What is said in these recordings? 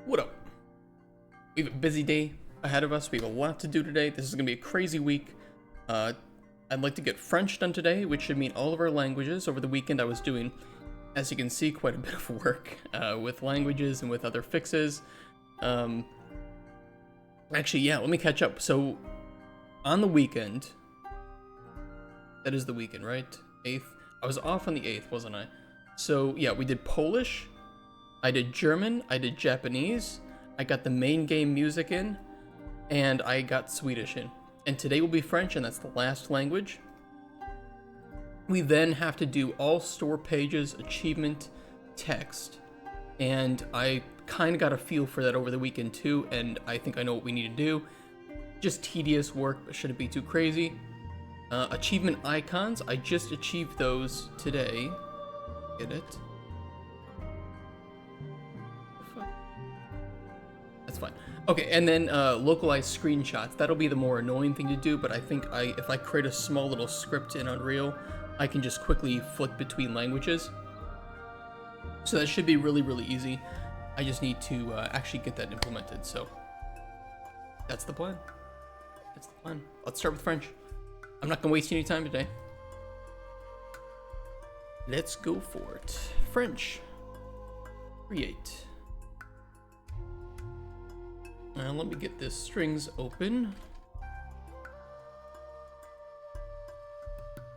What up? We have a busy day ahead of us. We have a lot to do today. This is going to be a crazy week. I'd like to get French done today, which should mean all of our languages. Over the weekend I was doing, as you can see, quite a bit of work with languages and with other fixes. Actually, yeah, let me catch up. So, on the weekend, that is the weekend, right? 8th? I was off on the 8th, wasn't I? So, yeah, we did Polish, I did German, I did Japanese, I got the main game music in, and I got Swedish in. And today will be French, and that's the last language. We then have to do all store pages, achievement, text, and I kind of got a feel for that over the weekend too, and I think I know what we need to do. Just tedious work, but shouldn't be too crazy. Achievement icons, I just achieved those today. Get it? That's fine. Okay, and then localized screenshots. That'll be the more annoying thing to do, but I think if I create a small little script in Unreal, I can just quickly flick between languages. So that should be really, really easy. I just need to actually get that implemented, so that's the plan. That's the plan. Let's start with French. I'm not gonna waste any time today. Let's go for it. French. Create. Now let me get this strings open.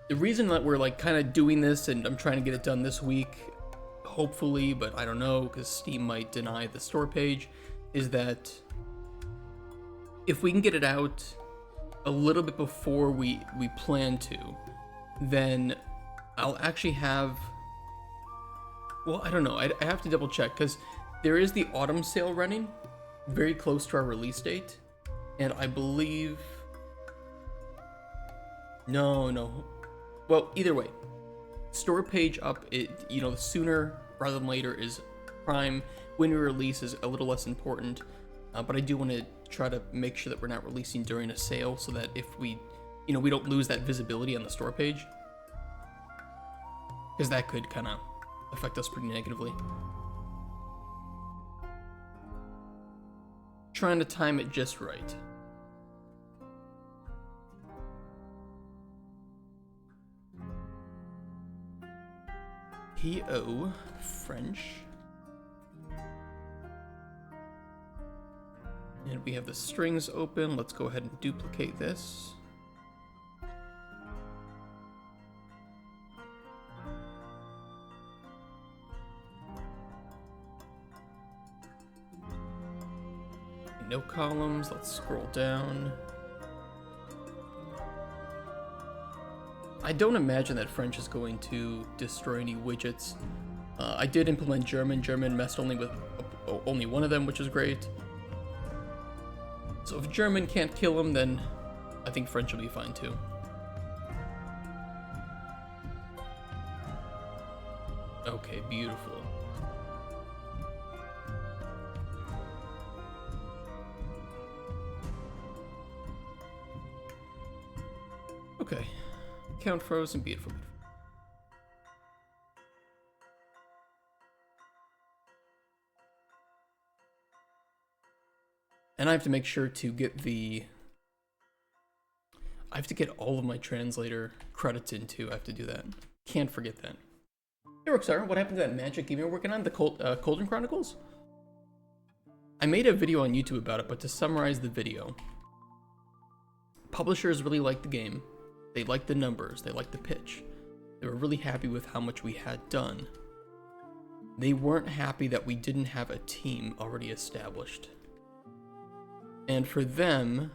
The reason that we're like kind of doing this, and I'm trying to get it done this week, hopefully, but I don't know because Steam might deny the store page, is that if we can get it out a little bit before we plan to, then I'll actually have, well, I don't know, I have to double check because there is the autumn sale running very close to our release date, and I believe, no, well, either way, store page up, you know, the sooner rather than later is prime. When we release is a little less important, but I do want to try to make sure that we're not releasing during a sale, so that if we, you know, we don't lose that visibility on the store page, because that could kind of affect us pretty negatively. Trying to time it just right. PO French. And we have the strings open. Let's go ahead and duplicate this. No columns. Let's scroll down. I don't imagine that French is going to destroy any widgets. I did implement German. German messed only with only one of them, which is great. So if German can't kill him, then I think French will be fine too. Okay, beautiful. Okay, count frozen, beautiful. And I have to make sure to get I have to get all of my translator credits in too. I have to do that. Can't forget that. Hey Roxar, what happened to that magic game you're working on, the Cauldron Chronicles? I made a video on YouTube about it, but to summarize the video, publishers really liked the game. They liked the numbers, they liked the pitch. They were really happy with how much we had done. They weren't happy that we didn't have a team already established. And for them,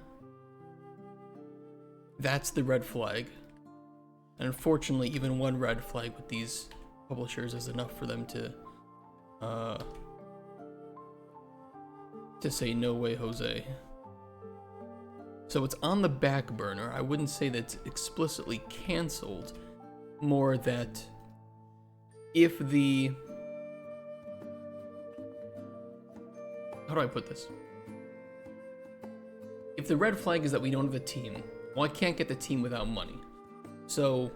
that's the red flag. And unfortunately, even one red flag with these publishers is enough for them to say no way, Jose. So it's on the back burner. I wouldn't say that it's explicitly canceled, more that if the, how do I put this? If the red flag is that we don't have a team, well, I can't get the team without money. So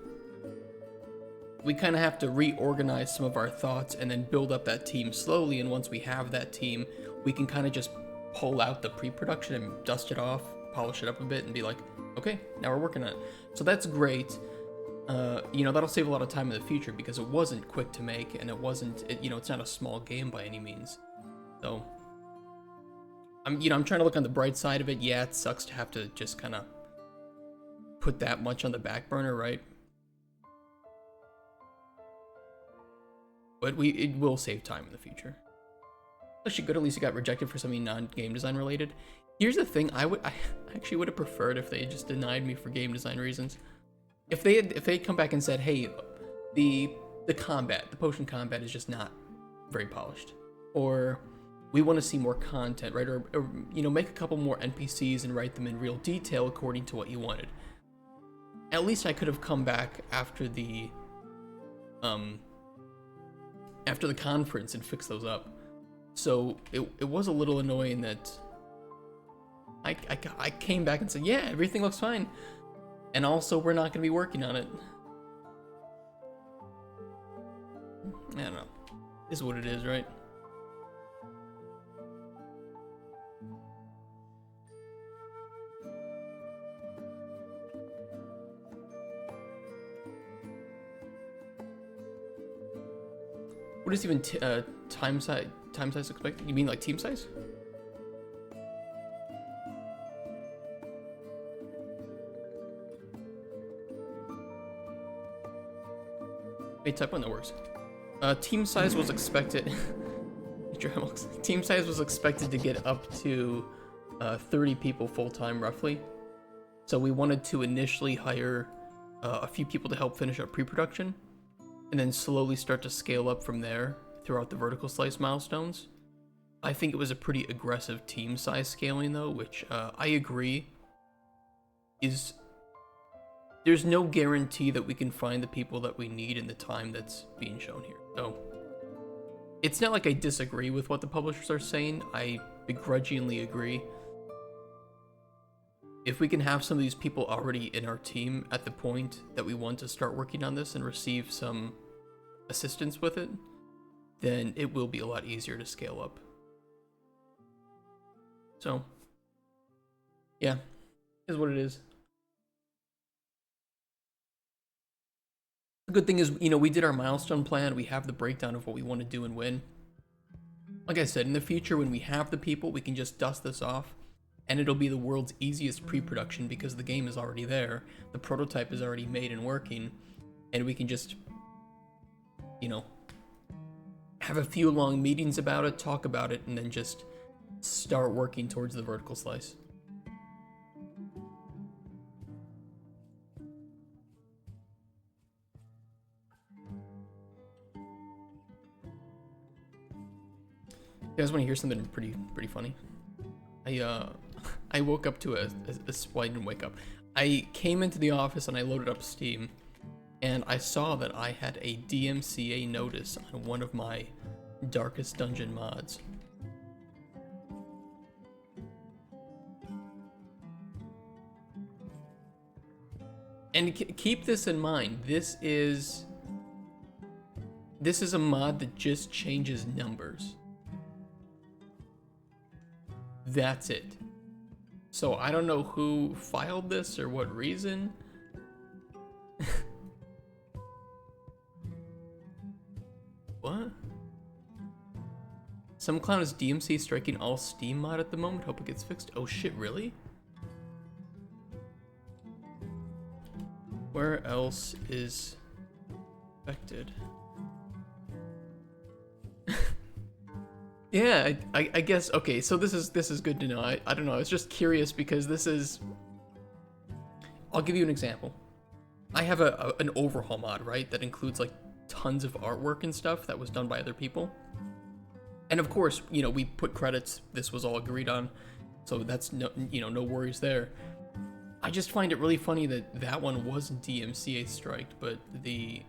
we kind of have to reorganize some of our thoughts and then build up that team slowly. And once we have that team, we can kind of just pull out the pre-production and dust it off, polish it up a bit, and be like, okay, now we're working on it. So that's great. You know, that'll save a lot of time in the future because it wasn't quick to make, and you know, it's not a small game by any means. So I'm trying to look on the bright side of it. Yeah, it sucks to have to just kind of put that much on the back burner, right? But it will save time in the future. Actually good, at least it got rejected for something non-game design related. Here's the thing, I actually would have preferred if they just denied me for game design reasons. If they had come back and said, hey, the potion combat is just not very polished, or we want to see more content, right? Or you know, make a couple more NPCs and write them in real detail according to what you wanted. At least I could have come back after the conference and fixed those up. So it was a little annoying that I came back and said, yeah, everything looks fine, and also we're not going to be working on it. I don't know. Is what it is, right? What is even time size expected? You mean like team size? Wait, type on that works. Team size was expected. Team size was expected to get up to 30 people full time, roughly. So we wanted to initially hire a few people to help finish up pre-production, and then slowly start to scale up from there throughout the vertical slice milestones. I think it was a pretty aggressive team size scaling though, which I agree is, there's no guarantee that we can find the people that we need in the time that's being shown here. So it's not like I disagree with what the publishers are saying, I begrudgingly agree. If we can have some of these people already in our team at the point that we want to start working on this and receive some assistance with it, then it will be a lot easier to scale up. So, yeah, is what it is. The good thing is, you know, we did our milestone plan, we have the breakdown of what we want to do and when. Like I said, in the future when we have the people, we can just dust this off, and it'll be the world's easiest pre-production because the game is already there, the prototype is already made and working, and we can just, you know, have a few long meetings about it, talk about it, and then just start working towards the vertical slice. You guys want to hear something pretty funny? I woke up to well, I didn't wake up. I came into the office and I loaded up Steam, and I saw that I had a DMCA notice on one of my Darkest Dungeon mods. And keep this in mind, this is a mod that just changes numbers. That's it. So I don't know who filed this or what reason. What? Some clown is DMC striking all Steam mod at the moment. Hope it gets fixed. Oh shit, really? Where else is affected? Yeah, I guess, okay, so this is good to know. I don't know, I was just curious because this is, I'll give you an example. I have an overhaul mod, right, that includes like tons of artwork and stuff that was done by other people. And of course, you know, we put credits, this was all agreed on, so that's no, you know, no worries there. I just find it really funny that that one wasn't DMCA striked, but the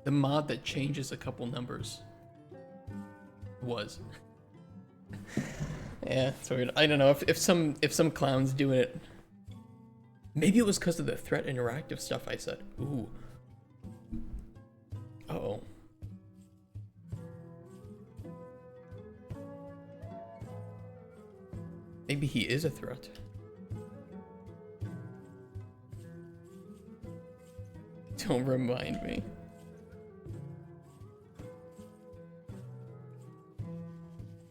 mod that changes a couple numbers was. Yeah, it's weird. I don't know if some clown's doing it. Maybe it was because of the threat interactive stuff I said. Ooh. Maybe he is a threat. Don't remind me.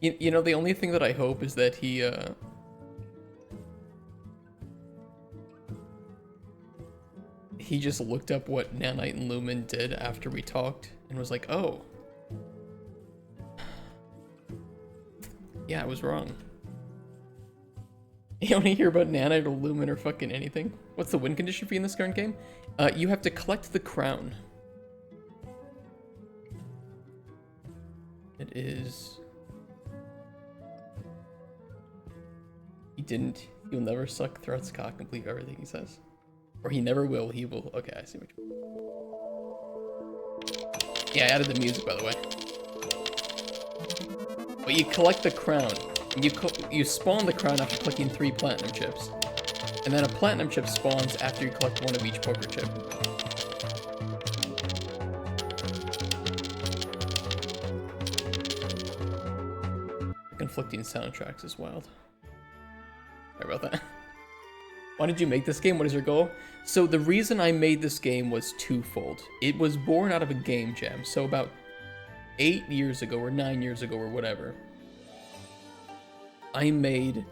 You know, the only thing that I hope is that he just looked up what Nanite and Lumen did after we talked and was like, oh. Yeah, I was wrong. You don't hear about Nanite or Lumen or fucking anything? What's the win condition for you in this current game? You have to collect the crown. It is... He'll never suck Threat's cock and believe everything he says. Or he never will, he will. Okay, I see what you mean. Yeah, I added the music, by the way. But you collect the crown. You spawn the crown after collecting 3 platinum chips. And then a platinum chip spawns after you collect 1 of each poker chip. Conflicting soundtracks is wild. Sorry about that. Why did you make this game? What is your goal? So the reason I made this game was twofold. It was born out of a game jam. So about 8 years ago or 9 years ago or whatever, I made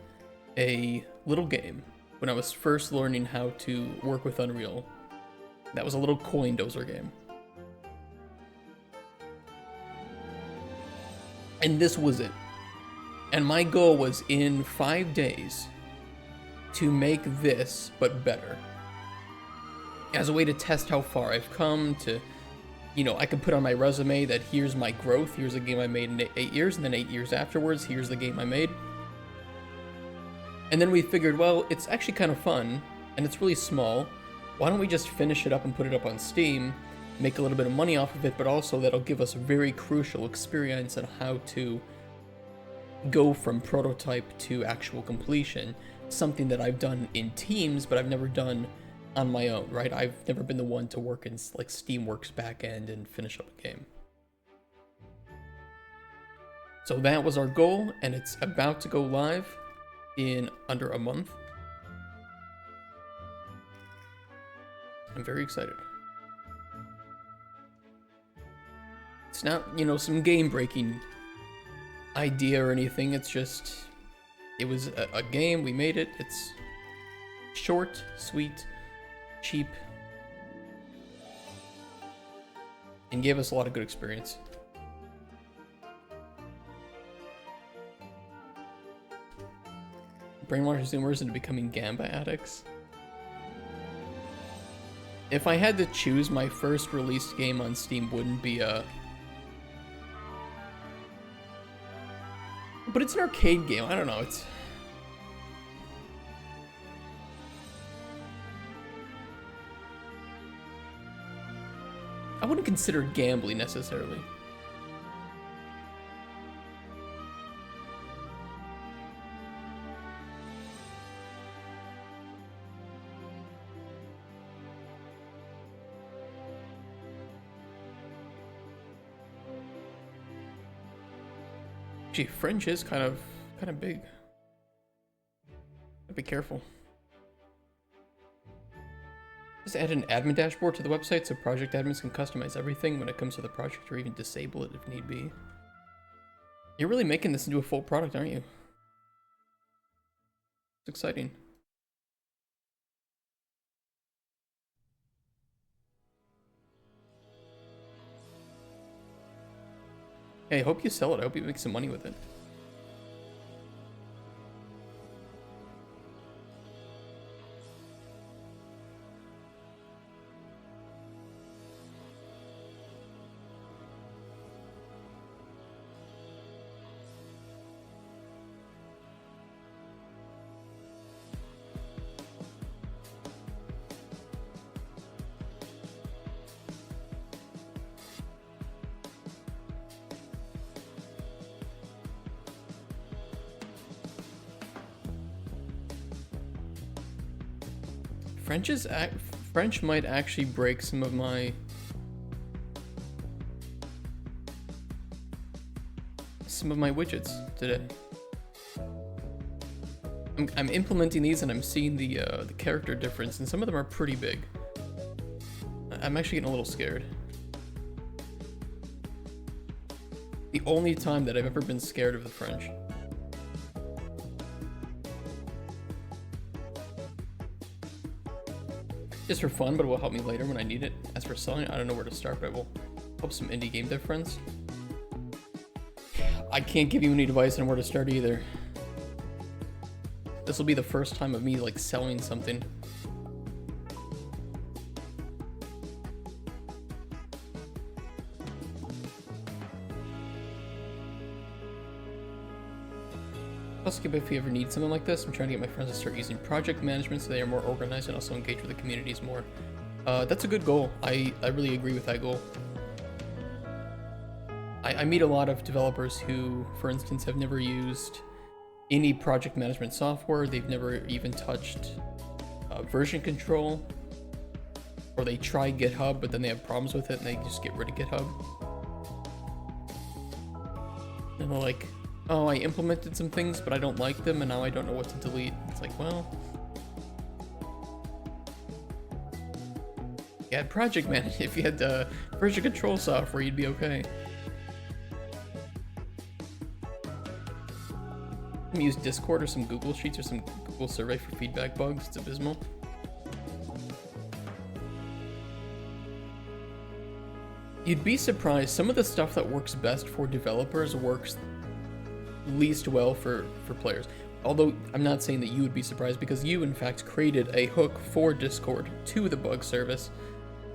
a little game when I was first learning how to work with Unreal. That was a little coin Dozer game. And this was it. And my goal was in 5 days to make this, but better. As a way to test how far I've come, to, you know, I could put on my resume that here's my growth, here's a game I made in 8 years, and then 8 years afterwards, here's the game I made. And then we figured, well, it's actually kind of fun, and it's really small. Why don't we just finish it up and put it up on Steam, make a little bit of money off of it, but also that'll give us a very crucial experience on how to go from prototype to actual completion. Something that I've done in teams, but I've never done on my own, right? I've never been the one to work in like Steamworks backend and finish up a game. So that was our goal, and it's about to go live in under a month. I'm very excited. It's not, you know, some game-breaking idea or anything. It's just, it was a game, we made it. It's short, sweet, cheap, and gave us a lot of good experience. Brainwash Zoomers into becoming Gamba addicts. If I had to choose, my first released game on Steam wouldn't be a... But it's an arcade game, I don't know, it's... I wouldn't consider it gambling necessarily. Gee, French is kind of big. Be careful. Just add an admin dashboard to the website so project admins can customize everything when it comes to the project, or even disable it if need be. You're really making this into a full product, aren't you? It's exciting. Hey, I hope you sell it. I hope you make some money with it. French might actually break some of my widgets today. I'm implementing these and I'm seeing the character difference, and some of them are pretty big. I'm actually getting a little scared. The only time that I've ever been scared of the French. Just for fun, but it will help me later when I need it. As for selling, I don't know where to start, but it will help some indie game dev friends. I can't give you any advice on where to start either. This will be the first time of me like selling something. Plus, if you ever need something like this, I'm trying to get my friends to start using project management so they are more organized and also engage with the communities more. That's a good goal. I really agree with that goal. I meet a lot of developers who, for instance, have never used any project management software. They've never even touched version control, or they try GitHub, but then they have problems with it and they just get rid of GitHub. And they're like, oh, I implemented some things, but I don't like them, and now I don't know what to delete. It's like, well, you had project management. If you had version control software, you'd be okay. Use Discord or some Google Sheets or some Google Survey for feedback bugs. It's abysmal. You'd be surprised. Some of the stuff that works best for developers works least well for players. Although I'm not saying that you would be surprised, because you in fact created a hook for Discord to the bug service,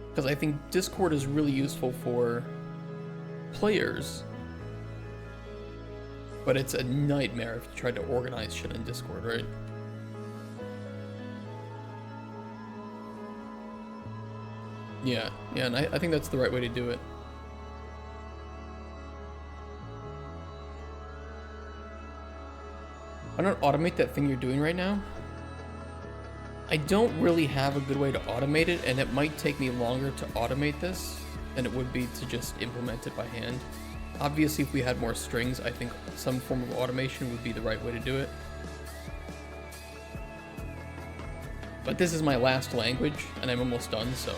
because I think Discord is really useful for players, but it's a nightmare if you try to organize shit in Discord, right? Yeah, and I think that's the right way to do it. Why not automate that thing you're doing right now? I don't really have a good way to automate it, and it might take me longer to automate this than it would be to just implement it by hand. Obviously, if we had more strings, I think some form of automation would be the right way to do it. But this is my last language, and I'm almost done, so...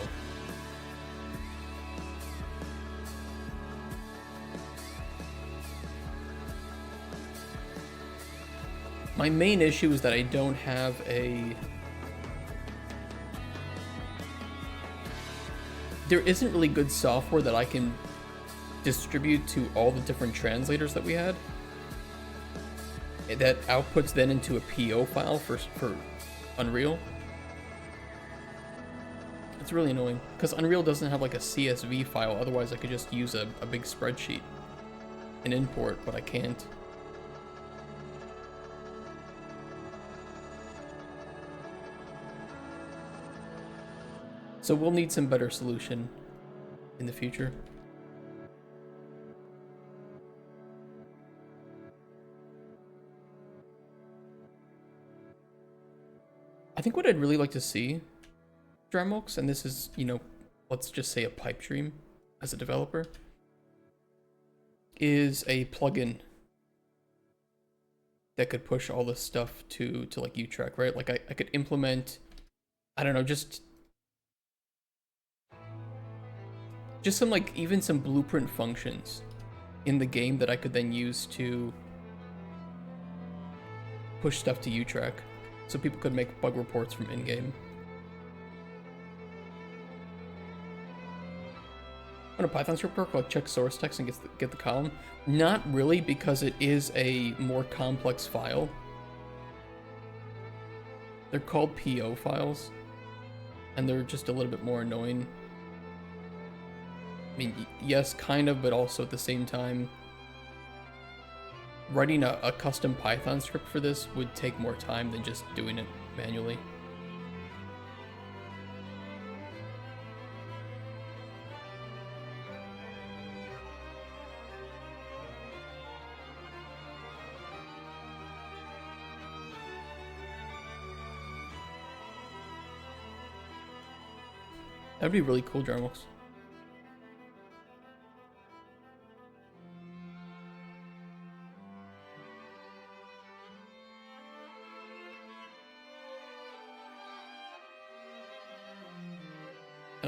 My main issue is that I don't have a... There isn't really good software that I can distribute to all the different translators that we had. That outputs then into a PO file for Unreal. It's really annoying, because Unreal doesn't have like a CSV file, otherwise I could just use a big spreadsheet and import, but I can't. So we'll need some better solution in the future. I think what I'd really like to see, Dramux, and this is, you know, let's just say a pipe dream as a developer, is a plugin that could push all this stuff to like U-Track, right? Like I could implement, I don't know, just some like even some blueprint functions in the game that I could then use to push stuff to U-Track, so people could make bug reports from in-game. On a Python script work, like check source text and get the column? Not really, because it is a more complex file. They're called PO files, and they're just a little bit more annoying. I mean, yes, kind of, but also at the same time, writing a custom Python script for this would take more time than just doing it manually. That'd be really cool, Jarmux.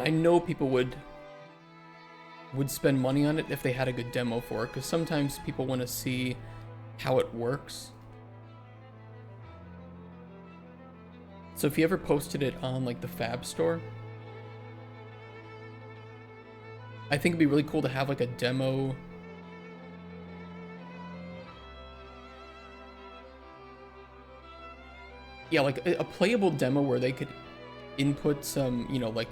I know people would spend money on it if they had a good demo for it, because sometimes people want to see how it works. So if you ever posted it on like the Fab store, I think it'd be really cool to have like a demo. Yeah, like a playable demo where they could input some, you know, like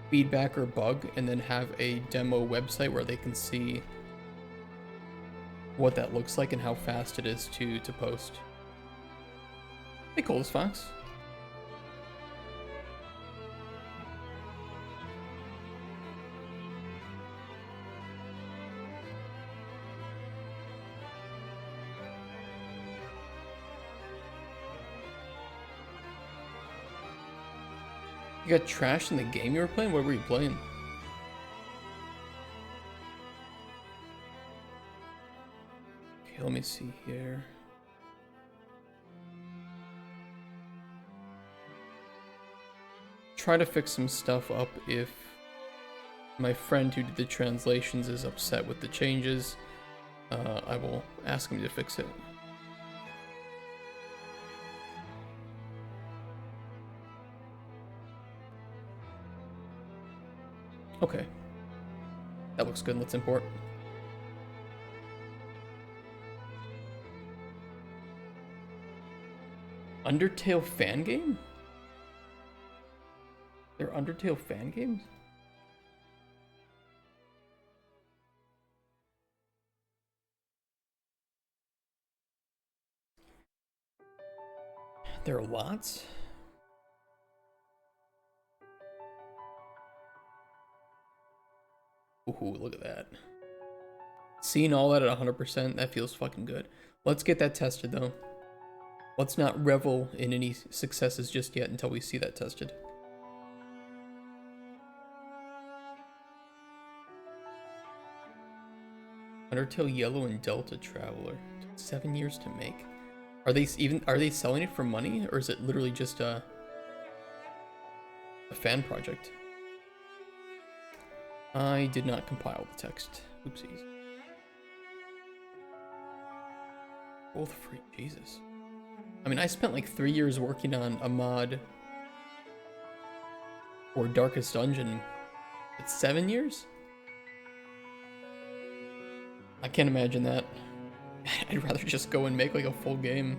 feedback or bug, and then have a demo website where they can see what that looks like and how fast it is to post. Hey, Coldest Fox. You got trashed in the game you were playing? What were you playing? Okay, let me see here. Try to fix some stuff up if my friend who did the translations is upset with the changes. I will ask him to fix it. Okay. That looks good. Let's import. Undertale fan game? There are Undertale fan games? There are lots? Ooh, look at that. Seeing all that at 100%, that feels fucking good. Let's get that tested though. Let's not revel in any successes just yet until we see that tested. Undertale Yellow and Delta Traveler. It took 7 years to make. Are they selling it for money, or is it literally just a fan project? I did not compile the text. Oopsies. Both free, Jesus. I mean, I spent like 3 years working on a mod for Darkest Dungeon. It's 7 years? I can't imagine that. I'd rather just go and make like a full game.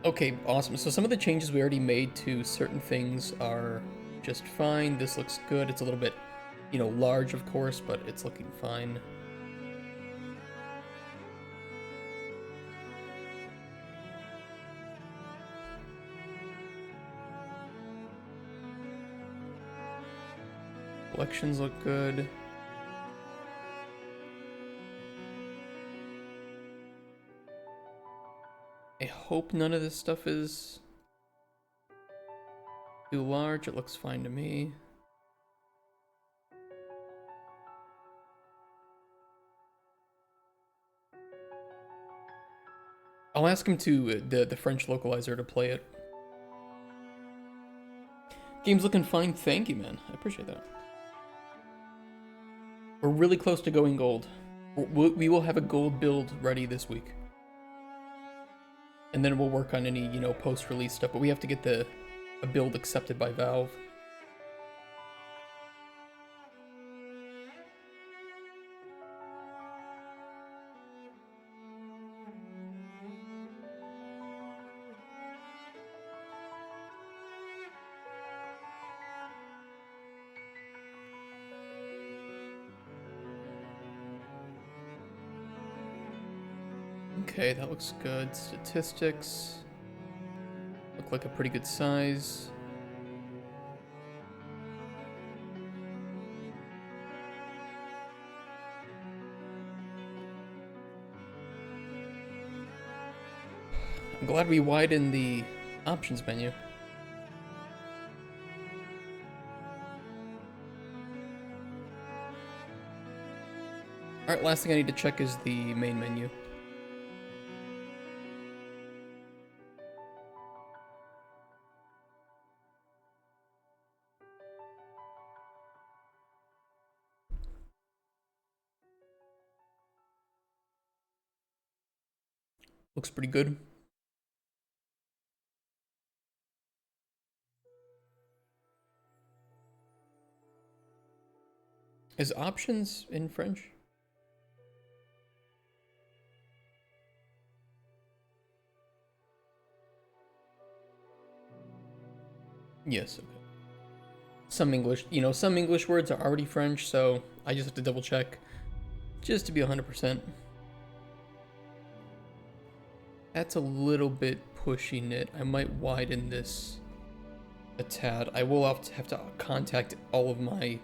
Okay, awesome. So some of the changes we already made to certain things are just fine. This looks good. It's a little bit, you know, large, of course, but it's looking fine. Collections look good. I hope none of this stuff is too large. It looks fine to me. I'll ask him to the French localizer to play it. Game's looking fine. Thank you, man. I appreciate that. We're really close to going gold. We will have a gold build ready this week. And then we'll work on any, you know, post-release stuff. But we have to get a build accepted by Valve. Okay, that looks good. Statistics look like a pretty good size. I'm glad we widened the options menu. Alright, last thing I need to check is the main menu. Looks pretty good. Is options in French? Yes, okay. Some English, some English words are already French, so I just have to double check just to be 100%. That's a little bit pushing it. I might widen this a tad. I will have to contact all of my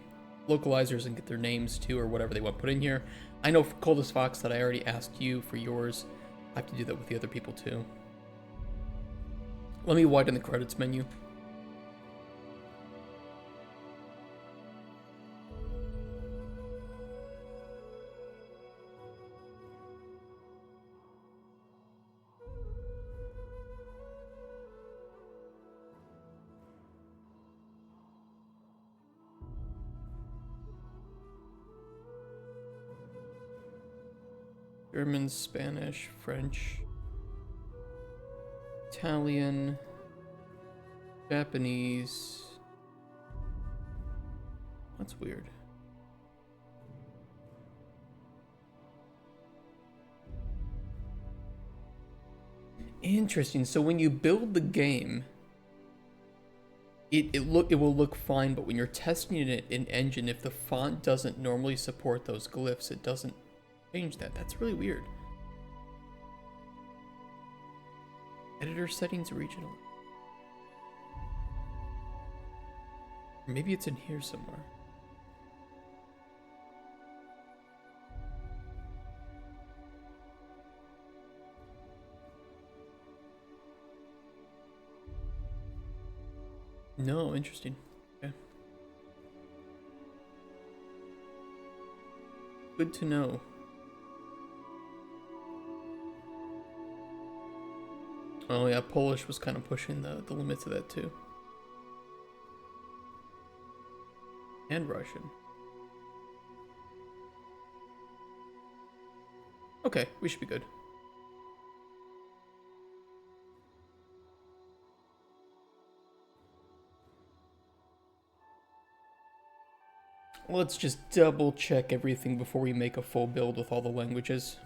localizers and get their names too, or whatever they want put in here. I know for Coldest Fox that I already asked you for yours. I have to do that with the other people too. Let me widen the credits menu. German, Spanish, French, Italian, Japanese. That's weird. Interesting. So when you build the game, it will look fine, but when you're testing it in Engine, if the font doesn't normally support those glyphs, it doesn't change that. That's really weird. Editor settings regional. Maybe it's in here somewhere. No, interesting. Okay. Good to know. Oh yeah, Polish was kind of pushing the limits of that too. And Russian. Okay, we should be good. Let's just double check everything before we make a full build with all the languages.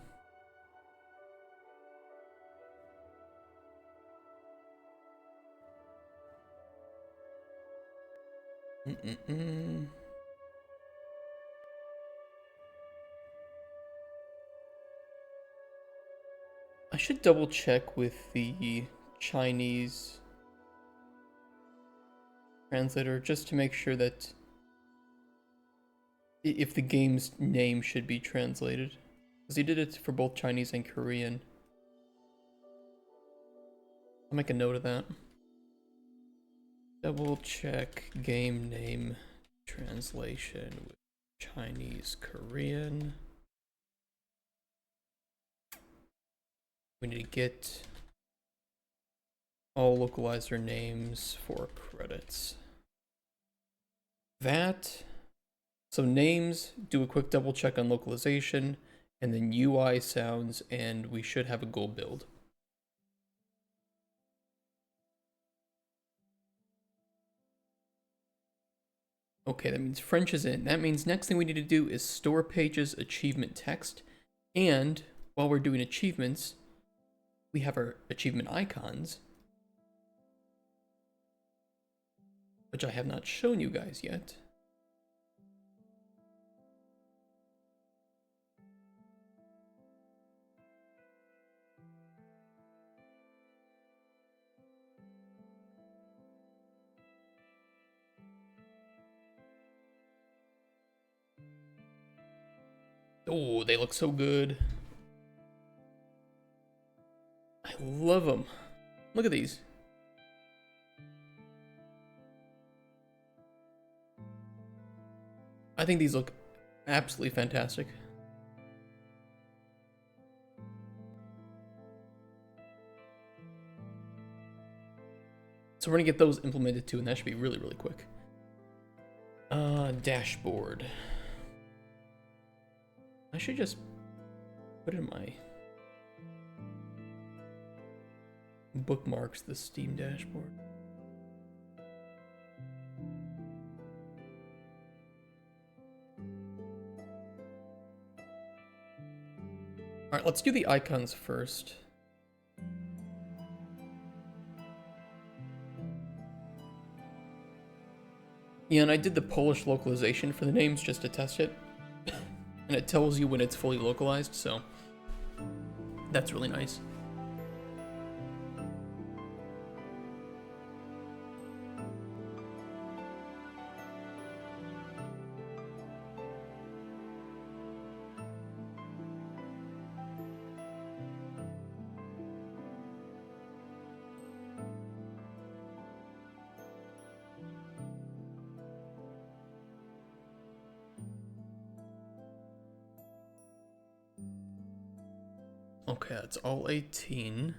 I should double check with the Chinese translator just to make sure that if the game's name should be translated. Because he did it for both Chinese and Korean. I'll make a note of that. Double check game name translation with Chinese, Korean. We need to get all localizer names for credits. So names, do a quick double check on localization, and then UI sounds, and we should have a goal build. Okay, that means French is in. That means next thing we need to do is store pages achievement text, and while we're doing achievements, we have our achievement icons, which I have not shown you guys yet. Oh, they look so good. I love them. Look at these. I think these look absolutely fantastic. So we're gonna get those implemented too, and that should be really, really quick. Dashboard. I should just put it in my... bookmarks the Steam dashboard. Alright, let's do the icons first. Yeah, and I did the Polish localization for the names just to test it. And it tells you when it's fully localized, so that's really nice. Okay, that's all 18.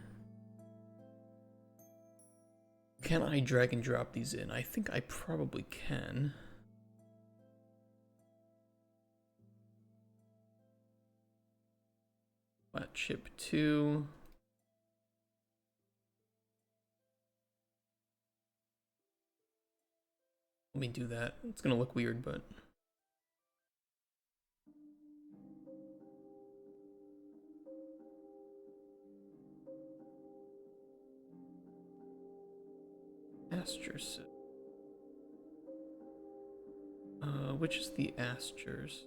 Can I drag and drop these in? I think I probably can. Flat chip 2. Let me do that. It's gonna look weird, but... Asters. Which is the Asters?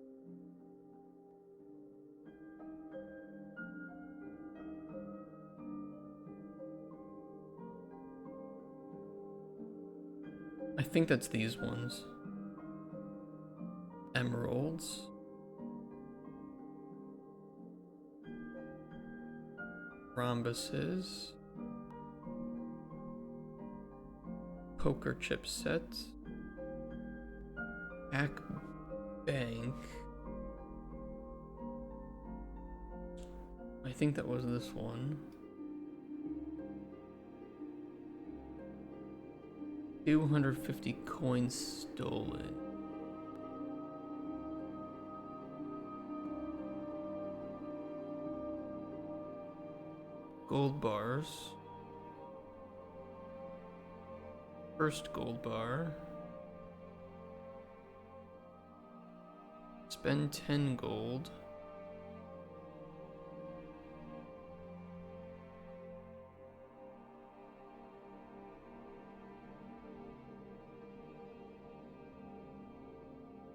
I think that's these ones. Emeralds. Rhombuses. Poker chip set. Hack Bank. I think that was this one. 250 coins stolen. Gold bars. First gold bar. Spend 10 gold.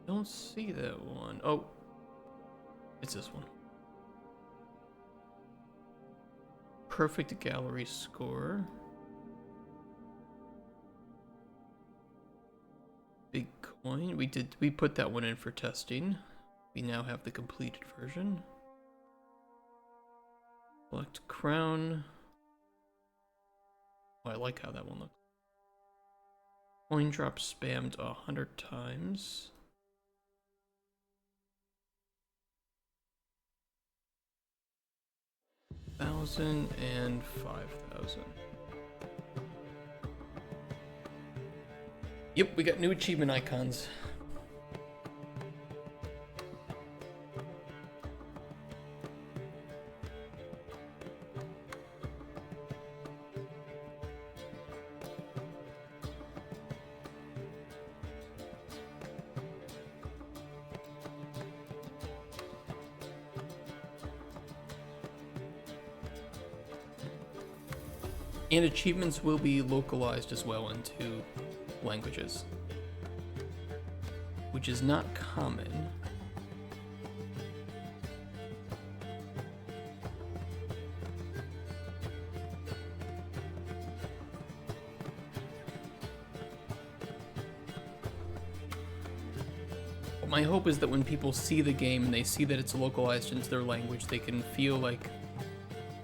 Don't see that one. Oh, it's this one. Perfect gallery score. Big coin. We put that one in for testing. We now have the completed version. Select crown. Oh, I like how that one looks. Coin drop spammed 100 times. $1,000 and $5,000. Yep, we got new achievement icons. And achievements will be localized as well into languages, which is not common. But my hope is that when people see the game and they see that it's localized into their language, they can feel like,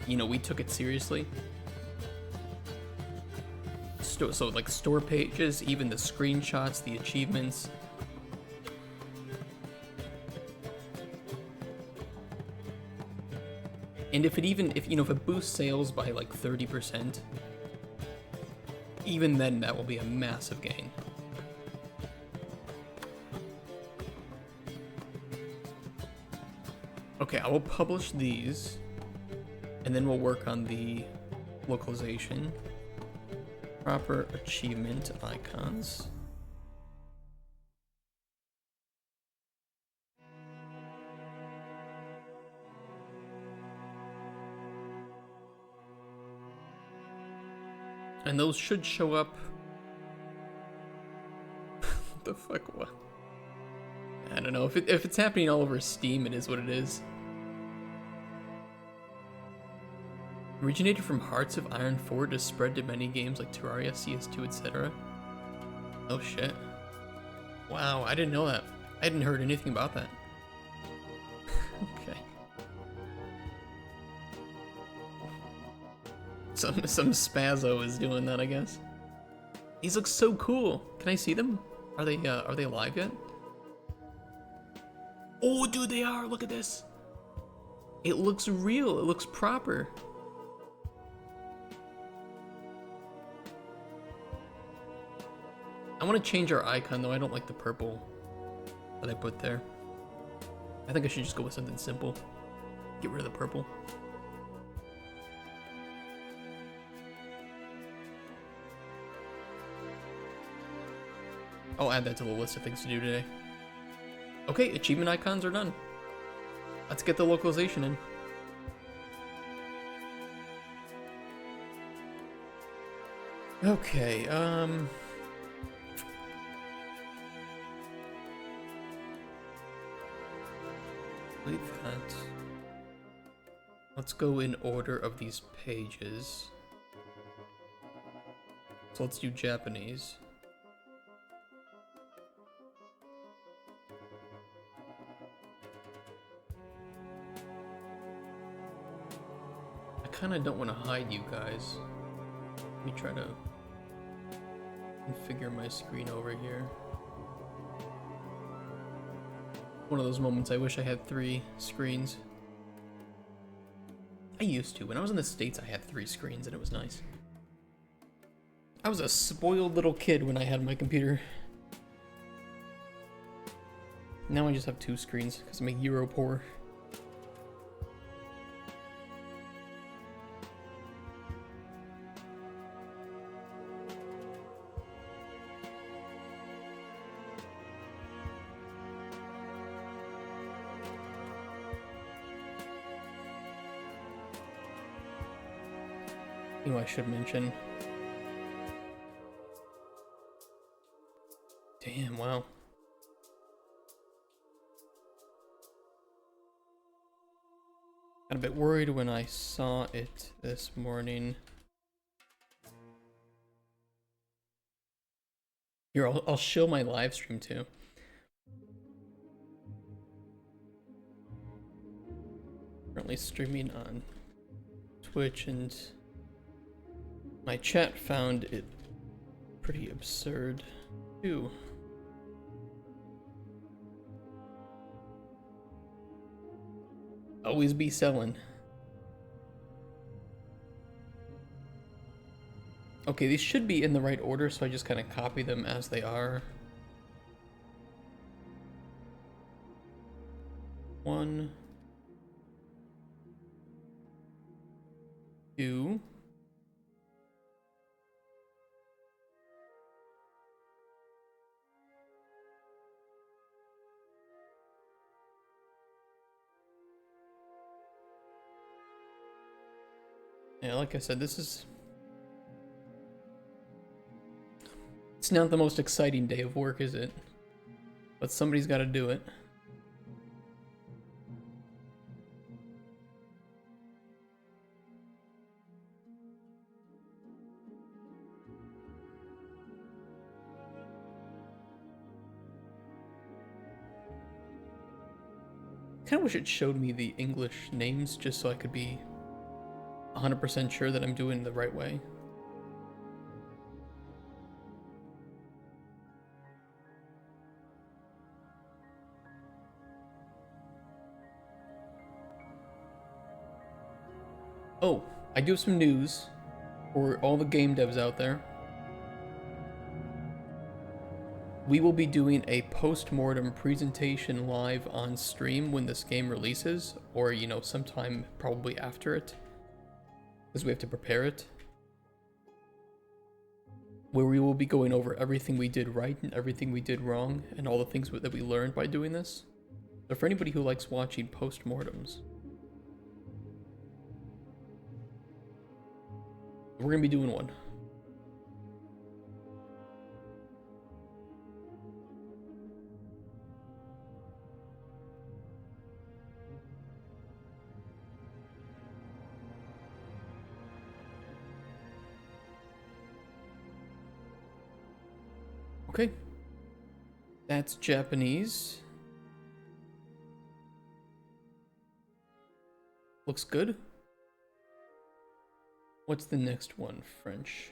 you know, we took it seriously. So like store pages, even the screenshots, the achievements. And if it boosts sales by like 30%, even then that will be a massive gain. Okay, I will publish these, and then we'll work on the localization, proper achievement icons. And those should show up. What the fuck? What? I don't know. If it's happening all over Steam, it is what it is. Originated from Hearts of Iron 4 to spread to many games like Terraria, CS2, etc. Oh shit. Wow, I didn't know that. I hadn't heard anything about that. Okay. Some spazzo is doing that, I guess. These look so cool. Can I see them? Are they alive yet? Oh, dude, they are. Look at this. It looks real. It looks proper. I want to change our icon though. I don't like the purple that I put there. I think I should just go with something simple. Get rid of the purple. I'll add that to the list of things to do today. Okay, achievement icons are done. Let's get the localization in. Okay, leave that. Let's go in order of these pages. So let's do Japanese. I kind of don't want to hide you guys. Let me try to configure my screen over here. One of those moments I wish I had 3 screens. I used to. When I was in the States, I had 3 screens and it was nice. I was a spoiled little kid when I had my computer. Now I just have 2 screens because I'm a Euro poor. You know, I should mention. Damn, wow. Got a bit worried when I saw it this morning. Here, I'll show my live stream too. Currently streaming on Twitch, and my chat found it pretty absurd too. Always be selling. Okay, these should be in the right order, so I just kind of copy them as they are. 1, 2. Yeah, like I said, it's not the most exciting day of work, is it? But somebody's got to do it. Kind of wish it showed me the English names just so I could be 100% sure that I'm doing it the right way. Oh, I do have some news for all the game devs out there. We will be doing a post-mortem presentation live on stream when this game releases, or, you know, sometime probably after it, because we have to prepare it. where we will be going over everything we did right and everything we did wrong, and all the things that we learned by doing this. So for anybody who likes watching post-mortems, we're gonna be doing one. Okay. That's Japanese. Looks good. What's the next one? French.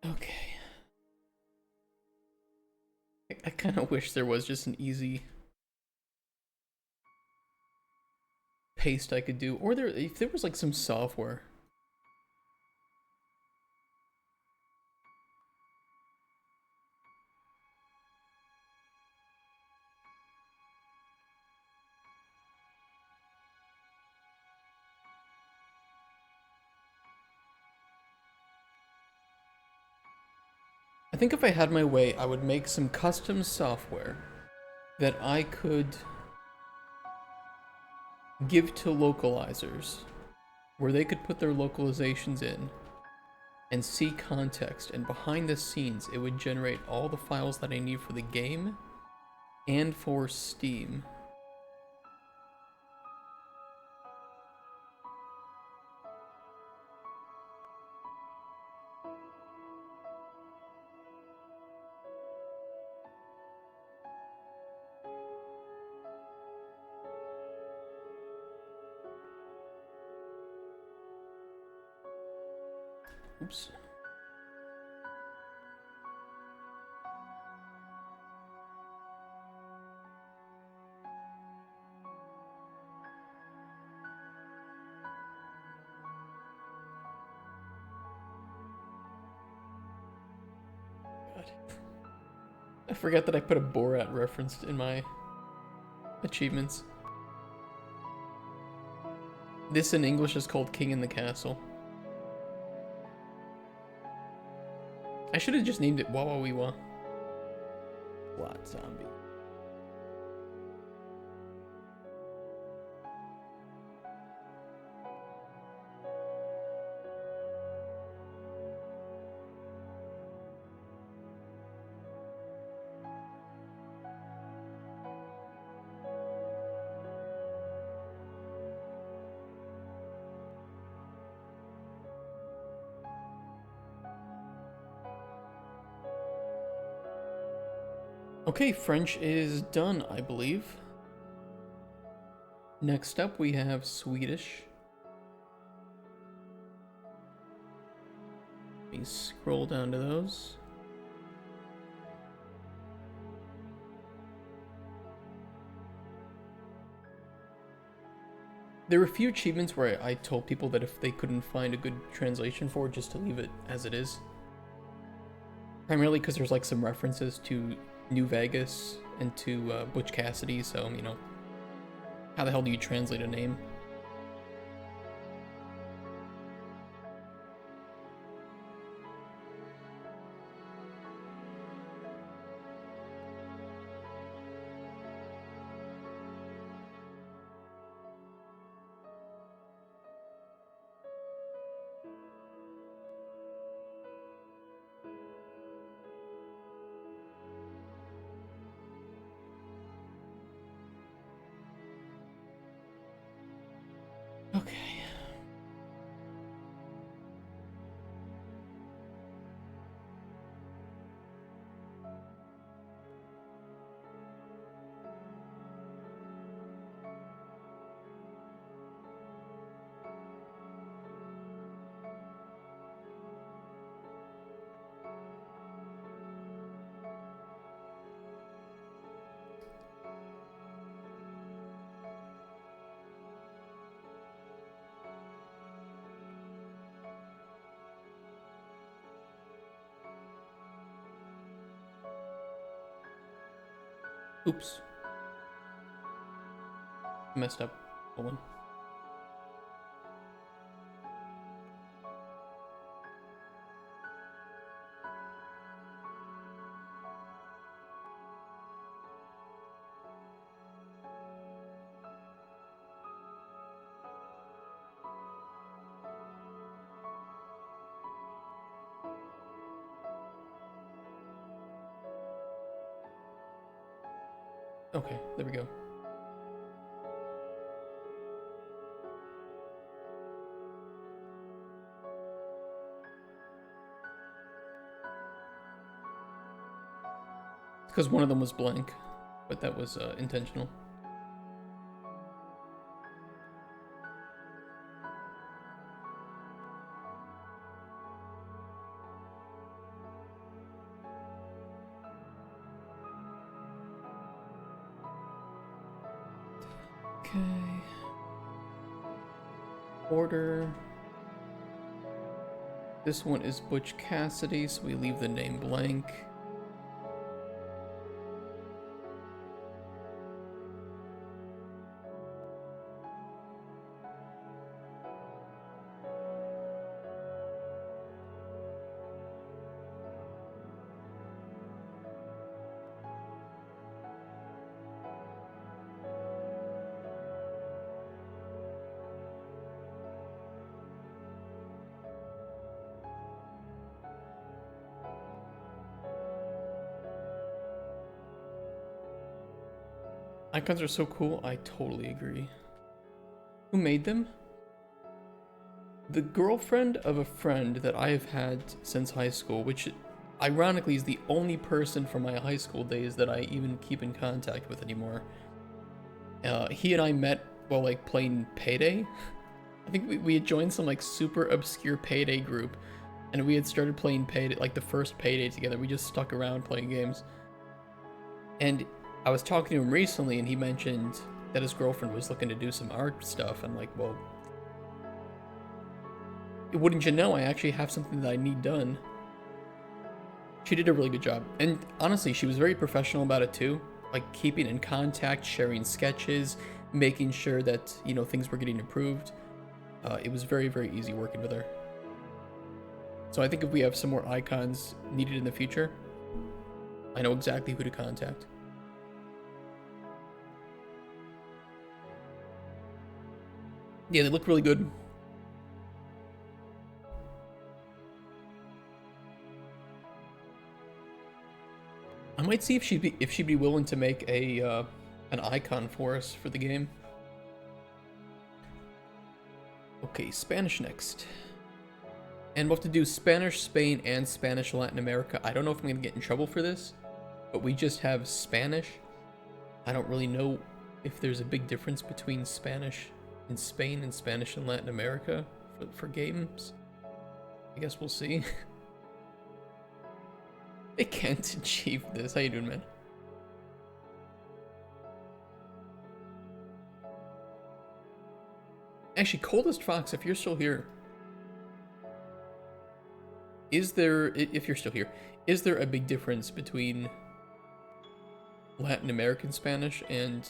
Okay. I kind of wish there was just an easy paste I could do, or if there was like some software. I think if I had my way, I would make some custom software that I could give to localizers, where they could put their localizations in and see context, and behind the scenes it would generate all the files that I need for the game and for Steam. Oops. God. I forgot that I put a Borat reference in my achievements. This in English is called King in the Castle. I should have just named it Wawawiwa. Lot Zombie. Okay, French is done, I believe. Next up, we have Swedish. Let me scroll down to those. There were a few achievements where I told people that if they couldn't find a good translation for it, just to leave it as it is. Primarily because there's like some references to New Vegas and to Butch Cassidy, so, you know, how the hell do you translate a name? Okay. Oops. Messed up. Hold on. Okay, there we go. Because one of them was blank, but that was intentional. Okay. Order. This one is Butch Cassidy, so we leave the name blank. Icons are so cool, I totally agree. Who made them? The girlfriend of a friend that I have had since high school, which ironically is the only person from my high school days that I even keep in contact with anymore. He and I met while like playing Payday. I think we had joined some like super obscure Payday group, and we had started playing Payday, like the first Payday together. We just stuck around playing games. And I was talking to him recently, and he mentioned that his girlfriend was looking to do some art stuff. I'm like, well, wouldn't you know, I actually have something that I need done. She did a really good job. And honestly, she was very professional about it too. Like keeping in contact, sharing sketches, making sure that, you know, things were getting improved. It was very, very easy working with her. So I think if we have some more icons needed in the future, I know exactly who to contact. Yeah, they look really good. I might see if she'd be willing to make a an icon for us for the game. Okay, Spanish next. And we'll have to do Spanish, Spain, and Spanish Latin America. I don't know if I'm gonna get in trouble for this, but we just have Spanish. I don't really know if there's a big difference between Spanish in Spain and Spanish in Latin America for games. I guess we'll see. They can't achieve this. How you doing, man? Actually, Coldest Fox, if you're still here, is there, if you're still here, is there a big difference between Latin American Spanish and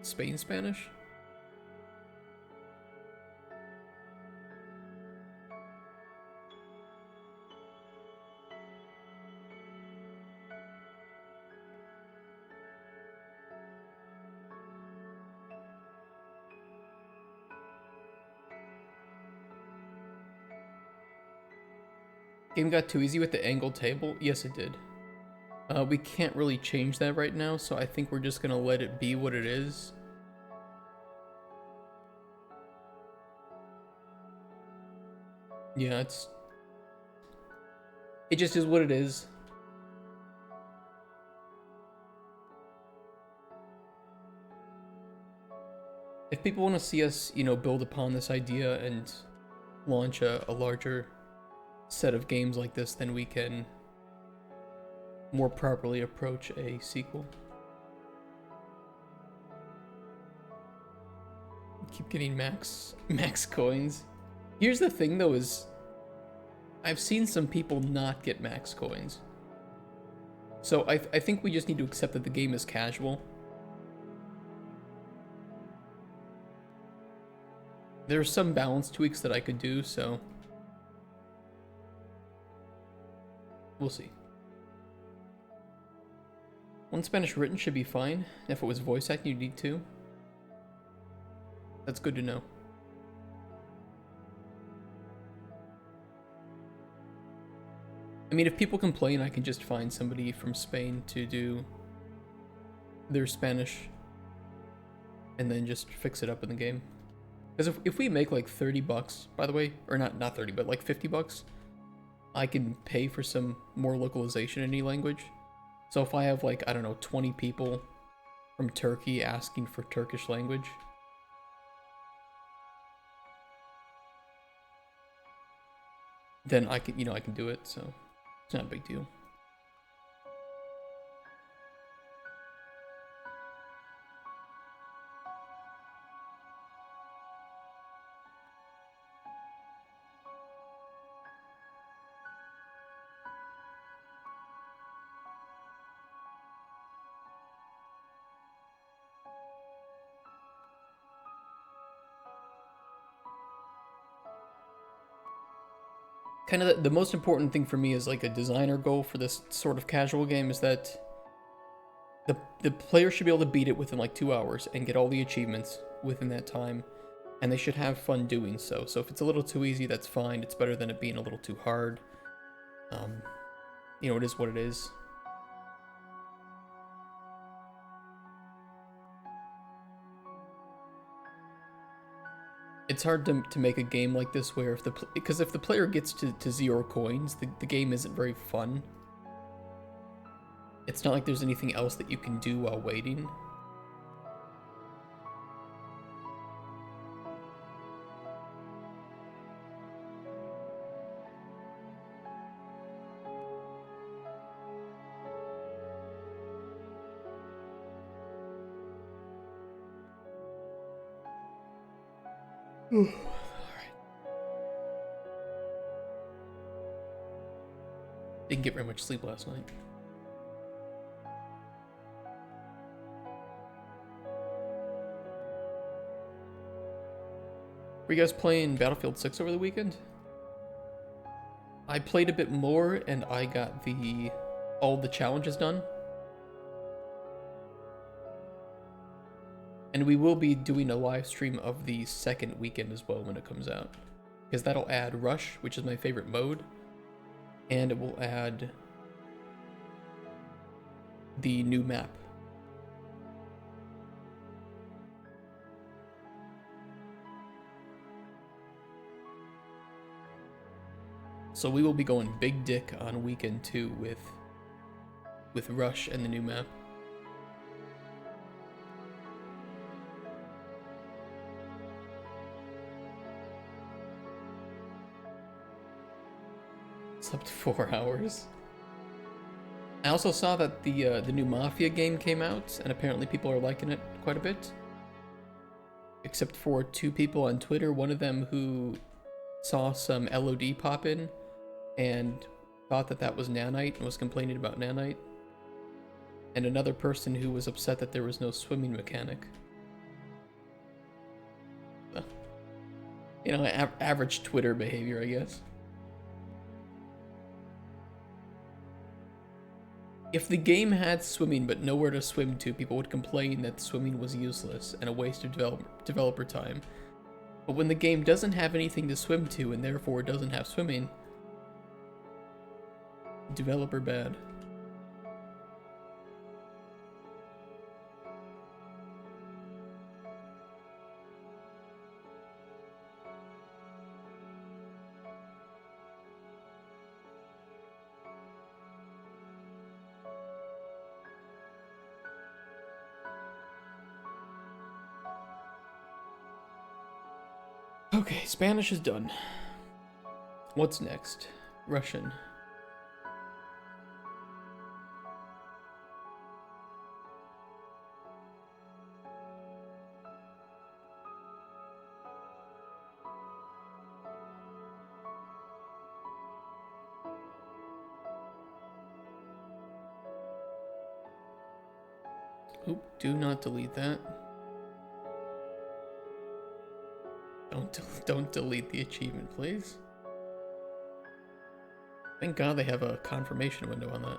Spain Spanish? Game got too easy with the angled table? Yes, it did. We can't really change that right now, so I think we're just gonna let it be what it is. Yeah, it just is what it is. If people want to see us, you know, build upon this idea and launch a larger set of games like this, then we can more properly approach a sequel. Keep getting max coins. Here's the thing though, is I've seen some people not get max coins. So I think we just need to accept that the game is casual. There's some balance tweaks that I could do, so we'll see. One Spanish written should be fine. If it was voice acting, you need two. That's good to know. I mean, if people complain, I can just find somebody from Spain to do their Spanish and then just fix it up in the game. Because if we make like 30 bucks, by the way, or not 30, but like 50 bucks, I can pay for some more localization in any language. So if I have like, I don't know, 20 people from Turkey asking for Turkish language, then I can, I can do it, so it's not a big deal. Kind of the most important thing for me is like a designer goal for this sort of casual game is that the player should be able to beat it within like 2 hours and get all the achievements within that time, and they should have fun doing so. So if it's a little too easy, that's fine. It's better than it being a little too hard. It is what it is. It's hard to make a game like this where because if the player gets to 0 coins, the game isn't very fun. It's not like there's anything else that you can do while waiting. Alright. Didn't get very much sleep last night. Were you guys playing Battlefield 6 over the weekend? I played a bit more and I got all the challenges done. And we will be doing a live stream of the second weekend as well when it comes out. Because that'll add Rush, which is my favorite mode. And it will add the new map. So we will be going big dick on weekend 2 with Rush and the new map. Slept 4 hours. I also saw that the new Mafia game came out, and apparently people are liking it quite a bit. Except for 2 people on Twitter, one of them who saw some LOD pop in and thought that was nanite and was complaining about nanite. And another person who was upset that there was no swimming mechanic. Average Twitter behavior, I guess. If the game had swimming but nowhere to swim to, people would complain that swimming was useless and a waste of developer time. But when the game doesn't have anything to swim to and therefore it doesn't have swimming, developer bad. Okay, Spanish is done. What's next? Russian. Oop, do not delete that. Don't delete the achievement, please. Thank God they have a confirmation window on that.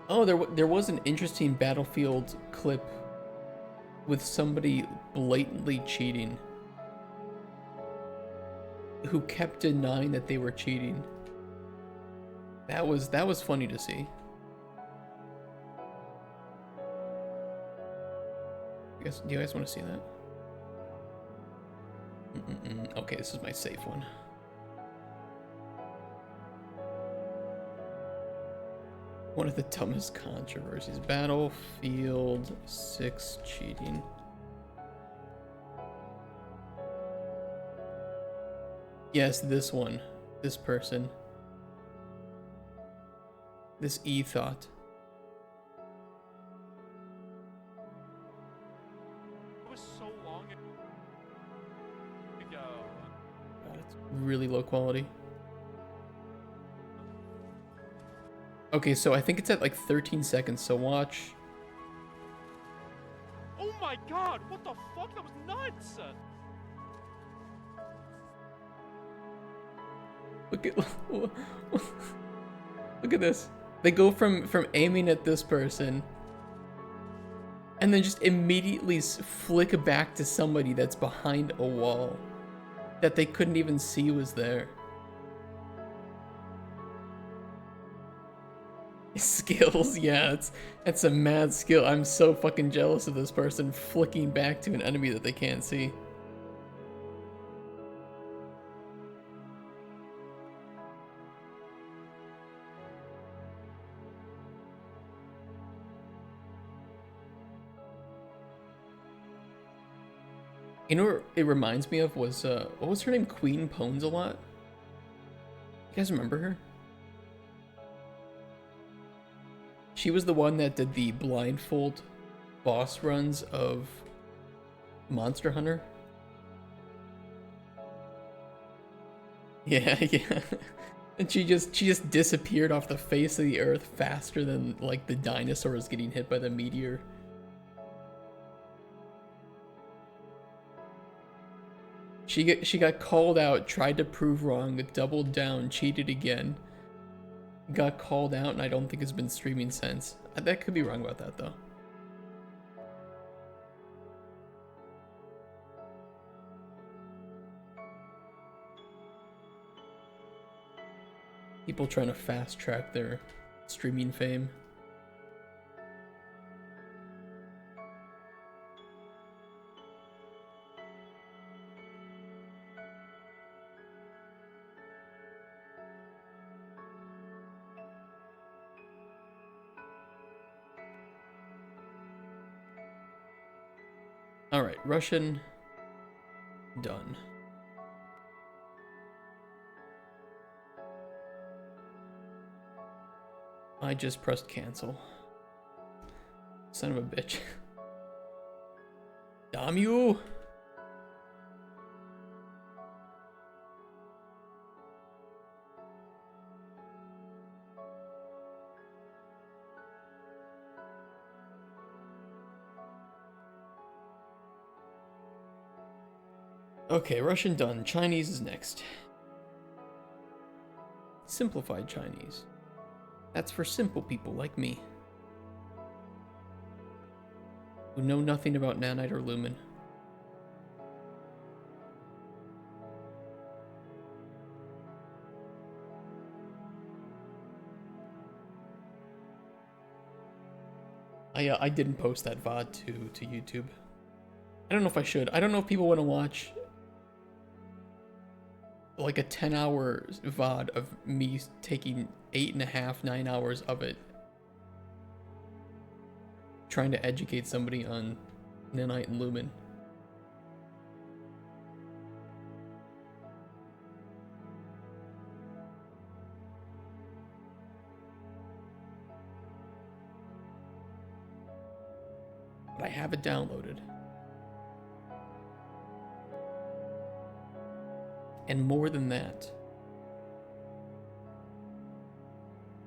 Oh, there was an interesting Battlefield clip with somebody blatantly cheating, who kept denying that they were cheating. That was funny to see. Do you guys want to see that? Okay, this is my safe one. One of the dumbest controversies. Battlefield 6 cheating. Yes, this one. This person. This e-thought. It was so long ago. God, it's really low quality. Okay, so I think it's at like 13 seconds, so watch. Oh my god, what the fuck? That was nuts! Look at this. They go from aiming at this person and then just immediately flick back to somebody that's behind a wall that they couldn't even see was there. Skills, yeah, it's a mad skill. I'm so fucking jealous of this person flicking back to an enemy that they can't see. You know what it reminds me of was, what was her name? Queen Pons a lot? You guys remember her? She was the one that did the blindfold boss runs of Monster Hunter. Yeah, yeah. And she just disappeared off the face of the earth faster than like the dinosaurs getting hit by the meteor. She got called out, tried to prove wrong, doubled down, cheated again. Got called out, and I don't think it's been streaming since. That could be wrong about that, though. People trying to fast track their streaming fame. All right, Russian done. I just pressed cancel. Son of a bitch. Damn you! Okay, Russian done. Chinese is next. Simplified Chinese. That's for simple people like me, who know nothing about nanite or lumen. I didn't post that VOD to YouTube. I don't know if I should. I don't know if people want to watch like a 10-hour VOD of me taking 8.5, 9 hours of it trying to educate somebody on nanite and lumen. but I have it downloaded. And more than that,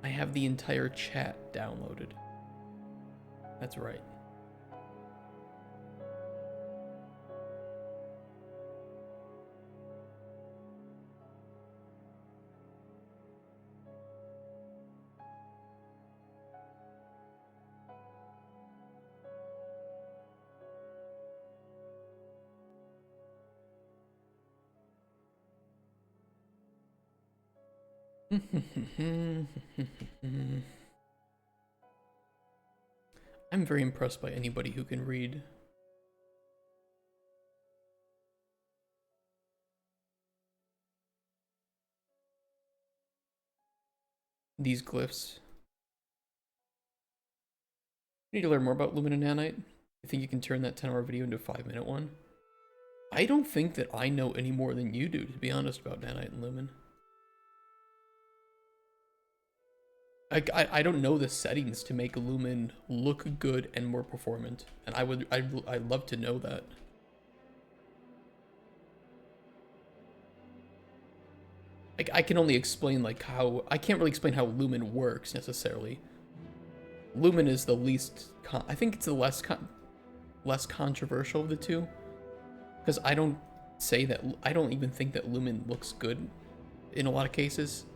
I have the entire chat downloaded. That's right. I'm very impressed by anybody who can read. These glyphs. You need to learn more about Lumen and Nanite? You think you can turn that 10-hour video into a 5-minute one? I don't think that I know any more than you do, to be honest, about Nanite and Lumen. I don't know the settings to make Lumen look good and more performant, and I'd love to know that. I can only explain like how I can't really explain how Lumen works necessarily. Lumen is the least I think it's the less controversial of the two, because I don't even think that Lumen looks good in a lot of cases,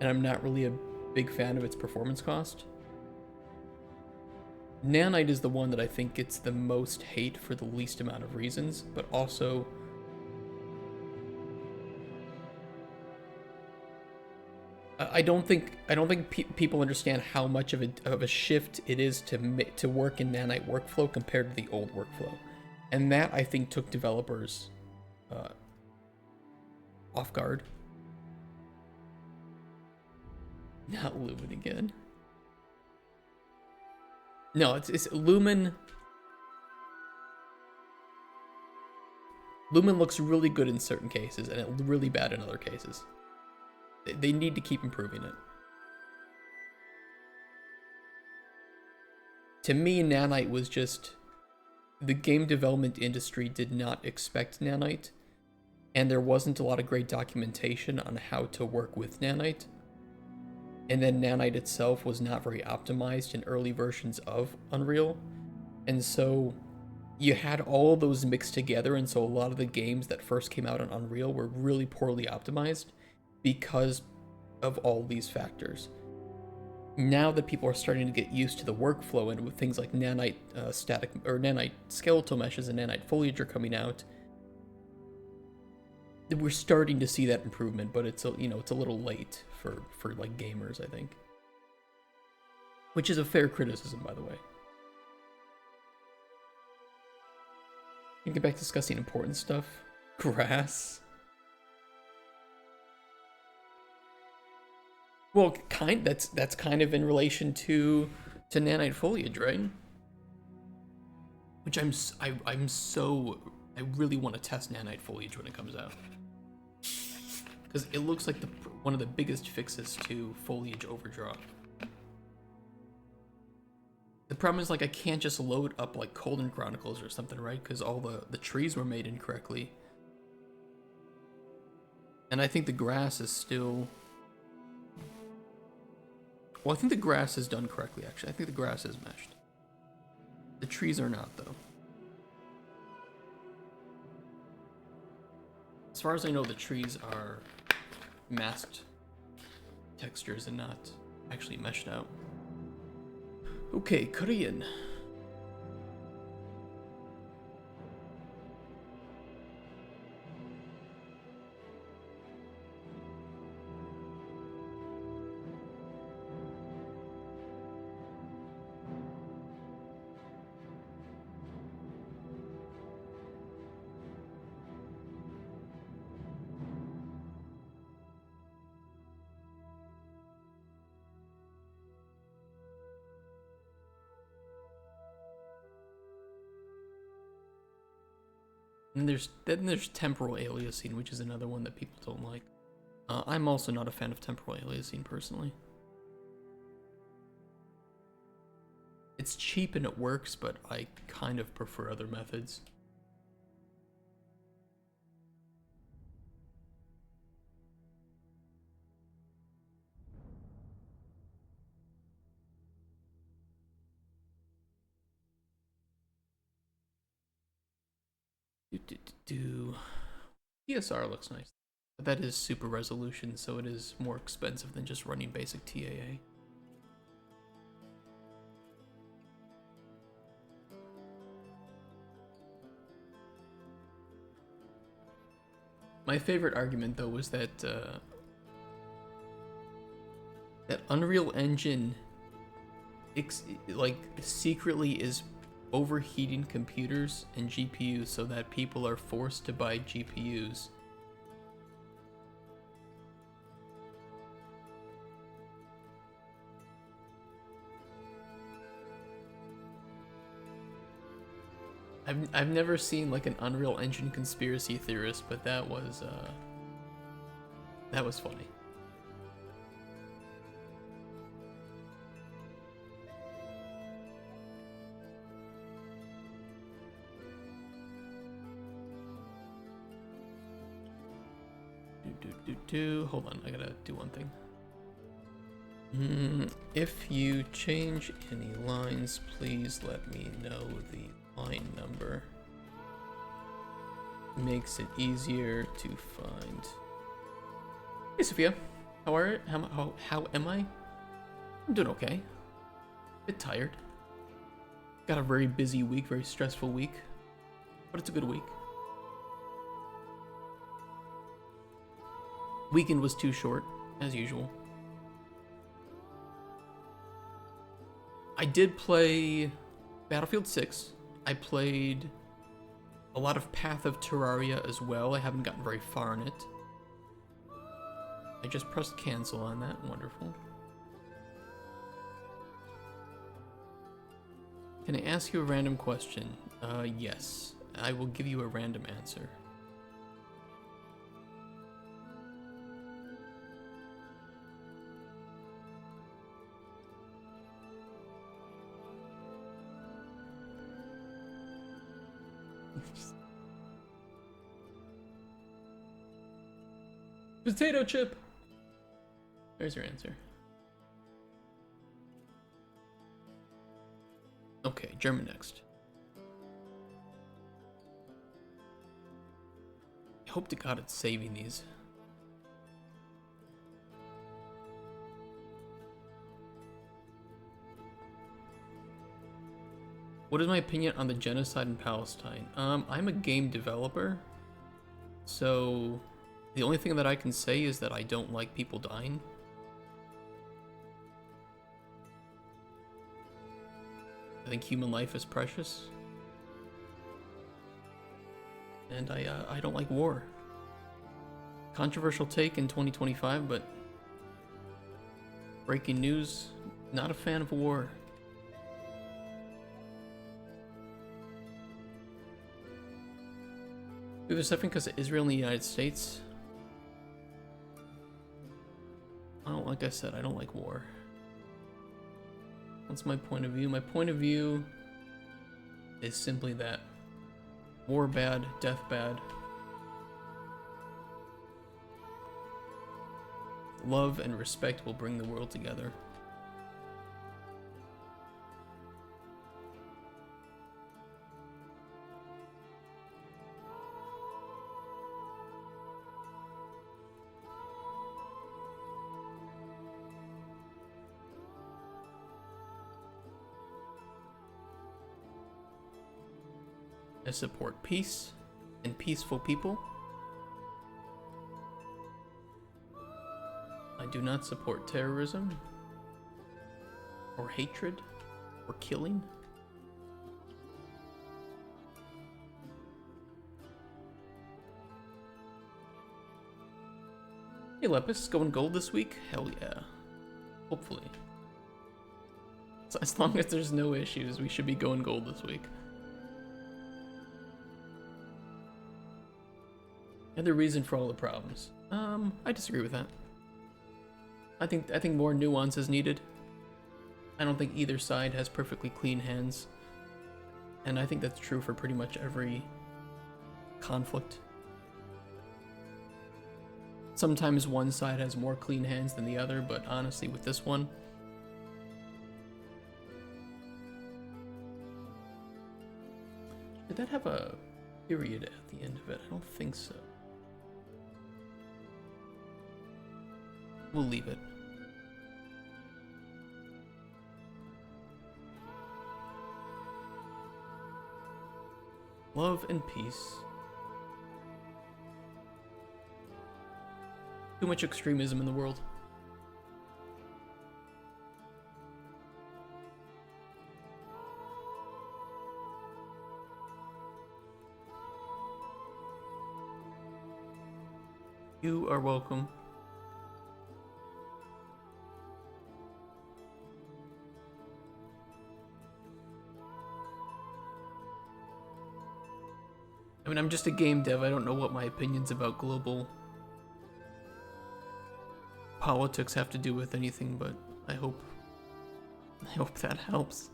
and I'm not really a big fan of its performance cost. Nanite is the one that I think gets the most hate for the least amount of reasons, but also I don't think people understand how much of a shift it is to work in Nanite workflow compared to the old workflow, and that I think took developers off guard. Not Lumen again. No, it's Lumen. Lumen looks really good in certain cases and really bad in other cases. They need to keep improving it. To me, Nanite was just... The game development industry did not expect Nanite, and there wasn't a lot of great documentation on how to work with Nanite. And then Nanite itself was not very optimized in early versions of Unreal. And so you had all those mixed together, and so a lot of the games that first came out on Unreal were really poorly optimized because of all these factors. Now that people are starting to get used to the workflow, and with things like Nanite static or Nanite skeletal meshes and Nanite foliage are coming out, we're starting to see that improvement, but it's a little late for like gamers, I think. Which is a fair criticism, by the way. Can get back to discussing important stuff. Grass. Well, that's kind of in relation to Nanite foliage, right? Which I really want to test Nanite foliage when it comes out, because it looks like one of the biggest fixes to foliage overdraw. The problem is, like, I can't just load up like Colden Chronicles or something, right? Because all the trees were made incorrectly, and I think the grass is still. Well, I think the grass is done correctly, actually. I think the grass is meshed. The trees are not, though. As far as I know, the trees are masked textures and not actually meshed out. Okay, Korean. And there's temporal aliasing, which is another one that people don't like. I'm also not a fan of temporal aliasing personally. It's cheap and it works, but I kind of prefer other methods. PSR looks nice. But that is super resolution, so it is more expensive than just running basic TAA. My favorite argument, though, was that that Unreal Engine, like, secretly is overheating computers and GPUs so that people are forced to buy GPUs. I've never seen like an Unreal Engine conspiracy theorist, but that was funny. Hold on, I gotta do one thing. If you change any lines, please let me know the line number. Makes it easier to find. Hey Sophia, how am I? I'm doing okay. Bit tired. Got a very busy week, very stressful week, but it's a good week. Weekend was too short, as usual. I did play Battlefield 6. I played a lot of Path of Terraria as well. I haven't gotten very far in it. I just pressed cancel on that. Wonderful. Can I ask you a random question? Yes. I will give you a random answer. Potato chip! There's your answer. Okay, German next. I hope to God it's saving these. What is my opinion on the genocide in Palestine? I'm a game developer, so the only thing that I can say is that I don't like people dying. I think human life is precious. And I don't like war. Controversial take in 2025, but breaking news, not a fan of war. We have suffering because of Israel and the United States. Like I said, I don't like war. What's my point of view? My point of view is simply that war bad, death bad. Love and respect will bring the world together. I support peace and peaceful people. I do not support terrorism or hatred or killing. Hey Lepus, going gold this week? Hell yeah. Hopefully. So as long as there's no issues, we should be going gold this week. And the reason for all the problems. I disagree with that. I think more nuance is needed. I don't think either side has perfectly clean hands. And I think that's true for pretty much every conflict. Sometimes one side has more clean hands than the other, but honestly, with this one, did that have a period at the end of it? I don't think so. We'll leave it. Love and peace. Too much extremism in the world. You are welcome. I mean, I'm just a game dev. I don't know what my opinions about global politics have to do with anything, but I hope that helps.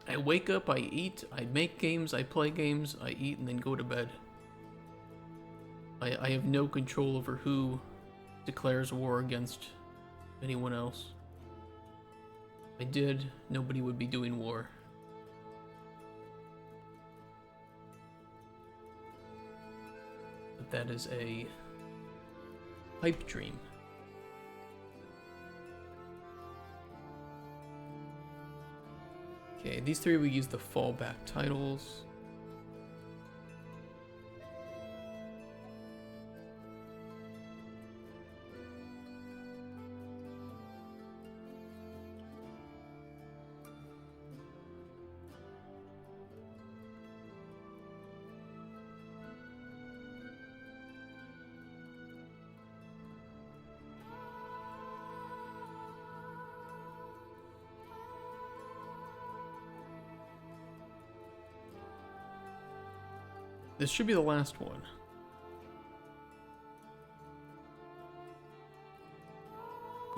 I wake up, I eat, I make games, I play games, I eat, and then go to bed. I have no control over who declares war against anyone else. If I did, nobody would be doing war. But that is a pipe dream. Okay, these three we use the fallback titles. This should be the last one.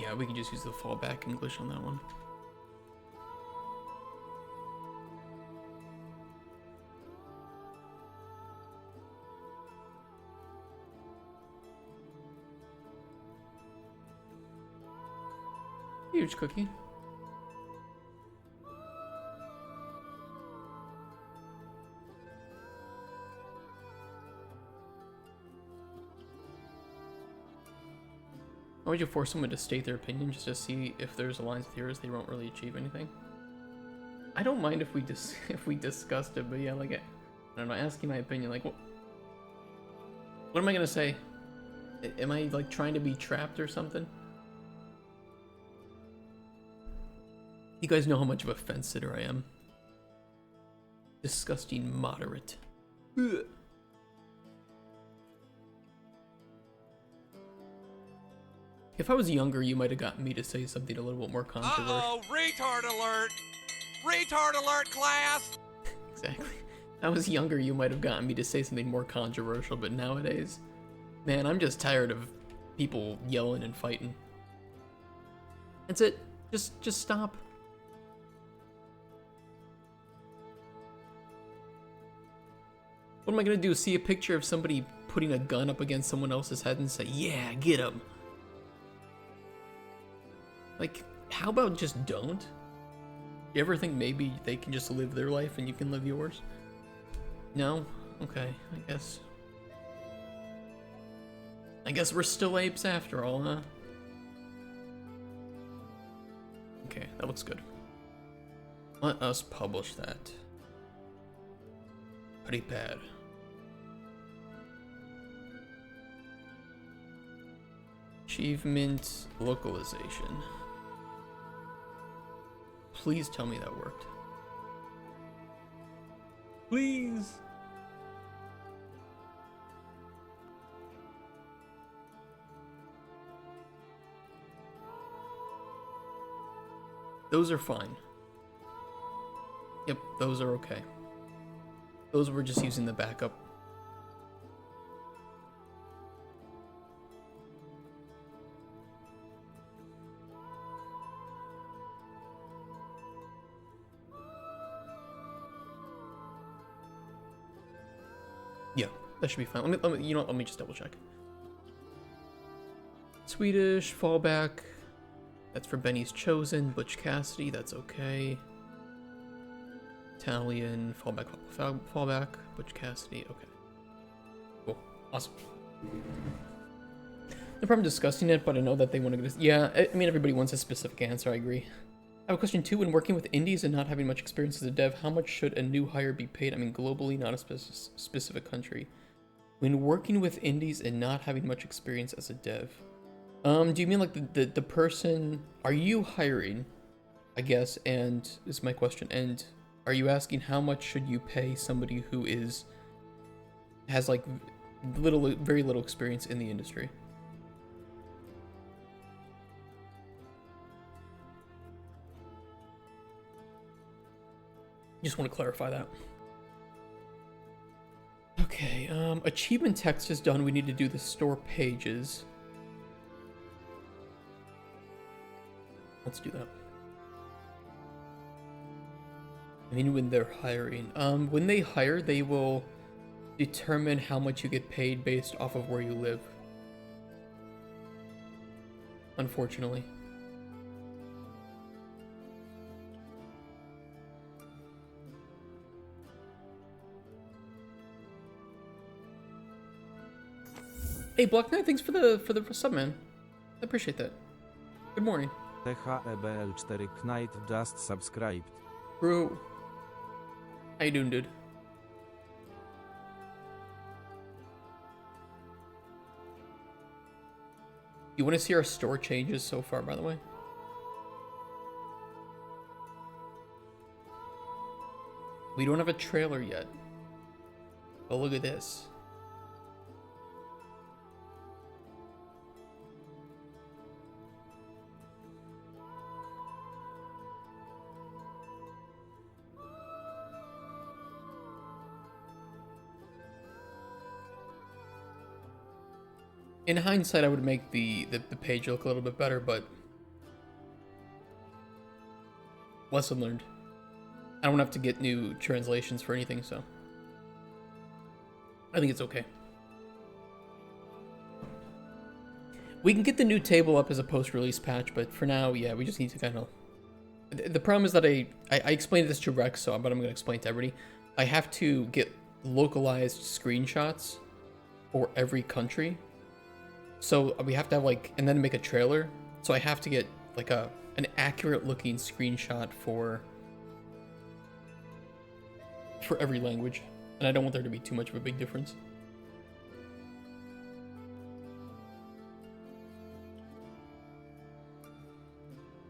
Yeah, we can just use the fallback English on that one. Huge cookie. Why would you force someone to state their opinion just to see if there's aligns with yours? They won't really achieve anything. I don't mind if we discussed it, but yeah, like I don't know, asking my opinion, like what am I gonna say? Am I like trying to be trapped or something? You guys know how much of a fence sitter I am. Disgusting moderate. Ugh. If I was younger, you might have gotten me to say something a little bit more controversial. Uh-oh, retard alert! Retard alert, class! Exactly. If I was younger, you might have gotten me to say something more controversial, but nowadays, man, I'm just tired of people yelling and fighting. That's it. Just stop. What am I gonna do? See a picture of somebody putting a gun up against someone else's head and say, "Yeah, get him." Like, how about just don't? You ever think maybe they can just live their life and you can live yours? No? Okay, I guess we're still apes after all, huh? Okay, that looks good. Let us publish that. Prepare. Achievement localization. Please tell me that worked. Please. Those are fine. Yep, those are okay. Those were just using the backup. Yeah, that should be fine. Let me, you know what, let me just double check. Swedish, fallback. That's for Benny's Chosen. Butch Cassidy, that's okay. Italian, fallback. Butch Cassidy, okay. Cool, awesome. No problem discussing it, but I know that they want to get. Yeah, I mean, everybody wants a specific answer, I agree. I have a question too. When working with indies and not having much experience as a dev, how much should a new hire be paid? I mean, globally, not a specific country. When working with indies and not having much experience as a dev, do you mean like the person? Are you hiring? I guess, and this is my question. And are you asking how much should you pay somebody who has like very little experience in the industry? Just want to clarify that. Okay, achievement text is done. We need to do the store pages. Let's do that. I mean, when they're hiring. When they hire, they will determine how much you get paid based off of where you live. Unfortunately. Hey, Black Knight, thanks for the sub, man. I appreciate that. Good morning. THEBL4 Knight just subscribed. Bro. How you doing, dude? You want to see our store changes so far, by the way? We don't have a trailer yet. But look at this. In hindsight, I would make the page look a little bit better, but lesson learned. I don't have to get new translations for anything, so I think it's okay. We can get the new table up as a post-release patch, but for now, yeah, we just need to kind of... The problem is that I explained this to Rex, but I'm going to explain to everybody. I have to get localized screenshots for every country. So we have to have like, and then make a trailer. So I have to get like an accurate looking screenshot for every language. And I don't want there to be too much of a big difference.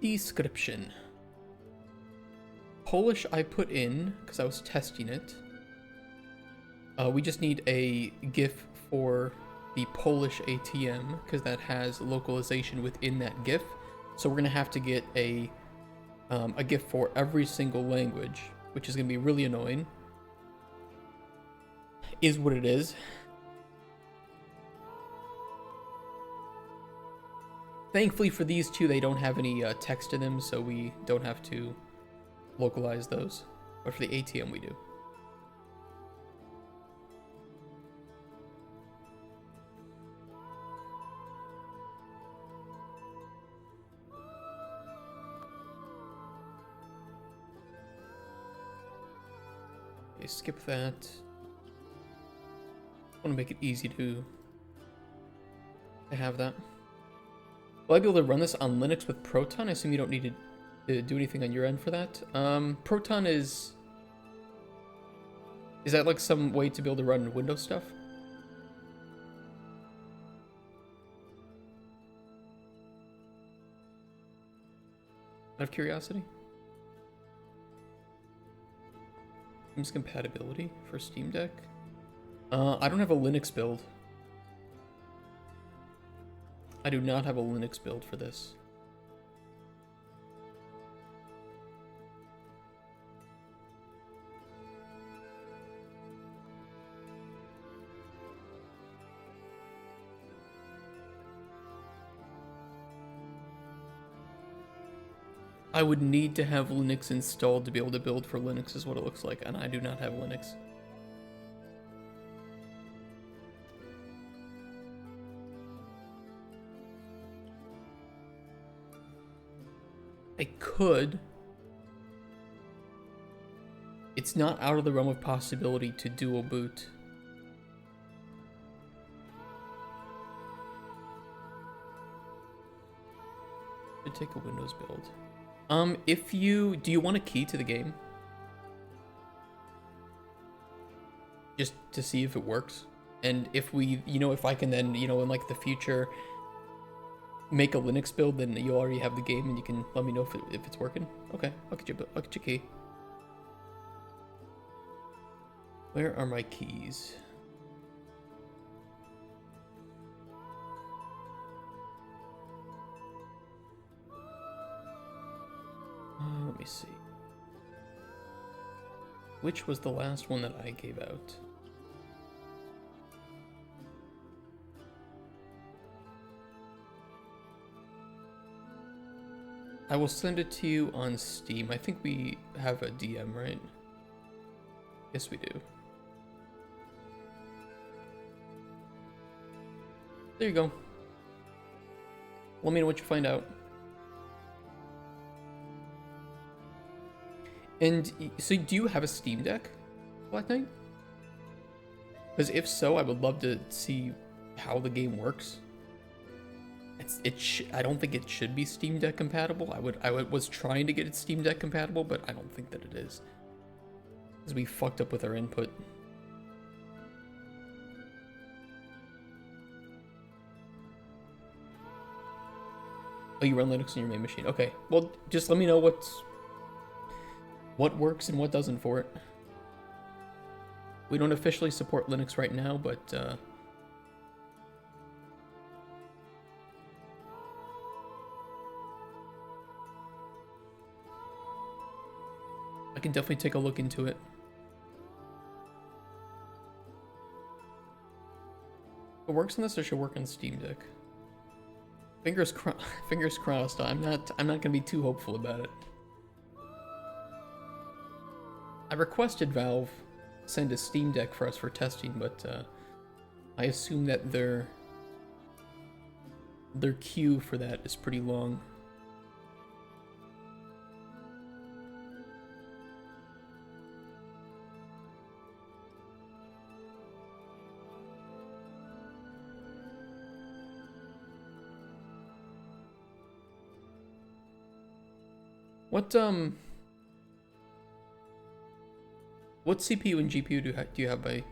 Description. Polish I put in because I was testing it. We just need a GIF for the Polish ATM because that has localization within that GIF. So we're gonna have to get a GIF for every single language, which is gonna be really annoying. Is what it is. Thankfully for these two, they don't have any text in them, so we don't have to localize those. But for the ATM, we do. Okay, skip that. I want to make it easy to have that. Will I be able to run this on Linux with Proton? I assume you don't need to do anything on your end for that. Proton is that like some way to be able to run Windows stuff? Out of curiosity? Teams compatibility for Steam Deck? I don't have a Linux build. I do not have a Linux build for this. I would need to have Linux installed to be able to build for Linux is what it looks like, and I do not have Linux. I could. It's not out of the realm of possibility to dual boot. Should take a Windows build. Do you want a key to the game? Just to see if it works? And if we, if I can then, in like the future, make a Linux build, then you already have the game and you can let me know if it's working. Okay, I'll get your key. Where are my keys? Let me see. Which was the last one that I gave out? I will send it to you on Steam. I think we have a DM, right? Yes, we do. There you go. Let me know what you find out. And so do you have a Steam Deck, Black Knight? Because if so, I would love to see how the game works. I don't think it should be Steam Deck compatible. I was trying to get it Steam Deck compatible, but I don't think that it is. Because we fucked up with our input. Oh, you run Linux on your main machine. Okay, well, just let me know what works and what doesn't for it. We don't officially support Linux right now, but I can definitely take a look into it. If it works on this, or should work on Steam Deck. Fingers crossed. I'm not gonna be too hopeful about it. I requested Valve send a Steam Deck for us for testing, but I assume that their queue for that is pretty long. What CPU and GPU do you have by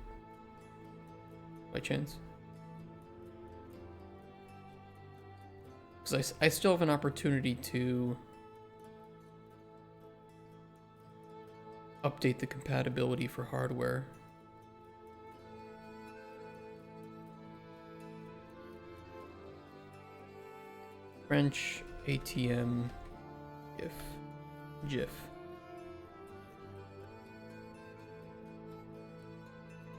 chance? Because I still have an opportunity to update the compatibility for hardware. French ATM GIF.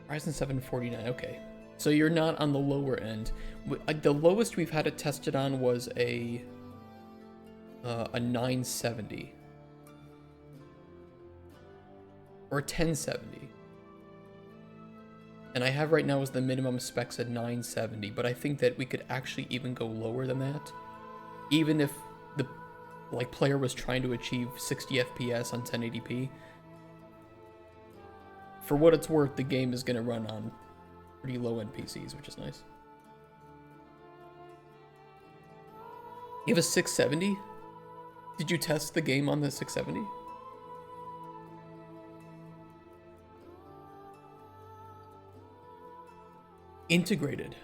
Ryzen 7 49, okay. So you're not on the lower end. Like the lowest we've had it tested on was a 970. Or a 1070. And I have right now as the minimum specs at 970, but I think that we could actually even go lower than that. Even if the player was trying to achieve 60 FPS on 1080p. For what it's worth, the game is going to run on pretty low-end PCs, which is nice. You have a 670? Did you test the game on the 670? Integrated.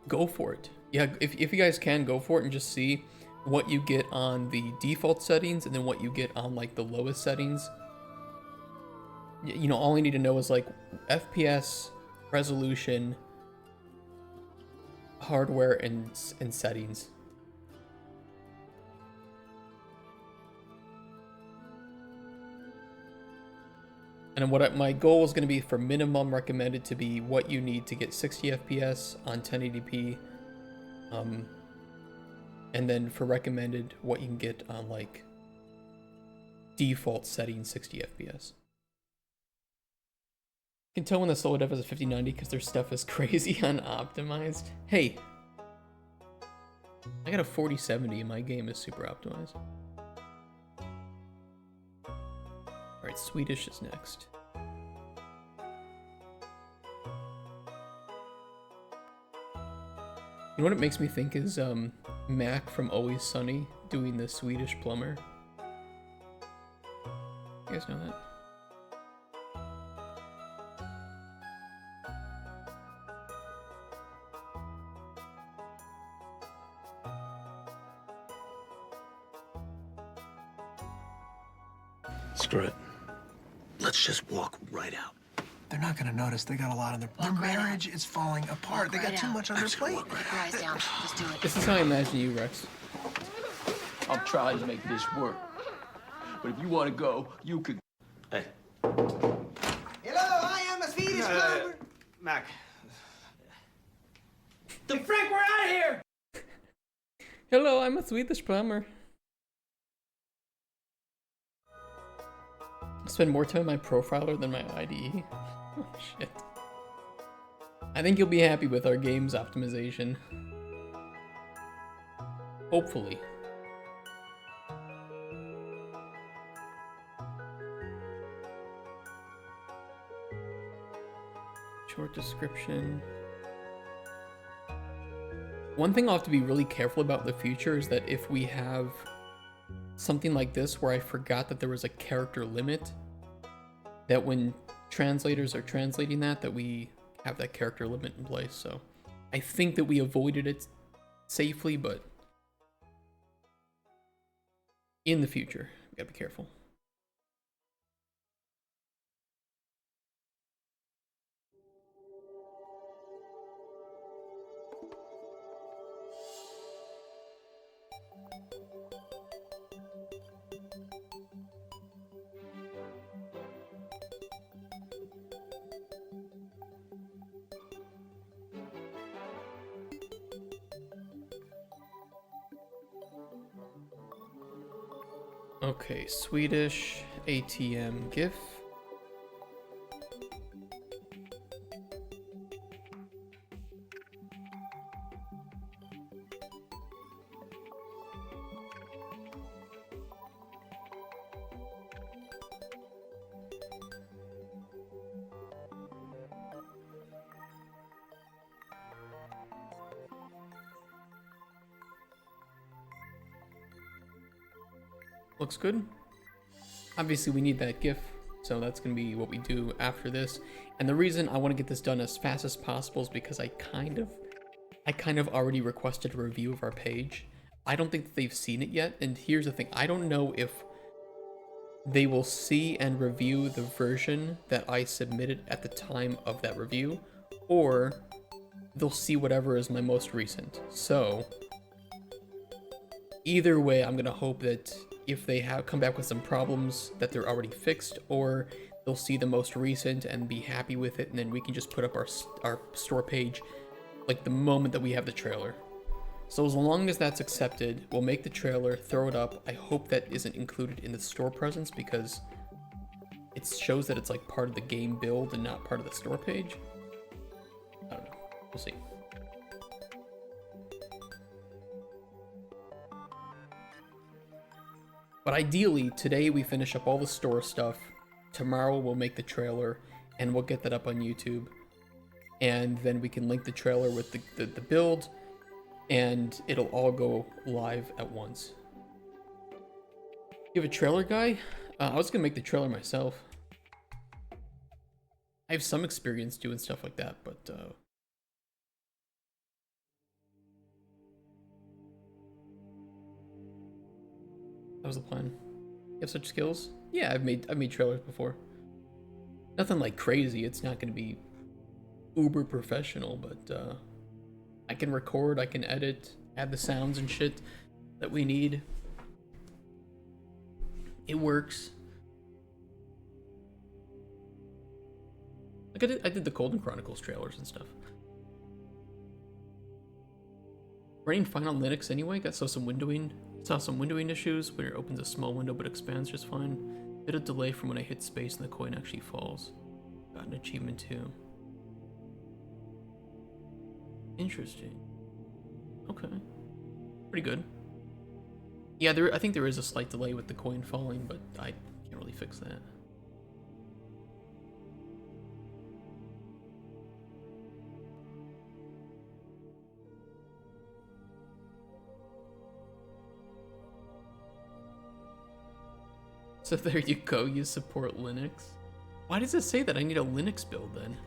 Go for it. Yeah, if you guys can, go for it and just see what you get on the default settings and then what you get on like the lowest settings. You know, all I need to know is like FPS, resolution, hardware, and settings. And what my goal is going to be for minimum recommended to be what you need to get 60 FPS on 1080p. And then for recommended, what you can get on like default setting 60 FPS. You can tell when the solo dev has a 5090 because their stuff is crazy unoptimized. Hey, I got a 4070 and my game is super optimized. Alright, Swedish is next. You know what it makes me think is Mac from Always Sunny doing the Swedish plumber. You guys know that? Screw it. Let's just walk right out. They're not gonna notice. They got a lot on their marriage is falling apart. They got too much on their plate. Keep your eyes down. Just do it. This is how I imagine you, Rex. I'm trying to make this work. But if you want to go, you could. Hey. Hello, I am a Swedish plumber. Mac. Frank, we're out of here. Hello, I'm a Swedish plumber. I spend more time on my profiler than my IDE. Oh shit. I think you'll be happy with our game's optimization. Hopefully. Short description. One thing I'll have to be really careful about in the future is that if we have something like this where I forgot that there was a character limit, that when translators are translating that we have that character limit in place. So I think that we avoided it safely, but in the future, we gotta be careful. Okay, Swedish ATM GIF. Looks good. Obviously we need that GIF, so that's gonna be what we do after this. And the reason I want to get this done as fast as possible is because I kind of already requested a review of our page. I don't think that they've seen it yet, and here's the thing, I don't know if they will see and review the version that I submitted at the time of that review, or they'll see whatever is my most recent. So either way, I'm gonna hope that if they have come back with some problems that they're already fixed, or they'll see the most recent and be happy with it, and then we can just put up our store page like the moment that we have the trailer. So as long as that's accepted, we'll make the trailer, throw it up. I hope that isn't included in the store presence because it shows that it's like part of the game build and not part of the store page. I don't know, we'll see. But ideally, today we finish up all the store stuff. Tomorrow we'll make the trailer and we'll get that up on YouTube. And then we can link the trailer with the build and it'll all go live at once. You have a trailer guy? I was gonna make the trailer myself. I have some experience doing stuff like that, but that was the plan. You have such skills? Yeah, I've made trailers before. Nothing like crazy. It's not gonna be uber professional, but I can record, I can edit, add the sounds and shit that we need. It works. Like I did the Golden Chronicles trailers and stuff. Running fine on Linux anyway, got some windowing Saw some windowing issues when it opens a small window but expands just fine. Bit of delay from when I hit space and the coin actually falls. Got an achievement too. Interesting. Okay. Pretty good. Yeah, I think there is a slight delay with the coin falling, but I can't really fix that. So there you go, you support Linux. Why does it say that I need a Linux build then?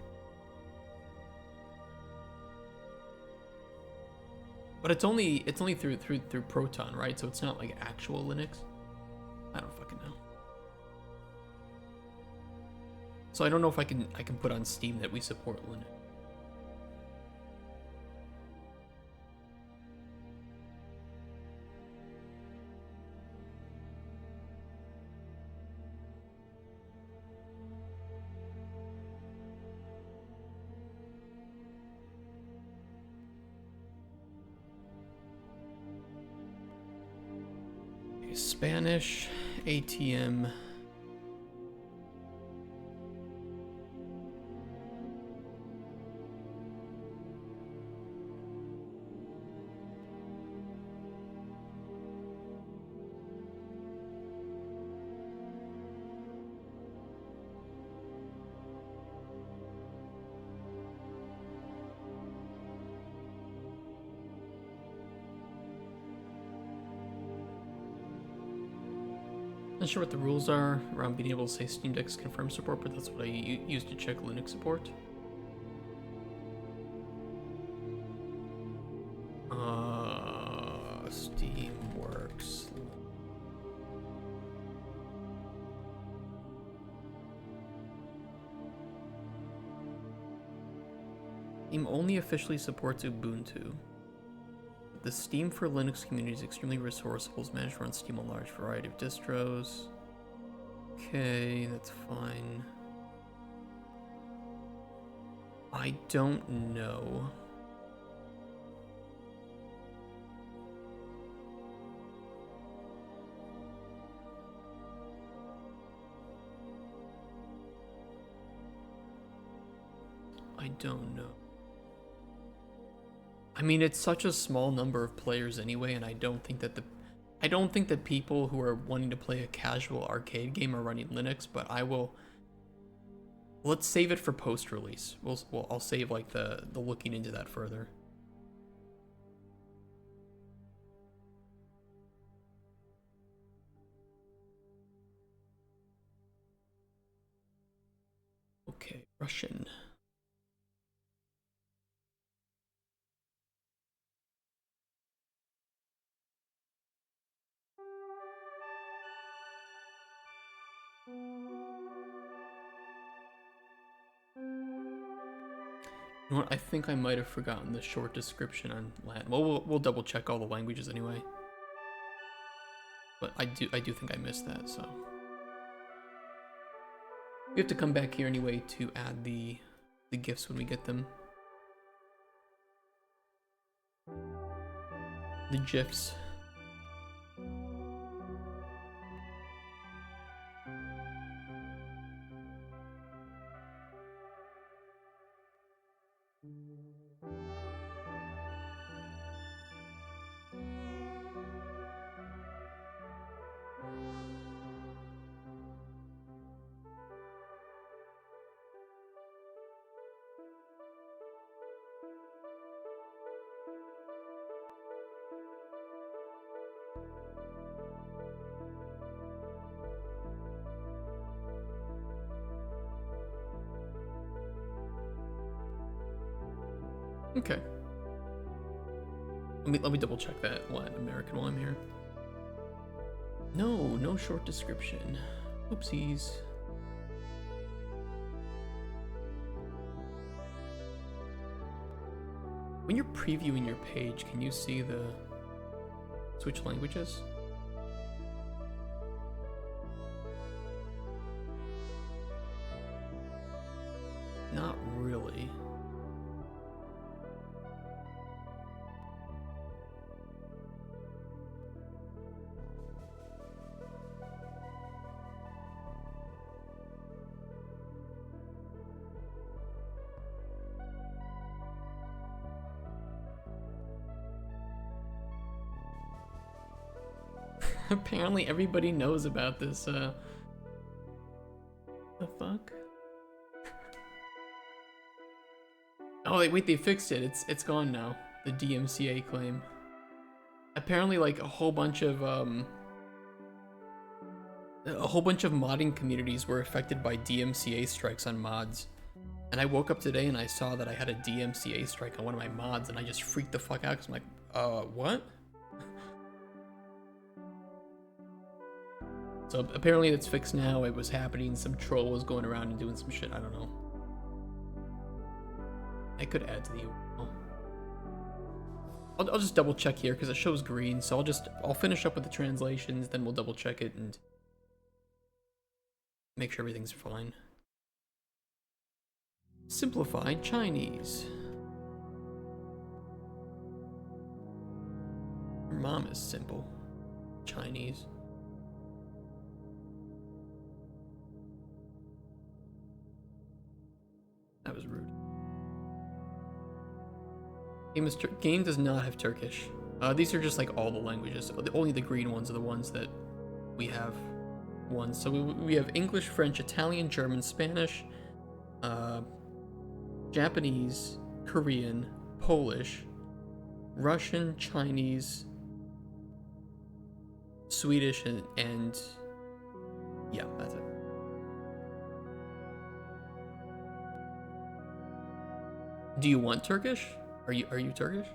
But it's only through Proton, right? So it's not like actual Linux. I don't fucking know. So I don't know if I can put on Steam that we support Linux. Spanish ATM. Not sure what the rules are around being able to say Steam Deck's confirm support, but that's what I use to check Linux support. Steam works. Steam only officially supports Ubuntu. The Steam for Linux community is extremely resourceful, is managed to run Steam on a large variety of distros. Okay, that's fine. I don't know. I don't know. I mean, it's such a small number of players anyway, and I don't think that people who are wanting to play a casual arcade game are running Linux, but let's save it for post-release. I'll save like the looking into that further. Okay, Russian. You know what? I think I might have forgotten the short description on Latin. Well, we'll double check all the languages anyway. But I do think I missed that, so we have to come back here anyway to add the gifts when we get them. The GIFs. Okay. Let me double check that Latin American while I'm here. No short description. Oopsies. When you're previewing your page, can you see the switch languages? Not really. Apparently everybody knows about this, the fuck? Oh wait, they fixed it. It's gone now. The DMCA claim. Apparently like a whole bunch of modding communities were affected by DMCA strikes on mods. And I woke up today and I saw that I had a DMCA strike on one of my mods and I just freaked the fuck out because I'm like, what? So apparently it's fixed now. It was happening. Some troll was going around and doing some shit. I don't know. I could add to the URL. I'll just double check here because it shows green. So I'll finish up with the translations. Then we'll double check it and make sure everything's fine. Simplified Chinese. Your mom is simple. Chinese. That was rude. Game does not have Turkish. These are just like all the languages. Only the green ones are the ones that we have ones. So we have English, French, Italian, German, Spanish, Japanese, Korean, Polish, Russian, Chinese, Swedish, and yeah, that's it. Do you want Turkish? Are you Turkish?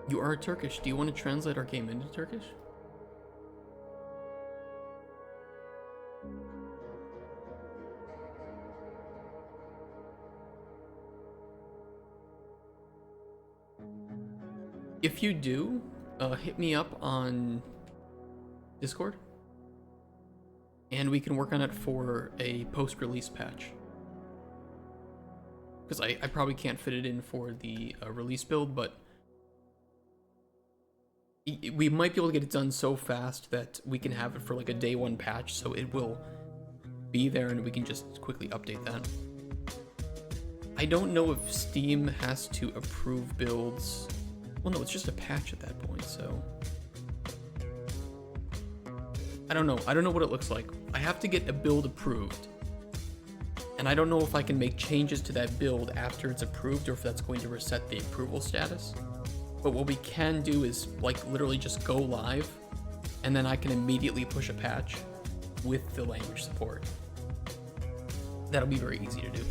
You are Turkish. Do you want to translate our game into Turkish? If you do, hit me up on Discord, and we can work on it for a post-release patch. Because I probably can't fit it in for the release build, but we might be able to get it done so fast that we can have it for like a day one patch, so it will be there and we can just quickly update that. I don't know if Steam has to approve builds. Well, no, it's just a patch at that point, so I don't know. I don't know what it looks like. I have to get a build approved, and I don't know if I can make changes to that build after it's approved or if that's going to reset the approval status. But what we can do is like literally just go live, and then I can immediately push a patch with the language support. That'll be very easy to do.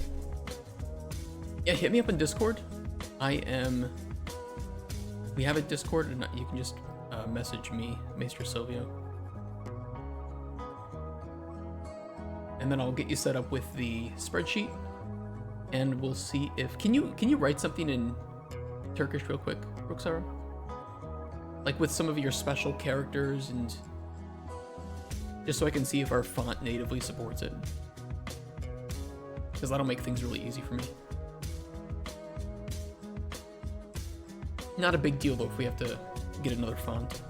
Yeah, hit me up on Discord. We have a Discord, and you can just message me, Maester Silvio. And then I'll get you set up with the spreadsheet, and we'll see if... Can you write something in Turkish real quick, Roxara? Like with some of your special characters, and just so I can see if our font natively supports it. Because that'll make things really easy for me. Not a big deal though if we have to get another font.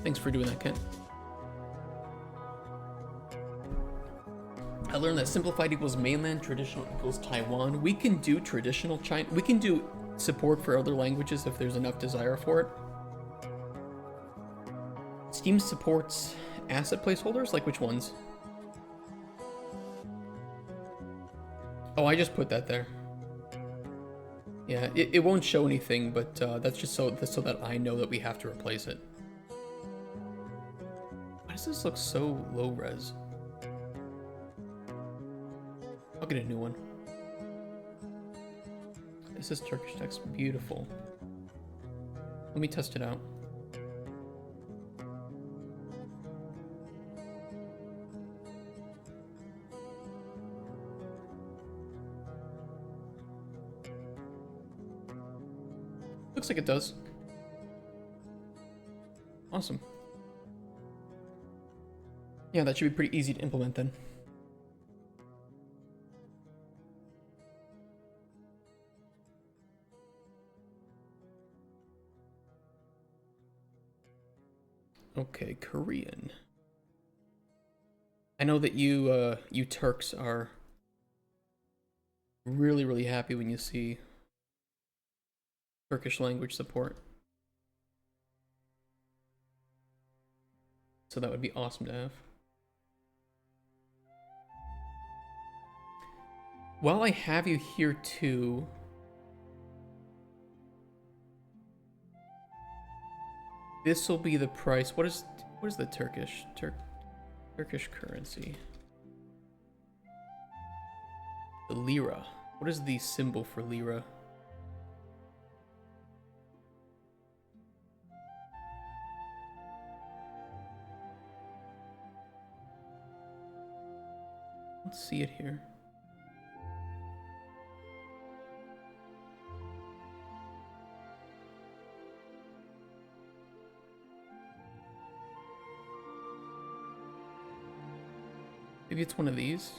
Thanks for doing that, Kent. I learned that simplified equals mainland, traditional equals Taiwan. We can do traditional China. We can do support for other languages if there's enough desire for it. Steam supports asset placeholders? Like which ones? Oh, I just put that there. Yeah, it won't show anything, but that's just so that I know that we have to replace it. Why does this look so low res? I'll get a new one. This is Turkish text. Beautiful. Let me test it out. looks like it does. Awesome. Yeah, that should be pretty easy to implement then. Okay, Korean. I know that you Turks are really, really happy when you see Turkish language support. So that would be awesome to have. While I have you here too, this will be the price. What is the Turkish currency? The lira. What is the symbol for lira? Let's see it here. Maybe it's one of these.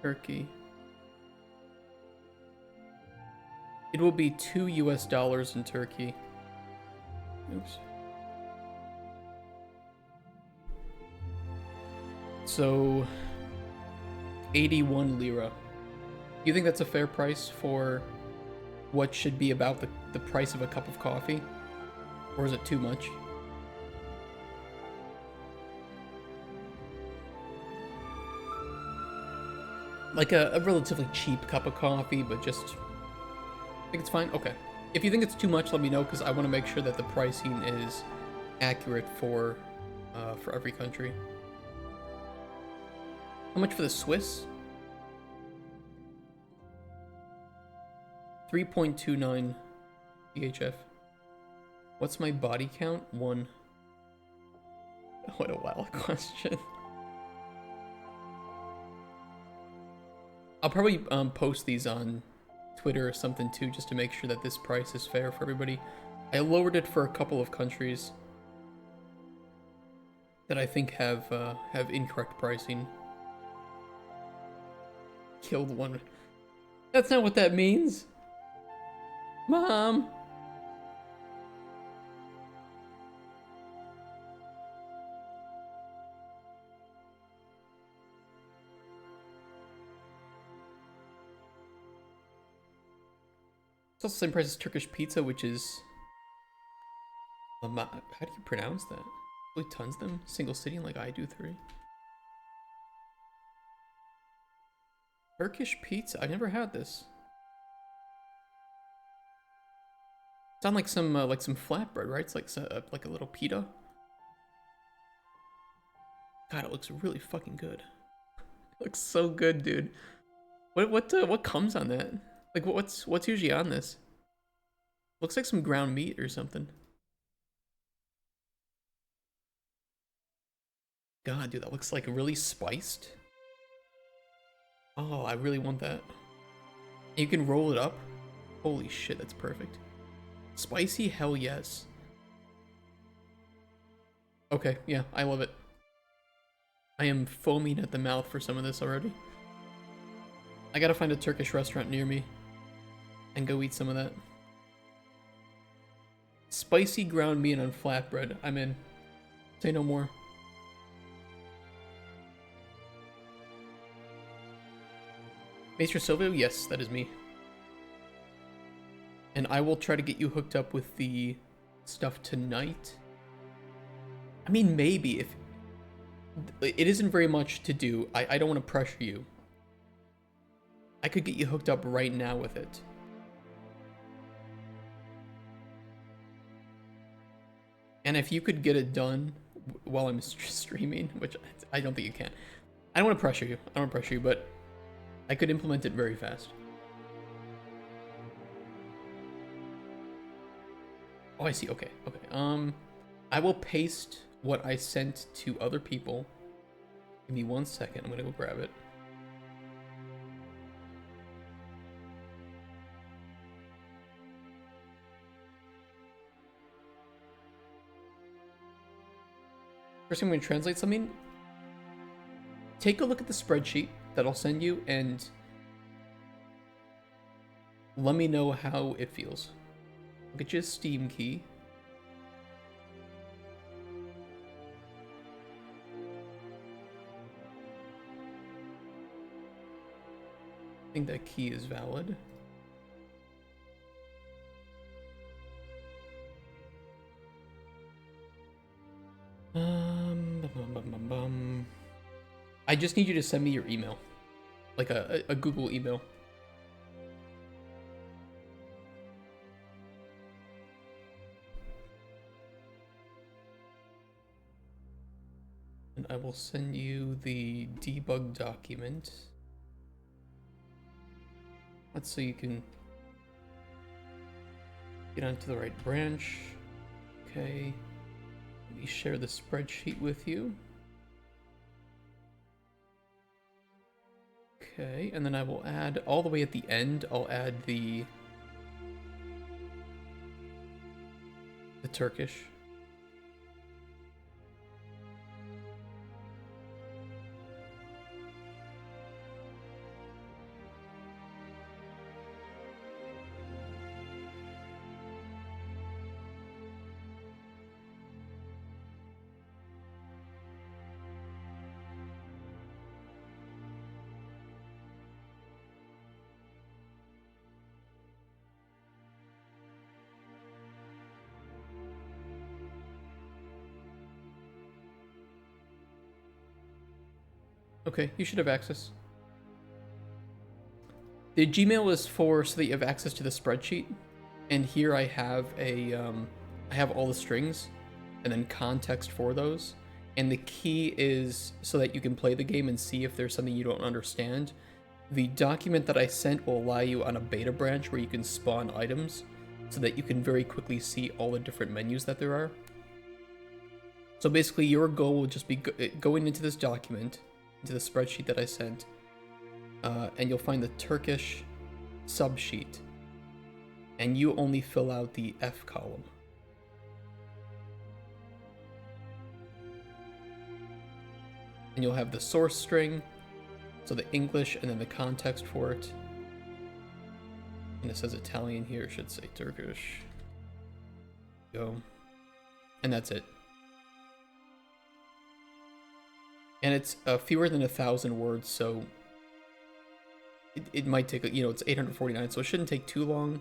Turkey. It will be $2 US in Turkey. Oops. So 81 lira. Do you think that's a fair price for what should be about the price of a cup of coffee? Or is it too much? Like a relatively cheap cup of coffee, but just... I think it's fine? Okay. If you think it's too much, let me know, because I want to make sure that the pricing is accurate for every country. How much for the Swiss? 3.29 CHF. What's my body count? 1. What a wild question. I'll probably post these on Twitter or something too, just to make sure that this price is fair for everybody. I lowered it for a couple of countries that I think have incorrect pricing. Killed one. That's not what that means. Mom. It's also the same price as Turkish pizza, which is... How do you pronounce that? Really tons them? Single sitting like I do 3. Turkish pizza? I've never had this. Sound like some flatbread, right? It's like a little pita. God, it looks really fucking good. It looks so good, dude. What comes on that? Like, what's usually on this? Looks like some ground meat or something. God, dude, that looks like really spiced. Oh, I really want that. You can roll it up. Holy shit, that's perfect. Spicy? Hell yes. Okay, yeah, I love it. I am foaming at the mouth for some of this already. I gotta find a Turkish restaurant near me and go eat some of that. Spicy ground meat on flatbread. I'm in. Say no more. Maestro Silvio? Yes, that is me. And I will try to get you hooked up with the stuff tonight. I mean, maybe if... It isn't very much to do. I don't want to pressure you. I could get you hooked up right now with it. And if you could get it done while I'm streaming, which I don't think you can. I don't want to pressure you. I don't want to pressure you, but I could implement it very fast. Oh, I see. Okay. Okay. I will paste what I sent to other people. Give me 1 second. I'm gonna go grab it. First thing I'm going to translate something. Take a look at the spreadsheet that I'll send you and let me know how it feels. I'll get you a Steam key. I think that key is valid. I just need you to send me your email, like a Google email. And I will send you the debug document. Let's so you can get onto the right branch. Okay. Let me share the spreadsheet with you. Okay, and then I will add, all the way at the end, I'll add the Turkish. Okay, you should have access. The Gmail is for so that you have access to the spreadsheet, and here I have I have all the strings, and then context for those, and the key is so that you can play the game and see if there's something you don't understand. The document that I sent will allow you on a beta branch where you can spawn items, so that you can very quickly see all the different menus that there are. So basically, your goal will just be going into this document, into the spreadsheet that I sent, and you'll find the Turkish subsheet, and you only fill out the F column. And you'll have the source string, so the English, and then the context for it. And it says Italian here, it should say Turkish. Go. And that's it. And it's fewer than 1,000 words, so it might take, you know, it's 849, so it shouldn't take too long.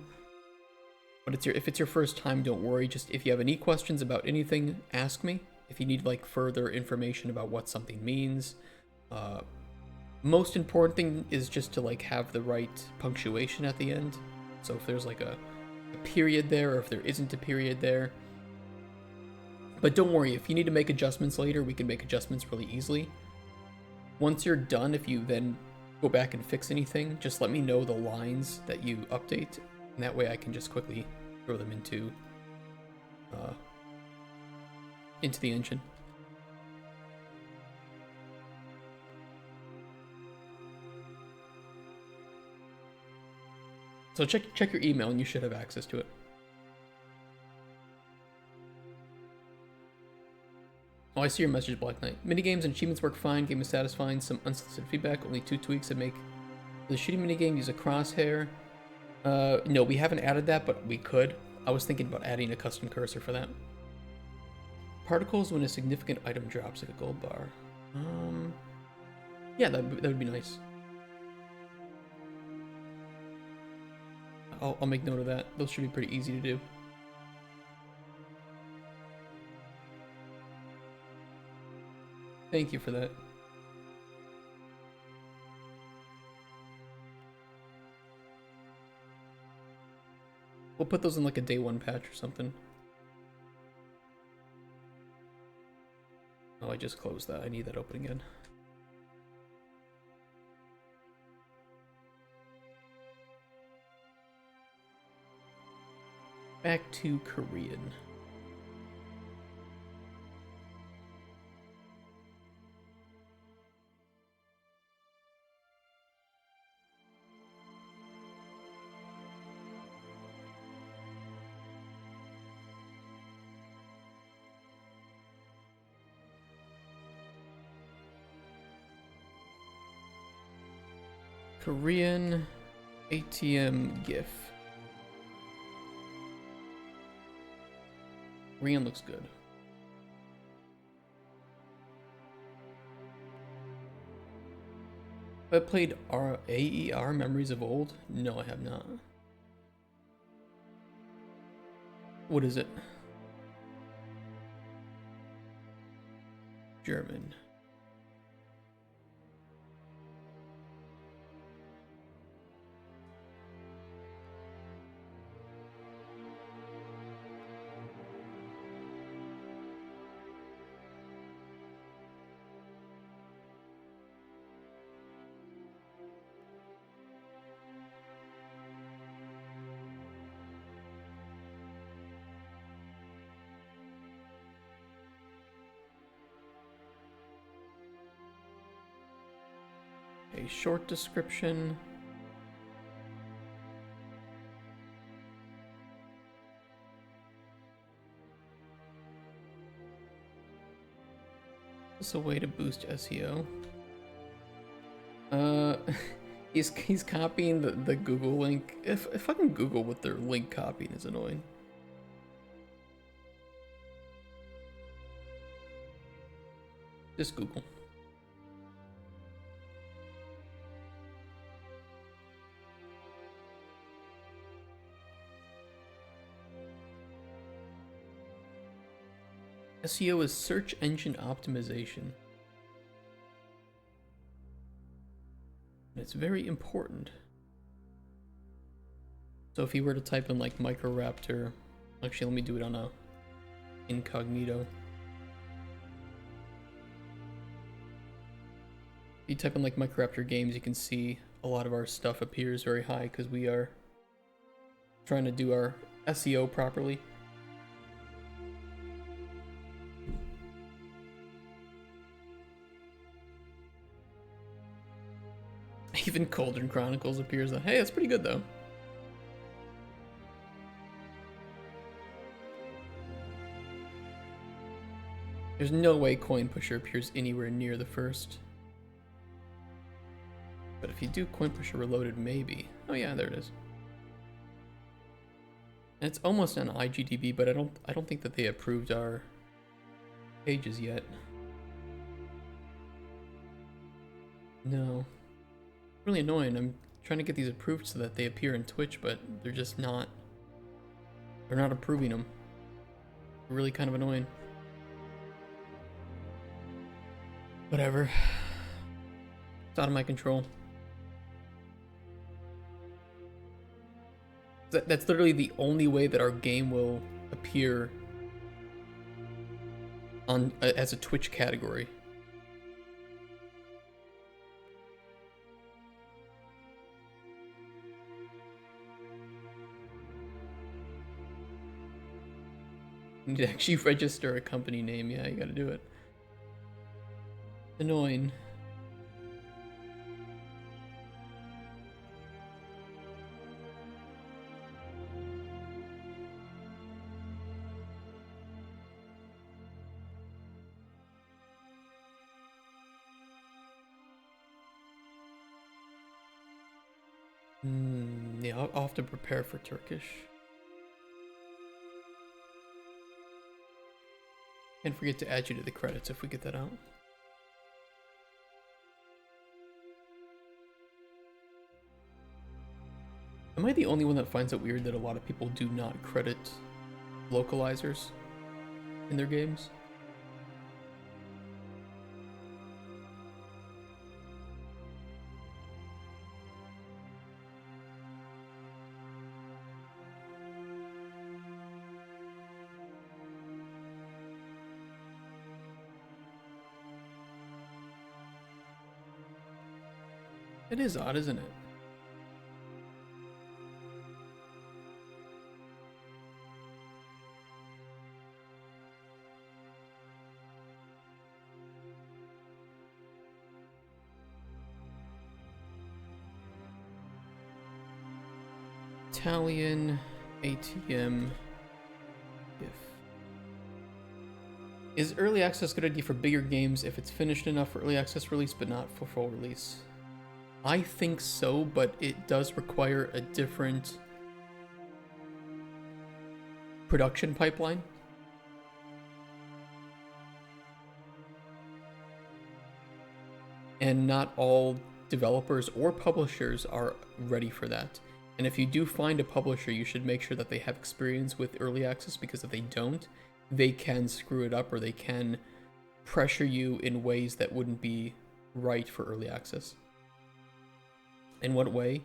But if it's your first time, don't worry. Just if you have any questions about anything, ask me. If you need like further information about what something means, most important thing is just to like have the right punctuation at the end. So if there's like a period there, or if there isn't a period there. But don't worry, if you need to make adjustments later, we can make adjustments really easily. Once you're done, if you then go back and fix anything, just let me know the lines that you update, and that way I can just quickly throw them into the engine. So check your email and you should have access to it. Oh, I see your message, Black Knight. Minigames and achievements work fine. Game is satisfying. Some unsolicited feedback. Only 2 tweaks that make the shooting minigame. Use a crosshair. No, we haven't added that, but we could. I was thinking about adding a custom cursor for that. Particles when a significant item drops, like a gold bar. Yeah, that would be nice. I'll make note of that. Those should be pretty easy to do. Thank you for that. We'll put those in like a day 1 patch or something. Oh, I just closed that. I need that open again. Back to Korean. Korean ATM GIF. Korean looks good. Have I played AER Memories of Old? No, I have not. What is it? German. A short description. Is this a way to boost SEO? He's copying the Google link. If fucking Google with their link copying is annoying. Just Google. SEO is search engine optimization. It's very important. So if you were to type in like Microraptor, actually let me do it on a incognito. If you type in like Microraptor games, you can see a lot of our stuff appears very high because we are trying to do our SEO properly. Even Cauldron Chronicles appears. Hey, that's pretty good though. There's no way Coin Pusher appears anywhere near the first. But if you do Coin Pusher Reloaded, maybe. Oh yeah, there it is. And it's almost on IGTV, but I don't think that they approved our pages yet. No. Really annoying. I'm trying to get these approved so that they appear in Twitch, but they're just not. They're not approving them. Really kind of annoying. Whatever. It's out of my control. That's literally the only way that our game will appear on as a Twitch category. You need to actually register a company name. Yeah, you gotta do it. Annoying. Yeah, I'll have to prepare for Turkish. Can't forget to add you to the credits if we get that out. Am I the only one that finds it weird that a lot of people do not credit localizers in their games? It is odd, isn't it? Italian ATM GIF. Is early access a good idea for bigger games if it's finished enough for early access release but not for full release? I think so, but it does require a different production pipeline. And not all developers or publishers are ready for that. And if you do find a publisher, you should make sure that they have experience with early access, because if they don't, they can screw it up, or they can pressure you in ways that wouldn't be right for early access. In what way?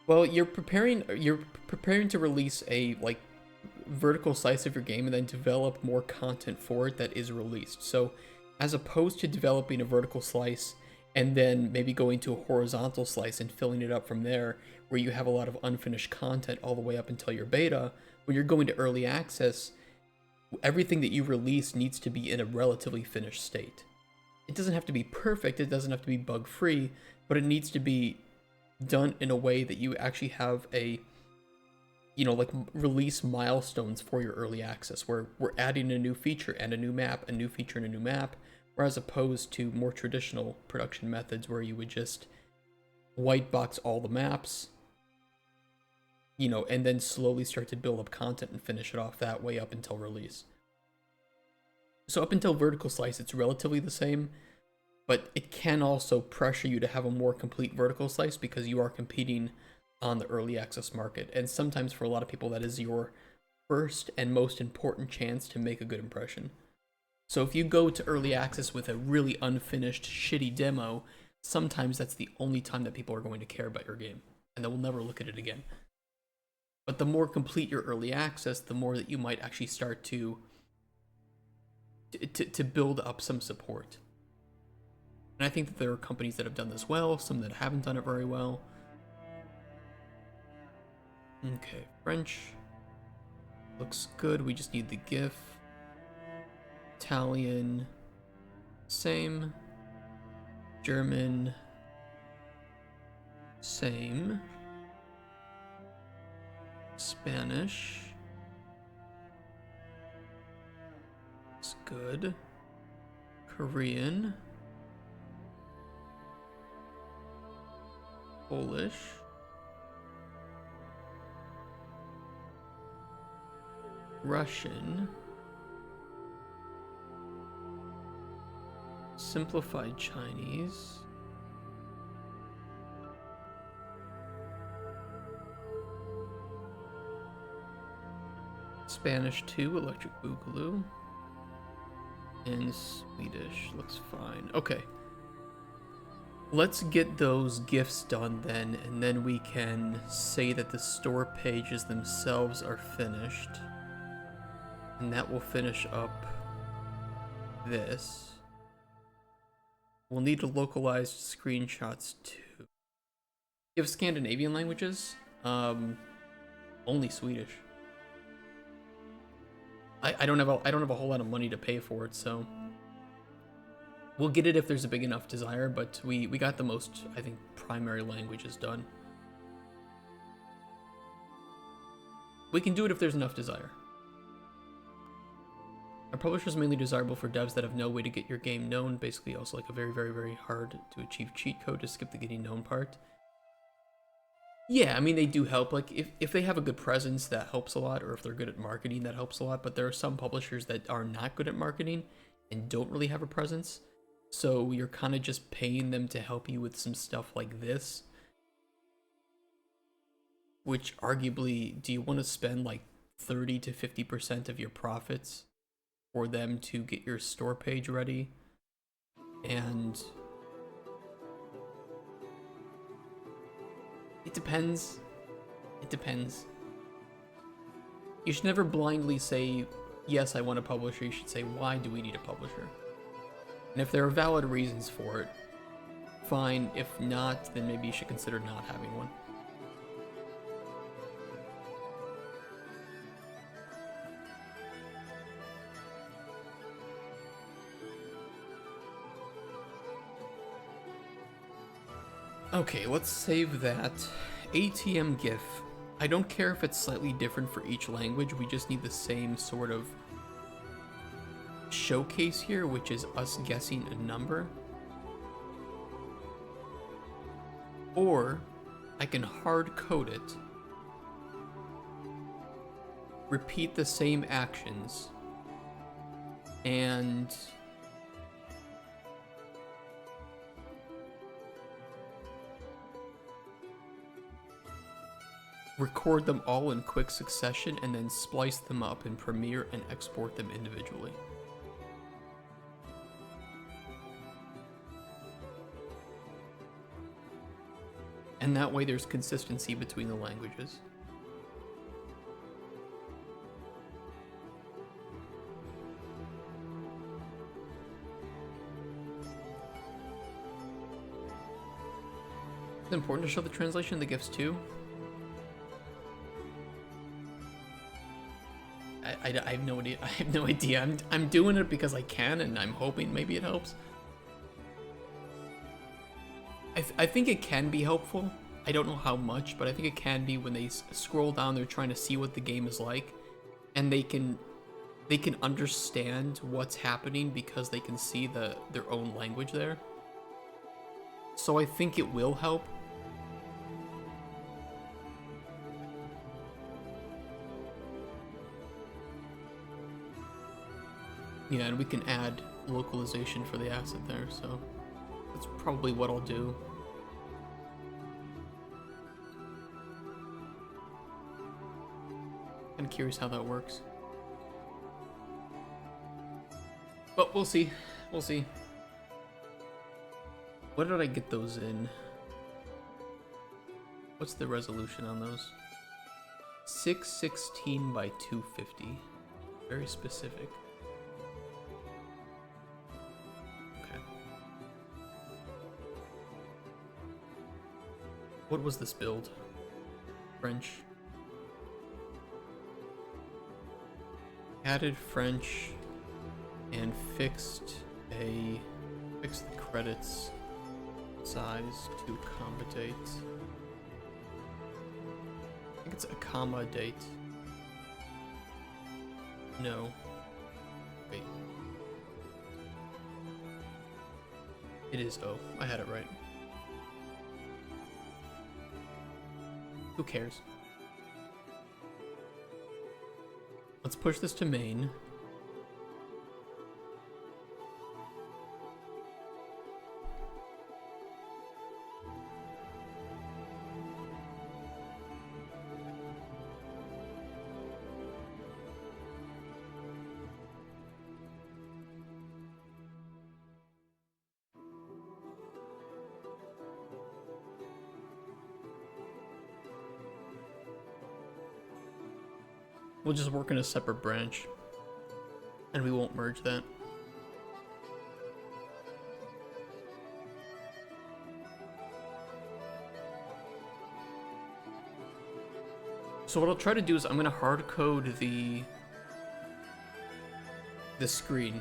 Well, you're preparing to release a like vertical slice of your game and then develop more content for it that is released. So as opposed to developing a vertical slice and then maybe going to a horizontal slice and filling it up from there, where you have a lot of unfinished content all the way up until your beta, when you're going to early access, everything that you release needs to be in a relatively finished state. It doesn't have to be perfect, it doesn't have to be bug-free, but it needs to be done in a way that you actually have a, you know, like release milestones for your early access, where we're adding a new feature and a new map, a new feature and a new map, whereas opposed to more traditional production methods where you would just white box all the maps, you know, and then slowly start to build up content and finish it off that way up until release. So up until vertical slice, it's relatively the same, but it can also pressure you to have a more complete vertical slice because you are competing on the early access market. And sometimes for a lot of people, that is your first and most important chance to make a good impression. So if you go to early access with a really unfinished, shitty demo, sometimes that's the only time that people are going to care about your game, and they will never look at it again. But the more complete your early access, the more that you might actually start to build up some support. And I think that there are companies that have done this well, some that haven't done it very well. Okay, French looks good. We just need the GIF. Italian, same. German, same. Spanish, it's good. Korean, Polish, Russian, simplified Chinese, Spanish 2, Electric Boogaloo, and Swedish looks fine. Okay. Let's get those GIFs done then, and then we can say that the store pages themselves are finished. And that will finish up this. We'll need localized screenshots too. You have Scandinavian languages? Only Swedish. I don't have a whole lot of money to pay for it, so we'll get it if there's a big enough desire, but we got the most, I think, primary languages done. We can do it if there's enough desire. Our publisher is mainly desirable for devs that have no way to get your game known, basically also like a very, very, very hard to achieve cheat code to skip the getting known part. Yeah, I mean, they do help. Like, if they have a good presence, that helps a lot, or if they're good at marketing, that helps a lot, but there are some publishers that are not good at marketing and don't really have a presence, so you're kind of just paying them to help you with some stuff like this, which arguably, do you want to spend like 30 to 50% of your profits for them to get your store page ready? And it depends. It depends. You should never blindly say, yes, I want a publisher. You should say, why do we need a publisher? And if there are valid reasons for it, fine. If not, then maybe you should consider not having one. Okay, let's save that. ATM GIF. I don't care if it's slightly different for each language, we just need the same sort of showcase here, which is us guessing a number. Or I can hard code it, repeat the same actions, and record them all in quick succession and then splice them up in Premiere and export them individually. And that way there's consistency between the languages. It's important to show the translation of the GIFs too. I have no idea. I have no idea. I'm doing it because I can, and I'm hoping maybe it helps. I think it can be helpful. I don't know how much, but I think it can be when they scroll down. They're trying to see what the game is like, and they can understand what's happening because they can see their own language there. So I think it will help. Yeah, and we can add localization for the asset there, so that's probably what I'll do. Kind of curious how that works. But we'll see. We'll see. What did I get those in? What's the resolution on those? 616 by 250. Very specific. What was this build? French. Added French and fixed the credits size to accommodate. I think it's accommodate. No. Wait. It is O. I had it right. Who cares? Let's push this to main. We'll just work in a separate branch, and we won't merge that. So what I'll try to do is I'm going to hard code the screen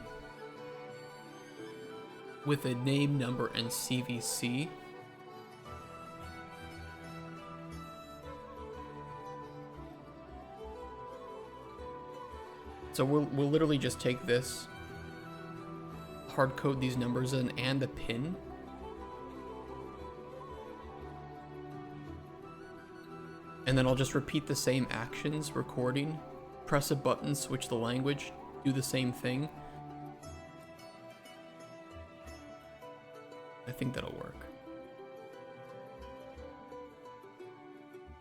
with a name, number, and CVC. So we'll literally just take this, hard code these numbers in and the pin. And then I'll just repeat the same actions, recording, press a button, switch the language, do the same thing. I think that'll work.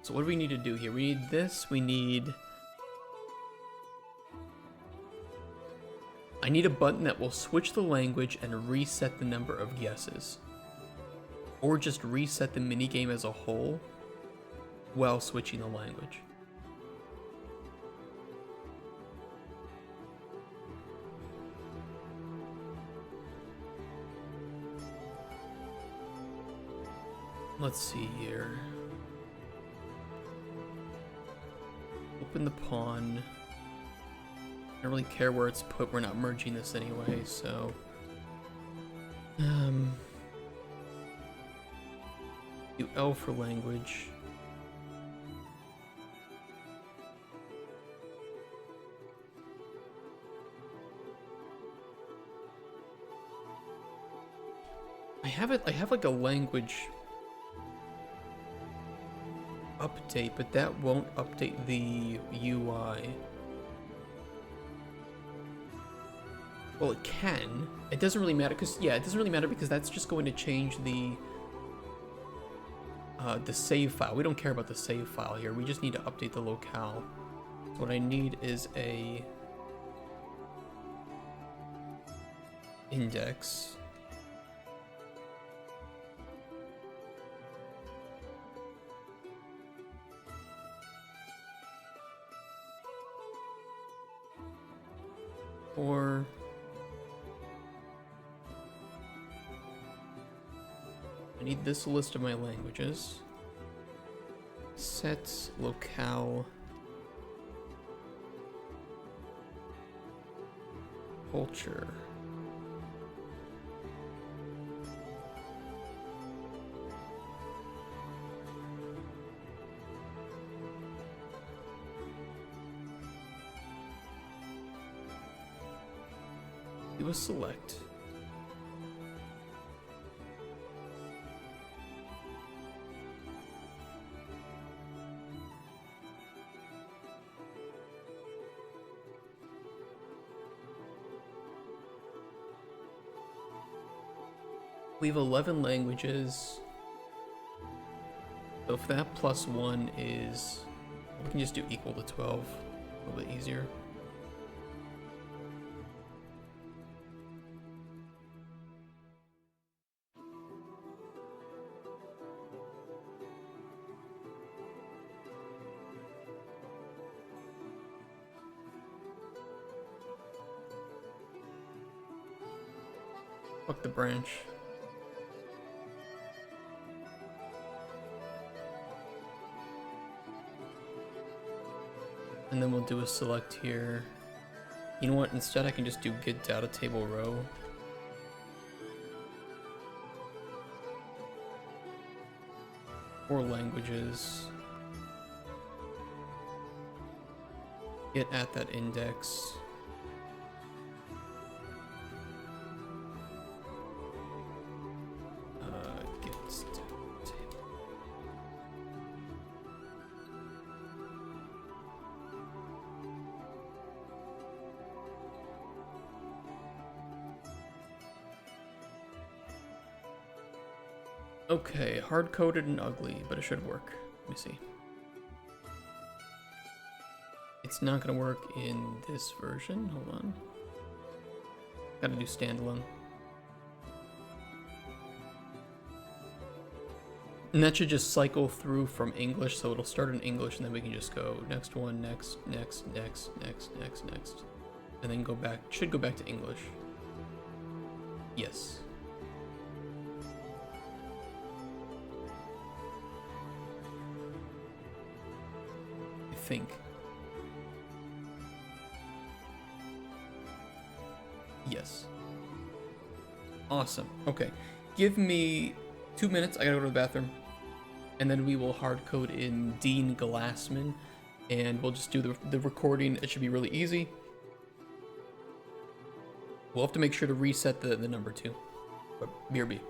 So what do we need to do here? We need this, I need a button that will switch the language and reset the number of guesses. Or just reset the minigame as a whole while switching the language. Let's see here. Open the pawn. I don't really care where it's put, we're not merging this anyway, so... do L for language. I have like a language update, but that won't update the UI. Well, it can. It doesn't really matter because it doesn't really matter because that's just going to change the save file. We don't care about the save file here. We just need to update the locale. So what I need is a index. Or I need this list of my languages. Set locale culture. Do a select. We have 11 languages. So if that plus 1 is... We can just do equal to 12. A little bit easier. Fuck the branch. And then we'll do a select here. You know what? Instead I can just do get data table row. For languages. Get at that index. Get data table. Okay, hard-coded and ugly, but it should work. Let me see. It's not gonna work in this version. Hold on. Gotta do standalone. And that should just cycle through from English, so it'll start in English and then we can just go next one, next, next, next, next, next, next. And then go back, should go back to English. Yes. I think. Yes. Awesome. Okay. Give me 2 minutes. I gotta go to the bathroom. And then we will hard code in Dean Glassman. And we'll just do the recording. It should be really easy. We'll have to make sure to reset the number too. But BRB.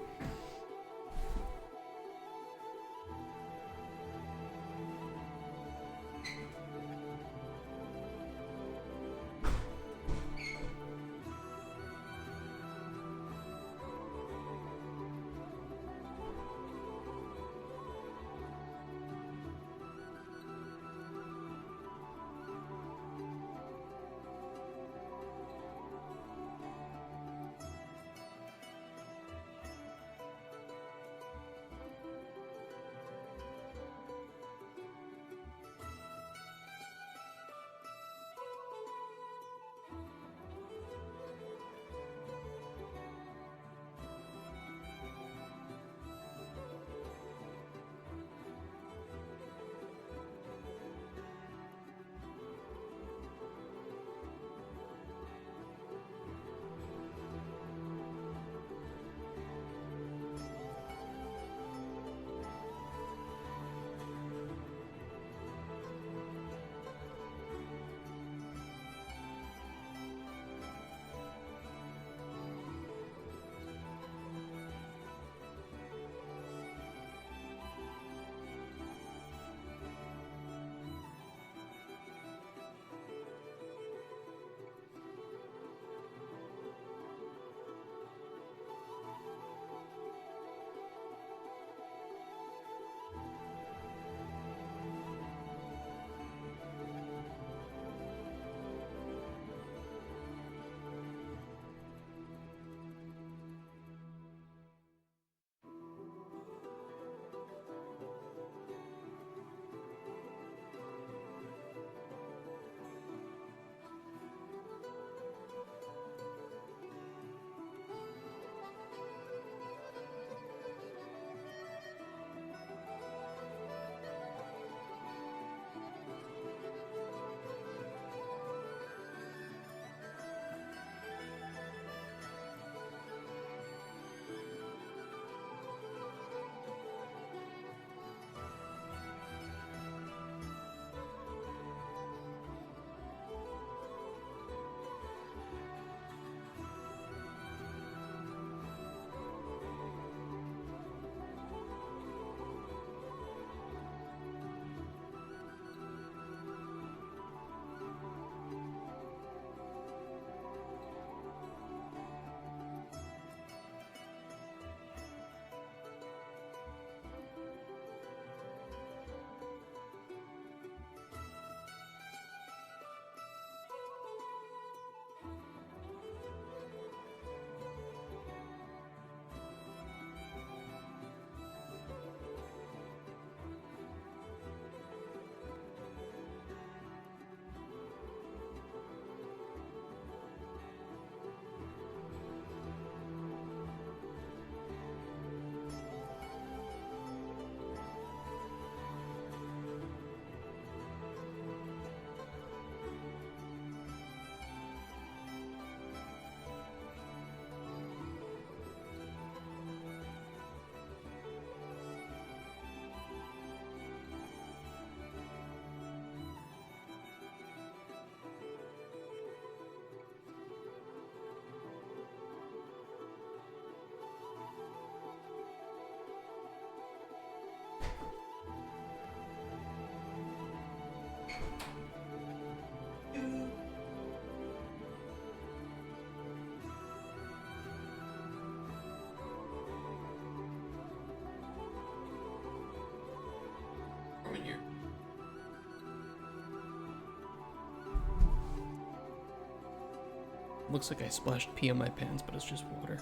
Looks like I splashed pee on my pants, but it's just water.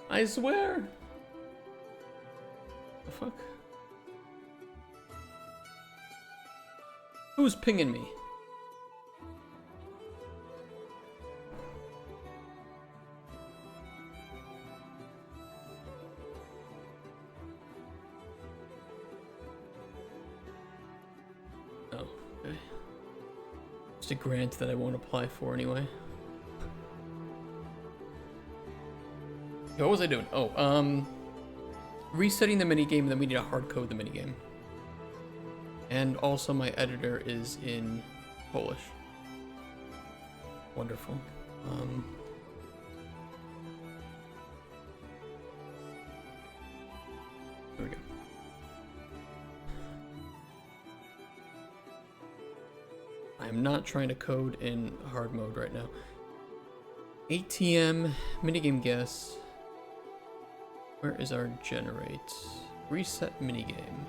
I swear! The fuck? Who's pinging me? Oh, okay. Just a grant that I won't apply for anyway. What was I doing? Oh, resetting the minigame, and then we need to hard code the minigame. And also my editor is in Polish. Wonderful. There we go. I am not trying to code in hard mode right now. ATM, minigame guess. Where is our generate? Reset minigame.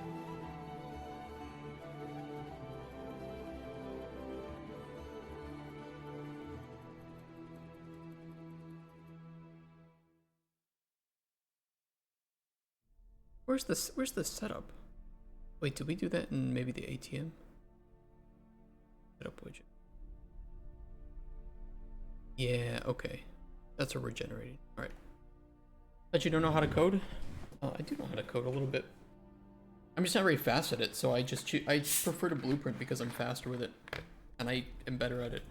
Where's the setup? Wait, did we do that in maybe the ATM? Setup widget. Yeah, okay. That's what we're generating. Alright. Bet you don't know how to code? I do know how to code a little bit. I'm just not very fast at it, so I prefer to blueprint because I'm faster with it. And I am better at it.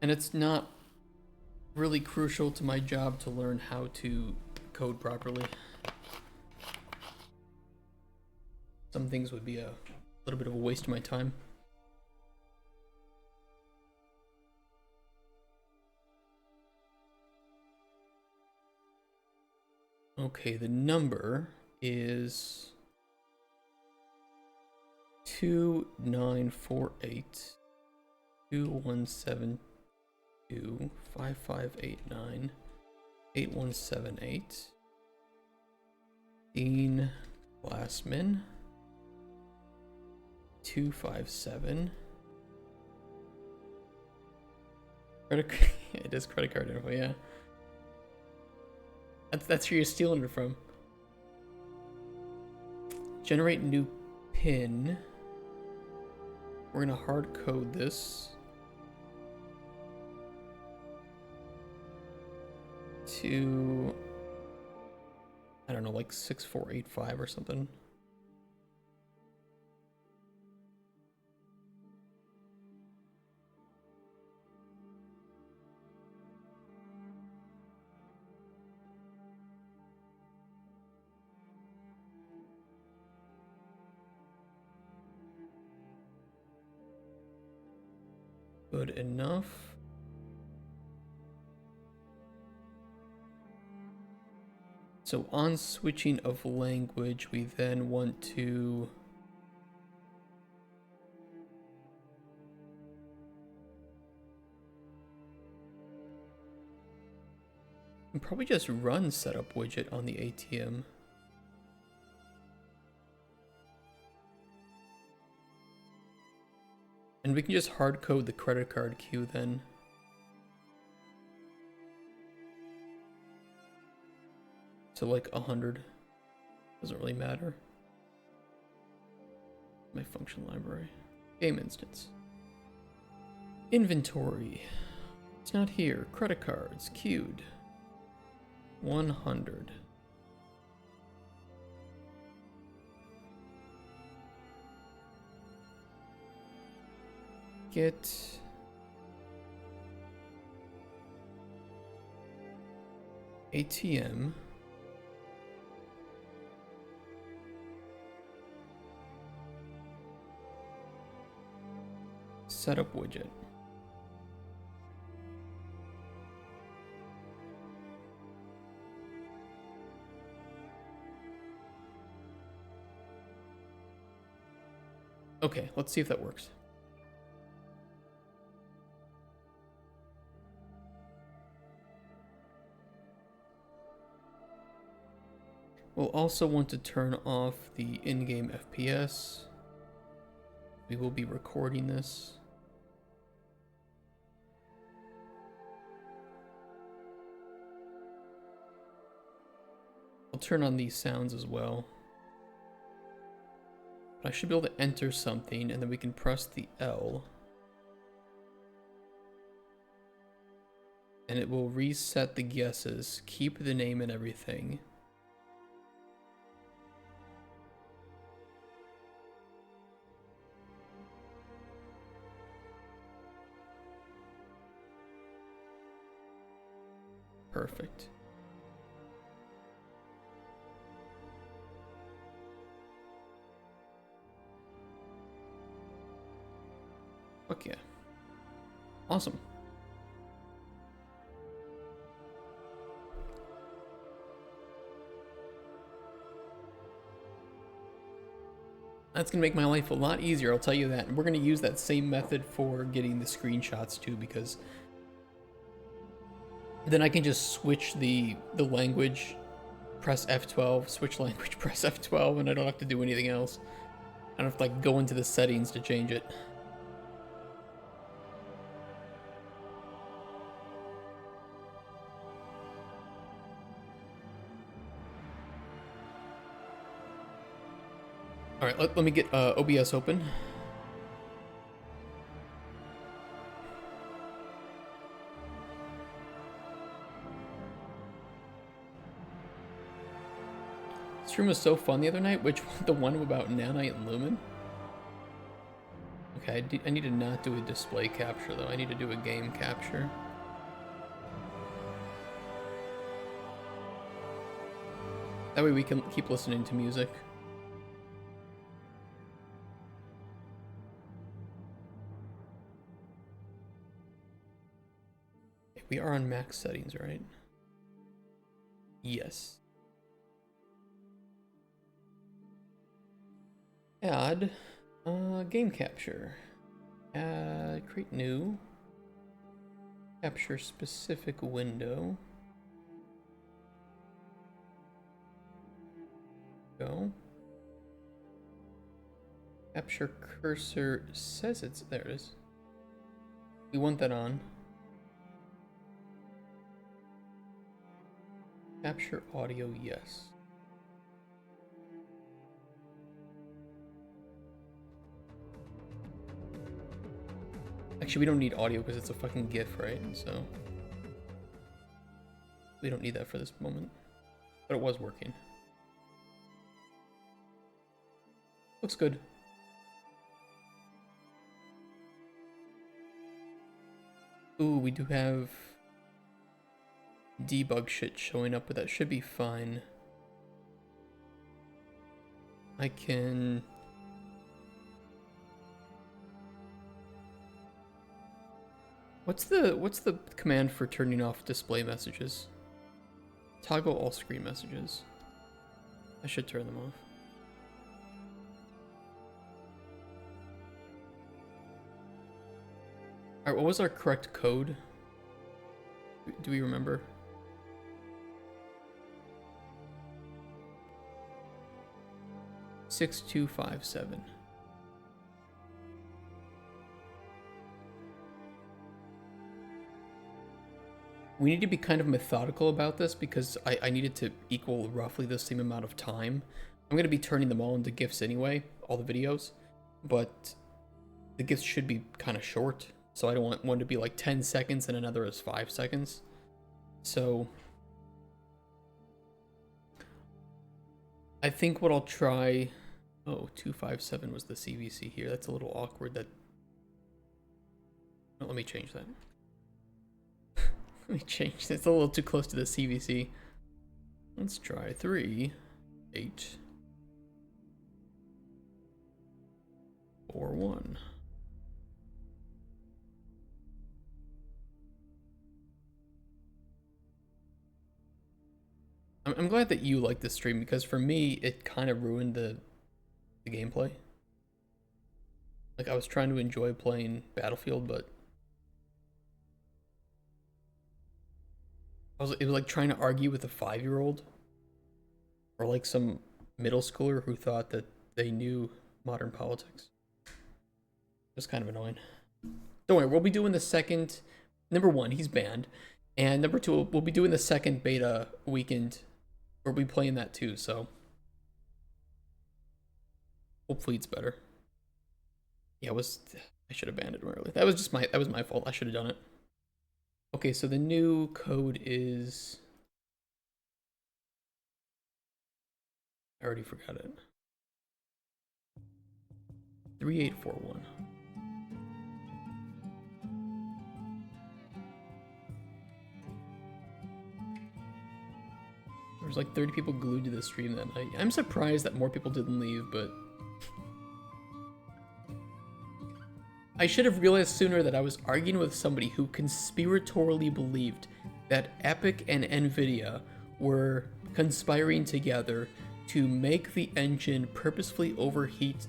And it's not really crucial to my job to learn how to code properly. Some things would be a little bit of a waste of my time. Okay, the number is 2948 2172 5589 8178. Dean Glassman 257. Credit it is credit card info, yeah. That's where you're stealing it from. Generate new pin. We're gonna hard code this to, I don't know, like 6485 or something. Good enough. So on switching of language, we then want to probably just run setup widget on the ATM. And we can just hard code the credit card queue then. So like 100. Doesn't really matter. My function library. Game instance. Inventory. It's not here. Credit cards. Queued. 100. Get ATM setup widget. Okay, let's see if that works. We'll also want to turn off the in-game FPS. We will be recording this. I'll turn on these sounds as well. But I should be able to enter something, and then we can press the L. And it will reset the guesses, keep the name and everything. Perfect. Fuck yeah. Awesome. That's gonna make my life a lot easier, I'll tell you that. And we're gonna use that same method for getting the screenshots too, because then I can just switch the language, press F12, switch language, press F12, and I don't have to do anything else. I don't have to like go into the settings to change it. All right, let me get OBS open. Stream was so fun the other night. Which one? The one about Nanite and Lumen? Okay, I need to not do a display capture though. I need to do a game capture. That way we can keep listening to music. We are on max settings, right? Yes. Add game capture. Create new. Capture specific window. Go. Capture cursor says it's there it is. We want that on. Capture audio, yes. Actually, we don't need audio because it's a fucking GIF, right? So we don't need that for this moment. But it was working. Looks good. Ooh, we do have debug shit showing up, but that should be fine. I can... What's the command for turning off display messages? Toggle all screen messages. I should turn them off. Alright, what was our correct code? Do we remember? Six 257. We need to be kind of methodical about this because I need it to equal roughly the same amount of time. I'm going to be turning them all into GIFs anyway, all the videos, but the GIFs should be kind of short, so I don't want one to be like 10 seconds and another is 5 seconds. So I think what I'll try... Oh, 257 was the CVC here. That's a little awkward. That... Oh, let me change that. Let me change. It's a little too close to the CVC. Let's try 3, 8, 4, 1. I'm glad that you like this stream because for me, it kind of ruined the gameplay. Like I was trying to enjoy playing Battlefield, but it was like trying to argue with a 5-year-old or like some middle schooler who thought that they knew modern politics. was kind of annoying. Don't worry, we'll be doing the second. Number one, he's banned, and number two, we'll be doing the second beta weekend. We'll be playing that too. So hopefully it's better. Yeah, I should have banned it early. That was my fault. I should have done it. Okay, so the new code is. I already forgot it. 3841. There was like 30 people glued to the stream that night. I'm surprised that more people didn't leave, but I should have realized sooner that I was arguing with somebody who conspiratorially believed that Epic and Nvidia were conspiring together to make the engine purposefully overheat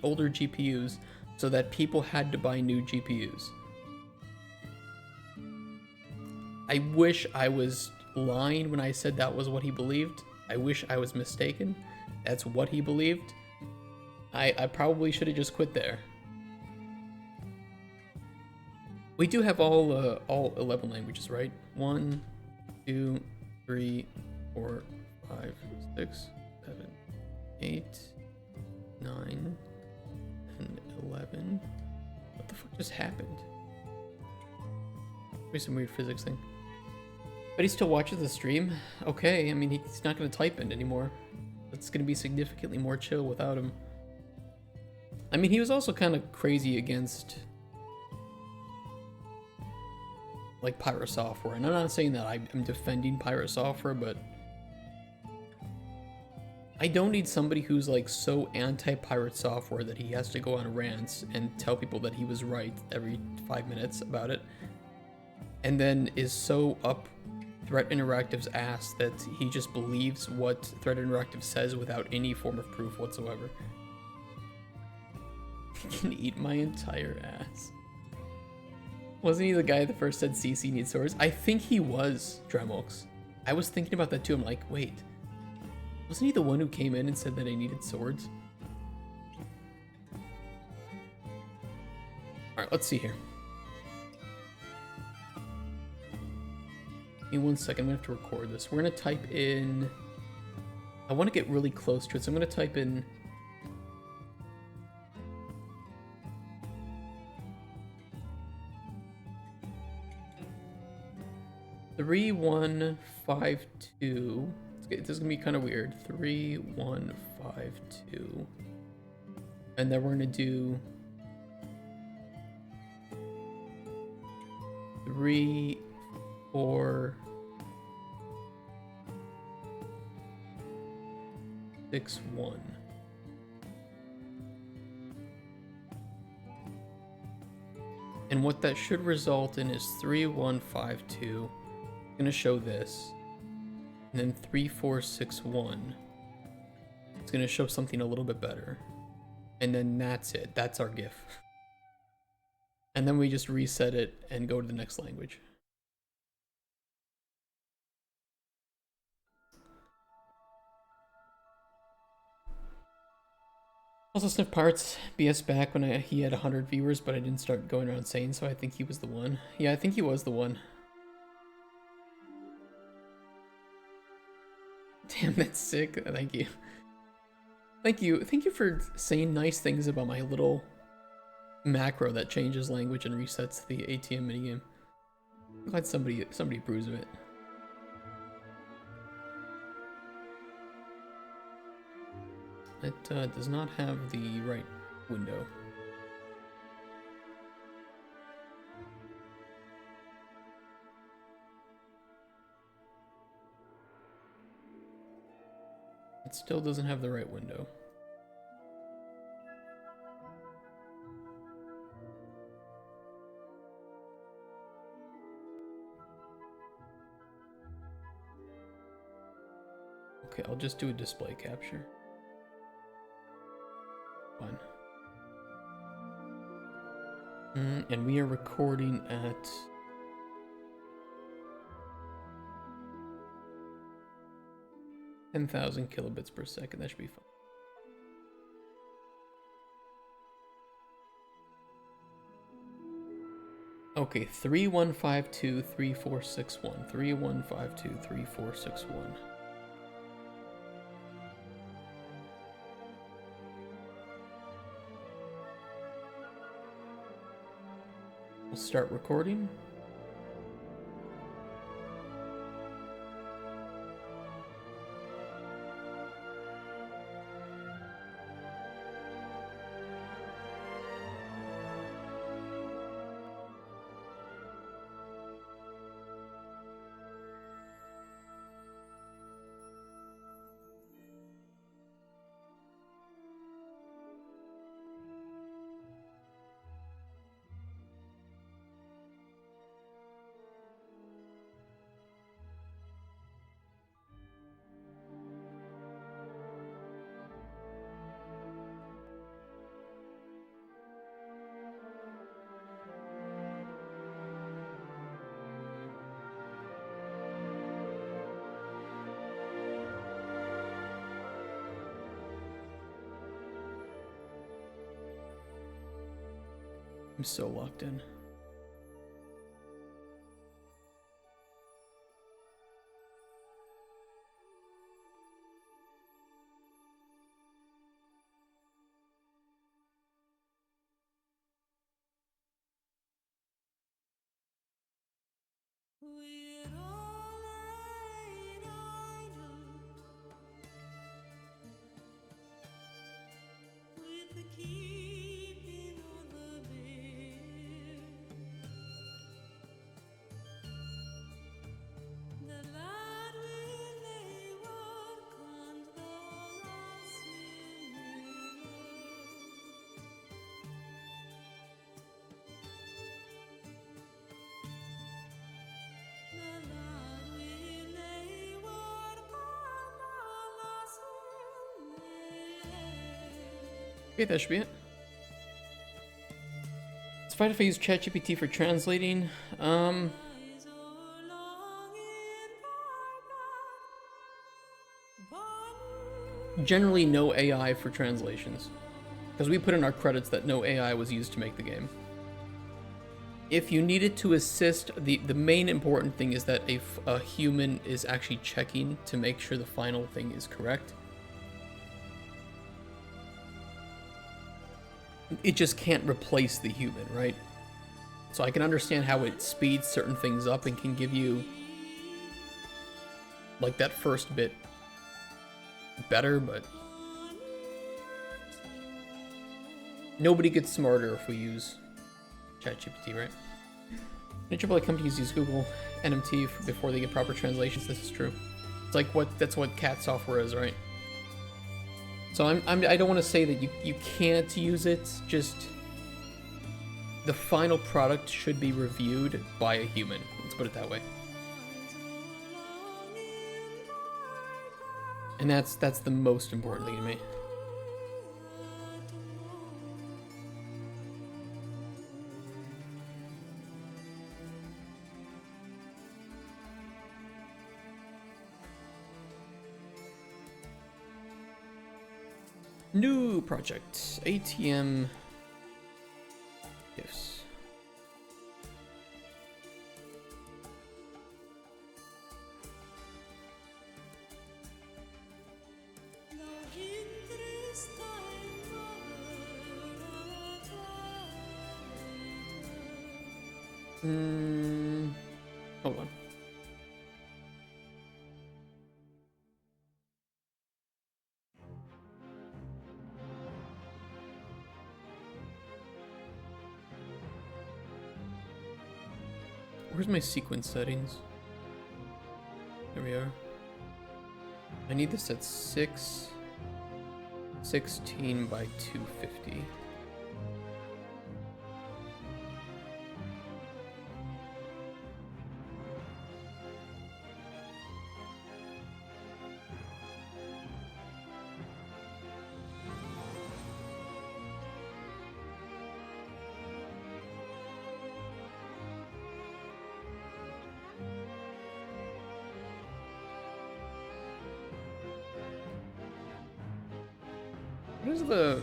older GPUs so that people had to buy new GPUs. I wish I was lying when I said that was what he believed. I wish I was mistaken. That's what he believed. I probably should have just quit there. We do have all 11 languages, right? 1, 2, 3, 4, 5, 6, 7, 8, 9, and 11. What the fuck just happened? Maybe some weird physics thing. But he still watches the stream? Okay, I mean, he's not going to type in anymore. It's going to be significantly more chill without him. I mean, he was also kind of crazy against like pirate software, and I'm not saying that I'm defending pirate software, but I don't need somebody who's like so anti-pirate software that he has to go on rants and tell people that he was right every 5 minutes about it, and then is so up Threat Interactive's ass that he just believes what Threat Interactive says without any form of proof whatsoever. He can eat my entire ass. Wasn't he the guy that first said CC needs swords? I think he was, Dremox. I was thinking about that too. I'm like, wait. Wasn't he the one who came in and said that I needed swords? Alright, let's see here. Give me 1 second, I'm gonna have to record this. We're gonna type in... I want to get really close to it, so I'm gonna type in... Three, 1, 5, 2. This is gonna be kind of weird. 3, 1, 5, 2. And then we're gonna do 3, 4, 6, 1. And what that should result in is 3, 1, 5, 2. I'm gonna show this, and then 3, 4, 6, 1. It's gonna show something a little bit better, and then that's it. That's our GIF. And then we just reset it and go to the next language. Also, Sniff Parts BS back when he had 100 viewers, but I didn't start going around saying so. I think he was the one. Yeah, I think he was the one. Damn, that's sick. Thank you. Thank you. Thank you for saying nice things about my little macro that changes language and resets the ATM minigame. I'm glad somebody approves of it. It does not have the right window. It still doesn't have the right window. Okay, I'll just do a display capture. Fine. And we are recording at 10,000 kilobits per second. That should be fine. Okay, 31523461. 31523461. We'll start recording. I'm so locked in. Okay, that should be it. It's fine if I use ChatGPT for translating. Generally no AI for translations, because we put in our credits that no AI was used to make the game. If you needed to assist, the main important thing is that a human is actually checking to make sure the final thing is correct. It just can't replace the human, right? So I can understand how it speeds certain things up and can give you, like, that first bit better, but nobody gets smarter if we use ChatGPT, right? AAA companies use Google NMT before they get proper translations. This is true. It's like that's what cat software is, right? So I don't want to say that you can't use it, just the final product should be reviewed by a human. Let's put it that way. And that's the most important thing to me. New project, ATM gifts. Hold on. Where's my sequence settings? There we are. I need this at 616 by 250. What is the...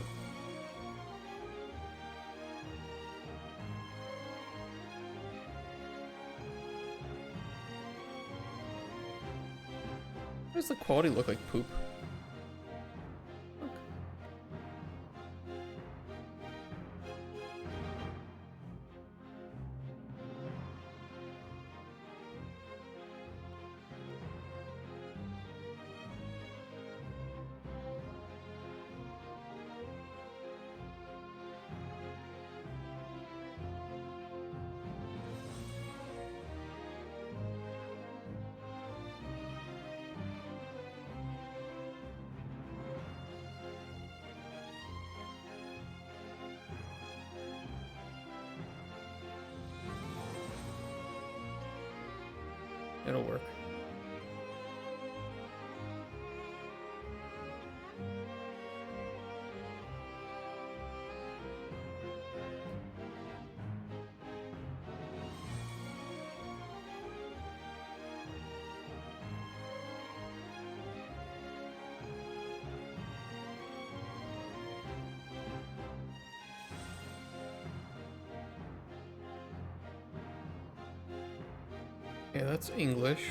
Why does the quality look like poop? It'll work. Yeah, that's English.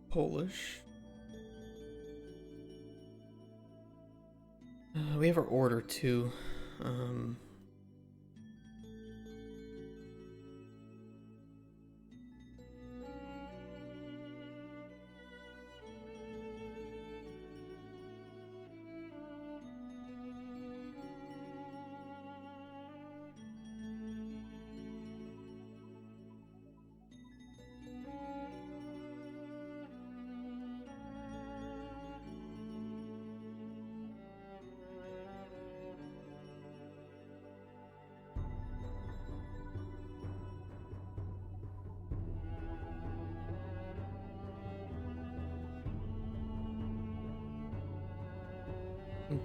Polish. We have our order too.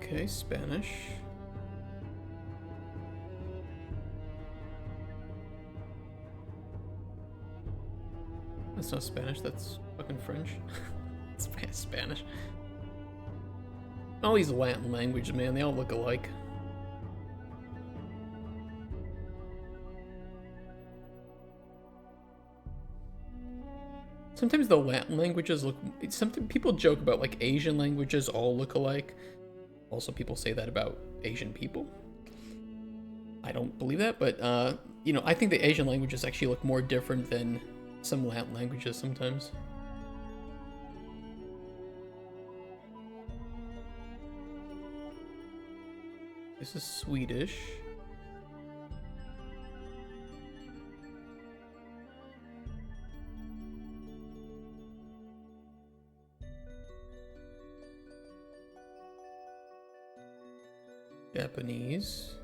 Okay, Spanish. That's not Spanish, that's fucking French. It's Spanish. All these Latin languages, man, they all look alike. Sometimes the Latin languages look... Sometimes people joke about, like, Asian languages all look alike. Also, people say that about Asian people. I don't believe that, but, you know, I think the Asian languages actually look more different than some Latin languages sometimes. This is Swedish. Japanese.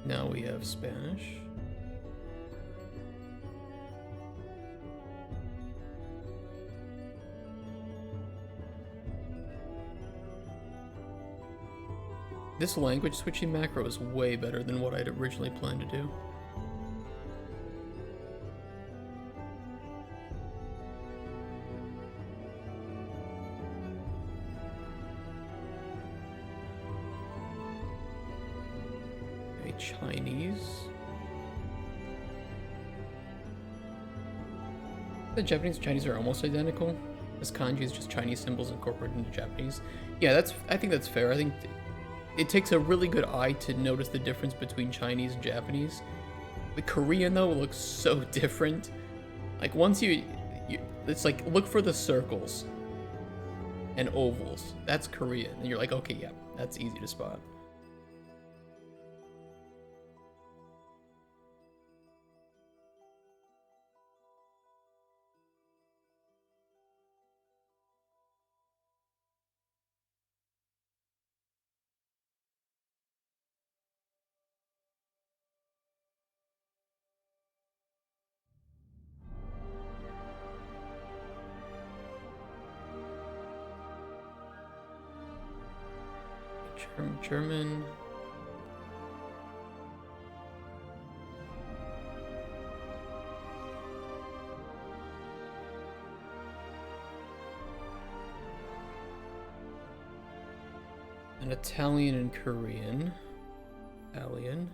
Now we have Spanish. This language switching macro is way better than what I'd originally planned to do. Okay, Chinese. The Japanese and Chinese are almost identical. This kanji is just Chinese symbols incorporated into Japanese. Yeah, I think that's fair. I think it takes a really good eye to notice the difference between Chinese and Japanese. The Korean, though, looks so different. Like, once it's like, look for the circles and ovals. That's Korean. And you're like, okay, yeah, that's easy to spot. From German. And Italian and Korean. Italian.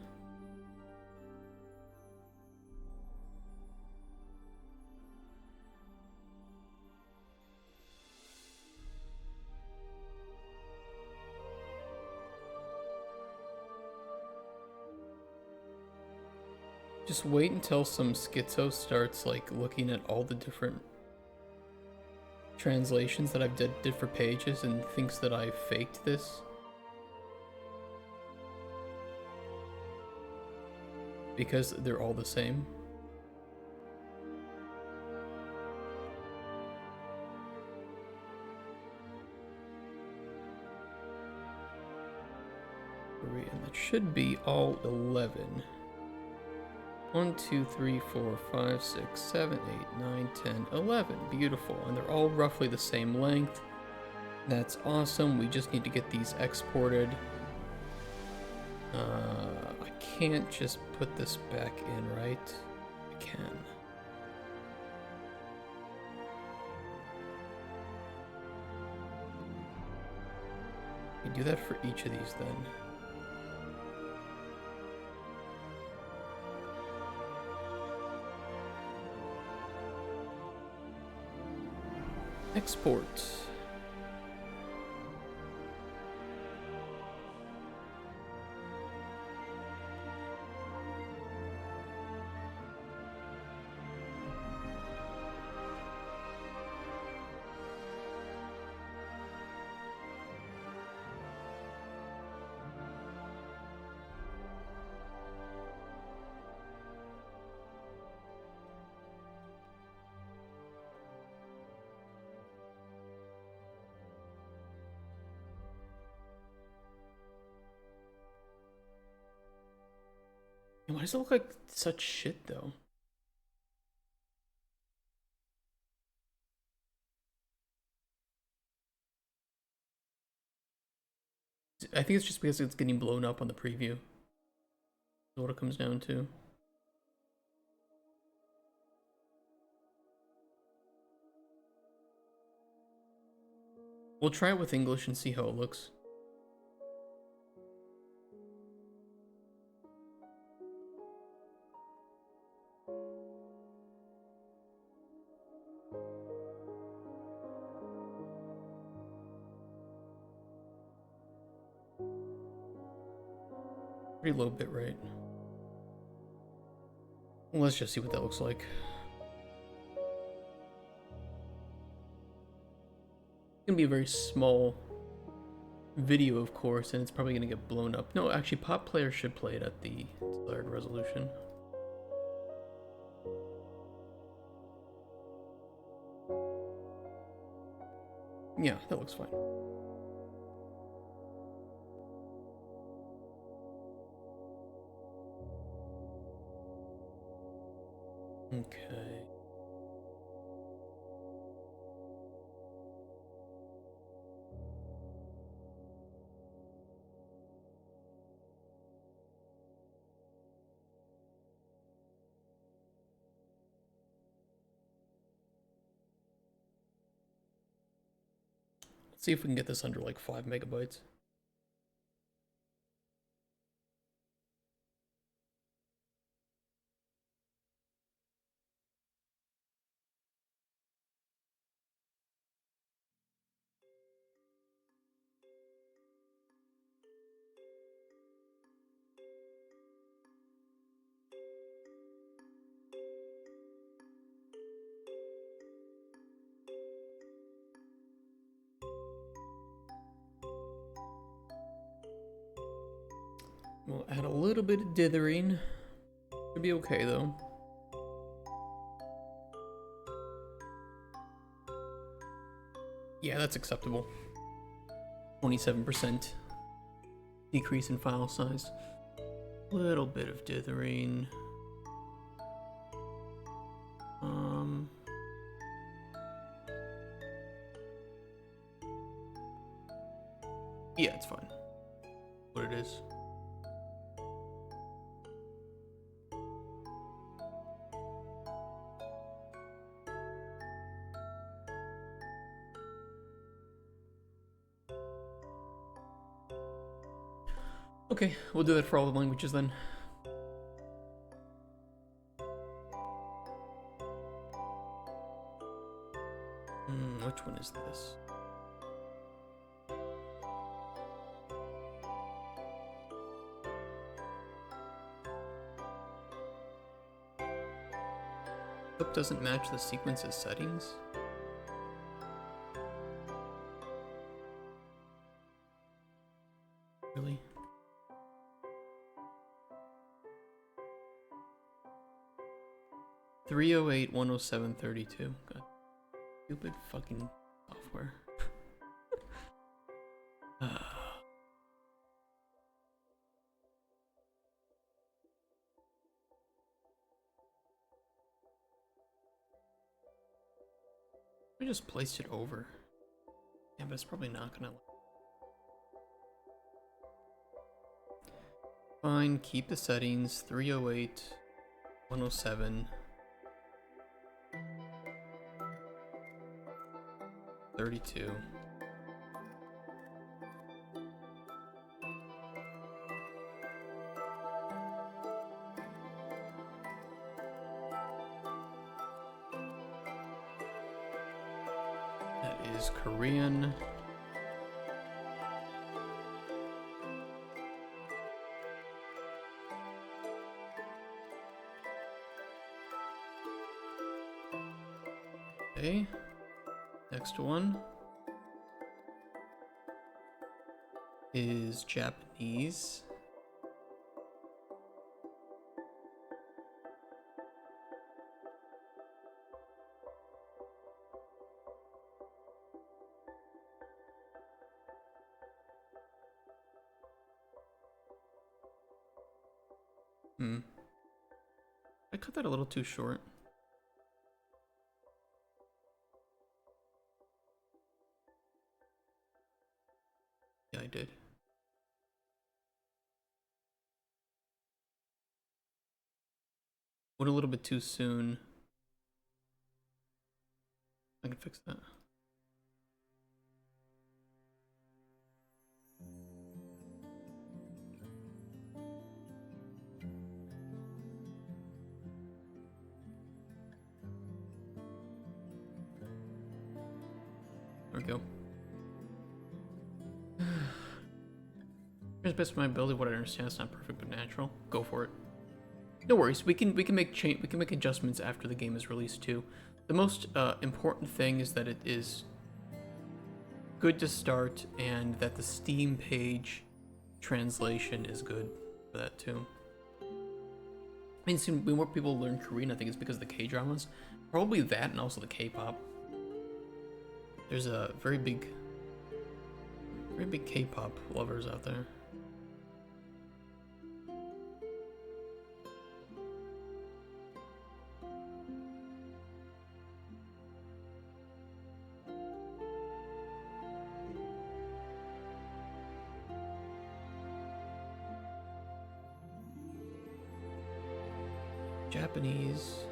Just wait until some schizo starts like looking at all the different translations that I've did for pages and thinks that I faked this. Because they're all the same. And that should be all 11. 1, 2, 3, 4, 5, 6, 7, 8, 9, 10, 11. Beautiful. And they're all roughly the same length. That's awesome. We just need to get these exported. I can't just put this back in, right? I can. We do that for each of these then. Export. Why does it look like such shit, though? I think it's just because it's getting blown up on the preview. That's what it comes down to. We'll try it with English and see how it looks. Pretty low bit rate. Let's just see what that looks like. It's gonna be a very small video, of course, and it's probably gonna get blown up. No, actually, Pop Player should play it at the desired resolution. Yeah, that looks fine. Okay. Let's see if we can get this under like 5 megabytes. We'll add a little bit of dithering. Should be okay though. Yeah, that's acceptable. 27% decrease in file size. Little bit of dithering. Yeah, it's fine. it is. Okay, we'll do that for all the languages then. Which one is this? Hope doesn't match the sequence's settings. Really? $308-107-32. God, stupid fucking software. I just placed it over. Yeah, but it's probably not gonna. Fine, keep the settings. 308, 107, 32. That is Korean. Okay, next one is Japanese. I cut that a little too short. Yeah, I did. Went a little bit too soon. I can fix that. There we go. Here's best of my ability. What I understand, it's not perfect but natural. Go for it. No worries. We can make adjustments after the game is released too. The most important thing is that it is good to start, and that the Steam page translation is good for that too. I mean, see, when more people learn Korean, I think it's because of the K-dramas. Probably that, and also the K-pop. There's a very big K-pop lovers out there. Japanese.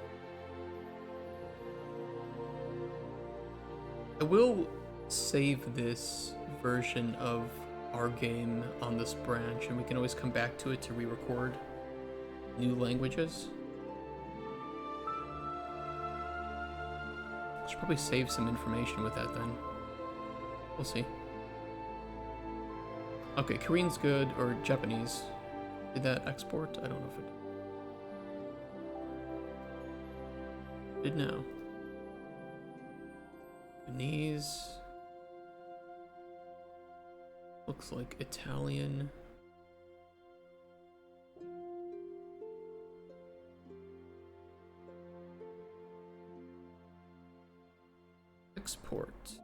I will save this version of our game on this branch, and we can always come back to it to re-record new languages. Should probably save some information with that then. We'll see. Okay, Korean's good, or Japanese. Did that export? I don't know if it did now. Japanese. Looks like Italian. Export.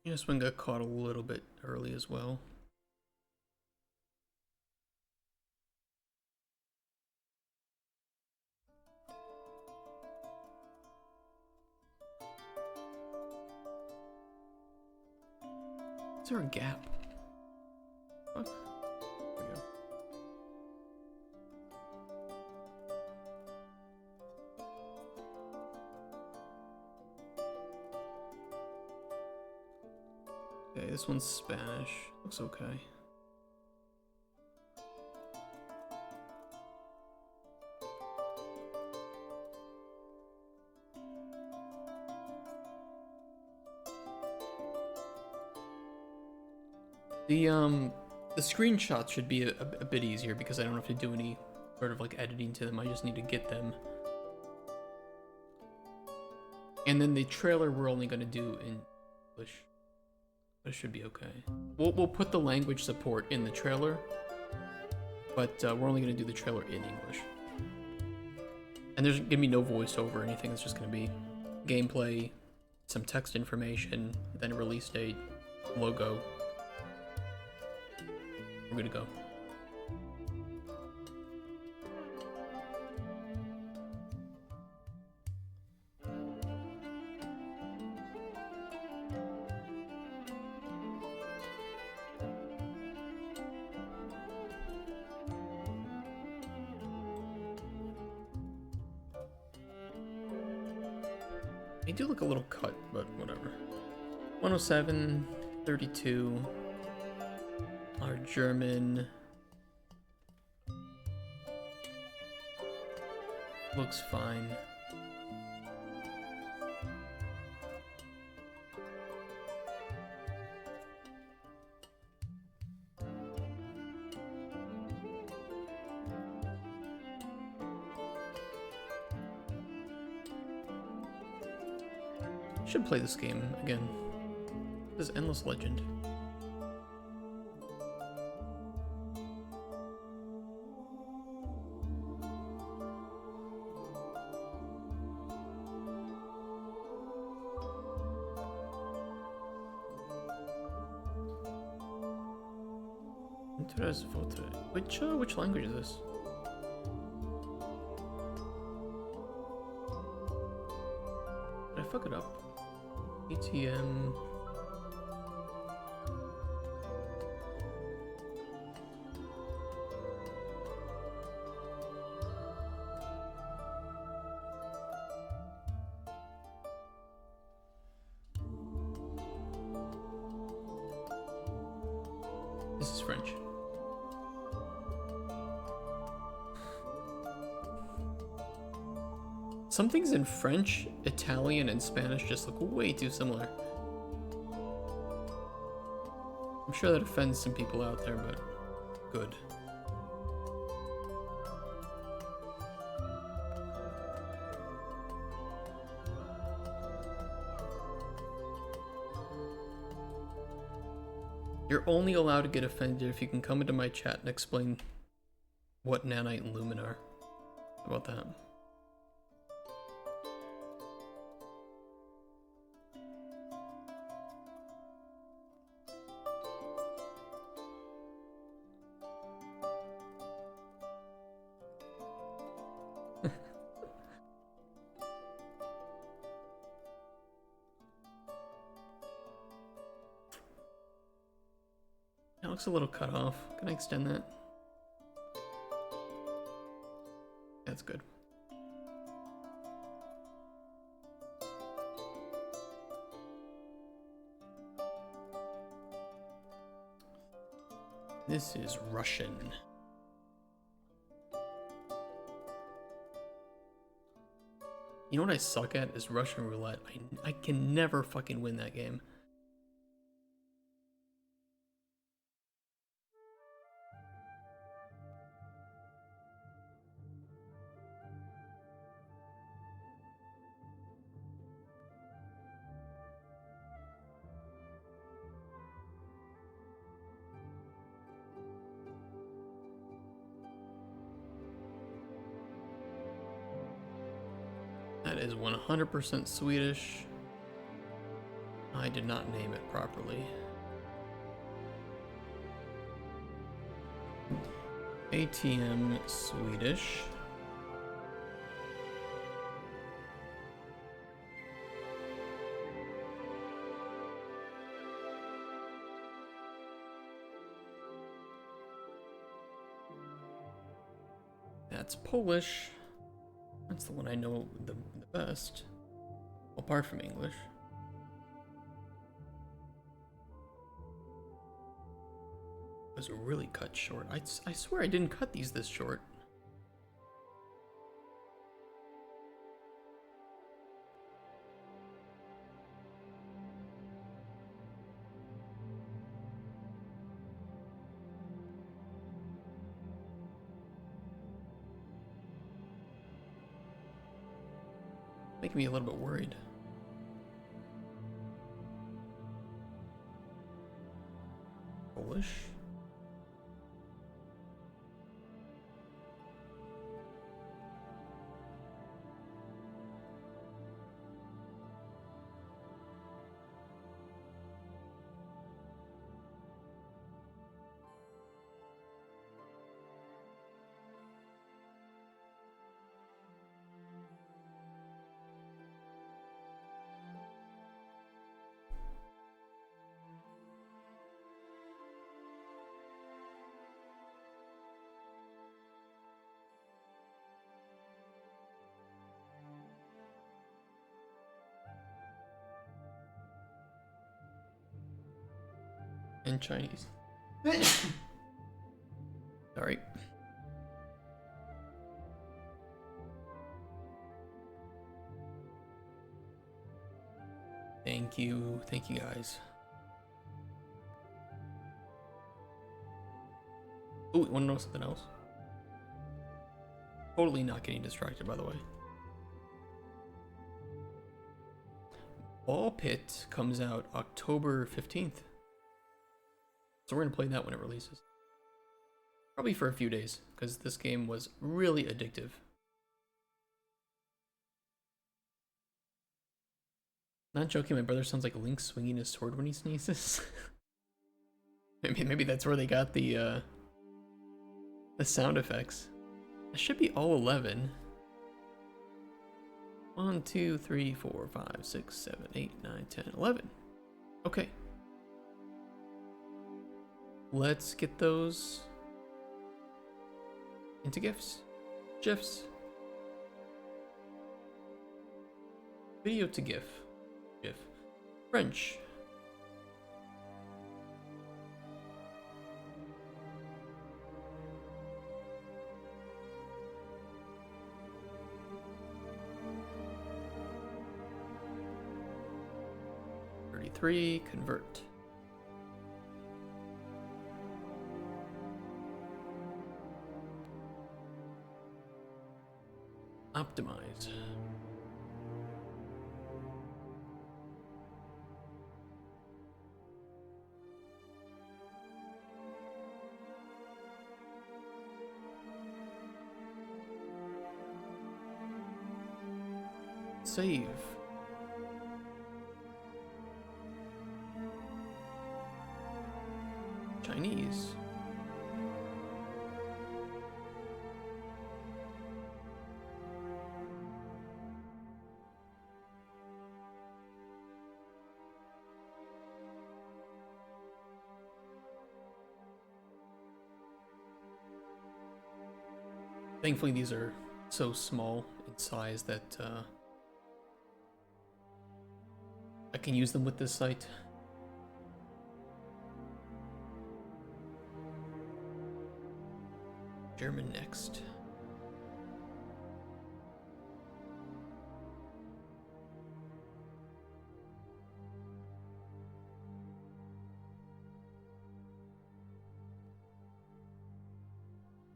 Yeah, this one got caught a little bit early as well. Is there a gap? What? There we go. Okay, this one's Spanish. Looks okay. The screenshots should be a bit easier because I don't have to do any sort of like editing to them. I just need to get them. And then the trailer we're only gonna do in English. But it should be okay. We'll put the language support in the trailer, but we're only gonna do the trailer in English. And there's gonna be no voiceover or anything. It's just gonna be gameplay, some text information, then a release date, logo. We're good to go. They do look a little cut, but whatever. 107, 32. Our German looks fine. Should play this game again. This is Endless Legend. Which language is this? Did I fuck it up? ATM. This is French. Some things in French, Italian, and Spanish just look way too similar. I'm sure that offends some people out there, but good. You're only allowed to get offended if you can come into my chat and explain what nanite and lumen are. How about that? That looks a little cut off. Can I extend that? That's good. This is Russian. You know what I suck at is Russian roulette. I can never fucking win that game. That is 100% Swedish. I did not name it properly. ATM Swedish. That's Polish. That's the one I know the best, apart from English. It was really cut short. I swear I didn't cut these this short. Making me a little bit worried. Polish? And Chinese. Sorry. Thank you guys. Oh, wanna know something else? Totally not getting distracted, by the way. Ball Pit comes out October 15th. So we're gonna play that when it releases. Probably for a few days, because this game was really addictive. Not joking, my brother sounds like Link swinging his sword when he sneezes. maybe that's where they got the sound effects. It should be all 11. 1, 2, 3, 4, 5, 6, 7, 8, 9, 10, 11. Okay. Let's get those into GIFs. GIFs. Video to GIF. GIF. French. Convert. Optimize. Save. Chinese. Thankfully, these are so small in size that I can use them with this site. German next.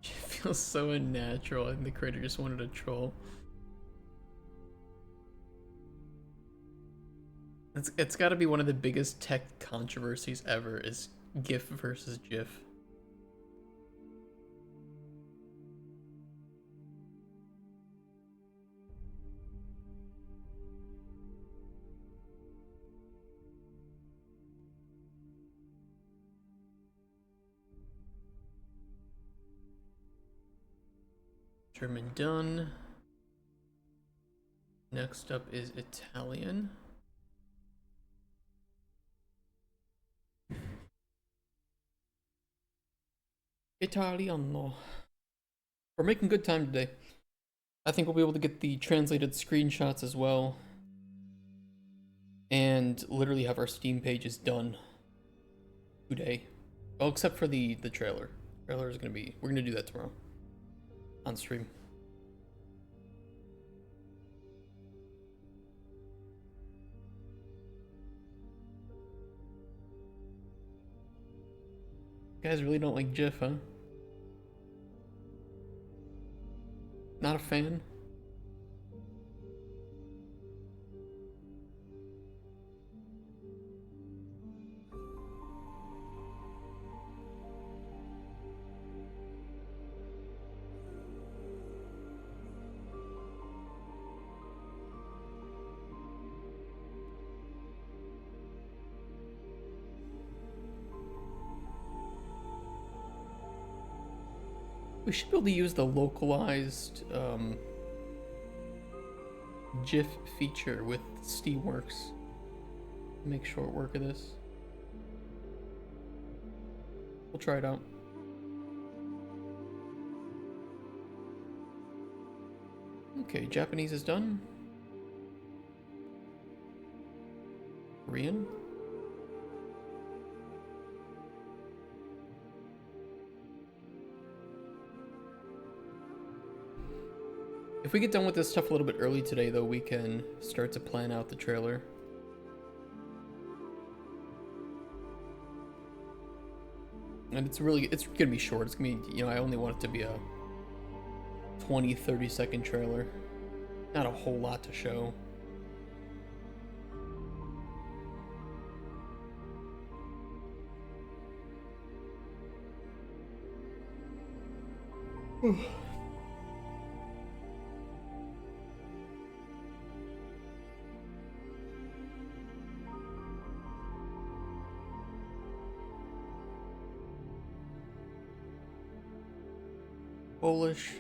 It feels so unnatural. I think the creator just wanted to troll. It's got to be one of the biggest tech controversies ever is GIF versus GIF. German done. Next up is Italian. Italiano. We're making good time today. I think we'll be able to get the translated screenshots as well. And literally have our Steam pages done today. Well, except for the trailer. Trailer is we're gonna do that tomorrow. On stream. You guys really don't like GIF, huh? Not a fan? We should be able to use the localized GIF feature with Steamworks. Make short work of this. We'll try it out. Okay, Japanese is done. Korean. If we get done with this stuff a little bit early today, though, we can start to plan out the trailer. And it's gonna be short. It's gonna be, I only want it to be a 20-30 second trailer. Not a whole lot to show. Polish.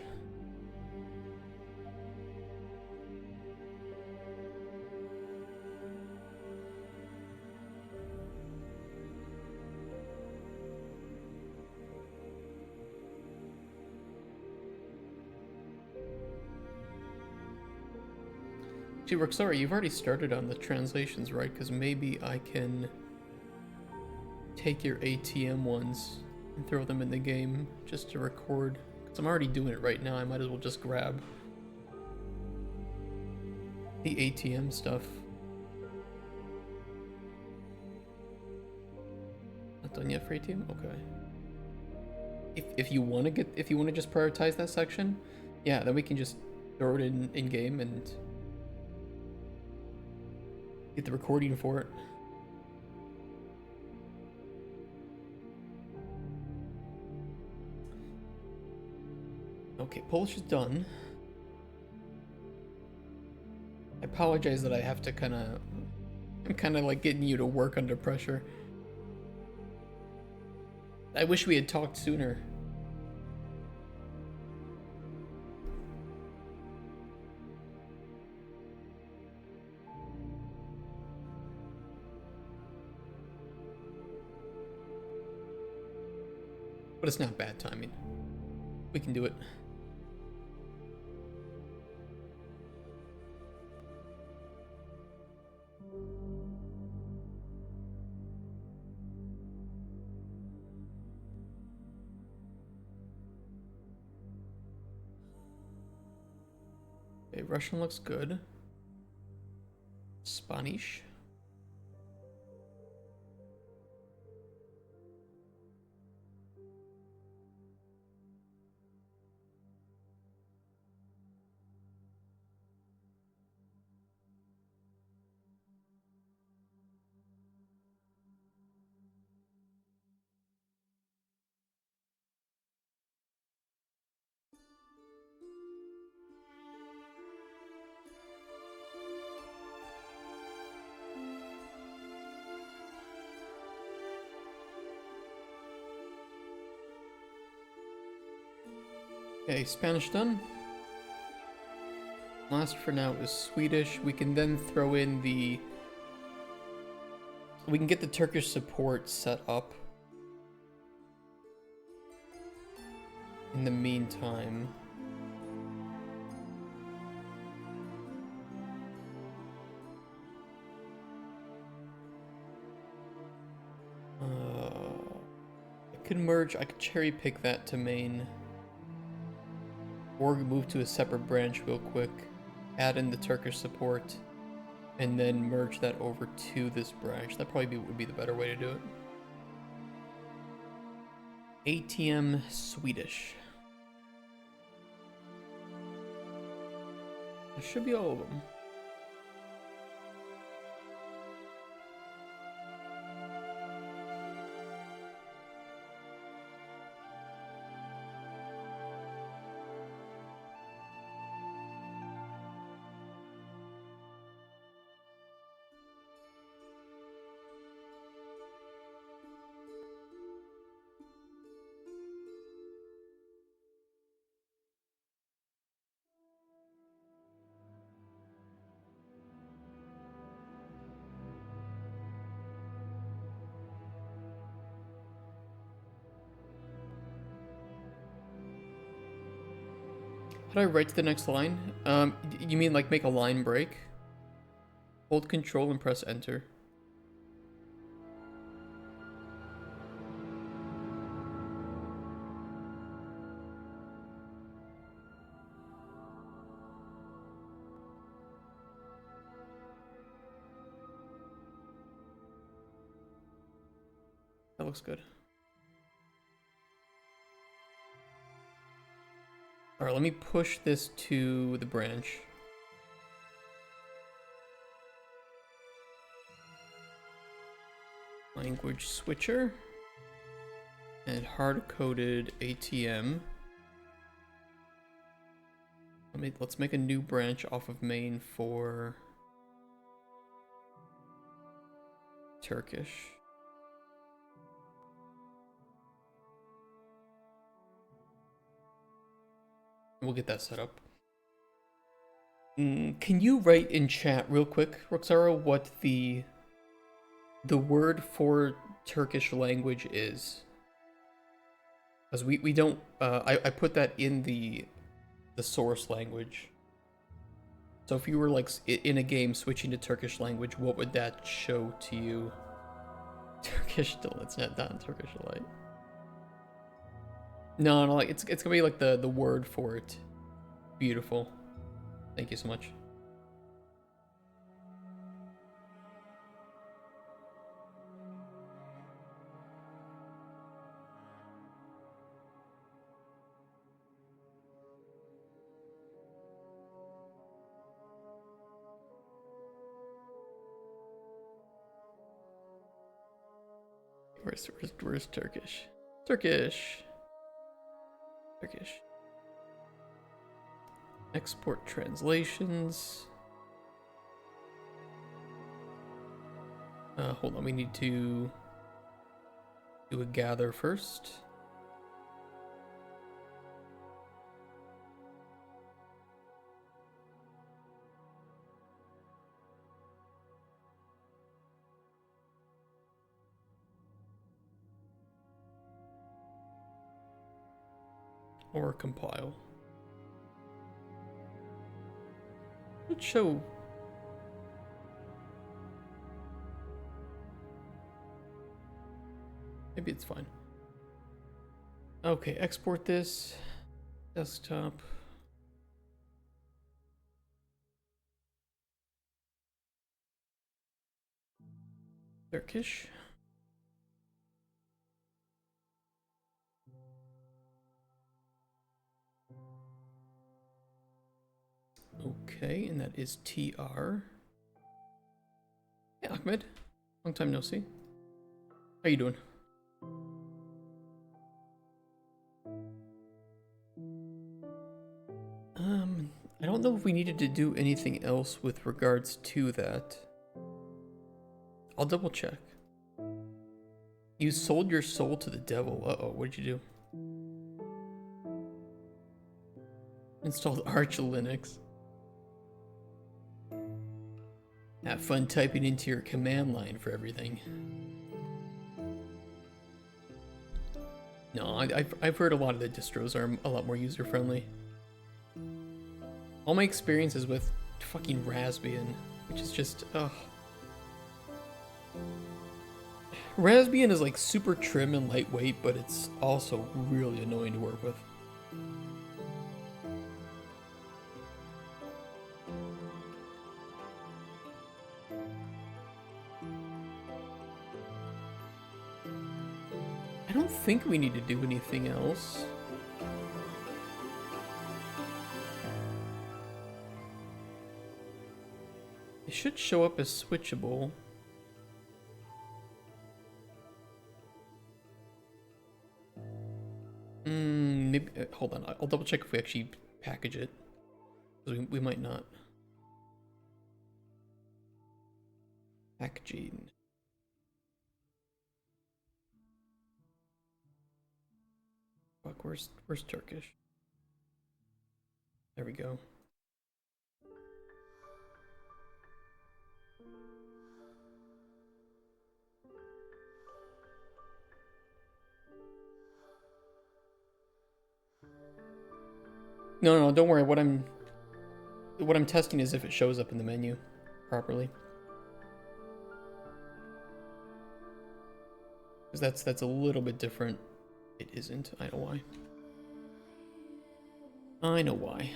Gee, Roxara, you've already started on the translations, right? Because maybe I can take your ATM ones and throw them in the game just to record. Because I'm already doing it right now, I might as well just grab the ATM stuff. Not done yet for ATM? Okay. If you want to just prioritize that section, yeah, then we can just throw it in game and get the recording for it. Okay, Polish is done. I apologize that I have to I'm kind of like getting you to work under pressure. I wish we had talked sooner. But it's not bad timing. We can do it. Okay, Russian looks good. Spanish. Okay, Spanish done. Last for now is Swedish. We can then throw in the... We can get the Turkish support set up. In the meantime... I could merge, I could cherry pick that to main. Or move to a separate branch real quick. Add in the Turkish support. And then merge that over to this branch. That probably would be the better way to do it. ATM Swedish. That should be all of them. How do I write to the next line? You mean like make a line break? Hold control and press enter. That looks good. Alright, let me push this to the branch. Language switcher. And hard-coded ATM. Let's make a new branch off of main for Turkish. We'll get that set up. Can you write in chat real quick, Roxara, what the word for Turkish language is? Because we don't. I put that in the source language. So if you were like in a game switching to Turkish language, what would that show to you? Turkish delight. It's not Turkish delight. No, like it's gonna be like the word for it. Beautiful. Thank you so much. Where's Turkish? Turkish. Export translations. Hold on, we need to do a gather first. Or compile. Let's show. Maybe it's fine. Okay, export this. Desktop. Turkish. Okay, and that is TR. Hey, Ahmed. Long time no see. How you doing? I don't know if we needed to do anything else with regards to that. I'll double check. You sold your soul to the devil. Uh-oh, what did you do? Installed Arch Linux. Have fun typing into your command line for everything. No, I've heard a lot of the distros are a lot more user-friendly. All my experiences with fucking Raspbian, which is just, ugh. Raspbian is like super trim and lightweight, but it's also really annoying to work with. I don't think we need to do anything else. It should show up as switchable. Maybe, hold on, I'll double check if we actually package it. We might not. Packaging. Fuck, where's Turkish? There we go. No, don't worry. What I'm testing is if it shows up in the menu properly. Because that's a little bit different. It isn't. I know why. I know why.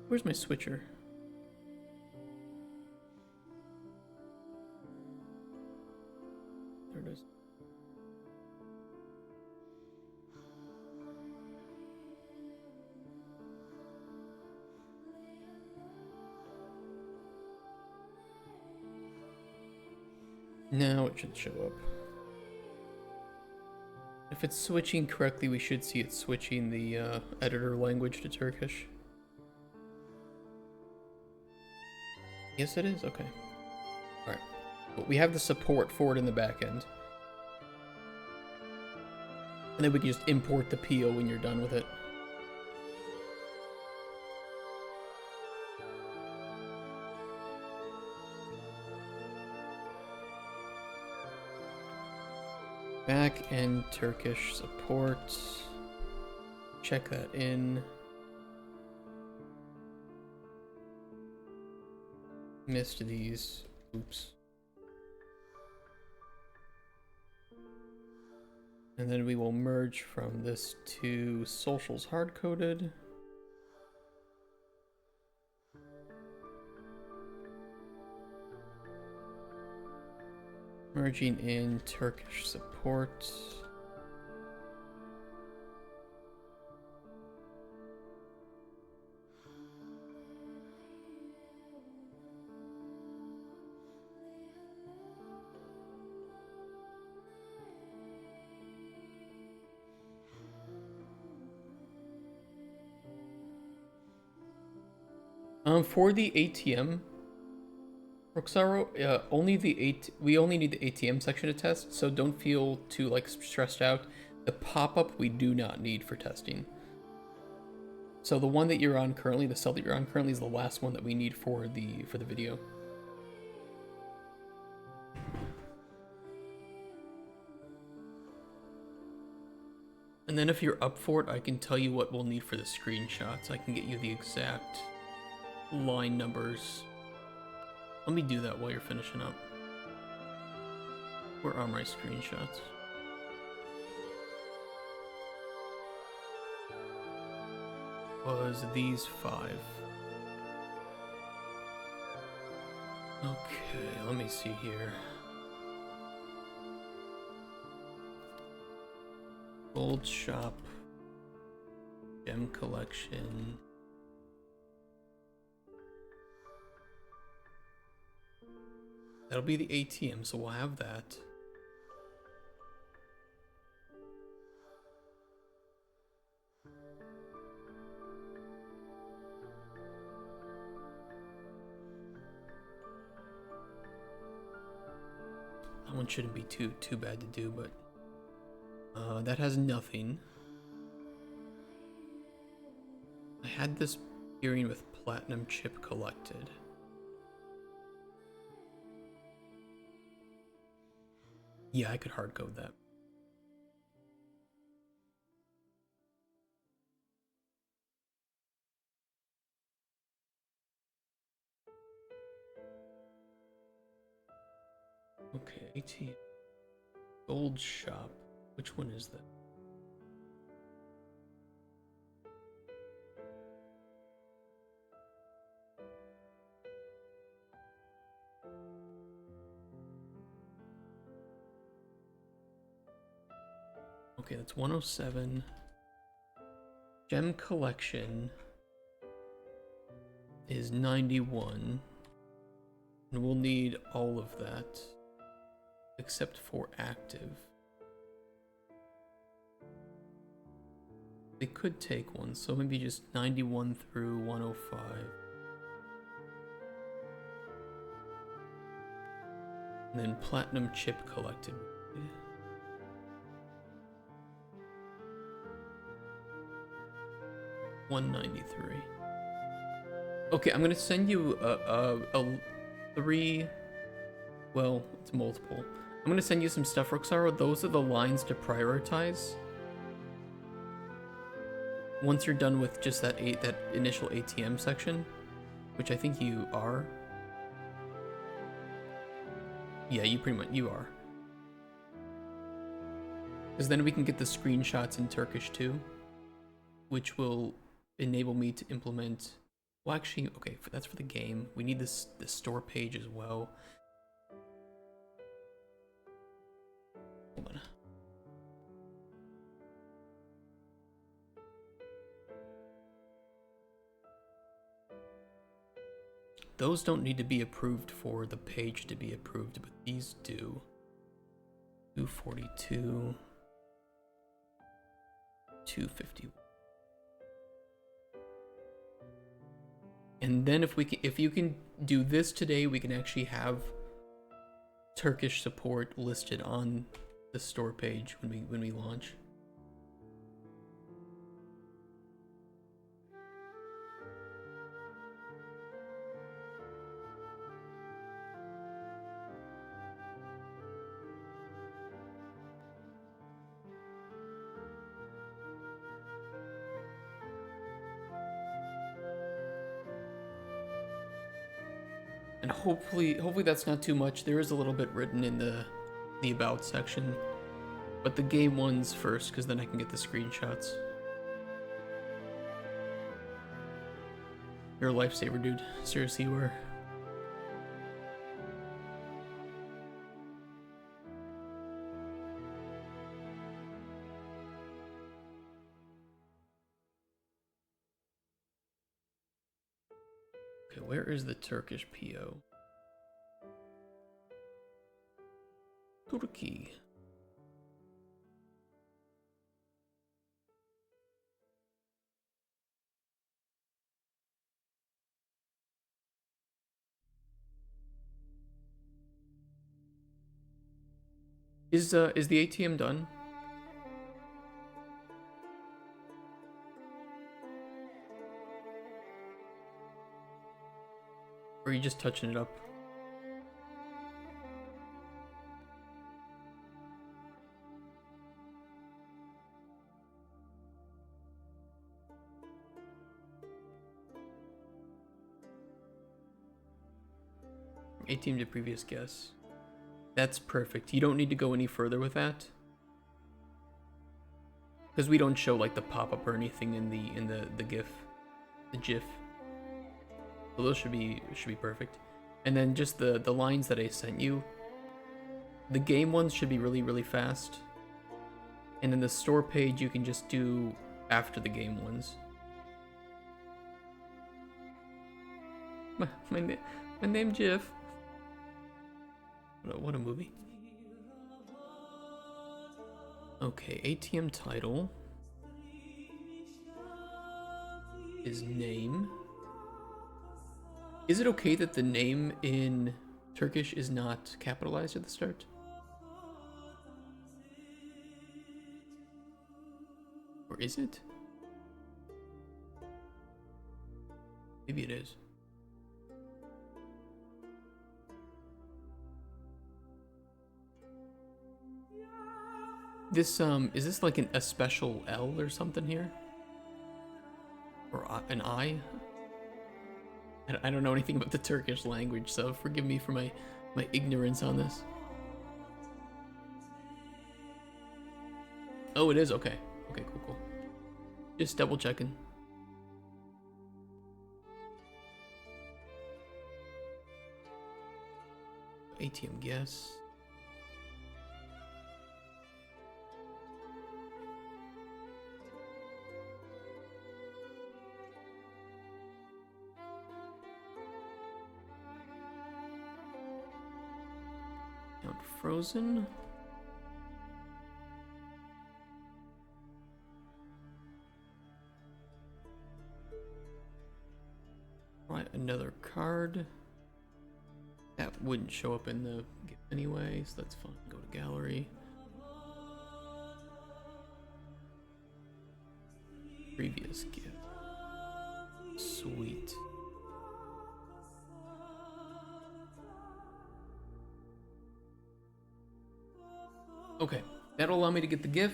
Where's my switcher? There it is. Now it should show up. If it's switching correctly, we should see it switching the editor language to Turkish. Yes, it is? Okay. Alright. But we have the support for it in the back end. And then we can just import the PO when you're done with it. Back end Turkish support. Check that in. Missed these. Oops. And then we will merge from this to socials hard-coded. Merging in Turkish support. For the ATM, Roxaro, we only need the ATM section to test, so don't feel too like stressed out. The pop-up we do not need for testing. So the one that you're on currently, the cell that you're on currently, is the last one that we need for the video. And then if you're up for it, I can tell you what we'll need for the screenshots. I can get you the exact line numbers. Let me do that while you're finishing up. Where are my screenshots? Was these 5. Okay, let me see here. Gold shop. Gem collection. That'll be the ATM, so we'll have that. That one shouldn't be too bad to do, but that has nothing. had this appearing with platinum chip collected. Yeah, I could hard code that. Okay, ATM. Gold shop. Which one is that? Okay, that's 107. Gem collection is 91. And we'll need all of that. Except for active. They could take one, so maybe just 91 through 105. And then platinum chip collected. 193. Okay, I'm gonna send you a 3. Well, it's multiple. I'm gonna send you some stuff, Roxaro. Those are the lines to prioritize. Once you're done with just that initial ATM section, which I think you are. Yeah, you are. Because then we can get the screenshots in Turkish too, which will enable me to implement. Well, actually, okay, that's for the game. We need this store page as well. Hold on. Those don't need to be approved for the page to be approved, but these do. 242, 251. And then if you can do this today, we can actually have Turkish support listed on the store page when we launch. And hopefully that's not too much. There is a little bit written in the about section, but the game ones first, because then I can get the screenshots. You're a lifesaver, dude. Seriously, you are. Okay, where is the Turkish PO? Turkey. Is the ATM done? Or are you just touching it up? ATM to previous guess. That's perfect. You don't need to go any further with that. Because we don't show like the pop-up or anything in the GIF. The GIF. So those should be perfect. And then just the lines that I sent you. The game ones should be really fast. And then the store page you can just do after the game ones. My name GIF. What a movie. Okay, ATM title is name. Is it okay that the name in Turkish is not capitalized at the start? Or is it? Maybe it is. This is this like a special L or something here? Or an I? I don't know anything about the Turkish language, so forgive me for my ignorance on this. Oh, it is? Okay. Okay, cool. Just double checking. ATM guess. Count frozen. Right, another card. That wouldn't show up in the gift anyway, so that's fine. Go to gallery. Previous gift. Sweet. Okay, that'll allow me to get the GIF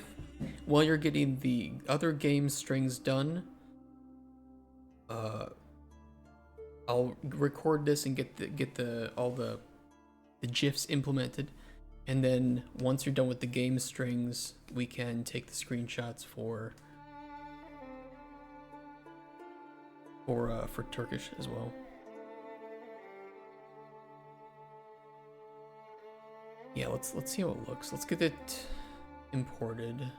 while you're getting the other game strings done. I'll record this and get all the GIFs implemented, and then once you're done with the game strings, we can take the screenshots for Turkish as well. Yeah, let's see how it looks. Let's get it imported.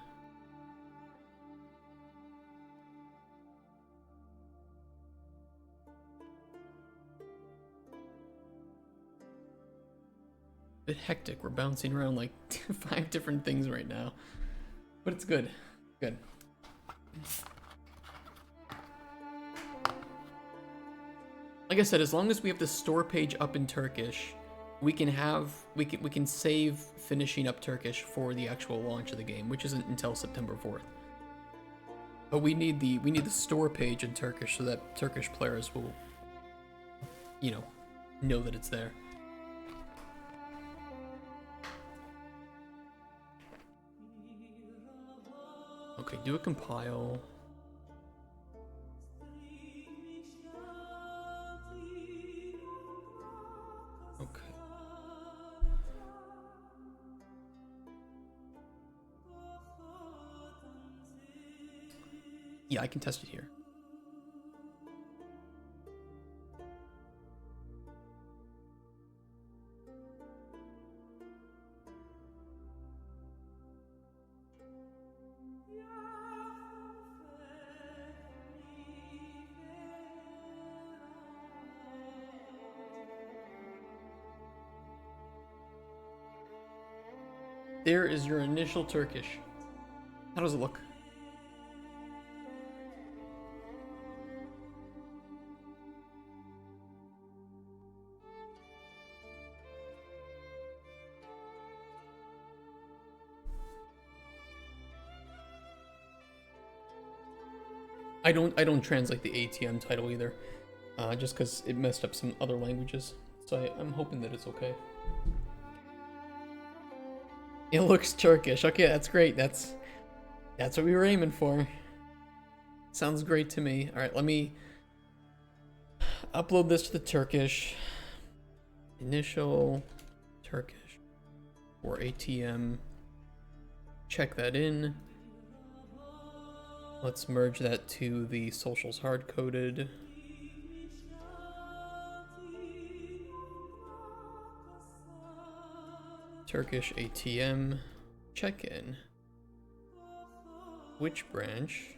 Bit hectic. We're bouncing around like 5 different things right now, but it's good. Good. Like I said, as long as we have the store page up in Turkish, we can save finishing up Turkish for the actual launch of the game, which isn't until September 4th. But we need the store page in Turkish so that Turkish players will, know that it's there. Okay, do a compile. Okay. Yeah, I can test it here. There is your initial Turkish. How does it look? I don't translate the ATM title either, just because it messed up some other languages. So I'm hoping that it's okay. It looks Turkish. Okay, that's great. That's what we were aiming for. Sounds great to me. All right, let me upload this to the Turkish. Initial Turkish or ATM. Check that in. Let's merge that to the socials hard-coded. Turkish ATM, check-in. Which branch?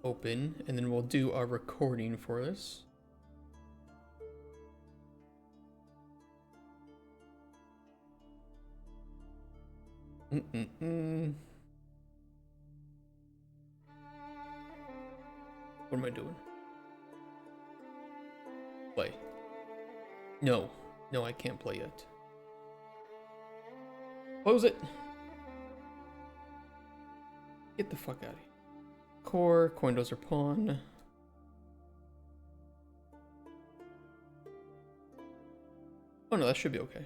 Open, and then we'll do our recording for this. What am I doing? Play. No, I can't play yet. Close it. Get the fuck out of here. Core, coin dozer pawn. Oh no, that should be okay.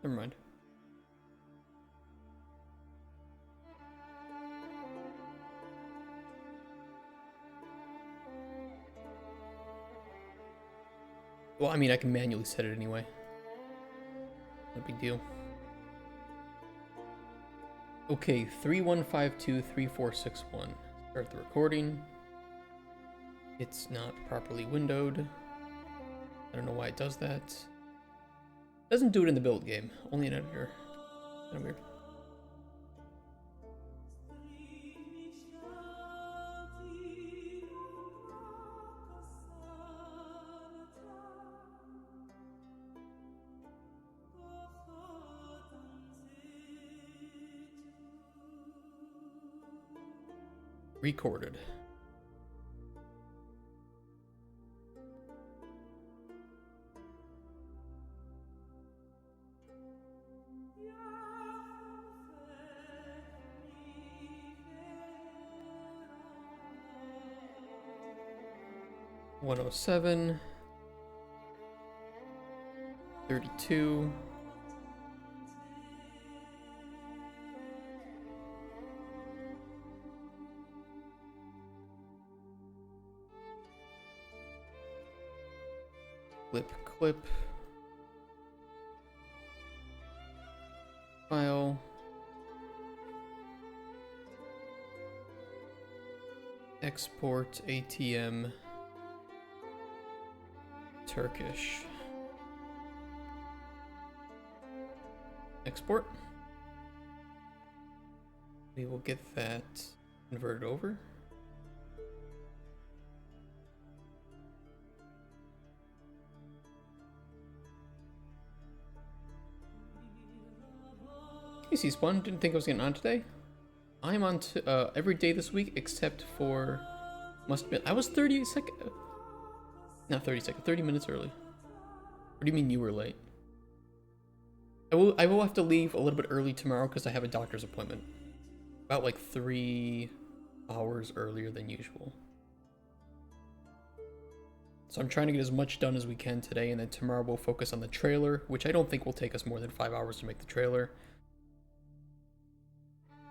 Never mind. Well, I mean, I can manually set it anyway. No big deal. Okay, 31523461. Start the recording. It's not properly windowed. I don't know why it does that. Doesn't do it in the build game, only in editor. Kind of weird. Recorded. $107, 32. Clip. File. Export ATM. Turkish. Export. We will get that converted over. Hey, C-Spawn, didn't think I was getting on today. I'm on every day this week except for, must admit, I was 30 minutes early. What do you mean you were late? I will have to leave a little bit early tomorrow because I have a doctor's appointment. About like 3 hours earlier than usual. So I'm trying to get as much done as we can today, and then tomorrow we'll focus on the trailer, which I don't think will take us more than 5 hours to make the trailer.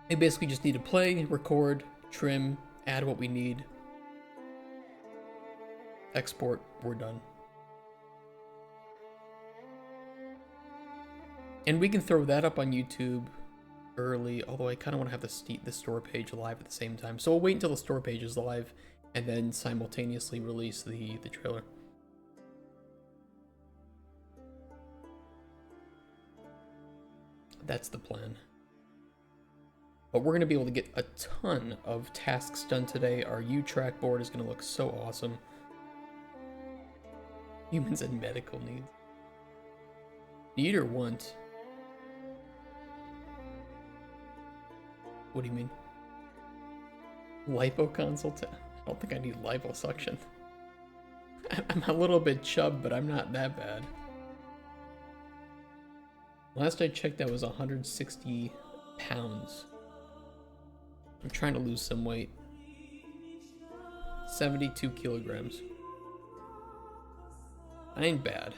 We basically just need to play, record, trim, add what we need, export, we're done. And we can throw that up on YouTube early, although I kind of want to have the store page live at the same time. So we'll wait until the store page is live and then simultaneously release the trailer. That's the plan. But we're going to be able to get a ton of tasks done today. Our U-track board is going to look so awesome. Humans and medical needs. Need or want? What do you mean? Lipo-consult? I don't think I need liposuction. I'm a little bit chubbed, but I'm not that bad. Last I checked, that was 160 pounds. I'm trying to lose some weight. 72 kilograms. I ain't bad.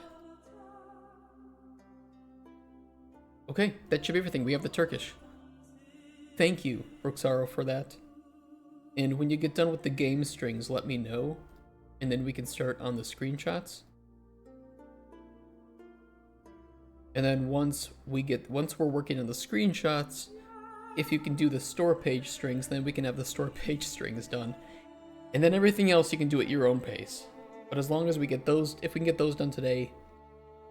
Okay, that should be everything. We have the Turkish. Thank you, Roxaro, for that. And when you get done with the game strings, let me know. And then we can start on the screenshots. And then once we're working on the screenshots, if you can do the store page strings, then we can have the store page strings done. And then everything else you can do at your own pace. But as long as we get those, if we can get those done today,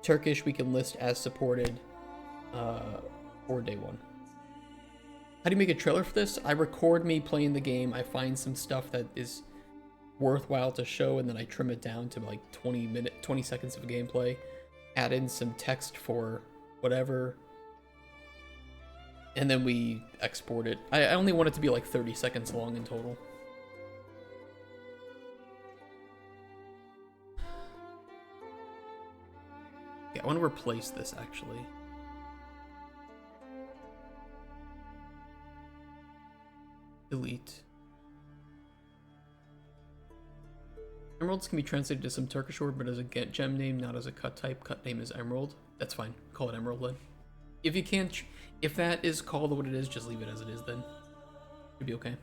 Turkish we can list as supported for day one. How do you make a trailer for this? I record me playing the game, I find some stuff that is worthwhile to show, and then I trim it down to like 20 seconds of gameplay, add in some text for whatever, and then we export it. I only want it to be like 30 seconds long in total. Yeah, I want to replace this actually. Delete. Emeralds can be translated to some Turkish word, but as a gem name, not as a cut type. Cut name is emerald. That's fine. Call it emerald then. If you can't, if that is called what it is, just leave it as it is then. Should be okay.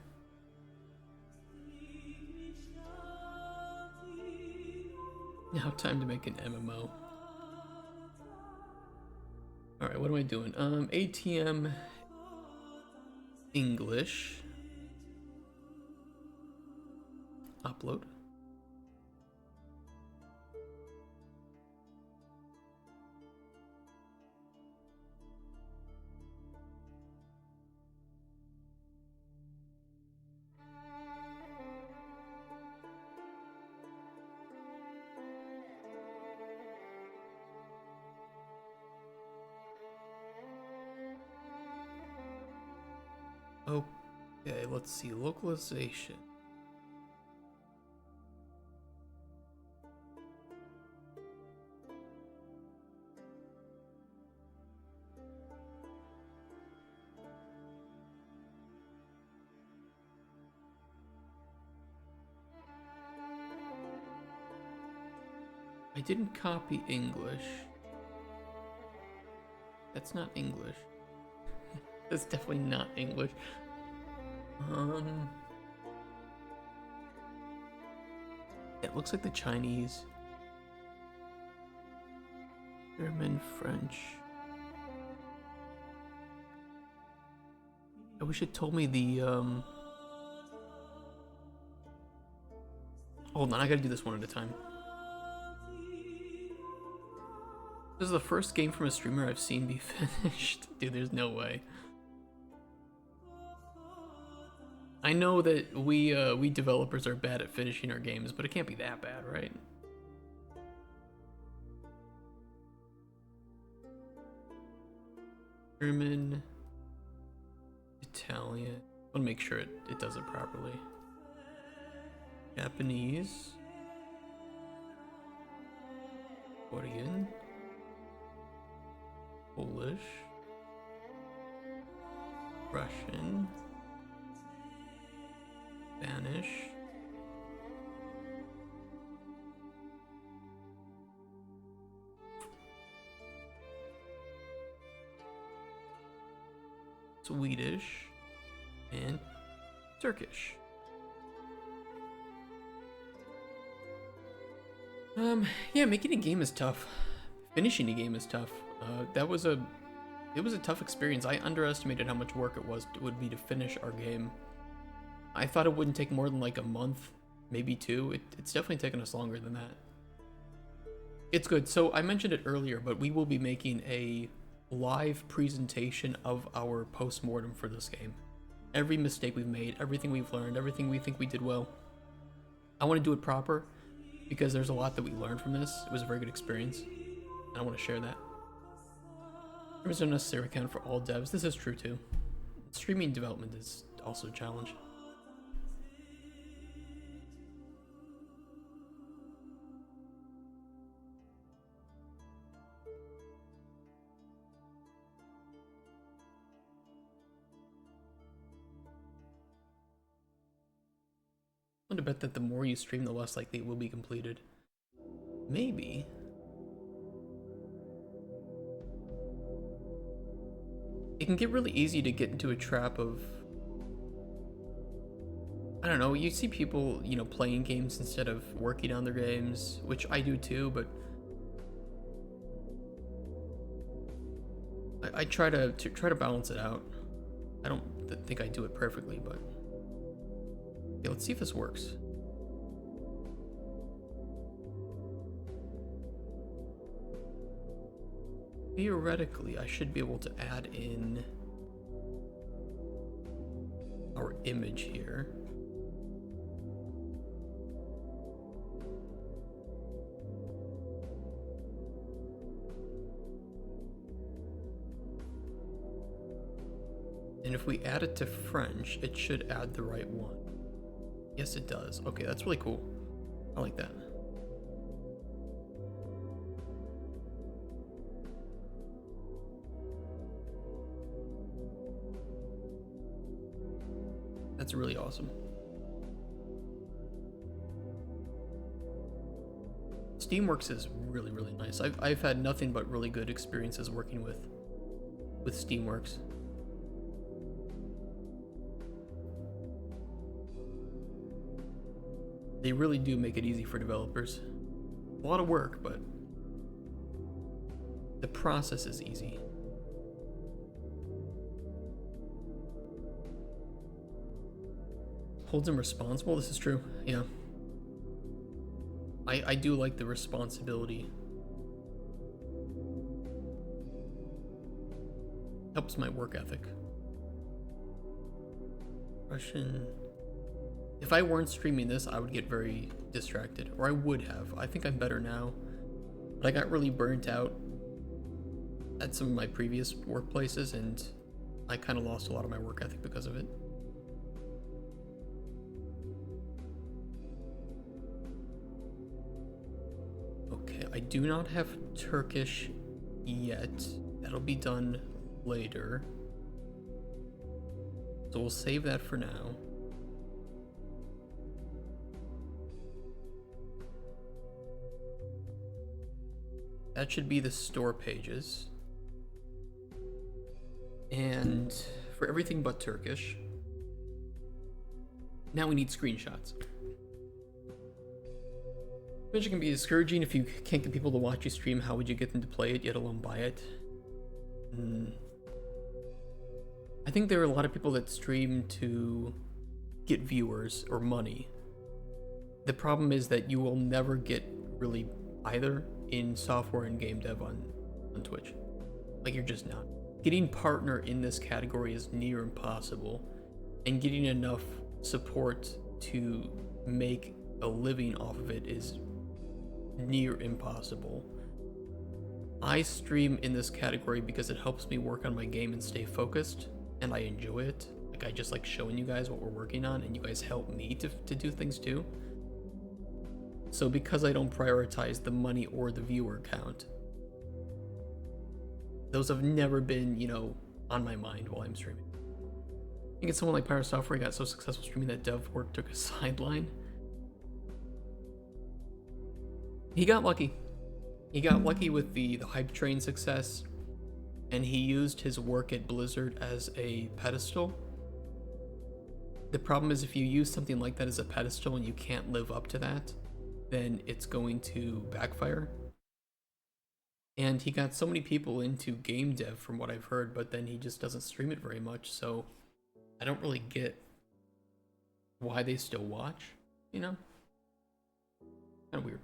Now time to make an MMO. Alright, what am I doing? ATM English. Upload. Okay, let's see. Localization. I didn't copy English. That's not English. That's definitely not English. It looks like the Chinese. German, French. I wish it told me the, Hold on, I gotta do this one at a time. This is the first game from a streamer I've seen be finished. Dude, there's no way. I know that we developers are bad at finishing our games, but it can't be that bad, right? German, Italian. I want to make sure it does it properly. Japanese, Korean, Polish, Russian, Spanish, Swedish, and Turkish. Yeah, making a game is tough. Finishing a game is tough. It was a tough experience. I underestimated how much work it would be to finish our game. I thought it wouldn't take more than like a month, maybe two. It's definitely taken us longer than that. It's good. So I mentioned it earlier, but we will be making a live presentation of our post-mortem for this game. Every mistake we've made, everything we've learned, everything we think we did well. I want to do it proper because there's a lot that we learned from this. It was a very good experience, and I want to share that. There is no necessary account for all devs. This is true too. Streaming development is also a challenge. I'm gonna bet that the more you stream, the less likely it will be completed. Maybe. It can get really easy to get into a trap of, I don't know, you see people, you know, playing games instead of working on their games, which I do too, but I try to balance it out. I don't think I do it perfectly, but yeah, let's see if this works. Theoretically, I should be able to add in our image here. And if we add it to French, it should add the right one. Yes, it does. Okay, that's really cool. I like that. That's really awesome. Steamworks is really, really nice. I've had nothing but really good experiences working with Steamworks. They really do make it easy for developers. A lot of work, but the process is easy. Holds him responsible. This is true. Yeah. I do like the responsibility. Helps my work ethic. Russian. If I weren't streaming this, I would get very distracted, or I would have. I think I'm better now, but I got really burnt out at some of my previous workplaces, and I kind of lost a lot of my work ethic because of it. Okay, I do not have Turkish yet. That'll be done later. So we'll save that for now. That should be the store pages. And for everything but Turkish, now we need screenshots. Which can be discouraging if you can't get people to watch you stream. How would you get them to play it, yet alone buy it? I think there are a lot of people that stream to get viewers or money. The problem is that you will never get really either in software and game dev on Twitch. Like, you're just not. Getting partner in this category is near impossible, and getting enough support to make a living off of it is near impossible. I stream in this category because it helps me work on my game and stay focused, and I enjoy it. Like, I just like showing you guys what we're working on, and you guys help me to do things too. So because I don't prioritize the money or the viewer count, those have never been, you know, on my mind while I'm streaming. I think it's someone like Pirate Software got so successful streaming that dev work took a sideline. He got lucky. He got lucky with the hype train success, and he used his work at Blizzard as a pedestal. The problem is, if you use something like that as a pedestal and you can't live up to that, then it's going to backfire. And he got so many people into game dev from what I've heard, but then he just doesn't stream it very much, so I don't really get why they still watch, you know? Kind of weird.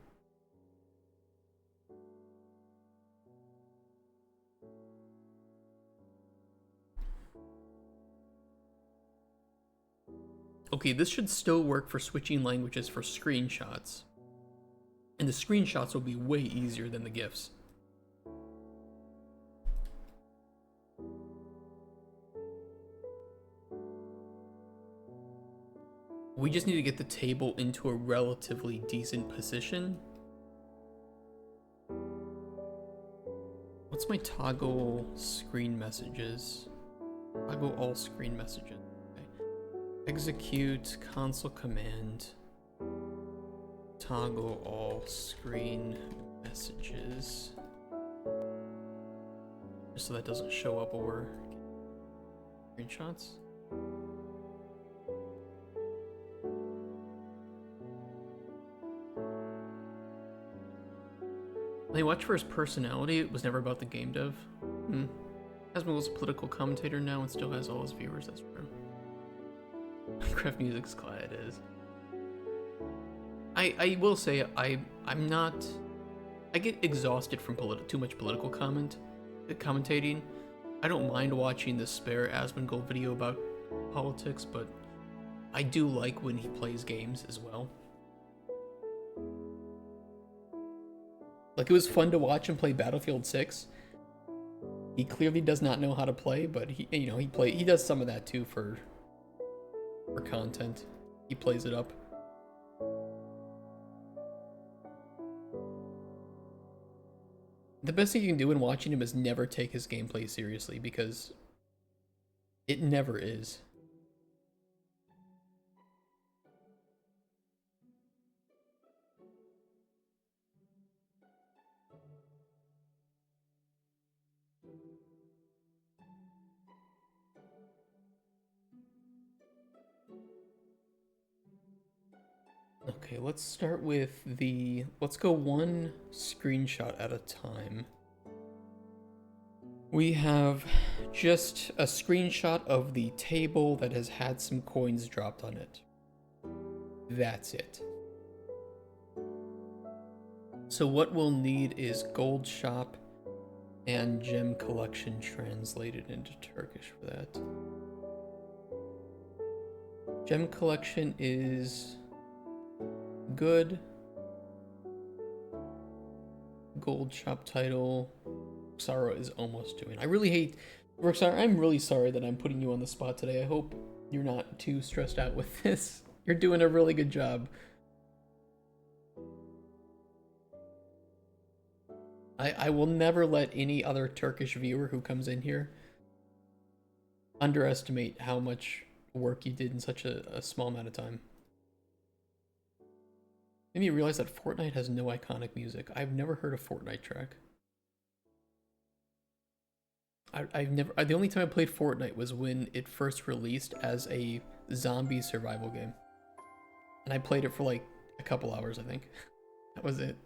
Okay, this should still work for switching languages for screenshots. And the screenshots will be way easier than the GIFs. We just need to get the table into a relatively decent position. What's my toggle screen messages? Toggle all screen messages. Execute console command, toggle all screen messages, just so that doesn't show up while we're getting screenshots. They watch for his personality. It was never about the game dev. Hasmul's a political commentator now and still has all his viewers. That's true. Minecraft music's quiet is. I will say I'm not. I get exhausted from too much political commentating. I don't mind watching the spare Asmongold video about politics, but I do like when he plays games as well. Like, it was fun to watch him play Battlefield 6. He clearly does not know how to play, but he does some of that too for content. He plays it up. The best thing you can do in watching him is never take his gameplay seriously, because it never is. Okay, let's start with the... Let's go one screenshot at a time. We have just a screenshot of the table that has had some coins dropped on it. That's it. So what we'll need is gold shop and gem collection translated into Turkish for that. Gem collection is good. Gold shop title. Roxara is almost doing. I really hate Roxara. I'm really sorry that I'm putting you on the spot today. I hope you're not too stressed out with this. You're doing a really good job. I will never let any other Turkish viewer who comes in here underestimate how much work you did in such a small amount of time. Maybe you realize that Fortnite has no iconic music. I've never heard a Fortnite track. I've never. The only time I played Fortnite was when it first released as a zombie survival game, and I played it for like a couple hours. I think that was it.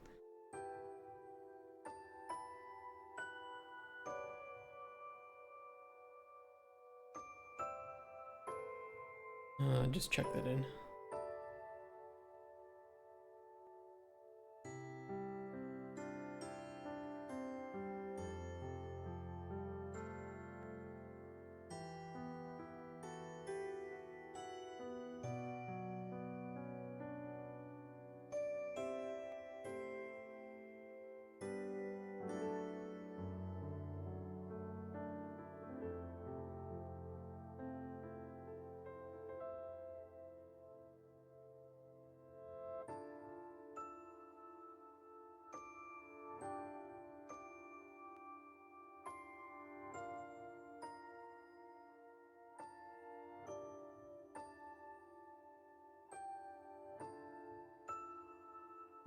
Just check that in.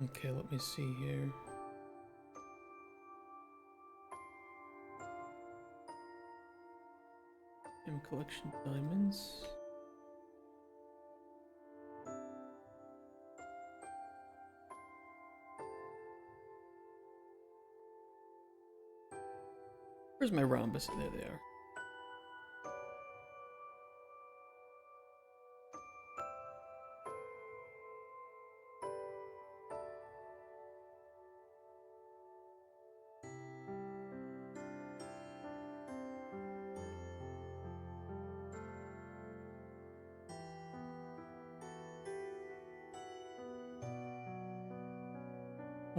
Okay, let me see here. Collection diamonds. Where's my rhombus? There they are.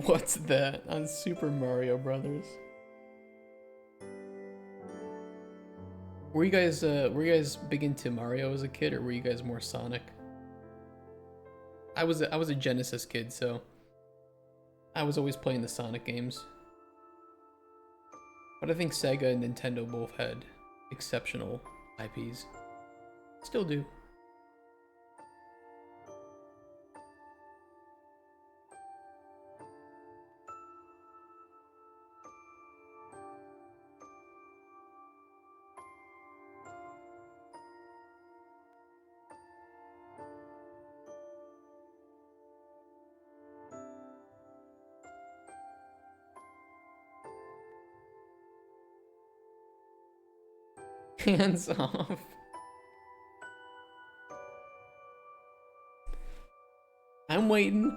What's that on Super Mario Brothers? Were you guys big into Mario as a kid, or were you guys more Sonic? I was a Genesis kid, so I was always playing the Sonic games. But I think Sega and Nintendo both had exceptional IPs. Still do. Hands off. I'm waiting.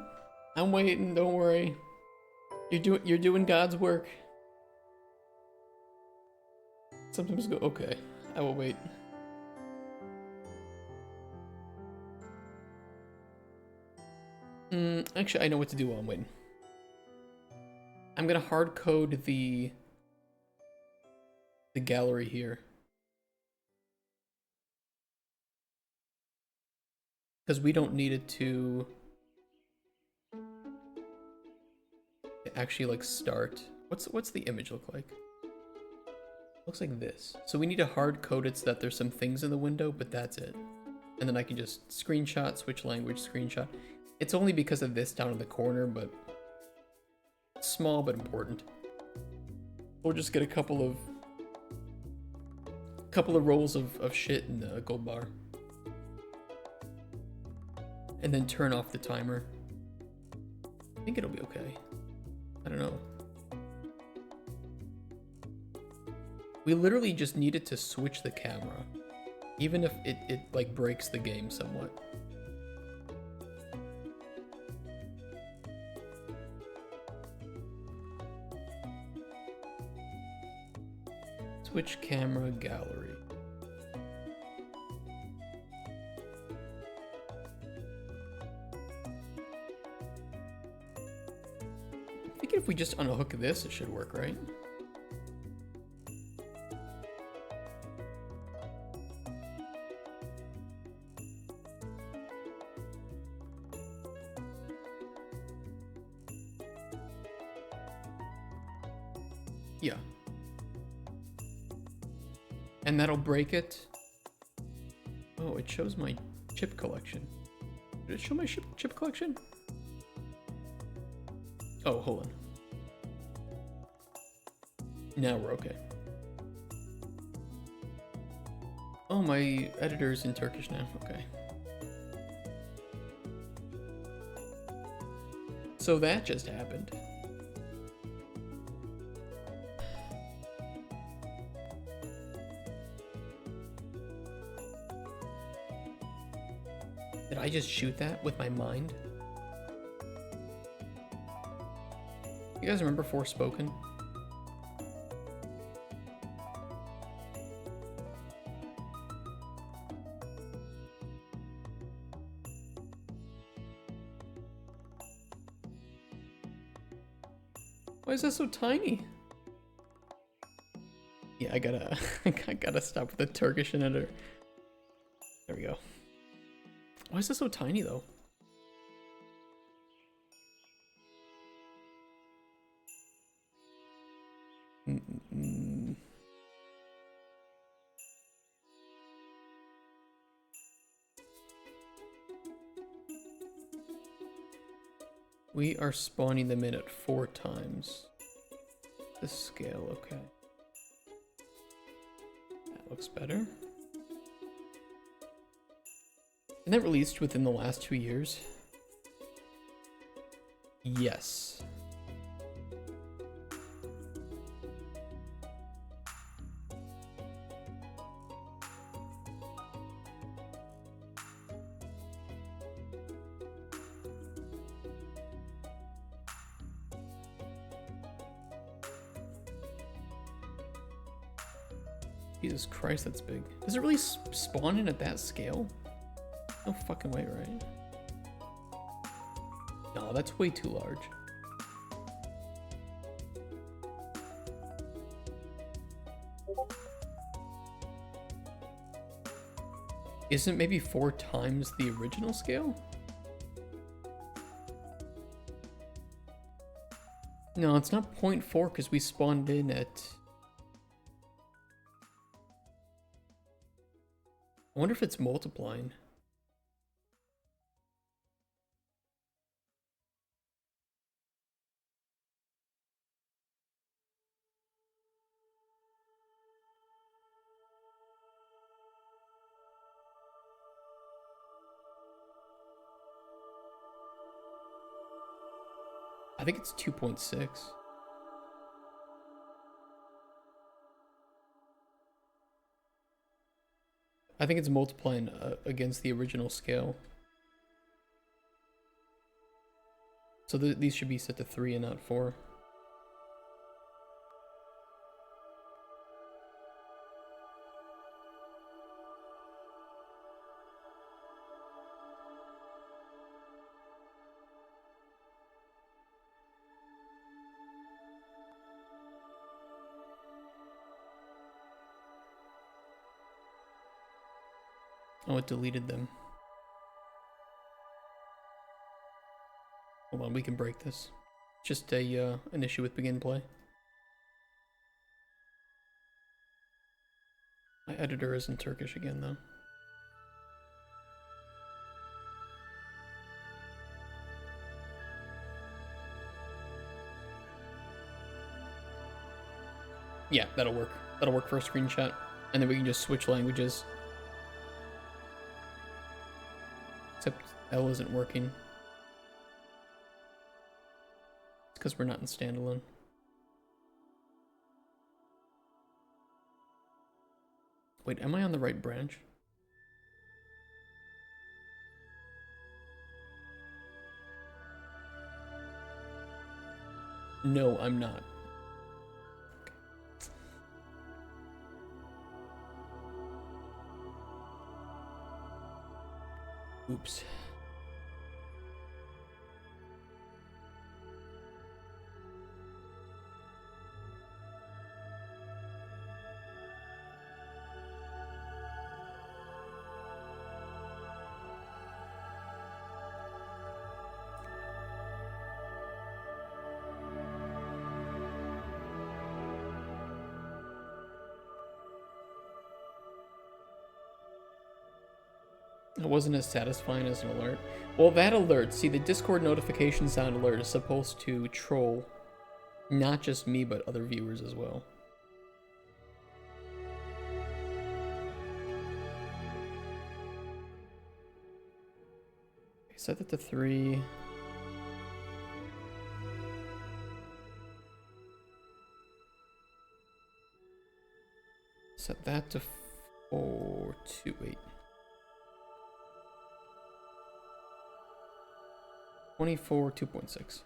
Don't worry. You're doing God's work. Sometimes go, okay, I will wait. Actually, I know what to do while I'm waiting. I'm gonna hard code the gallery here. Because we don't need it to actually like start. What's the image look like? Looks like this. So we need to hard code it so that there's some things in the window, but that's it. And then I can just screenshot, switch language, screenshot. It's only because of this down in the corner, but small but important. We'll just get a couple of rolls of shit in the gold bar. and then turn off the timer. I think it'll be okay. I don't know. We literally just needed to switch the camera, even if it like breaks the game somewhat. Switch camera gallery. I'm thinking if we just unhook this, it should work, right? Yeah. And that'll break it. Oh, it shows my chip collection. Did it show my chip collection? Oh, hold on. Now we're okay. Oh, my editor's in Turkish now. Okay. So that just happened. Did I just shoot that with my mind? You guys remember Forspoken? Why is that so tiny? Yeah, I gotta I gotta stop with the Turkish editor. There we go. Why is this so tiny though? We are spawning them in at 4 times the scale, okay. That looks better. Isn't that released within the last 2 years? Yes. Jesus Christ, that's big. Does it really spawn in at that scale? No fucking way, right? No, that's way too large. Isn't maybe 4 times the original scale? No, it's not 0.4 because we spawned in at... I wonder if it's multiplying. I think it's 2.6. I think it's multiplying against the original scale. So these should be set to 3 and not 4. Oh, it deleted them. Hold on, we can break this. Just a an issue with begin play. My editor is in Turkish again, though. Yeah, that'll work. That'll work for a screenshot. And then we can just switch languages. Except L isn't working. It's because we're not in standalone. Wait, am I on the right branch? No, I'm not. Oops. It wasn't as satisfying as an alert. Well, that alert, see, the Discord notification sound alert is supposed to troll not just me, but other viewers as well. Set that to 3. Set that to 4, 2, 8. 24, 2.6.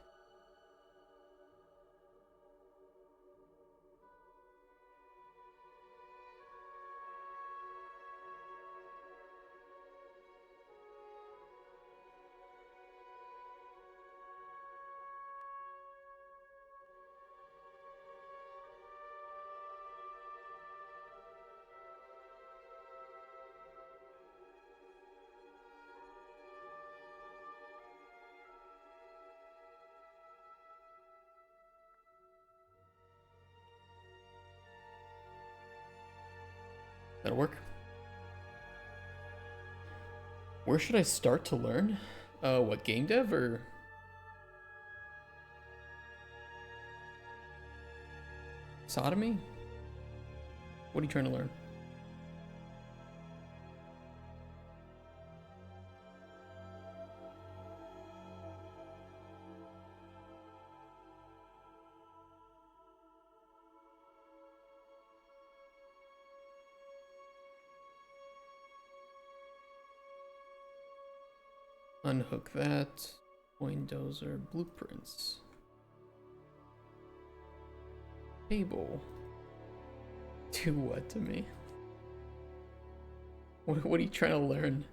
That'll work. Where should I start to learn? What, game dev or? Sodomy? What are you trying to learn? Unhook that. Dozer blueprints. Table. Do what to me? What are you trying to learn?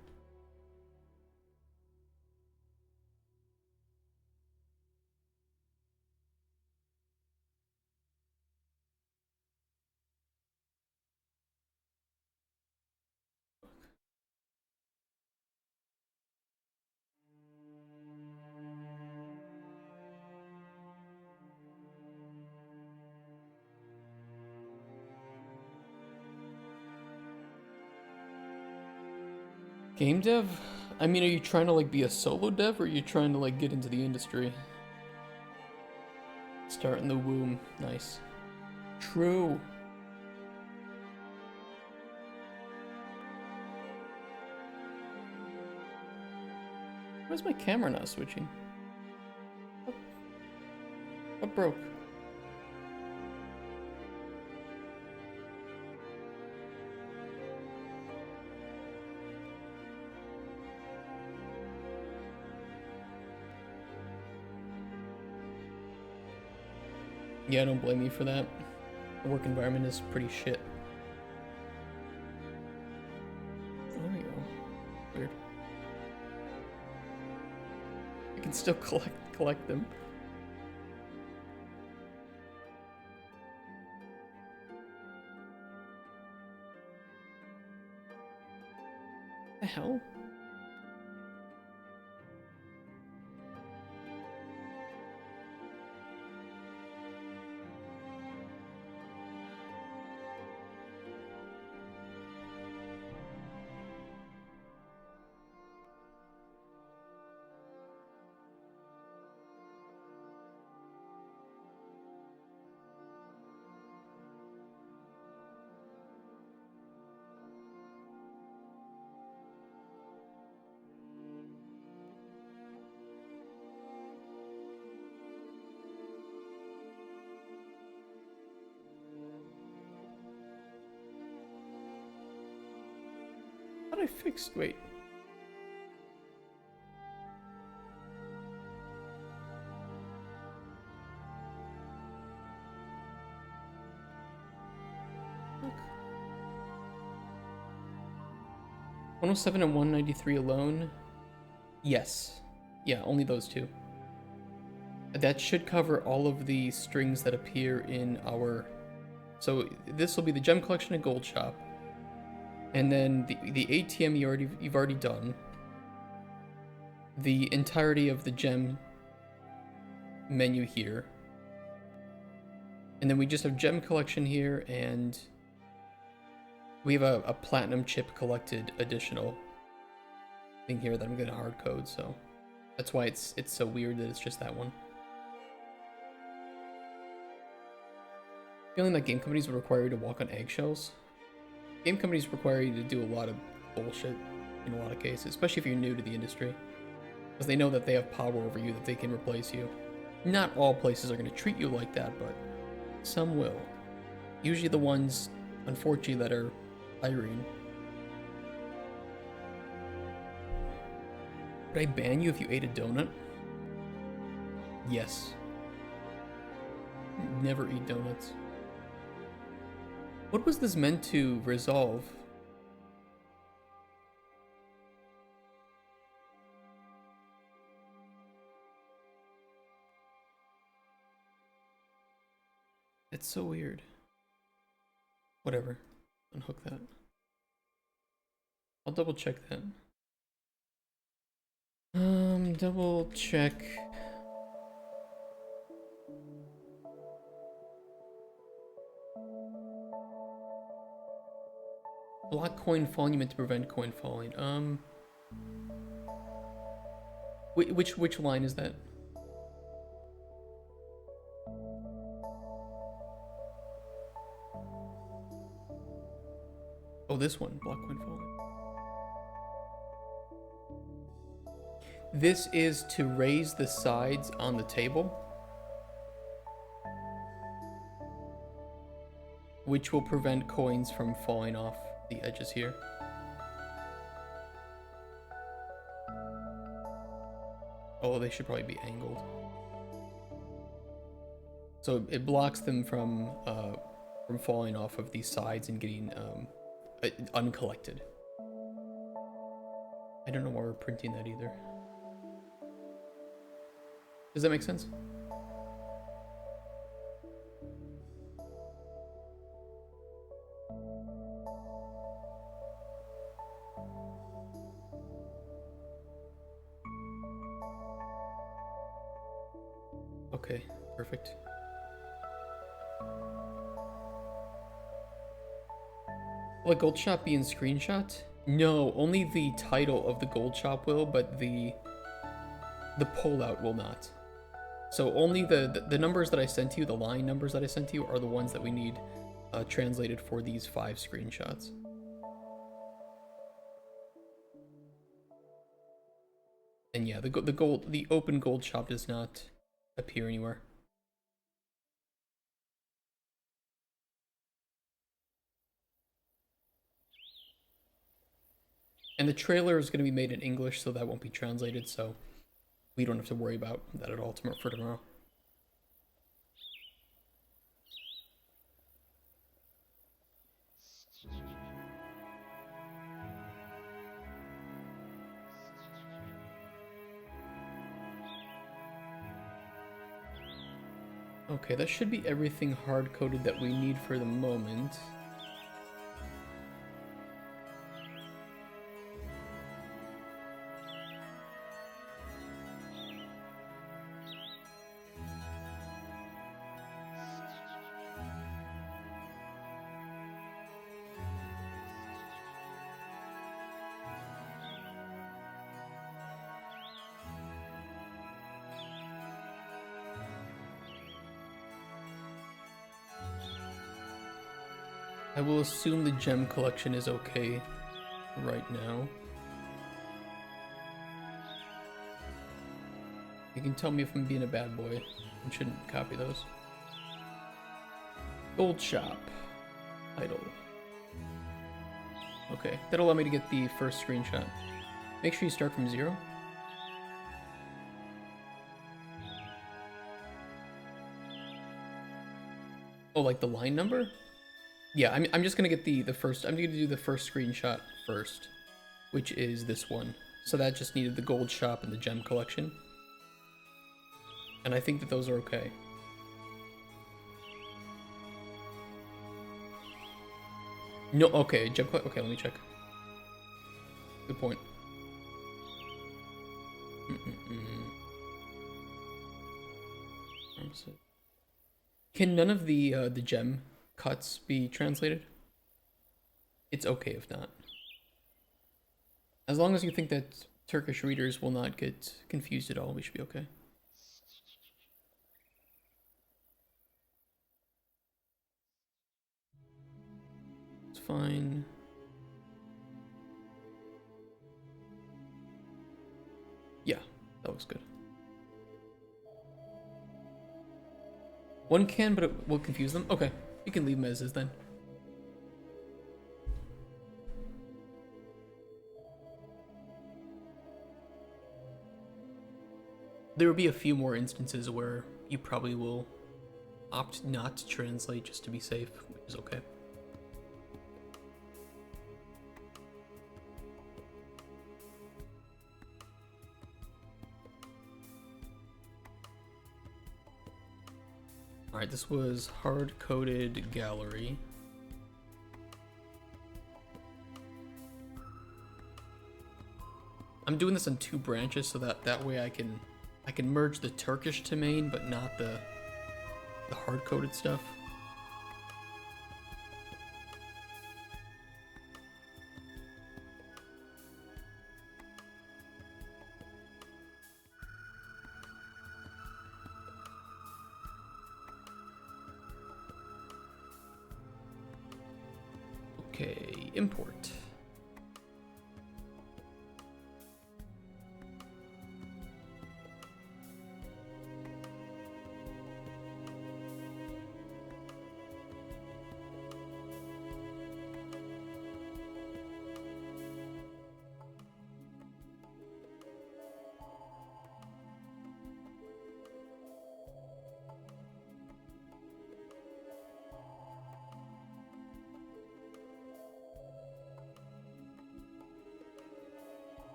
Game dev? I mean, are you trying to like be a solo dev or are you trying to like get into the industry? Start in the womb. Nice. True. Why is my camera not switching? What broke? Yeah, don't blame me for that. The work environment is pretty shit. Oh, there we go. Weird. I can still collect them. The hell? How did I fix? Wait. Look. 107 and 193 alone? Yes. Yeah, only those two. That should cover all of the strings that appear in our... So this will be the gem collection and gold shop. And then the ATM you've already done. The entirety of the gem menu here. And then we just have gem collection here, and we have a platinum chip collected additional thing here that I'm gonna hard code, so that's why it's so weird that it's just that one. Feeling like game companies would require you to walk on eggshells. Game companies require you to do a lot of bullshit in a lot of cases, especially if you're new to the industry, because they know that they have power over you, that they can replace you. Not all places are going to treat you like that, but some will. Usually the ones, unfortunately, that are hiring. Would I ban you if you ate a donut? Yes. Never eat donuts. What was this meant to resolve? It's so weird. Whatever. Unhook that. I'll double check that. Double check. Block coin falling, you meant to prevent coin falling. Which line is that? Oh, this one, block coin falling. This is to raise the sides on the table, which will prevent coins from falling off the edges here. Oh, they should probably be angled. So it blocks them from falling off of these sides and getting uncollected. I don't know why we're printing that either. Does that make sense? Okay, perfect. Will a gold shop be in screenshot? No, only the title of the gold shop will, but the pullout will not. So only the numbers that I sent to you, the line numbers that I sent to you, are the ones that we need translated for these 5 screenshots. And yeah, the open gold shop does not appear anywhere. And the trailer is going to be made in English, so that won't be translated, so we don't have to worry about that at all for tomorrow. Okay, that should be everything hard-coded that we need for the moment. I will assume the gem collection is okay right now. You can tell me if I'm being a bad boy. I shouldn't copy those. Gold shop. Title. Okay, that'll allow me to get the first screenshot. Make sure you start from 0. Oh, like the line number? Yeah, I'm just gonna get the first. I'm gonna do the first screenshot first, which is this one. So that just needed the gold shop and the gem collection, and I think that those are okay. No, okay, gem okay. Let me check. Good point. Can none of the gem cuts be translated? It's okay if not. As long as you think that Turkish readers will not get confused at all, we should be okay. It's fine. Yeah, that looks good. One can, but it will confuse them. Okay, you can leave them as is then. There will be a few more instances where you probably will opt not to translate just to be safe, which is okay. Alright, this was hard-coded gallery. I'm doing this on 2 branches so that way I can merge the Turkish to main, but not the hard-coded stuff. Okay, import.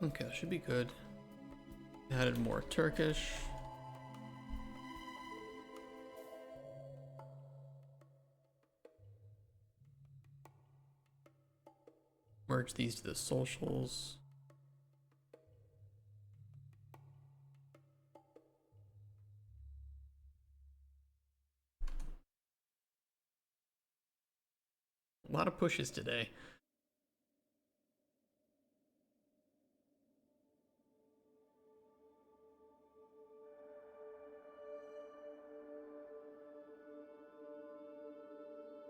Okay, that should be good. Added more Turkish. Merge these to the socials. A lot of pushes today.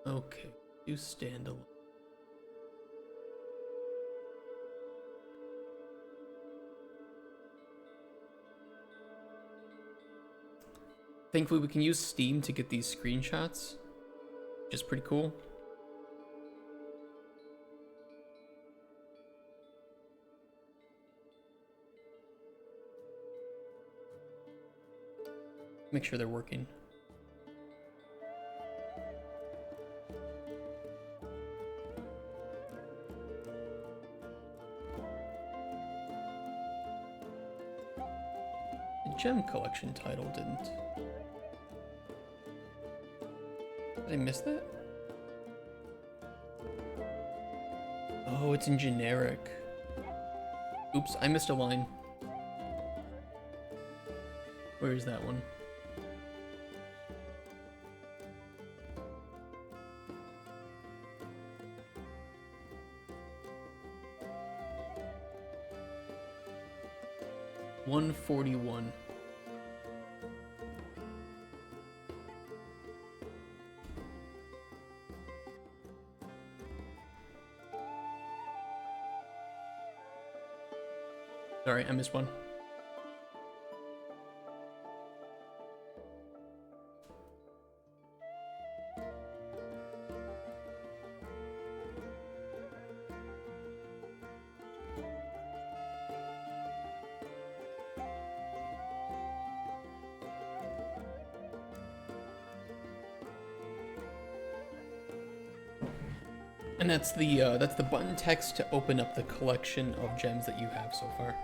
Okay, do standalone. Thankfully, we can use Steam to get these screenshots, which is pretty cool. Make sure they're working. The gem collection title didn't. Did I miss that? Oh, it's in generic. Oops, I missed a line. Where is that one? $141. Sorry, I missed one. And that's the button text to open up the collection of gems that you have so far.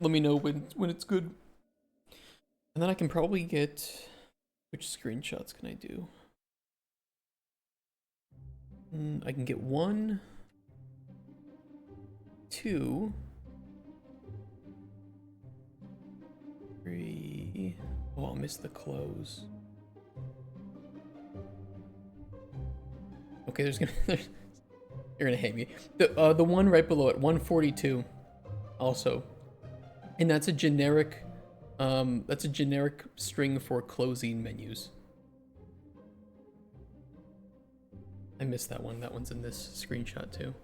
Let me know when it's good. And then I can probably get... Which screenshots can I do? I can get 1, 2, 3... Oh, I'll miss the close. Okay, you're gonna hate me. The one right below it, 142, also. And that's a generic string for closing menus. I missed that one. That one's in this screenshot too.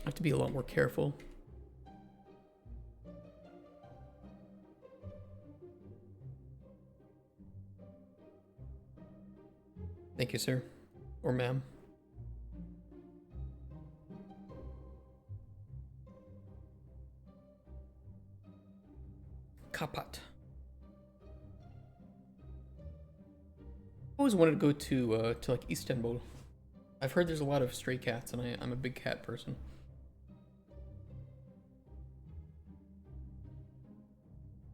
I have to be a lot more careful. Thank you, sir. Or ma'am. Kapat. I always wanted to go to like Istanbul. I've heard there's a lot of stray cats, and I'm a big cat person.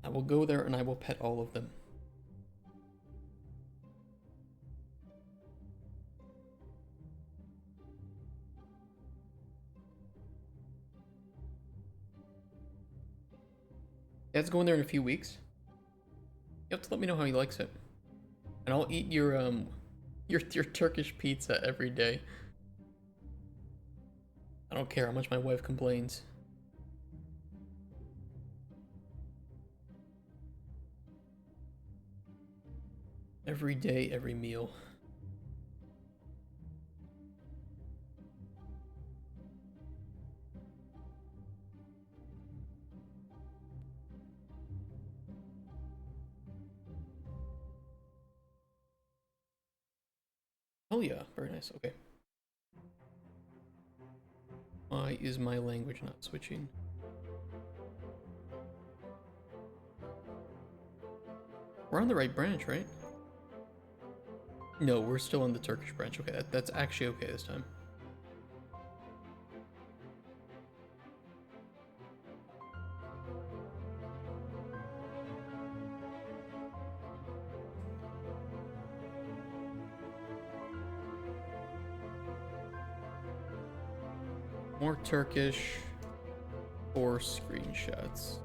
I will go there and I will pet all of them. Dad's going there in a few weeks. You have to let me know how he likes it, and I'll eat your Turkish pizza every day. I don't care how much my wife complains. Every day, every meal. Oh yeah, very nice. Okay. Why is my language not switching? We're on the right branch, right? No, we're still on the Turkish branch. Okay, that's actually okay this time. More Turkish, 4 screenshots.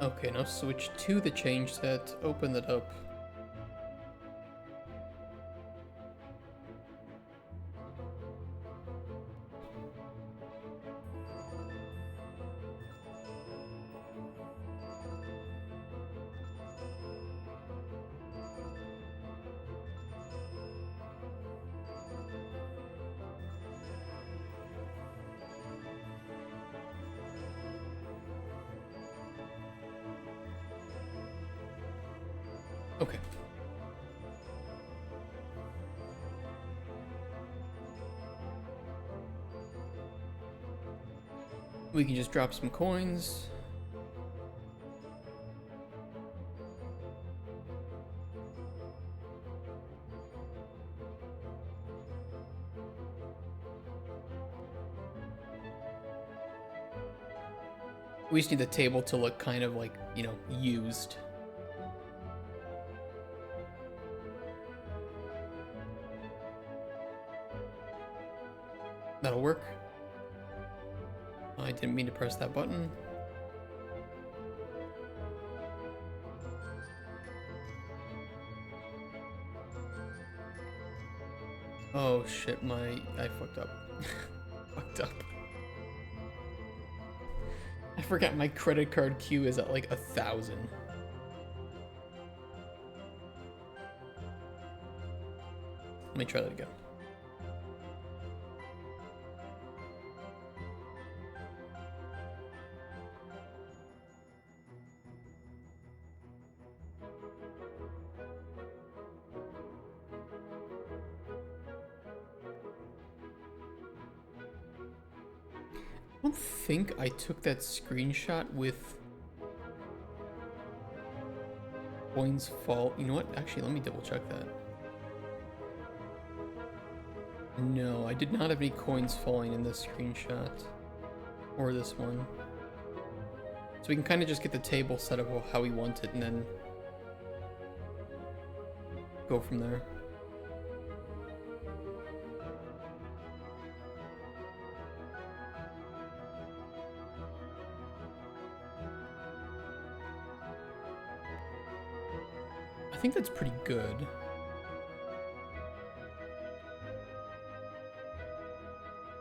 Okay, now switch to the change set, open it up. Okay. We can just drop some coins. We just need the table to look kind of like, you know, used. That'll work. I didn't mean to press that button. Oh shit, I fucked up. Fucked up. I forgot my credit card queue is at like 1,000. Let me try that again. I don't think I took that screenshot with coins fall. You know what? Actually, let me double check that. No, I did not have any coins falling in this screenshot. Or this one. So we can kind of just get the table set up how we want it and then go from there. I think that's pretty good.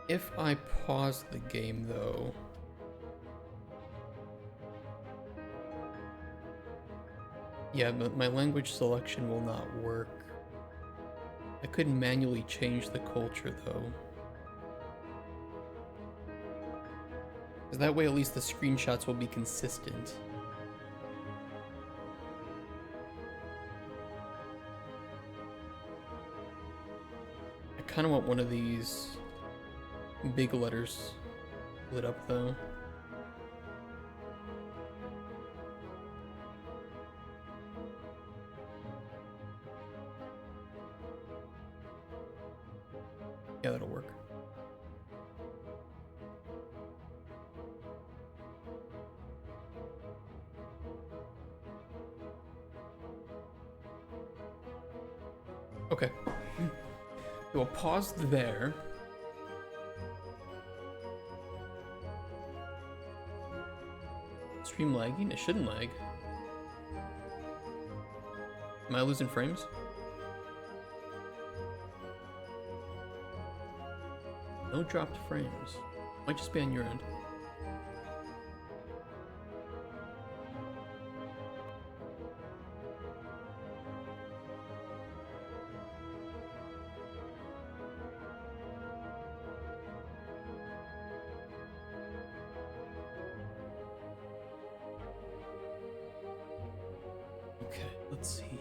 If I pause the game though, yeah, but my language selection will not work. I could manually change the culture though. Because that way at least the screenshots will be consistent. I kind of want one of these big letters lit up though. Yeah, that'll work. Okay. We'll pause there. Stream lagging? It shouldn't lag. Am I losing frames? No dropped frames. Might just be on your end. Okay, let's see.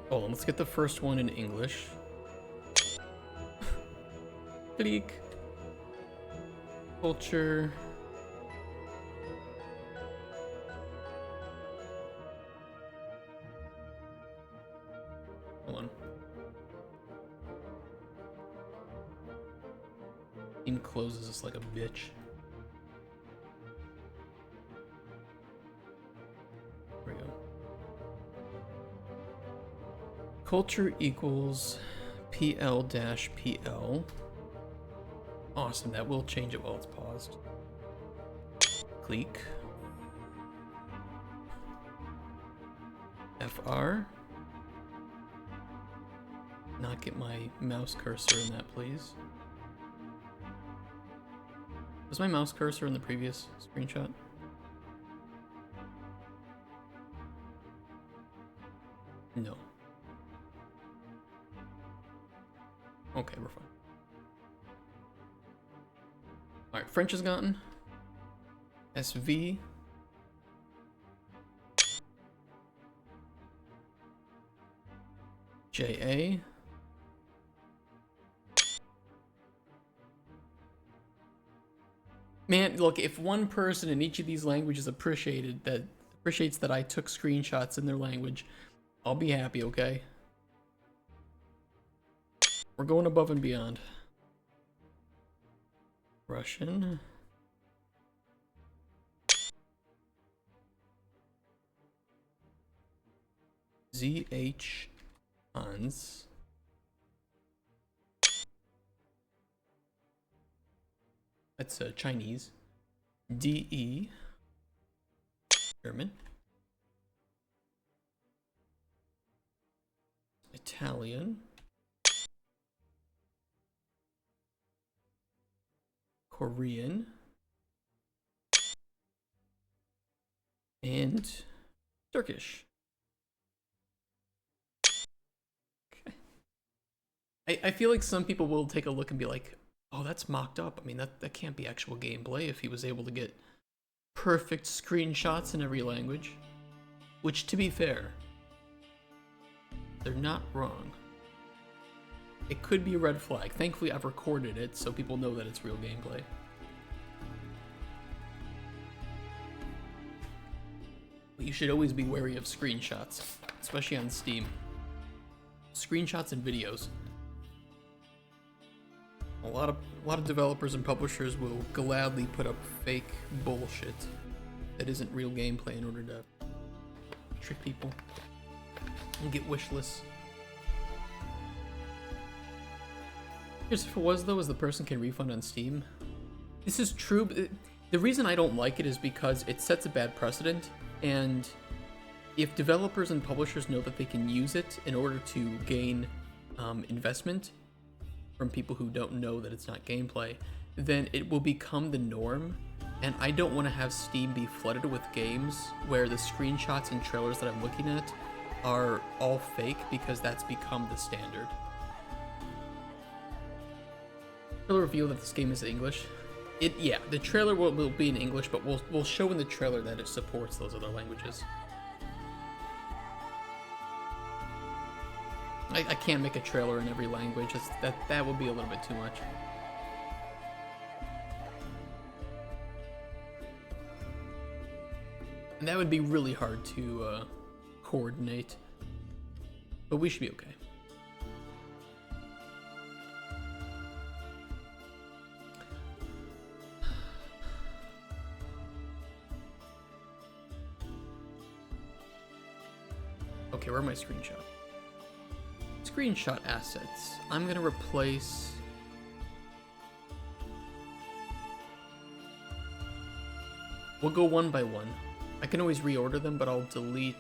Hold on, let's get the first one in English. Click. Culture. Hold on. Team closes us like a bitch. There we go. Culture equals PL-PL. Awesome, that will change it while it's paused. Click. FR. Not get my mouse cursor in that, please. Was my mouse cursor in the previous screenshot? No. Okay, we're fine. Alright, French is gotten. SV. JA. Man, look, if one person in each of these languages appreciates that I took screenshots in their language, I'll be happy, okay? We're going above and beyond. Russian. ZH Hans. That's Chinese. DE German. Italian, Korean, and Turkish. Okay. I feel like some people will take a look and be like, oh, that's mocked up. I mean, that can't be actual gameplay if he was able to get perfect screenshots in every language. Which, to be fair, they're not wrong. It could be a red flag. Thankfully, I've recorded it so people know that it's real gameplay. But you should always be wary of screenshots, especially on Steam. Screenshots and videos. A lot of developers and publishers will gladly put up fake bullshit that isn't real gameplay in order to trick people and get wish lists. Here's if it was though, is the person can refund on Steam. This is true, but the reason I don't like it is because it sets a bad precedent, and if developers and publishers know that they can use it in order to gain investment from people who don't know that it's not gameplay, then it will become the norm, and I don't want to have Steam be flooded with games where the screenshots and trailers that I'm looking at are all fake because that's become the standard. Trailer reveal that this game is English. Yeah, the trailer will be in English, but we'll show in the trailer that it supports those other languages. I can't make a trailer in every language. That would be a little bit too much. And that would be really hard to coordinate. But we should be okay. Okay, where are my screenshots? Screenshot assets. I'm gonna replace... We'll go one by one. I can always reorder them, but I'll delete...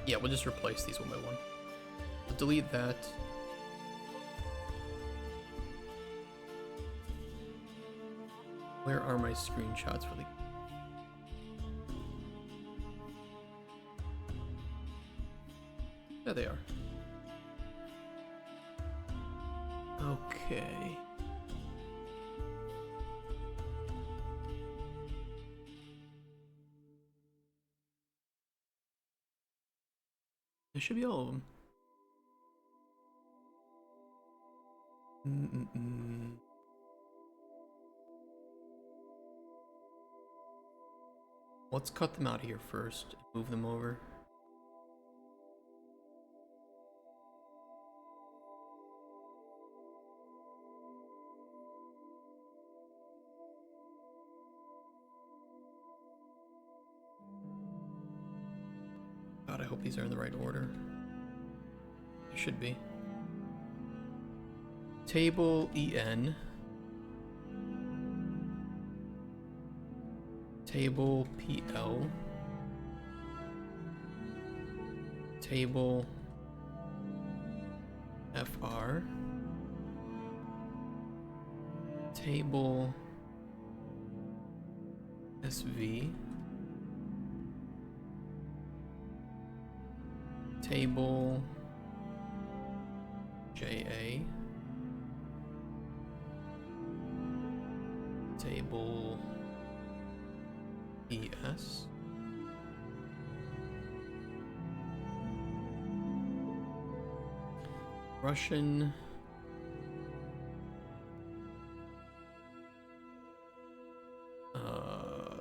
Yeah, we'll just replace these one by one. I'll delete that. Where are my screenshots for the... There they are. Okay. There should be all of them. Let's cut them out of here first and move them over. God, I hope these are in the right order. They should be. Table EN. Table PL. Table FR. Table SV. Table JA. Table ES. Russian.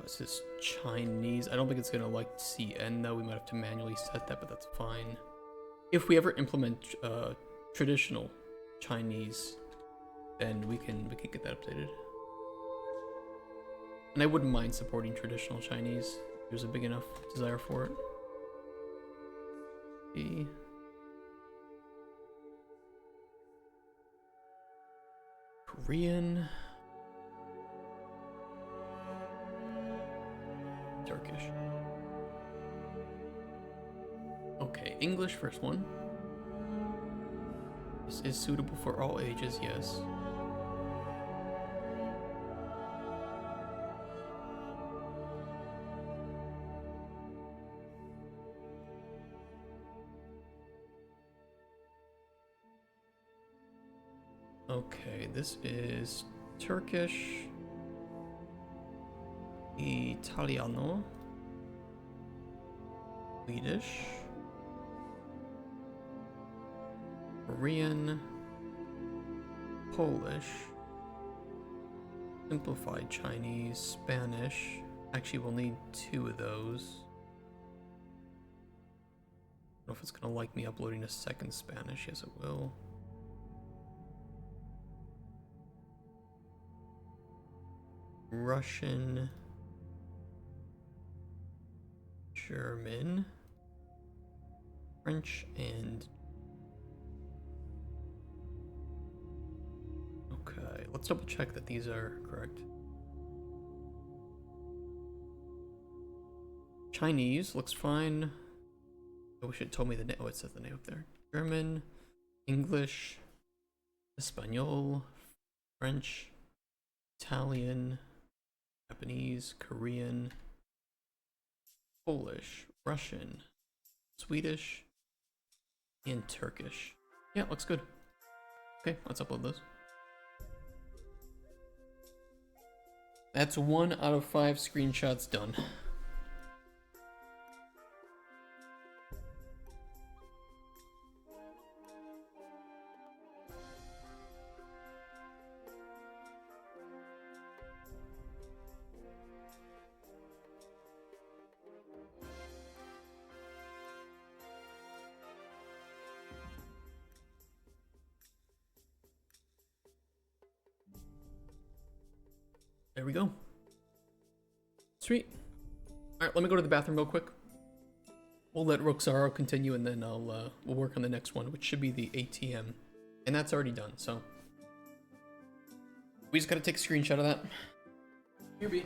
This is Chinese. I don't think it's gonna like CN though. We might have to manually set that, but that's fine. If we ever implement traditional Chinese, then we can get that updated. And I wouldn't mind supporting traditional Chinese if there's a big enough desire for it. E. Korean. Turkish. Okay, English first one. This is suitable for all ages, yes. Okay, this is Turkish, Italiano, Swedish, Korean, Polish, simplified Chinese, Spanish. Actually, we'll need 2 of those. I don't know if it's gonna like me uploading a second Spanish. Yes, it will. Russian, German, French, and okay, let's double check that these are correct. Chinese looks fine. I wish it told me the name. Oh, it says the name up there. German, English, Espanol, French, Italian, Japanese, Korean, Polish, Russian, Swedish, and Turkish. Yeah, looks good. Okay, let's upload those. That's 1 out of 5 screenshots done. There we go. Sweet. All right, let me go to the bathroom real quick. We'll let Roxaro continue, and then we'll work on the next one, which should be the ATM, and that's already done. So we just gotta take a screenshot of that. Here be.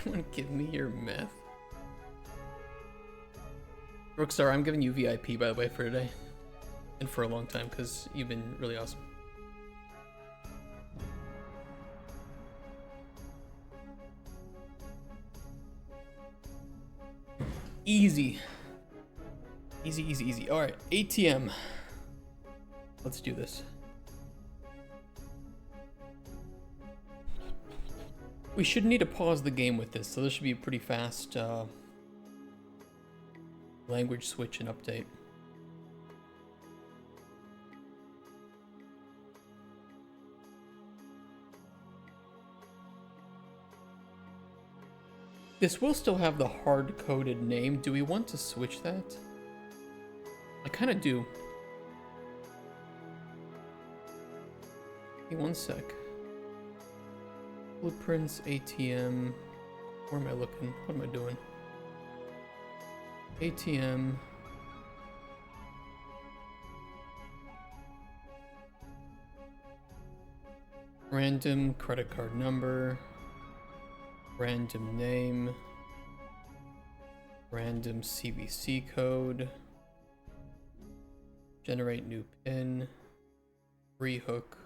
Everyone give me your meth. Rockstar, I'm giving you VIP, by the way, for today. And for a long time, because you've been really awesome. Easy. Easy, easy, easy. Alright, ATM. Let's do this. We should need to pause the game with this, so this should be a pretty fast Language switch and update. This will still have the hard-coded name. Do we want to switch that? I kind of do. Hey, one sec. Blueprints, ATM. Where am I looking? What am I doing? ATM. Random credit card number. Random name. Random CVC code. Generate new PIN. Rehook.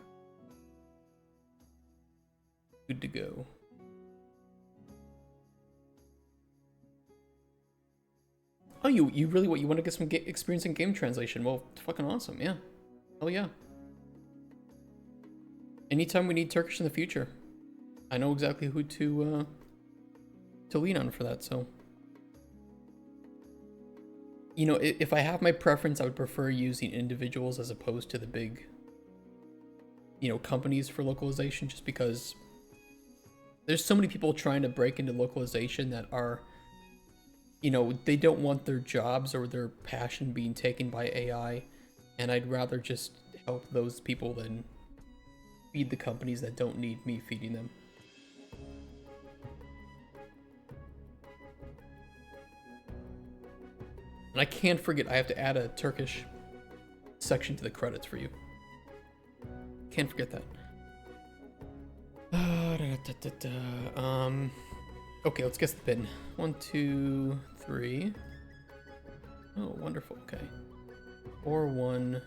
Good to go. Oh, you really what you want to get some experience in game translation? Well, fucking awesome, yeah. Hell yeah. Anytime we need Turkish in the future, I know exactly who to lean on for that. So, you know, if I have my preference, I would prefer using individuals as opposed to the big, you know, companies for localization, just because there's so many people trying to break into localization that are, you know, they don't want their jobs or their passion being taken by AI, and I'd rather just help those people than feed the companies that don't need me feeding them. And I can't forget, I have to add a Turkish section to the credits for you. Can't forget that. Okay, let's guess the pin. 1, 2, 3. Oh, wonderful. Okay. 4, 1,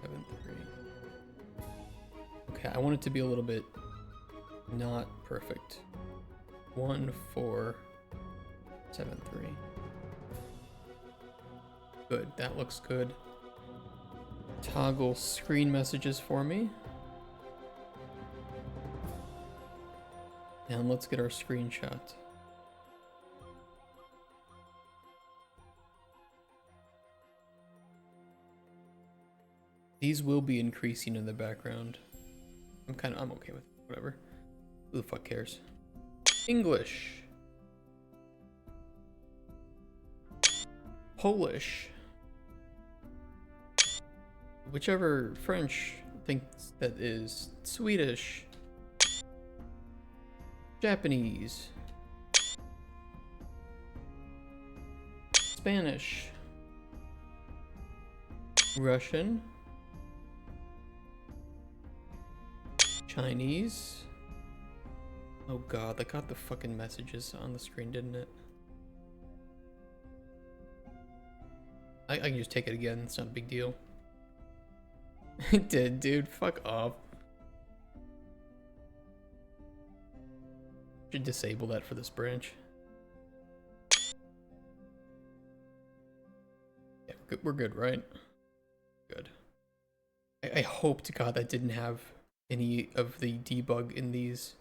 7, 3. Okay, I want it to be a little bit not perfect. 1, 4, 7, 3. Good, that looks good. Toggle screen messages for me. And let's get our screenshot. These will be increasing in the background. I'm okay with it. Whatever. Who the fuck cares? English. Polish. Whichever French thinks that is. Swedish. Japanese. Spanish. Russian. Chinese. Oh god, that got the fucking messages on the screen, didn't it? I can just take it again, it's not a big deal. It did, dude, fuck off. Should disable that for this branch. Yeah, we're good, right? Good. I hope to god that didn't have any of the debug in these.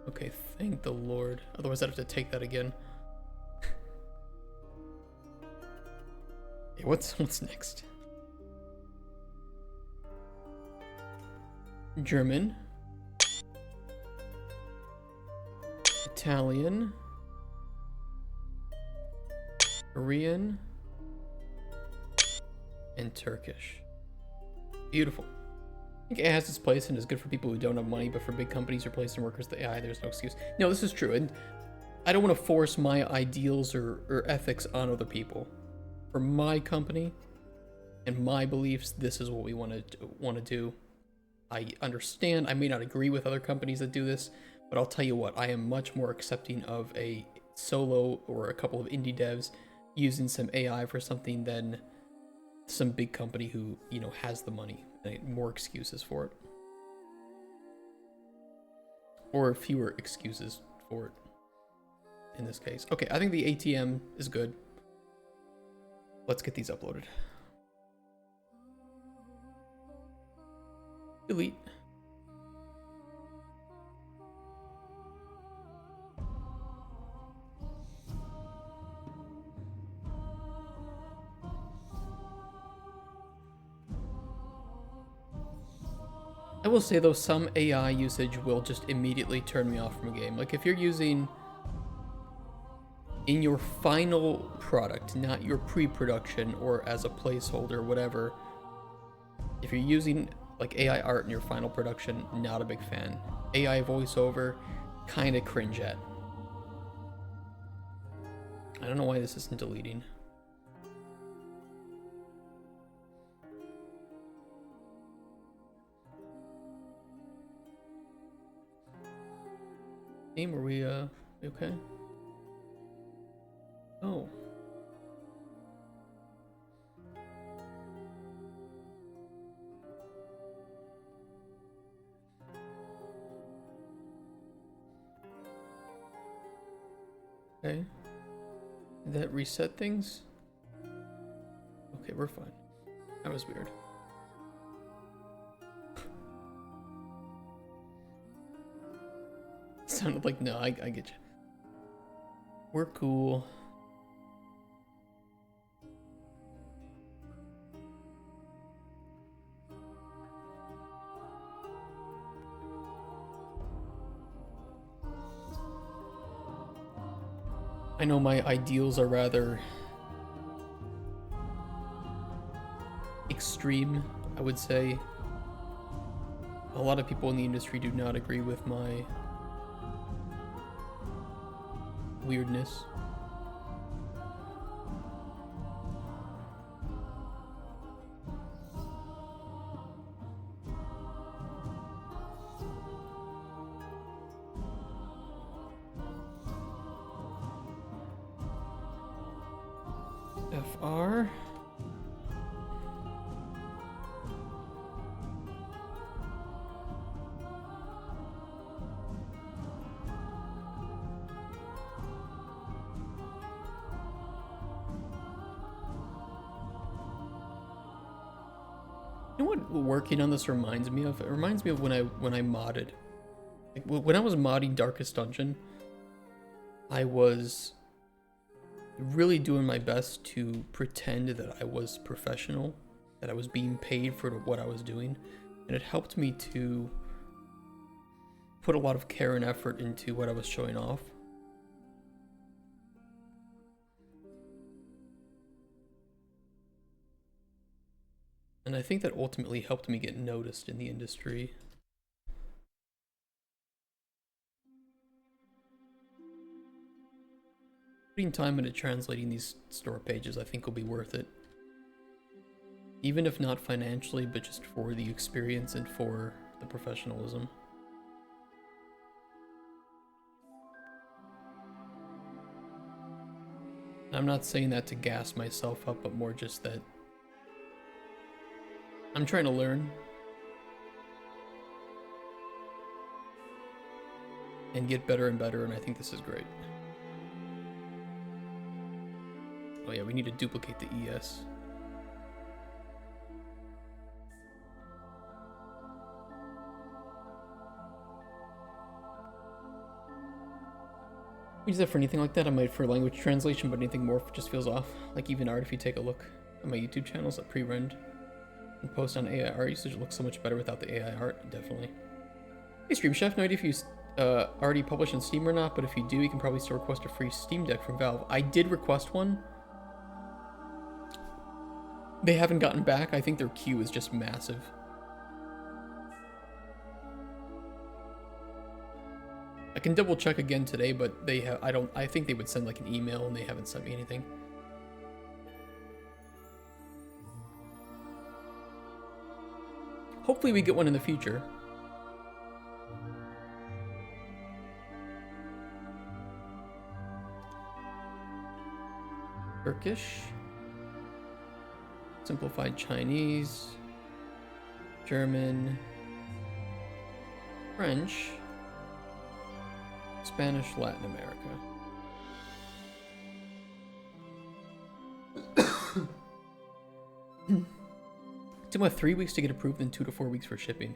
Okay, thank the Lord. Otherwise I'd have to take that again. Okay, what's next? German. Italian. Korean. And Turkish. Beautiful. I think AI has its place and is good for people who don't have money, but for big companies replacing workers with AI, there's no excuse. No, this is true, and I don't want to force my ideals or ethics on other people. For my company and my beliefs, this is what we want to do. I understand I may not agree with other companies that do this, but I'll tell you what, I am much more accepting of a solo or a couple of indie devs using some AI for something than some big company who, you know, has the money and more excuses for it. Or fewer excuses for it in this case. Okay, I think the ATM is good. Let's get these uploaded. Delete. I will say though, some AI usage will just immediately turn me off from a game. Like if you're using in your final product, not your pre-production or as a placeholder, whatever. If you're using like AI art in your final production, not a big fan. AI voiceover, kind of cringe at. I don't know why this isn't deleting. Game, are we okay? Oh. Okay. Did that reset things? Okay, we're fine. That was weird. Sounded like, no, I get you. We're cool. I know my ideals are rather extreme, I would say. A lot of people in the industry do not agree with my weirdness. FR. You know what working on this reminds me of? It reminds me of when I modded. Like, when I was modding Darkest Dungeon, I was really doing my best to pretend that I was professional, that I was being paid for what I was doing, and it helped me to put a lot of care and effort into what I was showing off. And I think that ultimately helped me get noticed in the industry. Putting time into translating these store pages, I think, will be worth it. Even if not financially, but just for the experience and for the professionalism. I'm not saying that to gas myself up, but more just that I'm trying to learn and get better and better, and I think this is great. Oh yeah, we need to duplicate the ES. Use that for anything like that. I might for language translation, but anything more just feels off. Like even art, if you take a look at my YouTube channels that pre-rend and post on AI art usage, it looks so much better without the AI art, definitely. Hey Stream Chef, no idea if you already published on Steam or not, but if you do, you can probably still request a free Steam Deck from Valve. I did request one. They haven't gotten back. I think their queue is just massive. I can double check again today, but they have, I think they would send like an email and they haven't sent me anything. Hopefully we get one in the future. Turkish. Simplified Chinese. German. French. Spanish, Latin America. It took about 3 weeks to get approved and 2 to 4 weeks for shipping.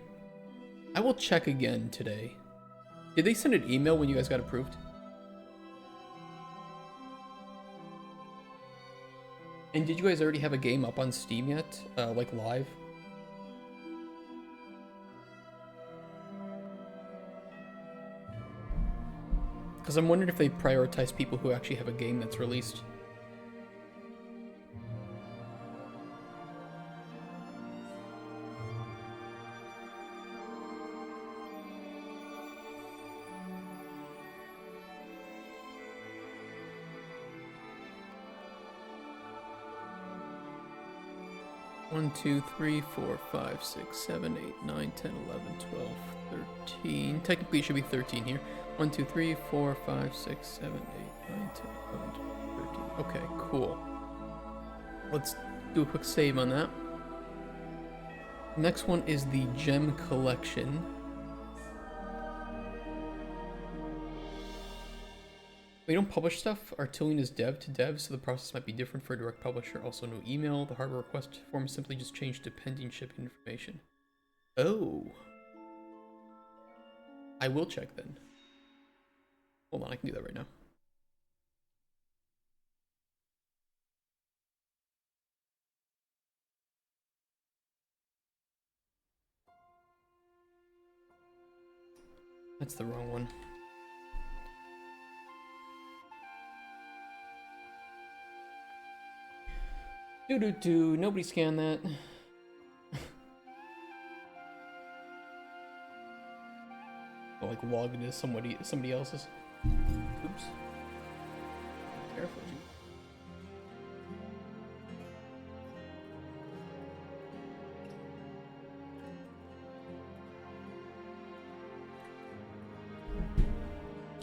I will check again today. Did they send an email when you guys got approved? And did you guys already have a game up on Steam yet? Like live? Because I'm wondering if they prioritize people who actually have a game that's released. One, 2, 3, 4, 5, 6, 7, 8, 9, 10, 11, 12, 13. Technically, it should be 13 here. 1, 2, 3, 4, 5, 6, 7, 8, 9, 10, 11, 12, 13. Okay, cool. Let's do a quick save on that. Next one is the gem collection. We don't publish stuff. Our tooling is dev to dev, so the process might be different for a direct publisher. Also, no email. The hardware request form is simply just changed to pending shipping information. Oh. I will check then. Hold on, I can do that right now. That's the wrong one. Doo-doo-doo, nobody scanned that. I'll like log into somebody else's. Oops. Careful.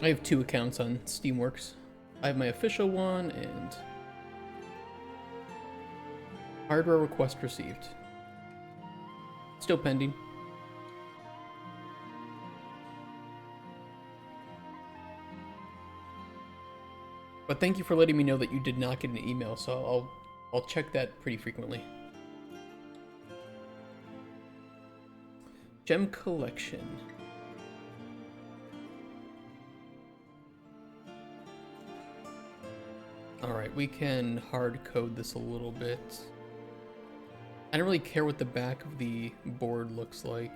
I have 2 accounts on Steamworks. I have my official one and hardware request received. Still pending. But thank you for letting me know that you did not get an email, so I'll check that pretty frequently. Gem collection. Alright, we can hard code this a little bit. I don't really care what the back of the board looks like.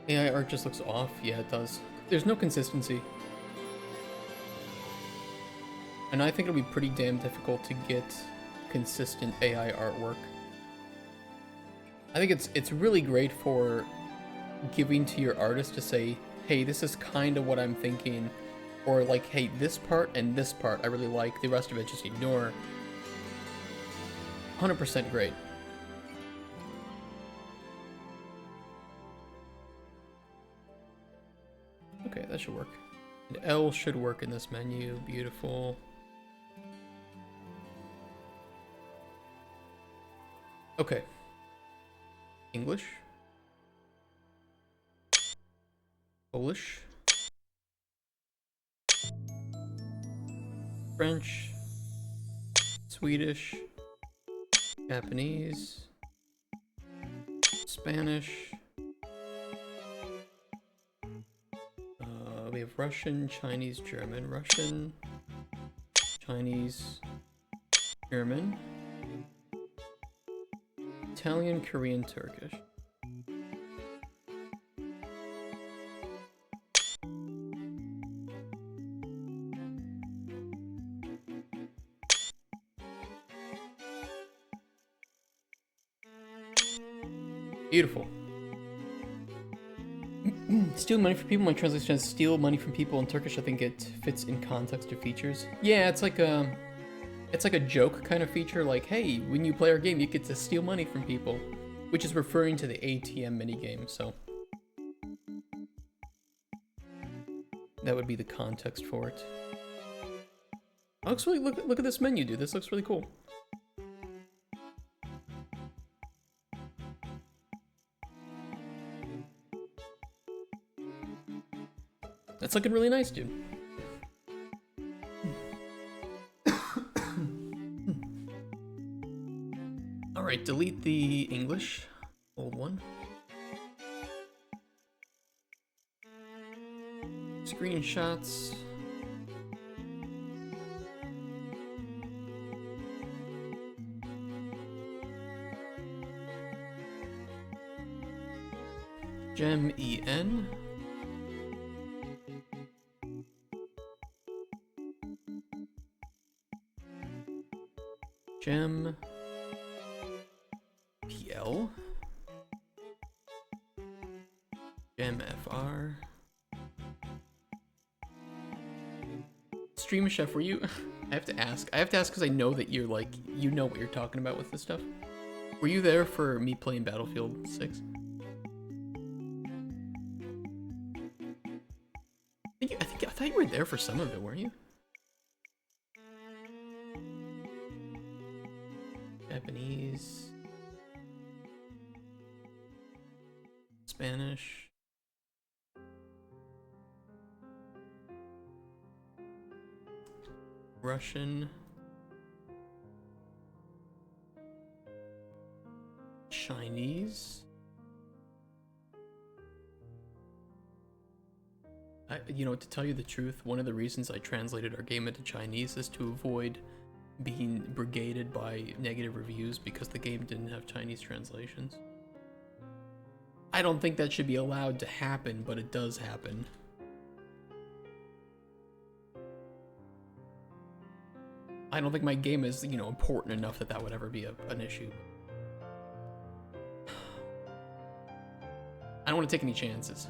AI art just looks off. Yeah, it does. There's no consistency. And I think it'll be pretty damn difficult to get consistent AI artwork. I think it's really great for giving to your artist to say, hey, this is kind of what I'm thinking. Or like, hey, this part and this part I really like, the rest of it just ignore. 100% great. Okay, that should work. And L should work in this menu. Beautiful. Okay. English. Polish. French. Swedish. Japanese. Spanish. We have Russian, Chinese, German, Russian, Chinese, German, Italian, Korean, Turkish. Beautiful. Steal money from people. My translation says steal money from people in Turkish. I think it fits in context of features. Yeah, it's like a joke kind of feature. Like, hey, when you play our game, you get to steal money from people, which is referring to the ATM minigame. So that would be the context for it. Looks really look at this menu, dude. This looks really cool. That's looking really nice, dude. Alright, delete the English. Old one. Screenshots. Gem EN. Gem PL. Gem FR. Stream Chef, were you? I have to ask because I know that you're like, you know what you're talking about with this stuff. Were you there for me playing Battlefield 6? I thought you were there for some of it, weren't you? Japanese. Spanish. Russian. Chinese. You know, to tell you the truth, one of the reasons I translated our game into Chinese is to avoid being brigaded by negative reviews because the game didn't have Chinese translations. I don't think that should be allowed to happen, but it does happen. I don't think my game is, you know, important enough that that would ever be an issue. I don't want to take any chances.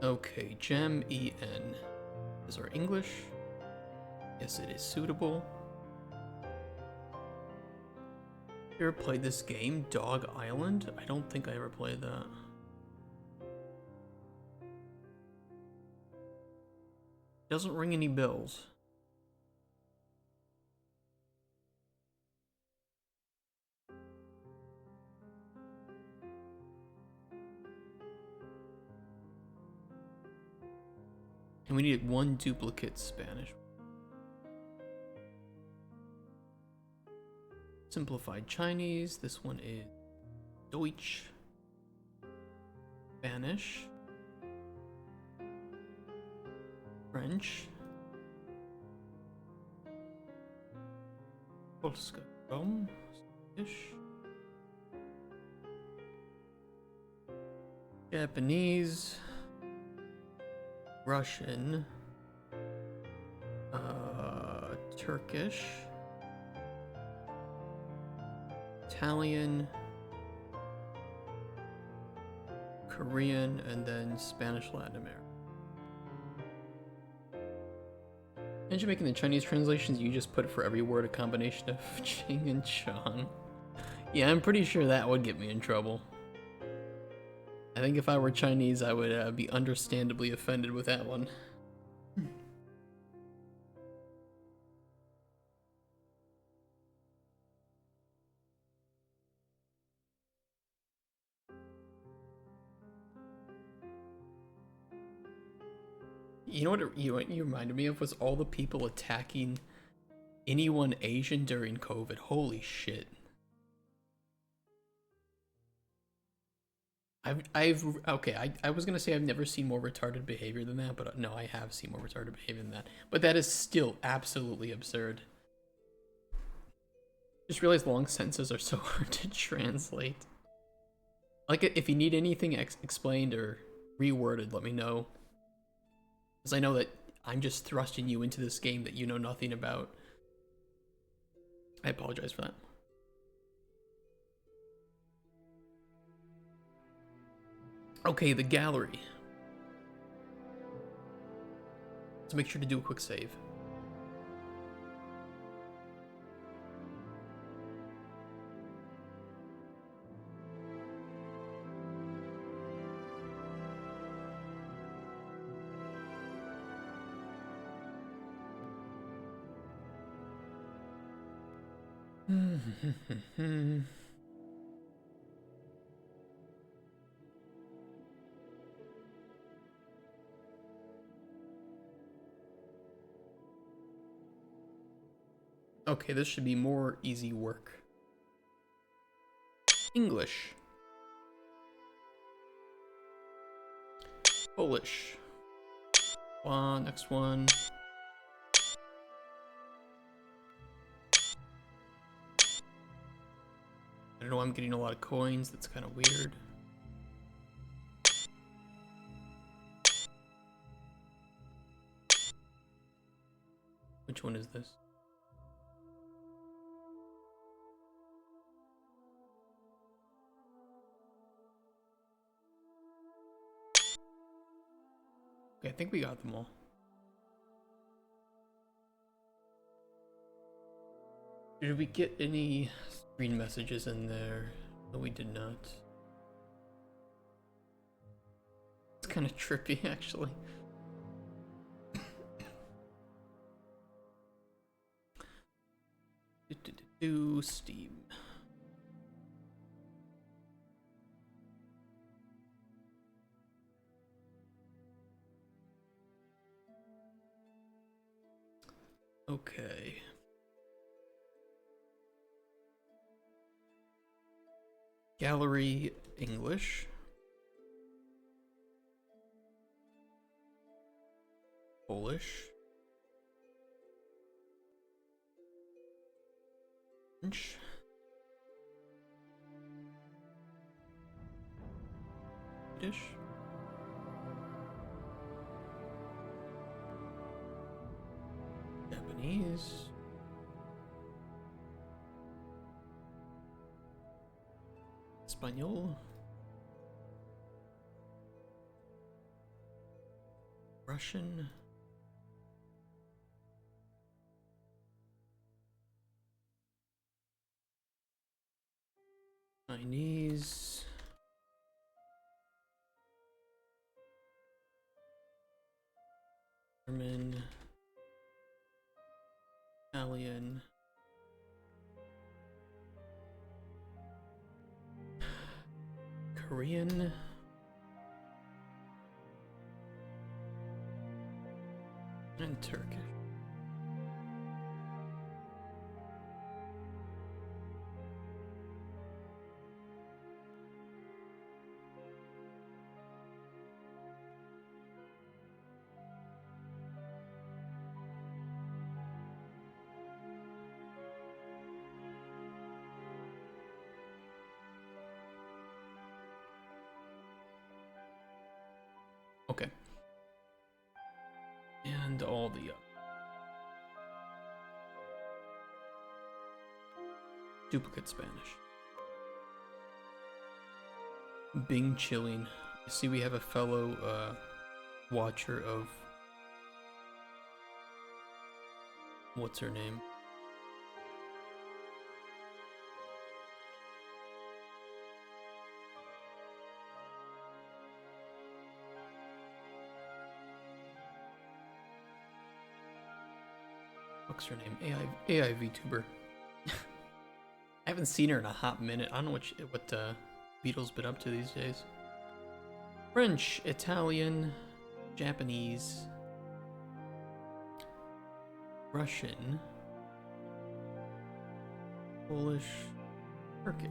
Okay, Gem EN is our English. Yes, it is suitable. You ever played this game, Dog Island? I don't think I ever played that. Doesn't ring any bells. And we need one duplicate Spanish. Simplified Chinese. This one is Deutsch. Spanish. French. Polska. Swedish. Japanese. Russian. Turkish. Italian, Korean, and then Spanish, Latin America. Imagine making the Chinese translations, you just put for every word a combination of Ching and Chong. Yeah, I'm pretty sure that would get me in trouble. I think if I were Chinese, I would be understandably offended with that one. You know what you reminded me of was all the people attacking anyone Asian during COVID. Holy shit. I was gonna say I've never seen more retarded behavior than that, but no, I have seen more retarded behavior than that. But that is still absolutely absurd. Just realized long sentences are so hard to translate. Like, if you need anything explained or reworded, let me know. Because I know that I'm just thrusting you into this game that you know nothing about. I apologize for that. Okay, the gallery. Let's make sure to do a quick save. Okay, this should be more easy work. English. Polish. Next one. I don't know, I'm getting a lot of coins. That's kind of weird. Which one is this? Okay, I think we got them all. Did we get any screen messages in there? No, we did not. It's kind of trippy, actually. Steam. Okay. Gallery English. Polish. French. Swedish. Japanese. Espanol. Russian. Chinese. German. Italian. Korean. And Turkish. Okay. And all the duplicate Spanish. Bing chilling. You see, we have a fellow watcher of what's her name? What's her name? AI VTuber. I haven't seen her in a hot minute. I don't know what Beetle's been up to these days. French, Italian, Japanese, Russian, Polish, Turkish,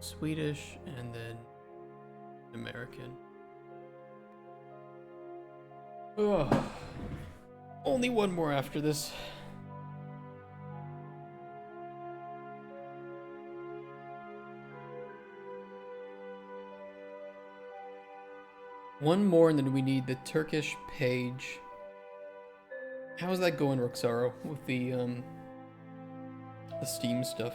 Swedish, and then American. Ugh. Only one more after this. One more, and then we need the Turkish page. How's that going, Roxaro, with the Steam stuff?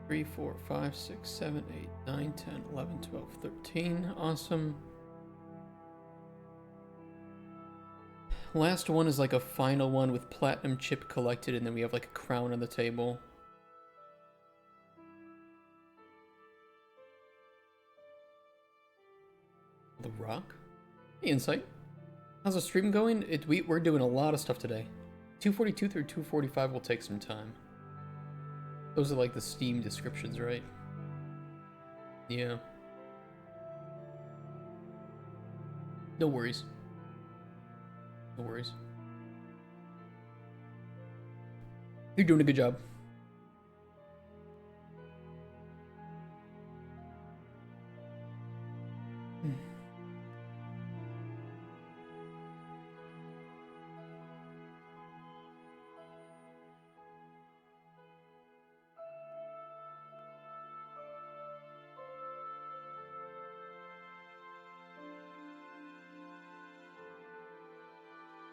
Three, 4, 5, 6, 7, 8, 9, 10, 11, 12, 13. Awesome. Last one is like a final one with platinum chip collected, and then we have like a crown on the table. The Rock? Hey, Insight. How's the stream going? We're doing a lot of stuff today. 242 through 245 will take some time. Those are like the Steam descriptions, right? Yeah. No worries. No worries. You're doing a good job.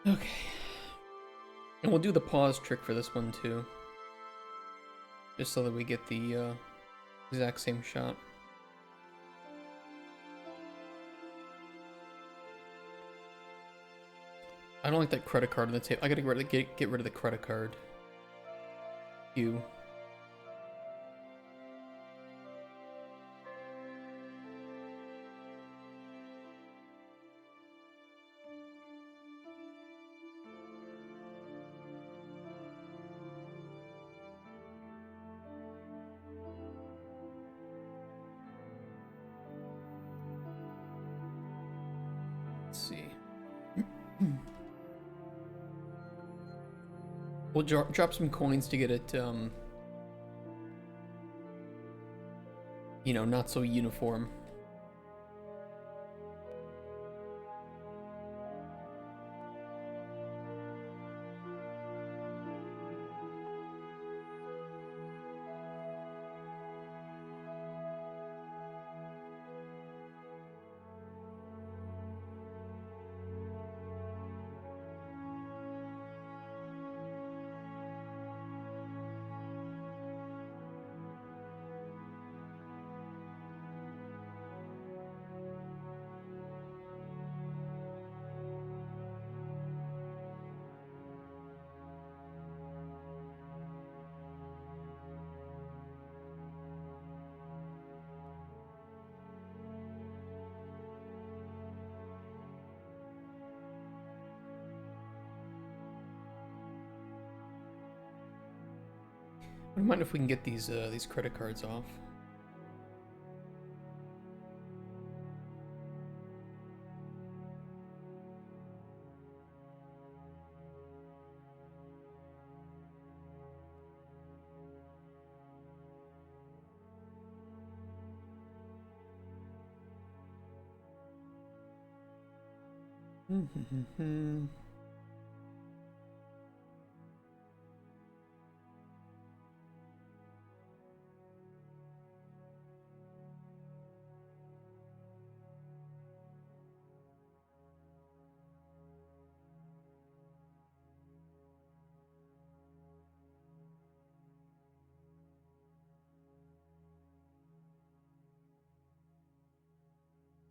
Okay. And we'll do the pause trick for this one too. Just so that we get the exact same shot. I don't like that credit card on the table. I gotta get rid of the credit card. You. Let's see. We'll drop some coins to get it, you know, not so uniform. I don't mind if we can get these credit cards off.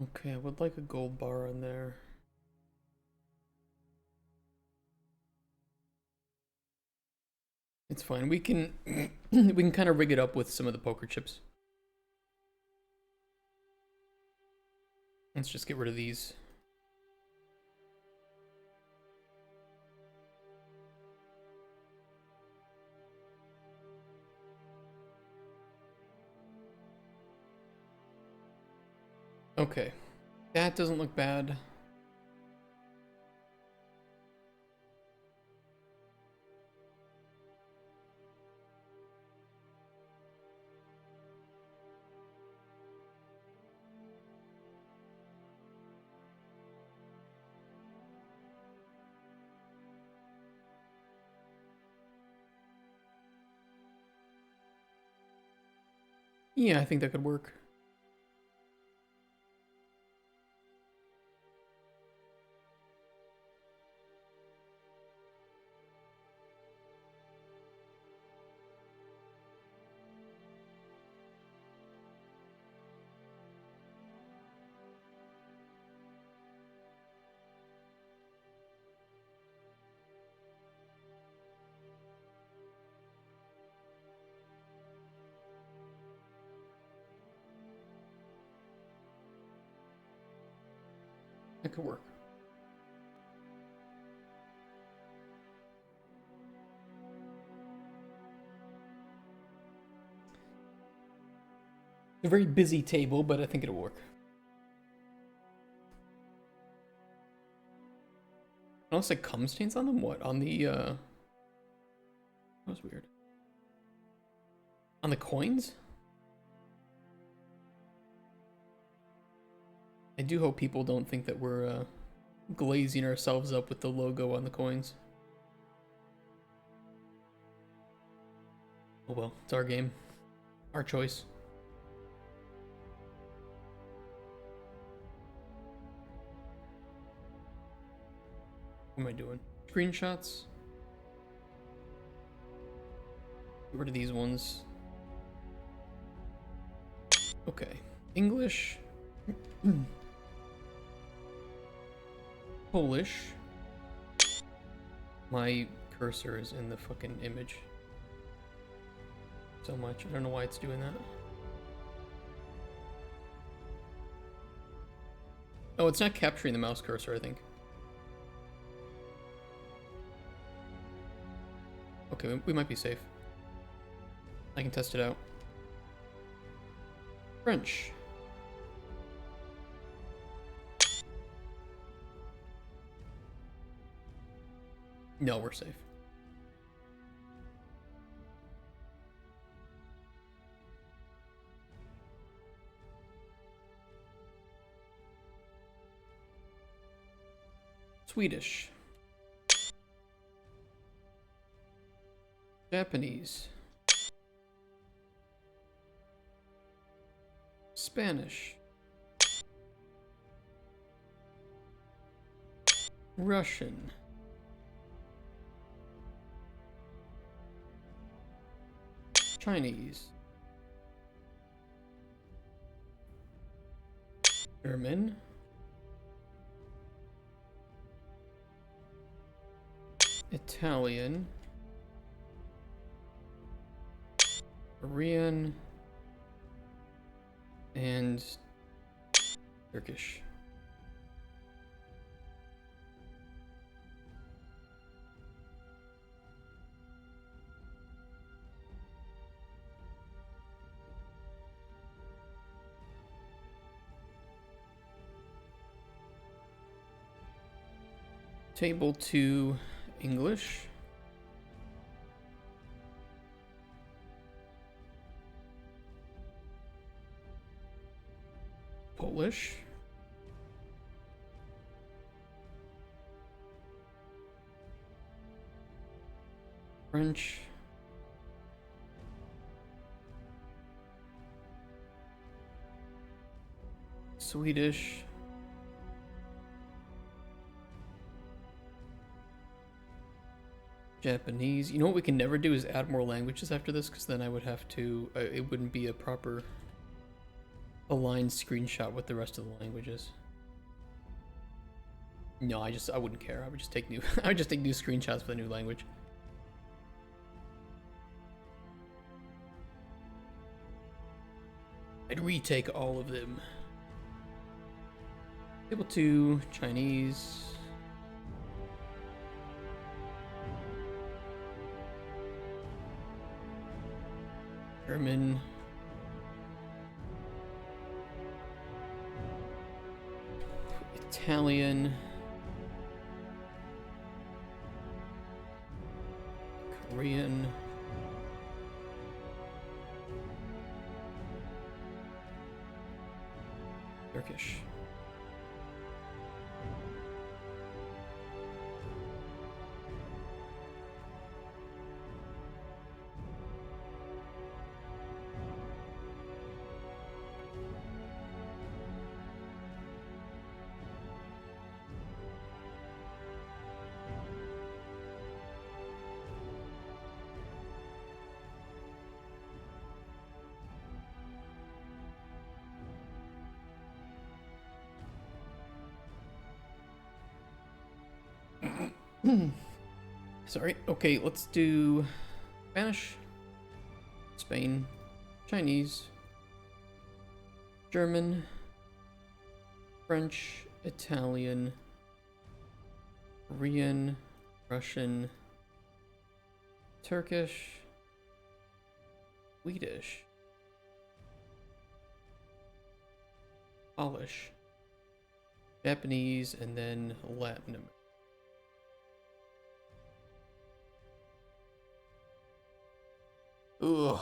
Okay, I would like a gold bar in there. It's fine. We can we can kind of rig it up with some of the poker chips. Let's just get rid of these. Okay. That doesn't look bad. Yeah, I think that could work. That could work. A very busy table, but I think it'll work. It looks like cum stains on them? What? On the, that was weird. On the coins? I do hope people don't think that we're, glazing ourselves up with the logo on the coins. Oh well, it's our game. Our choice. What am I doing? Screenshots? Get rid of these ones. Okay. English. Polish. My cursor is in the fucking image. So much. I don't know why it's doing that. Oh, it's not capturing the mouse cursor, I think. Okay, we might be safe. I can test it out. French. No, we're safe. Swedish. Japanese. Spanish. Russian. Chinese. German. Italian. Korean. And Turkish. Table 2 English. Polish. French. Swedish. Japanese. You know what we can never do is add more languages after this, because then I would have to, it wouldn't be a proper aligned screenshot with the rest of the languages. No, I wouldn't care. I would just take new I would just take new screenshots for the new language. I'd retake all of them. Table 2, Chinese. German. Italian. Korean. Turkish. Sorry. Okay, let's do Spanish, Spain, Chinese, German, French, Italian, Korean, Russian, Turkish, Swedish, Polish, Japanese, and then Latin America. Ugh.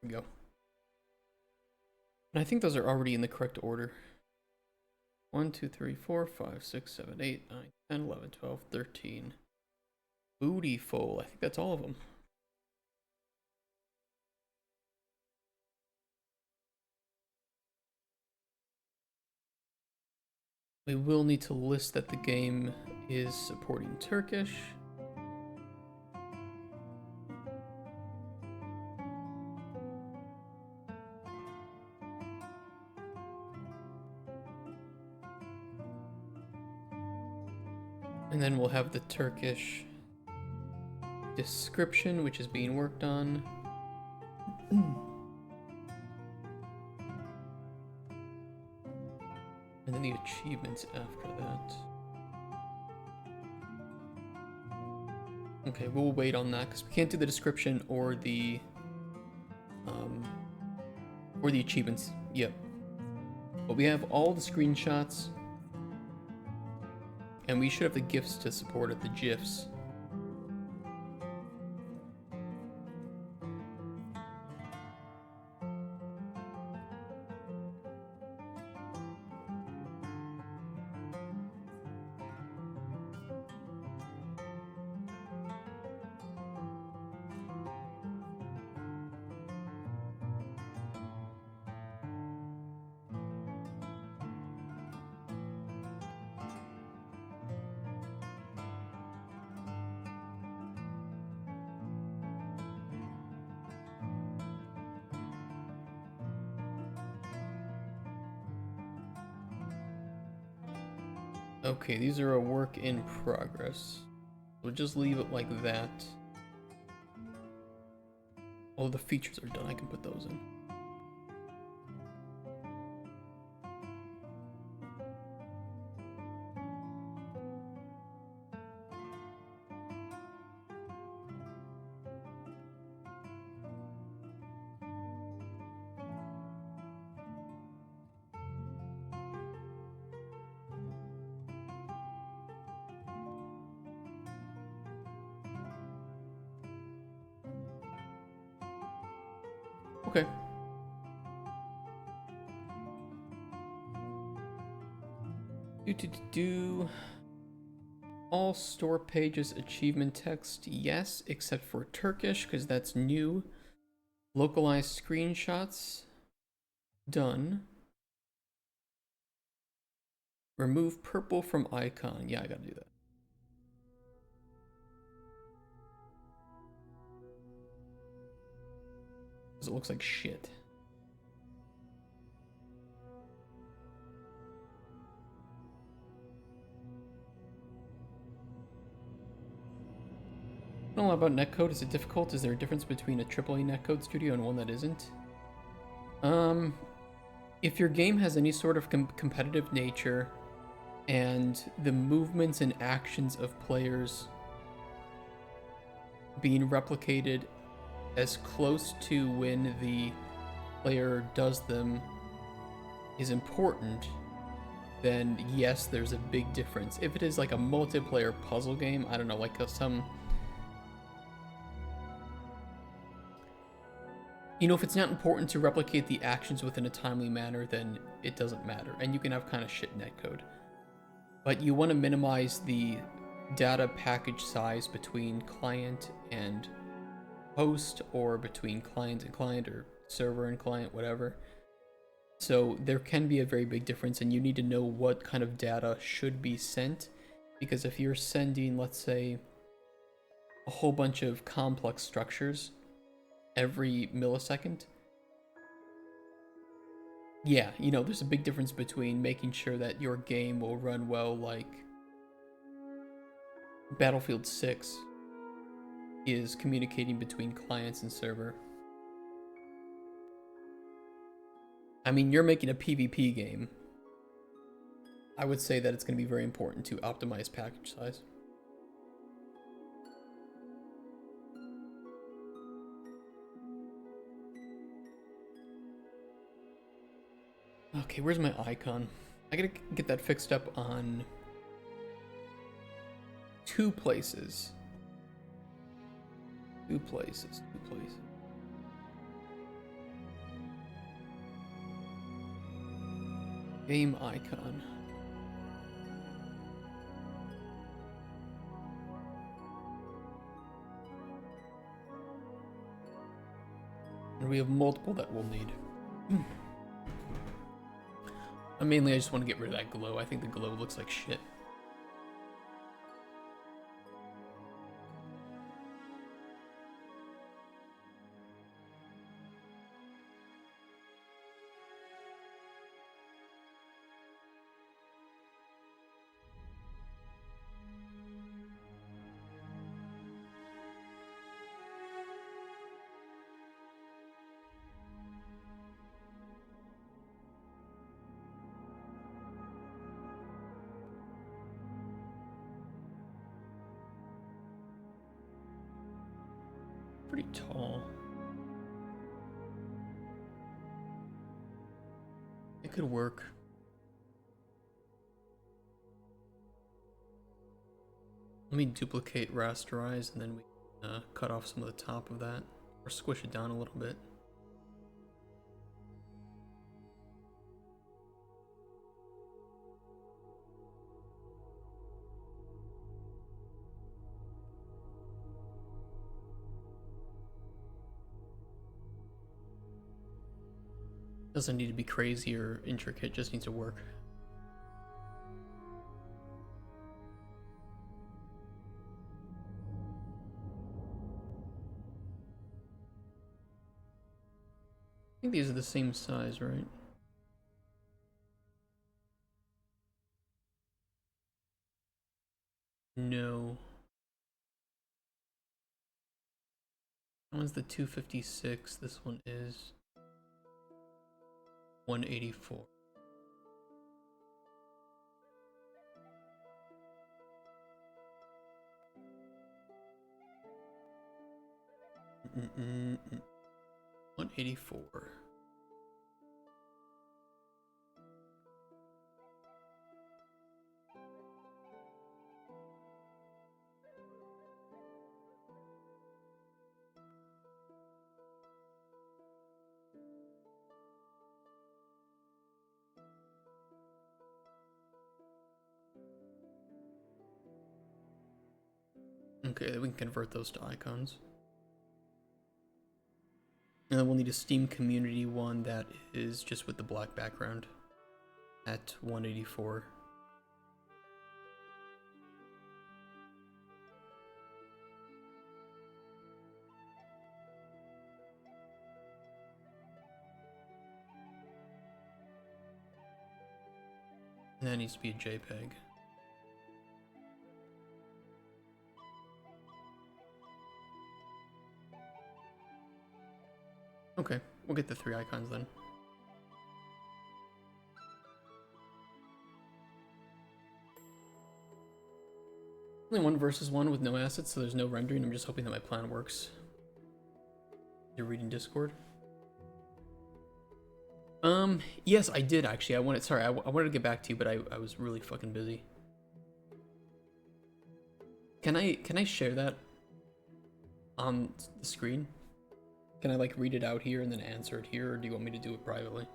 We go. And I think those are already in the correct order. 1, 2, 3, 4, 5, 6, 7, 8, 9, 10, 11, 12, 13. Bootyful. I think that's all of them. We will need to list that the game is supporting Turkish. And then we'll have the Turkish description, which is being worked on. And then the achievements after that. Okay, we'll wait on that because we can't do the description or the achievements yet. But we have all the screenshots. And we should have the GIFs to support it, the GIFs. Okay, these are a work in progress. We'll just leave it like that. All the features are done, I can put those in. Okay. All store pages achievement text, yes, except for Turkish, because that's new. Localized screenshots, done. Remove purple from icon. Yeah, I gotta do that. Because it looks like shit. I don't know about netcode. Is it difficult? Is there a difference between a AAA netcode studio and one that isn't? If your game has any sort of competitive nature and the movements and actions of players being replicated as close to when the player does them is important, then yes, there's a big difference. If it is like a multiplayer puzzle game, I don't know, like some... You know, if it's not important to replicate the actions within a timely manner, then it doesn't matter. And you can have kind of shit netcode. But you want to minimize the data package size between client and host, or between client and client, or server and client, whatever. So there can be a very big difference, and you need to know what kind of data should be sent. Because if you're sending, let's say, a whole bunch of complex structures every millisecond, Yeah, you know, there's a big difference between making sure that your game will run well, like Battlefield 6 is communicating between clients and server. I mean, you're making a PvP game. I would say that it's going to be very important to optimize package size. Okay, where's my icon? I gotta get that fixed up on 2 places. 2 places. Game icon. And we have multiple that we'll need. Mainly, I just want to get rid of that glow. I think the glow looks like shit. Pretty tall. It could work. Let me duplicate rasterize and then we cut off some of the top of that or squish it down a little bit. Doesn't need to be crazy or intricate, just needs to work. I think these are the same size, right? No. That one's the 256, this one is 184. Mm-mm-mm. 184. Okay, then we can convert those to icons. And then we'll need a Steam community one that is just with the black background at 184. And that needs to be a JPEG. Okay, we'll get the 3 icons then. Only 1 versus 1 with no assets, so there's no rendering. I'm just hoping that my plan works. You're reading Discord? Yes, I did actually. I wanted to get back to you, but I was really fucking busy. Can I share that on the screen? Can I like read it out here and then answer it here, or do you want me to do it privately?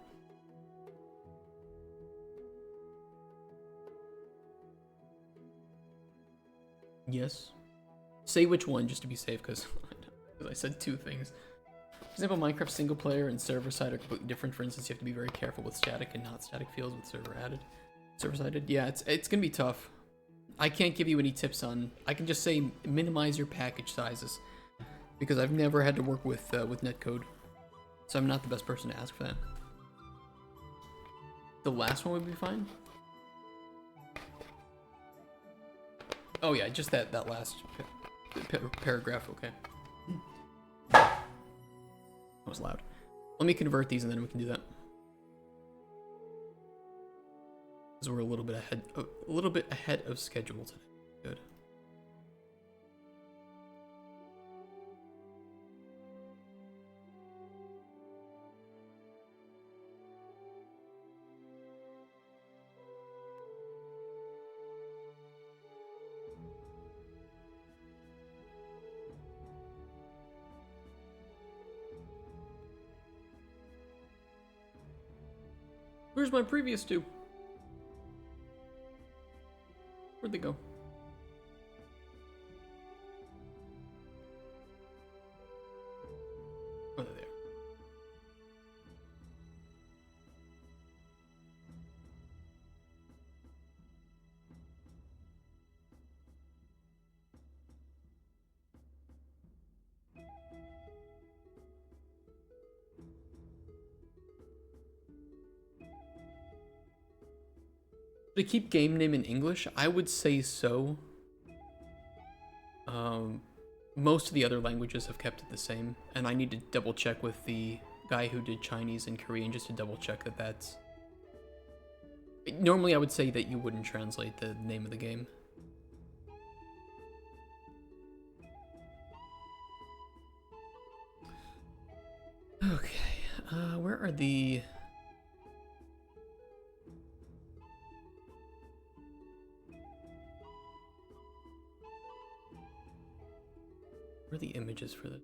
Yes. Say which one just to be safe, because I said 2 things. For example, Minecraft single player and server side are completely different. For instance, you have to be very careful with static and not static fields with server sided. Yeah, it's gonna be tough. I can't give you any tips on. I can just say minimize your package sizes, because I've never had to work with netcode, so I'm not the best person to ask for that. The last one would be fine? Oh yeah, just that last paragraph, okay. That was loud. Let me convert these and then we can do that. Because we're a little bit ahead of schedule today. Good. Where's my previous two? Where'd they go? Oh, they're there. To keep game name in English, I would say so. Most of the other languages have kept it the same, and I need to double check with the guy who did Chinese and Korean just to double check that that's... Normally I would say that you wouldn't translate the name of the game. Okay, where are the... Where are the images for the...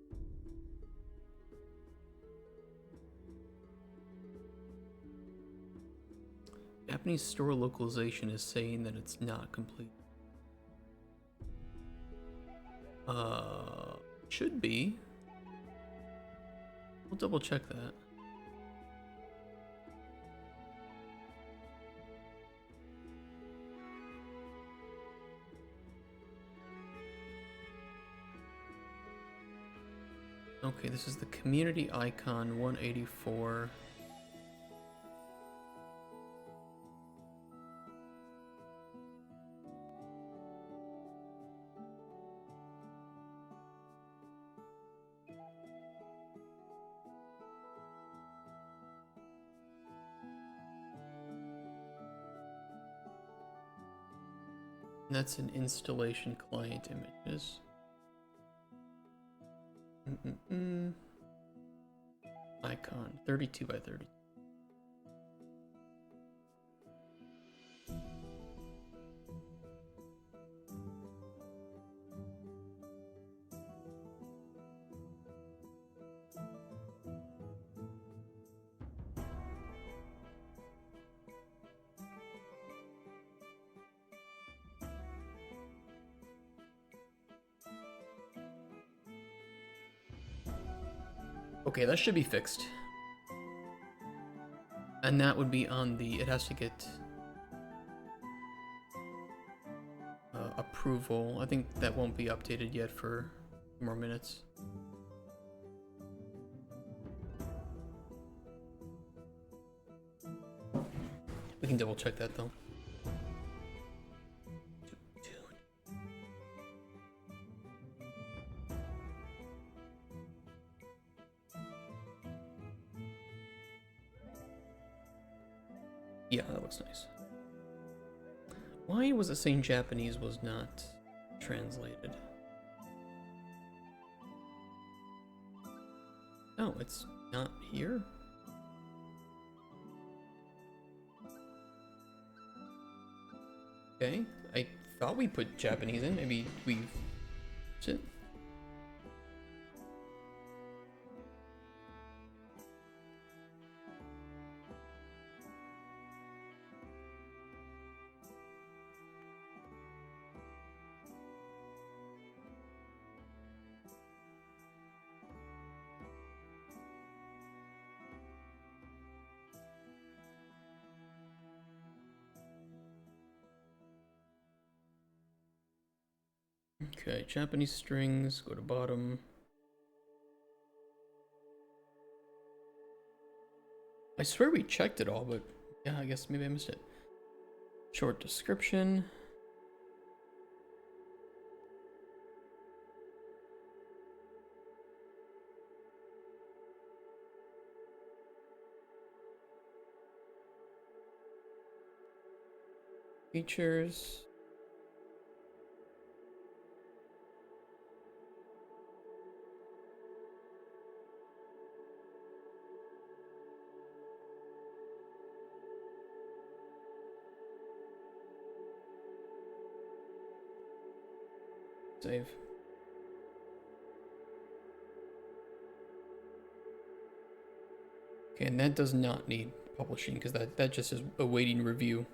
Japanese store localization is saying that it's not complete. Should be. We'll double check that. Okay, this is the community icon 184. That's an installation client images. Icon 32 by 30. Okay, that should be fixed. And that would be on the... It has to get... approval. I think that won't be updated yet for more minutes. We can double check that though. Yeah, that looks nice. Why was it saying Japanese was not translated? Oh, it's not here? Okay, I thought we put Japanese in. Maybe we've... Is it? Okay, Japanese strings, go to bottom. I swear we checked it all, but Yeah, I guess maybe I missed it. Short description. Features. Save. Okay, and that does not need publishing because that just is awaiting review.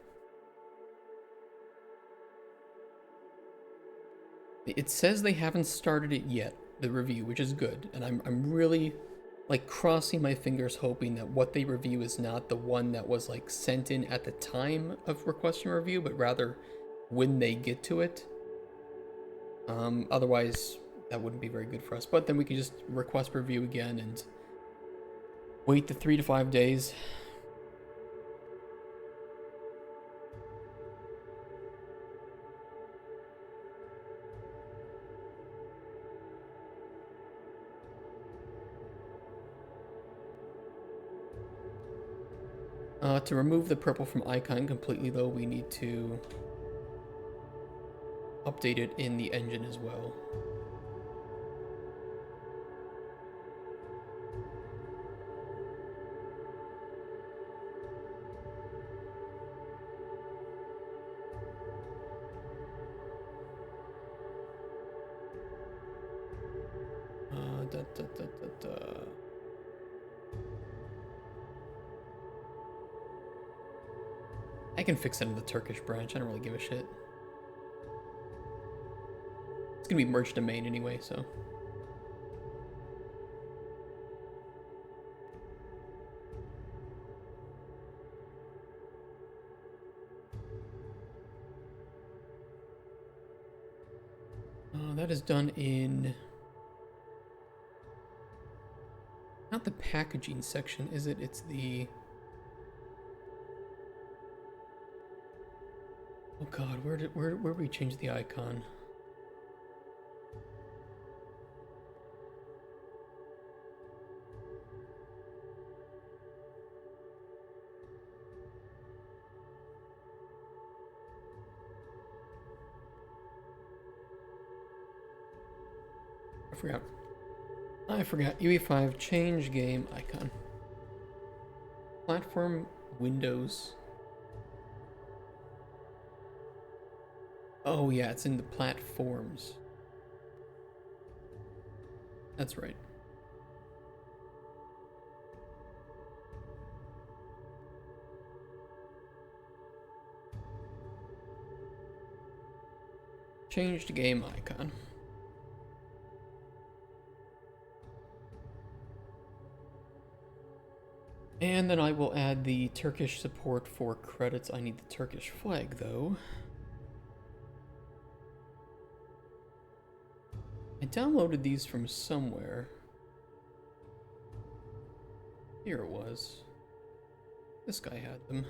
It says they haven't started it yet, the review, which is good, and I'm really like crossing my fingers hoping that what they review is not the one that was like sent in at the time of requesting review, but rather when they get to it. Otherwise that wouldn't be very good for us, but then we could just request review again and wait the 3 to 5 days. To remove the purple from icon completely though, we need to update it in the engine as well. I can fix it in the Turkish branch. I don't really give a shit. It's gonna be merged domain anyway, so. That is done in... Not the packaging section, is it? It's the... Oh god, where did we change the icon? I forgot. UE5 change game icon. Platform Windows. Oh yeah, it's in the platforms. That's right. Changed game icon. And then I will add the Turkish support for credits. I need the Turkish flag though. I downloaded these from somewhere. Here it was. This guy had them.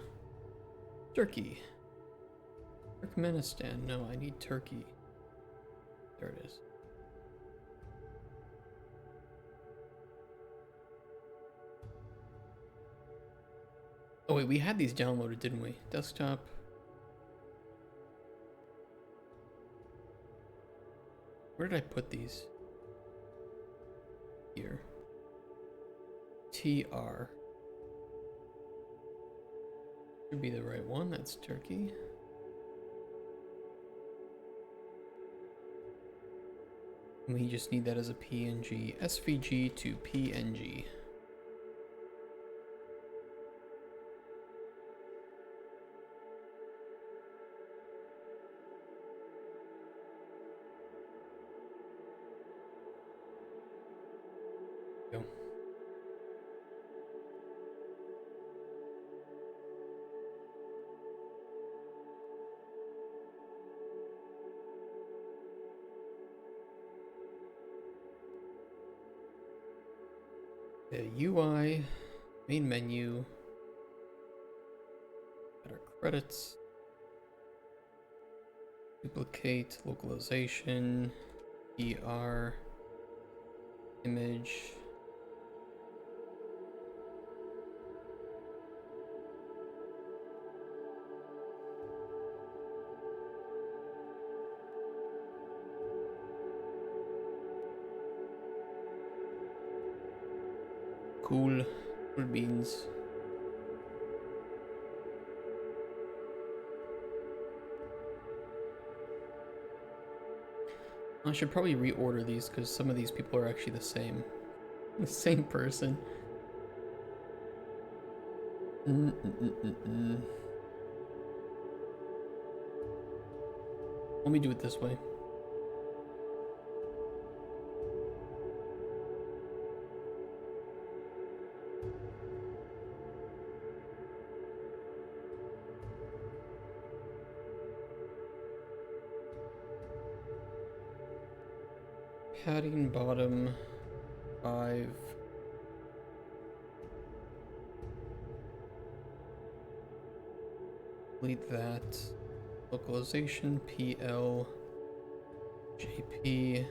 Turkey. Turkmenistan. No, I need Turkey. There it is. Oh wait, we had these downloaded, didn't we? Desktop. Where did I put these? Here. TR. Should be the right one. That's Turkey. We just need that as a PNG. SVG to PNG. Go. The UI, main menu, Credits. Duplicate, localization, ER, image. Cool beans. I should probably reorder these because some of these people are actually the same. The same person. Let me do it this way. Padding bottom 5. Delete that. Localization PL JP.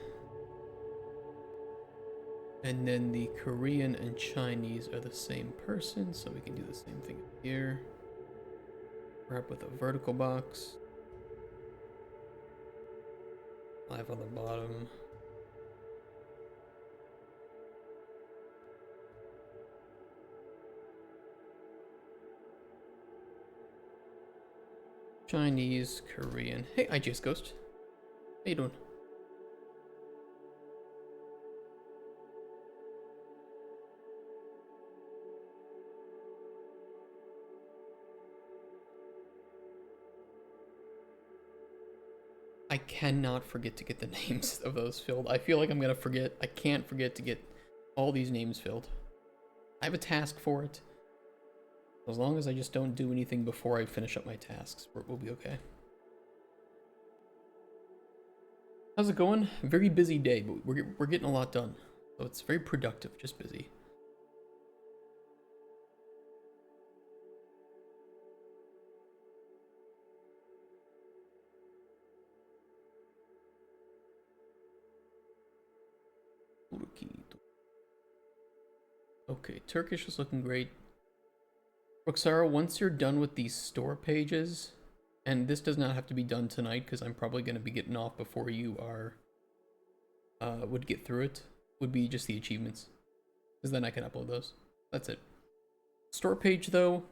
And then the Korean and Chinese are the same person, so we can do the same thing here. Wrap with a vertical box. 5 on the bottom. Chinese, Korean. Hey, IGS Ghost. How you doing? I cannot forget to get the names of those filled. I feel like I'm gonna forget. I can't forget to get all these names filled. I have a task for it. As long as I just don't do anything before I finish up my tasks, we'll be okay. How's it going? Very busy day, but we're getting a lot done. So it's very productive, just busy. Okay, Turkish is looking great. Roxara, once you're done with these store pages, and this does not have to be done tonight because I'm probably going to be getting off before you are, would get through it, would be just the achievements. Because then I can upload those. That's it. Store page though,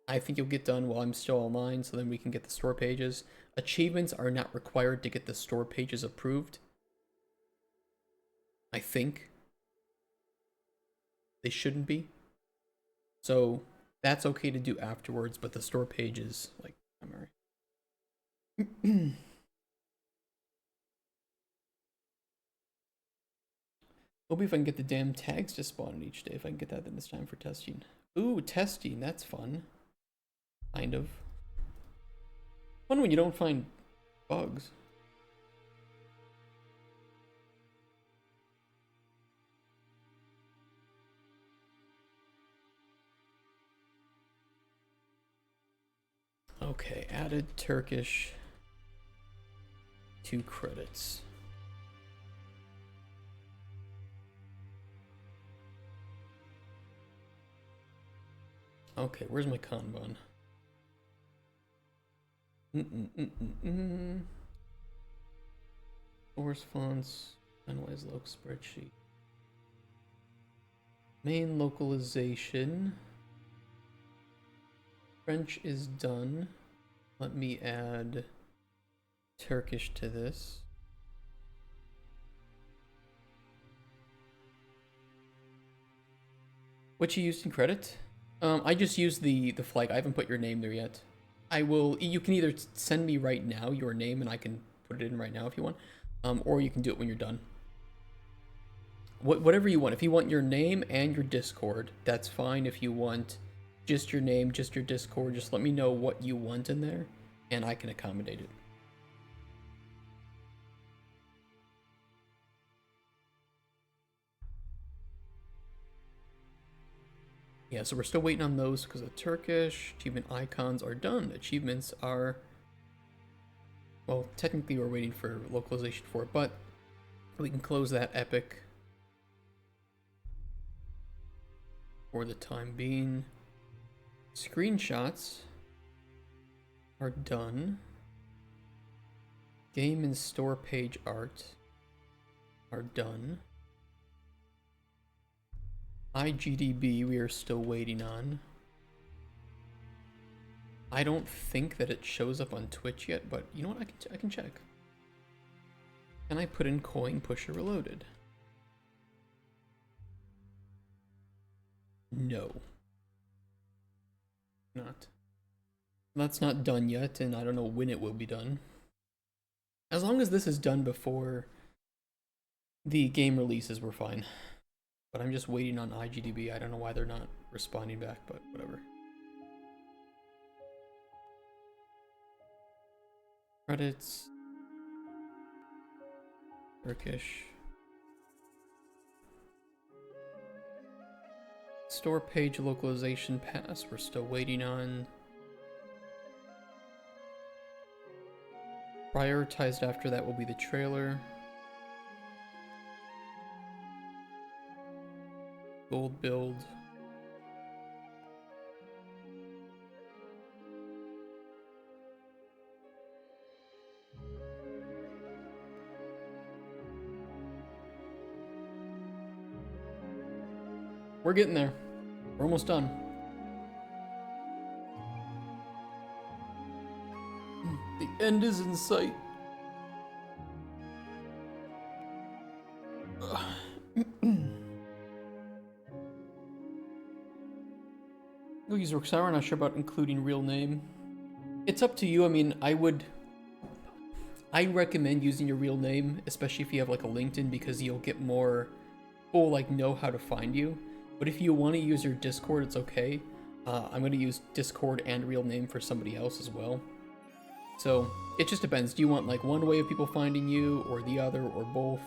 I think you'll get done while I'm still online, so then we can get the store pages. Achievements are not required to get the store pages approved. I think. They shouldn't be. So that's okay to do afterwards, but the store page is like primary. Hope if I can get the damn tags to spawn each day. If I can get that, then it's time for testing. Ooh, testing, that's fun. Kind of. Fun when you don't find bugs. Okay, added Turkish 2 credits. Okay, where's my Kanban? Source fonts, finalize local spreadsheet. Main localization. French is done. Let me add Turkish to this. What you used in credit? I just used the flag. I haven't put your name there yet. I will. You can either send me right now your name and I can put it in right now if you want, or you can do it when you're done. Whatever you want. If you want your name and your Discord, that's fine. If you want just your name, just your Discord, just let me know what you want in there, and I can accommodate it. Yeah, so we're still waiting on those because of Turkish. Achievement icons are done. Achievements are... Well, technically we're waiting for localization for it, but we can close that epic for the time being. Screenshots are done. Game and store page art are done. IGDB we are still waiting on. I don't think that it shows up on Twitch yet, but you know what? I can check. Can I put in coin pusher reloaded? No. Not. That's not done yet, and I don't know when it will be done. As long as this is done before the game releases, we're fine. But I'm just waiting on IGDB. I don't know why they're not responding back, but whatever. Credits. Turkish. Store page localization pass, we're still waiting on. Prioritized after that will be the trailer. Gold build. We're getting there. We're almost done. The end is in sight. Use Roxara, not sure about including real name. It's up to you. I mean, I recommend using your real name, especially if you have like a LinkedIn, because you'll get more people like know how to find you. But if you want to use your Discord, it's okay. I'm going to use Discord and real name for somebody else as well. So it just depends. Do you want like one way of people finding you, or the other, or both?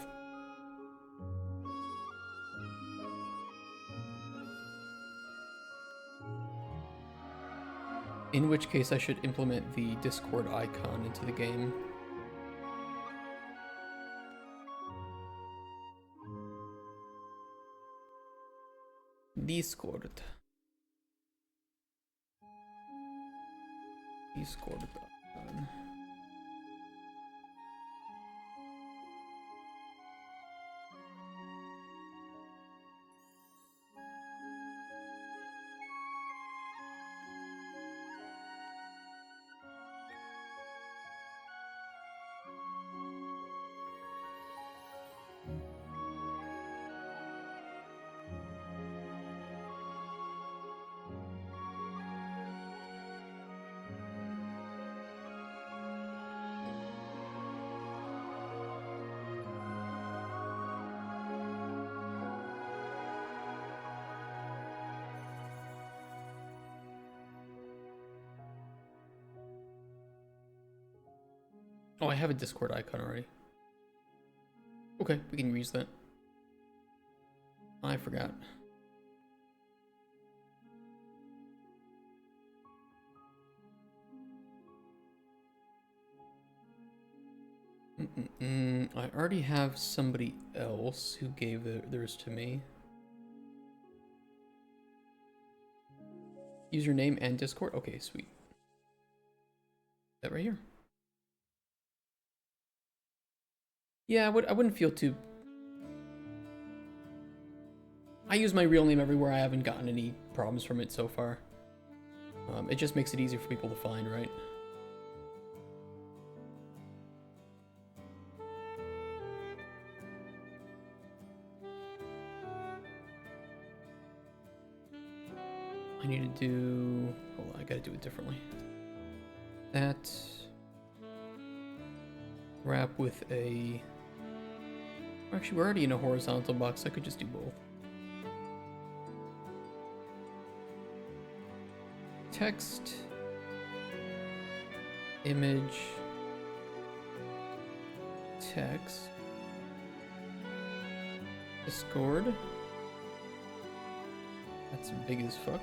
In which case I should implement the Discord icon into the game. Discord icon. Oh, I have a Discord icon already. Okay, we can use that. I forgot. I already have somebody else who gave theirs to me. Username and Discord? Okay, sweet. That right here. Yeah, I wouldn't feel too... I use my real name everywhere. I haven't gotten any problems from it so far. It just makes it easier for people to find, right? I need to do... Hold on, I gotta do it differently. That... Wrap with a... Actually, we're already in a horizontal box. I could just do both. Text, image, text, Discord, That's big as fuck.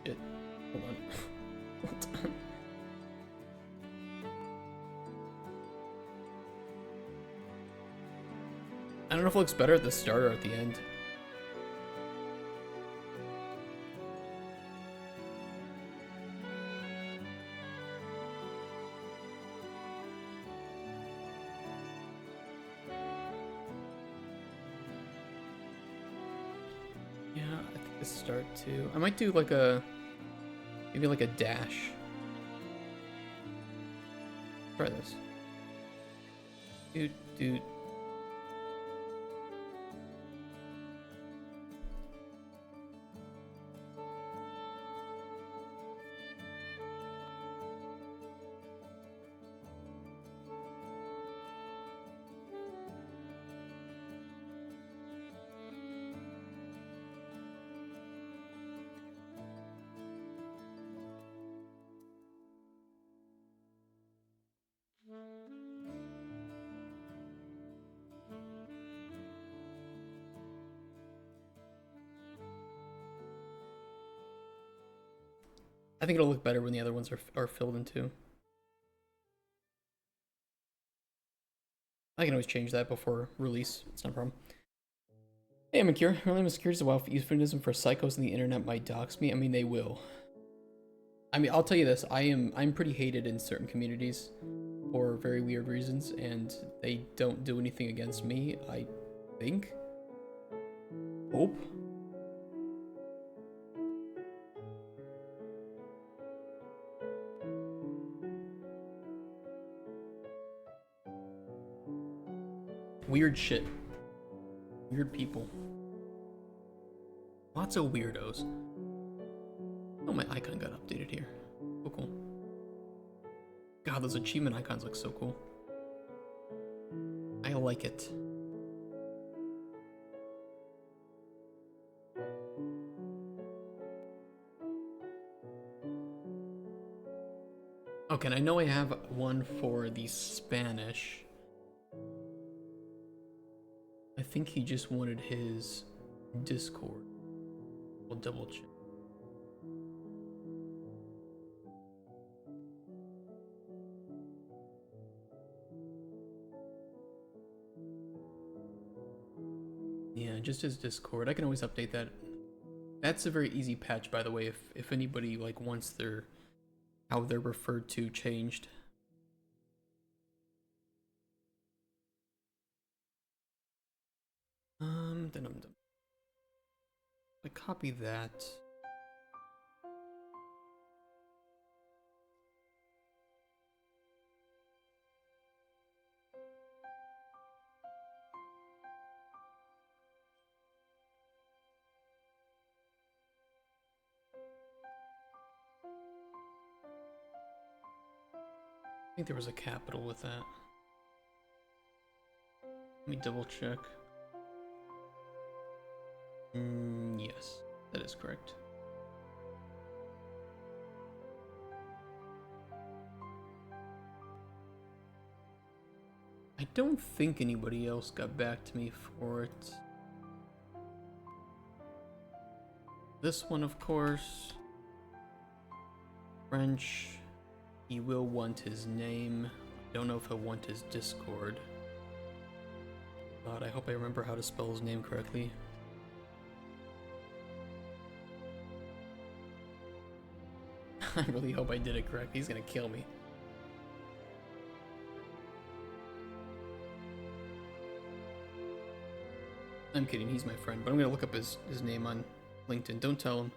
Shit. Hold on. What? I don't know if it looks better at the start or at the end. Yeah, I think the start too. I might do like a, maybe like a dash. Try this. Dude. I think it'll look better when the other ones are filled in too. I can always change that before release. It's not a problem. Hey, I'm Akira. Really, I'm curious about euphemism for psychos on the internet might dox me. I mean, they will. I mean, I'll tell you this. I'm pretty hated in certain communities for very weird reasons, and they don't do anything against me, I think. Hope. Weird shit. Weird people. Lots of weirdos. Oh, my icon got updated here. So cool. God, those achievement icons look so cool. I like it. Okay, and I know I have one for the Spanish. I think he just wanted his Discord. We'll double check. Yeah, just his Discord. I can always update that. That's a very easy patch, by the way, if anybody like wants their how they're referred to changed. Then I'm done. I copy that. I think there was a capital with that. Let me double check. Yes, that is correct. I don't think anybody else got back to me for it. This one, of course. French. He will want his name. I don't know if he'll want his Discord. God, I hope I remember how to spell his name correctly. I really hope I did it correct. He's gonna kill me. I'm kidding, he's my friend, but I'm gonna look up his name on LinkedIn. Don't tell him.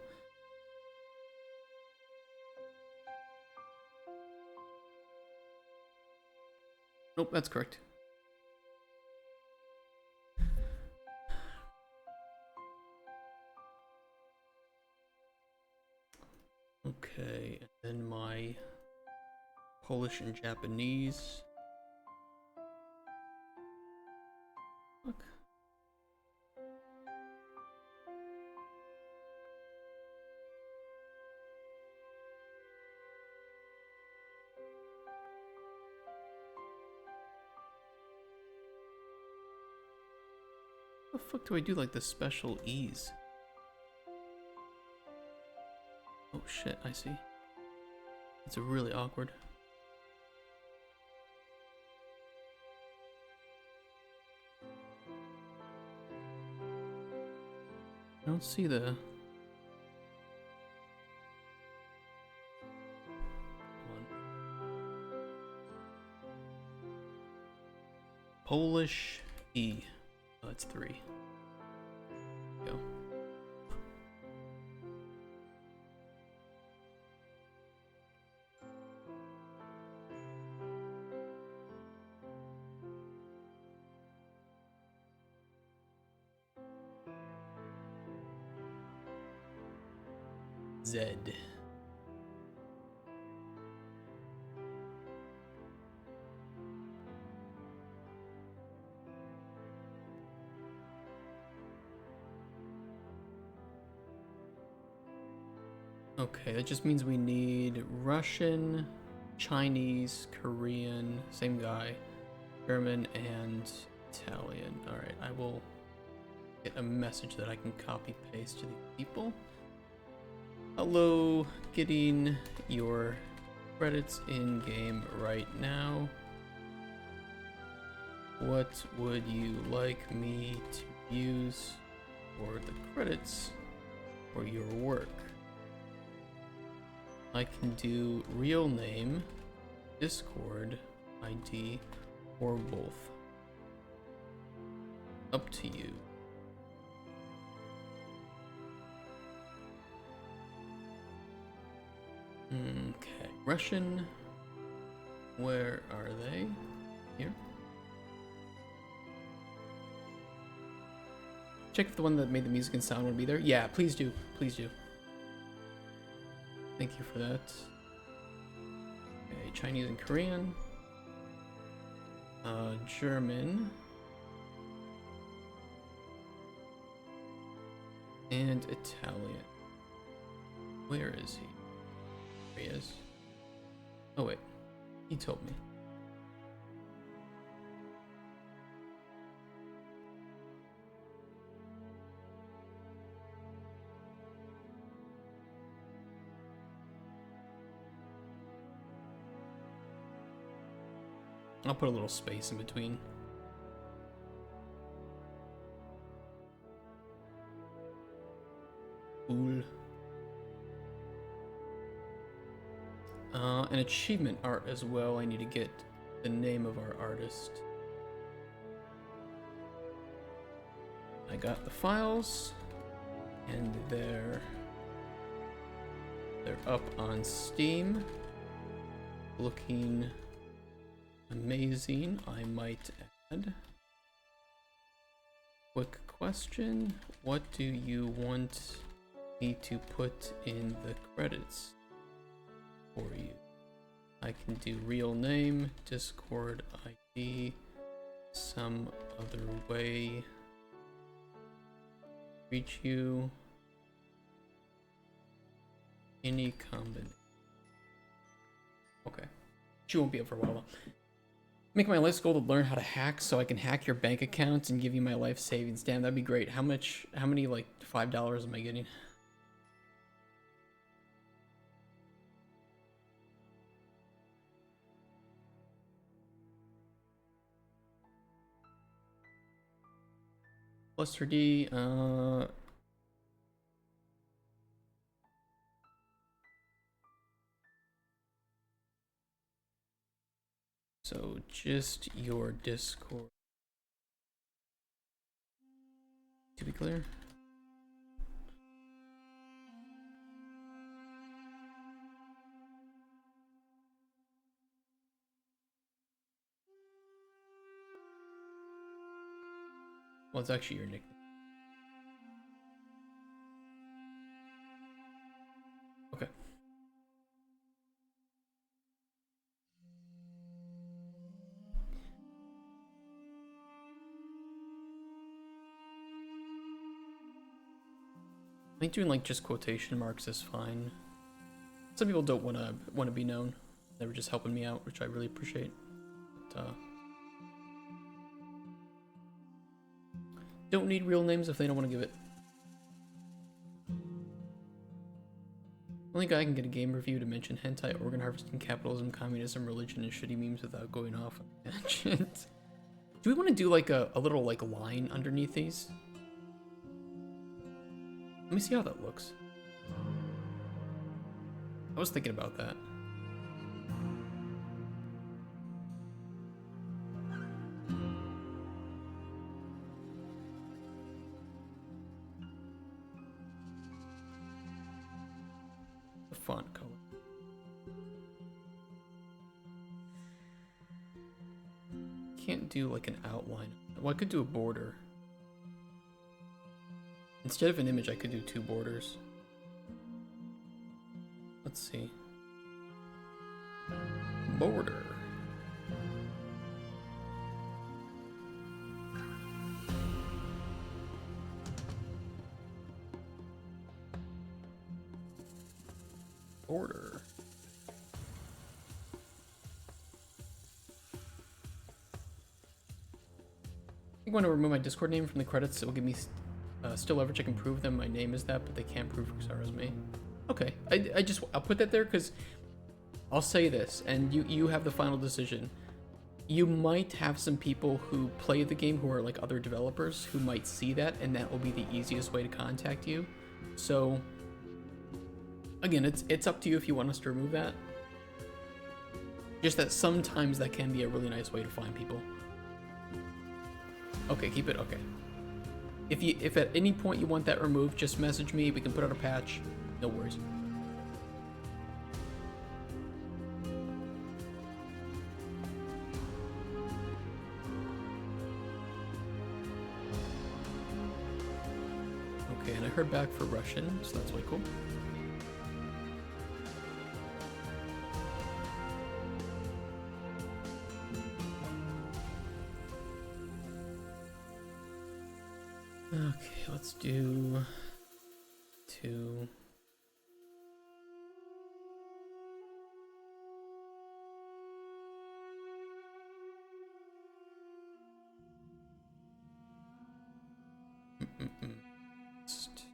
Nope, that's correct. Okay, and then my Polish and Japanese. Fuck. How the fuck do I do like the special ease? Oh shit, I see. It's really awkward. I don't see the... Polish E. Oh, that's 3. Go. Z. Okay, that just means we need Russian, Chinese, Korean, same guy, German, and Italian. Alright, I will get a message that I can copy paste to the people. Hello, getting your credits in game right now. What would you like me to use for the credits for your work? I can do real name, Discord, ID, or both. Up to you. Okay, Russian. Where are they? Here. Check if the one that made the music and sound would be there. Yeah, please do. Please do. Thank you for that. Okay, Chinese and Korean. German. And Italian. Where is he? There he is. Oh wait, he told me. I'll put a little space in between. Cool. An achievement art as well. I need to get the name of our artist. I got the files, and they're up on Steam, looking amazing, I might add. Quick question, what do you want me to put in the credits for you? I can do real name, Discord ID, some other way reach you, any combination. Okay, she won't be up for a while though. Make my life's goal to learn how to hack so I can hack your bank accounts and give you my life savings. Damn, that'd be great. How many, like, $5 am I getting? Plus 3D. So just your Discord. To be clear. Well, it's actually your nickname. Okay. I think doing like just quotation marks is fine. Some people don't wanna be known. They were just helping me out, which I really appreciate. But, don't need real names if they don't want to give it. Only guy I can get a game review to mention hentai, organ harvesting, capitalism, communism, religion, and shitty memes without going off on a tangent. Do we want to do like a little like line underneath these? Let me see how that looks. I was thinking about that. The font color. Can't do like an outline. Well, I could do a border. Instead of an image, I could do 2 borders. Let's see. Border. Border. I want to remove my Discord name from the credits. It will give me still leverage. I can prove them my name is that, but they can't prove Xara's me. Okay, I'll put that there because I'll say this, and you have the final decision. You might have some people who play the game who are like other developers who might see that, and that will be the easiest way to contact you. So again, it's up to you if you want us to remove that. Just that sometimes that can be a really nice way to find people. Okay, keep it okay. If at any point you want that removed, just message me. We can put out a patch. No worries. Okay, and I heard back for Russian, so that's really cool. Okay, let's do 2. Just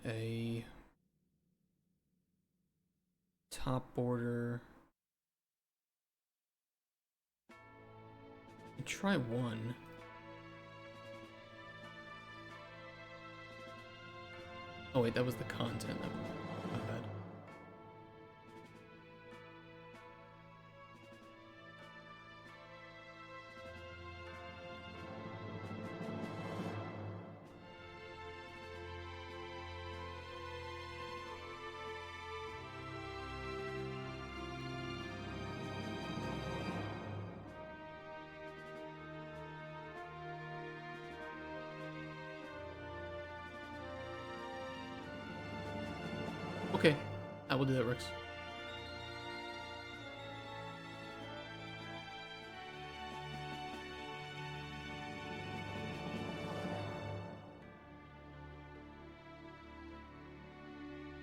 a top border. Try 1. Oh wait, that was the content. My bad. Okay, I will do that, Rex.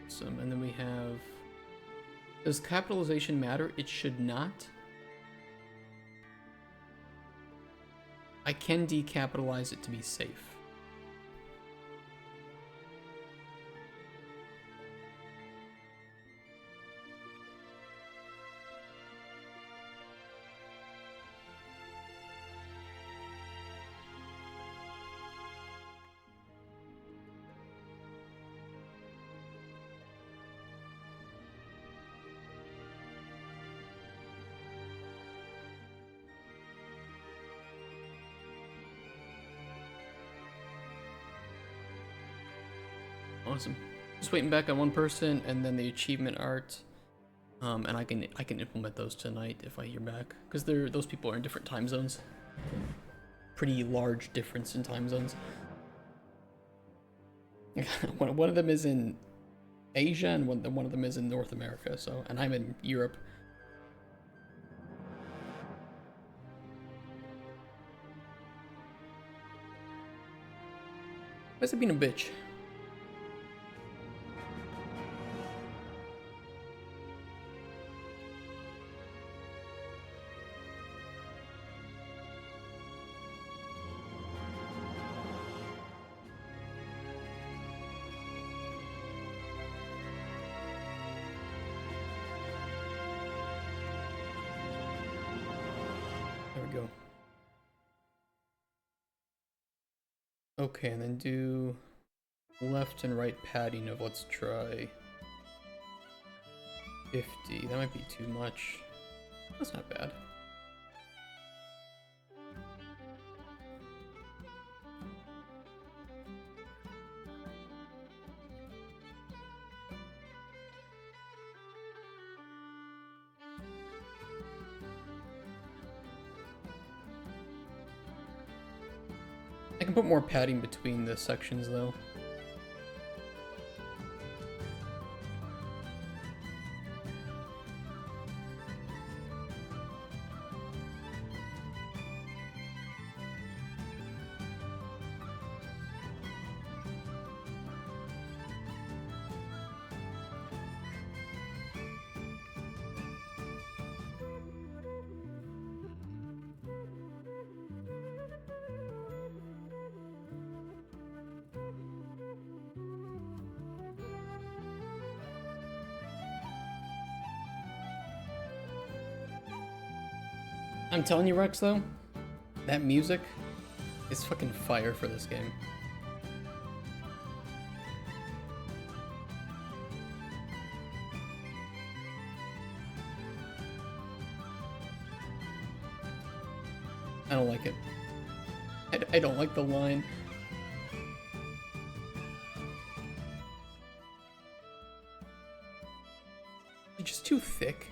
Awesome, and then we have... Does capitalization matter? It should not. I can decapitalize it to be safe. Awesome. Just waiting back on one person, and then the achievement art. And I can implement those tonight if I hear back, because those people are in different time zones. Pretty large difference in time zones. One of them is in Asia, and one of them is in North America. So, and I'm in Europe. Why is it being a bitch? There we go. Okay, and then do left and right padding of, let's try 50. That might be too much. That's not bad. I can put more padding between the sections though. I'm telling you, Rex, though, that music is fucking fire for this game. I don't like it. I don't like the line. It's just too thick.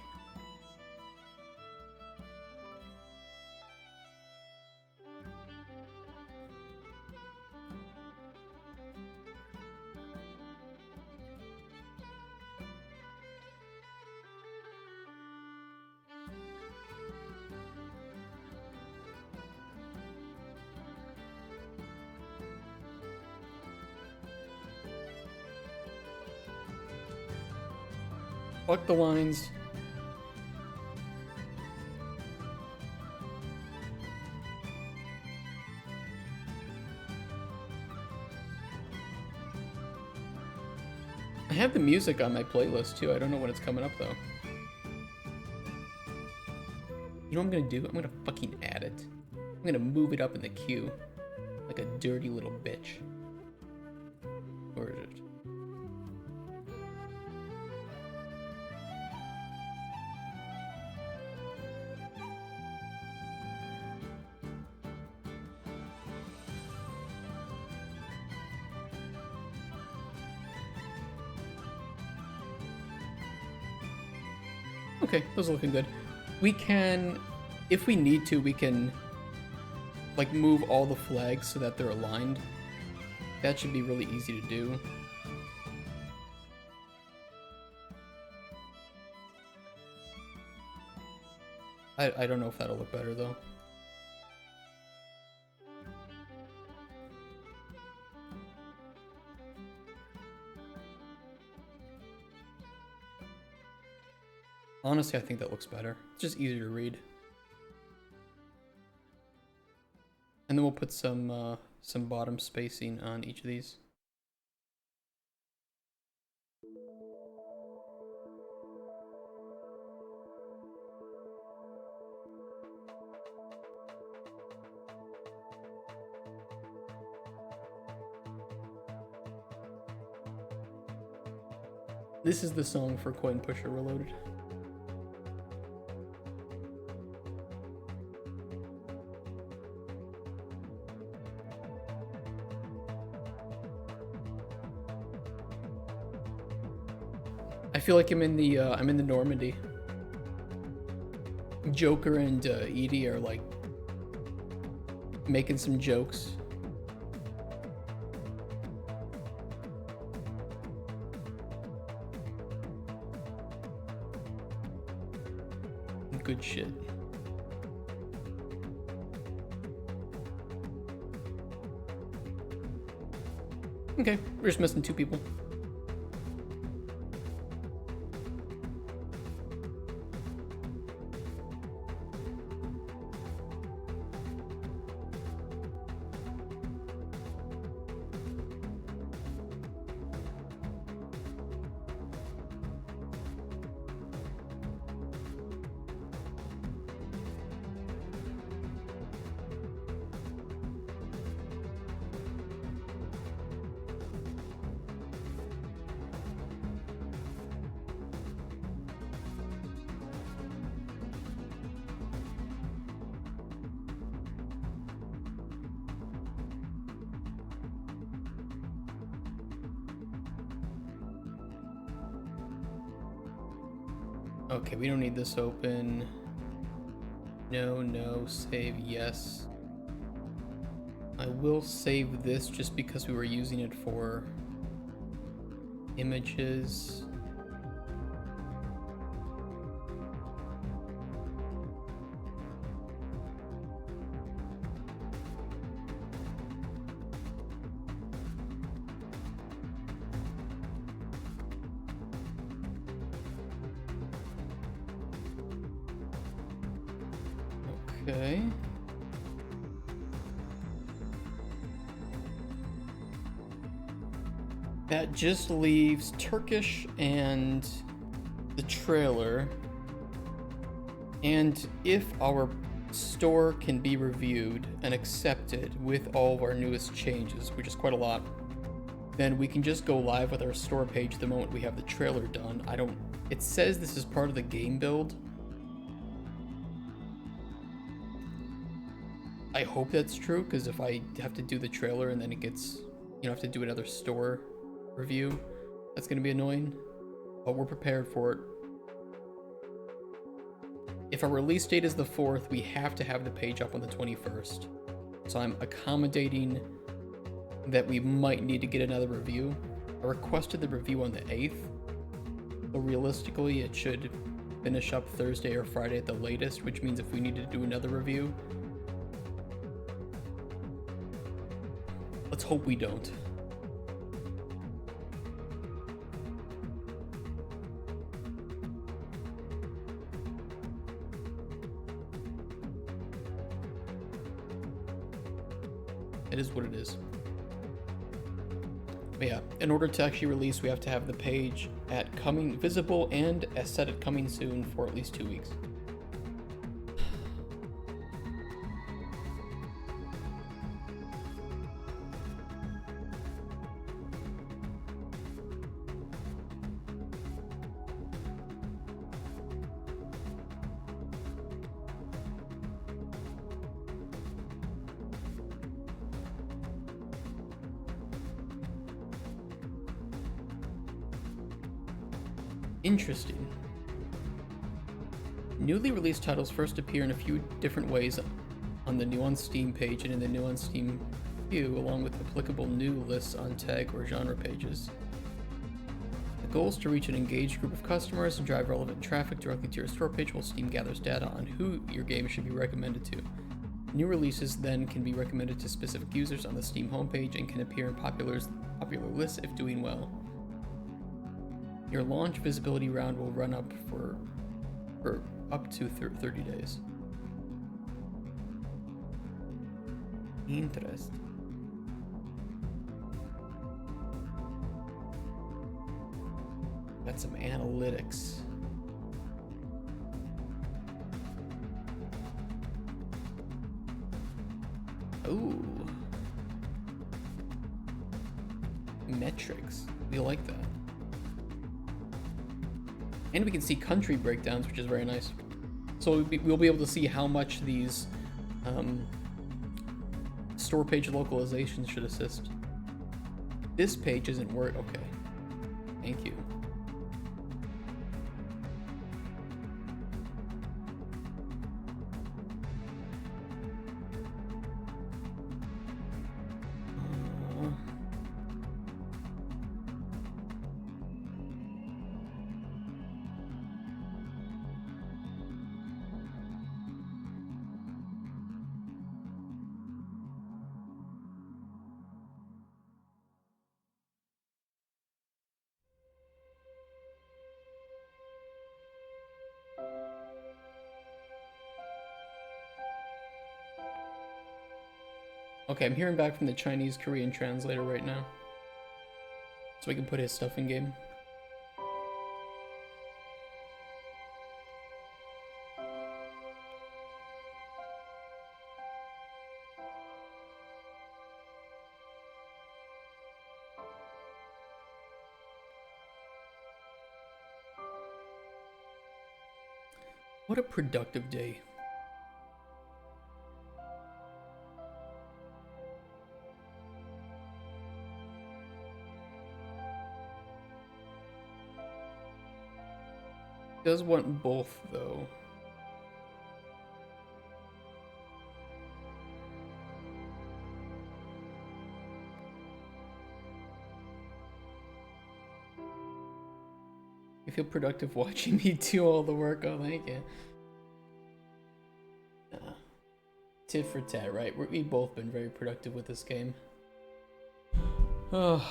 Fuck the lines. I have the music on my playlist too. I don't know when it's coming up though. You know what I'm gonna do? I'm gonna fucking add it. I'm gonna move it up in the queue. Like a dirty little bitch. Where is it? Okay, those are looking good. We can, if we need to, we can like move all the flags so that they're aligned. That should be really easy to do. I don't know if that'll look better though. Honestly, I think that looks better. It's just easier to read. And then we'll put some bottom spacing on each of these. This is the song for Coin Pusher Reloaded. I feel like I'm in the Normandy. Joker and Edie are like making some jokes. Good shit. Okay, we're just missing 2 people. Okay, we don't need this open. No, save, yes. I will save this just because we were using it for images. Okay. That just leaves Turkish and the trailer. And if our store can be reviewed and accepted with all of our newest changes, which is quite a lot, then we can just go live with our store page the moment we have the trailer done. It says this is part of the game build. I hope that's true, because if I have to do the trailer and then it gets, have to do another store review, that's going to be annoying. But we're prepared for it. If our release date is the 4th, we have to have the page up on the 21st. So I'm accommodating that we might need to get another review. I requested the review on the 8th. So realistically, it should finish up Thursday or Friday at the latest, which means if we need to do another review, let's hope we don't. It is what it is. But yeah, in order to actually release, we have to have the page at coming visible and set at coming soon for at least 2 weeks. Interesting. Newly released titles first appear in a few different ways on the new on Steam page and in the new on Steam view, along with applicable new lists on tag or genre pages. The goal is to reach an engaged group of customers and drive relevant traffic directly to your store page while Steam gathers data on who your game should be recommended to. New releases then can be recommended to specific users on the Steam homepage and can appear in popular lists if doing well. Your launch visibility round will run up for up to 30 days. Interest. Got some analytics. Ooh. Metrics. We like that. And we can see country breakdowns, which is very nice. So we'll be able to see how much these store page localizations should assist. This page isn't work. Okay. Thank you. Okay, I'm hearing back from the Chinese Korean translator right now. So we can put his stuff in game. What a productive day. Does want both though. You feel productive watching me do all the work. Oh, thank you. Tit for tat, right? We've both been very productive with this game. Oh.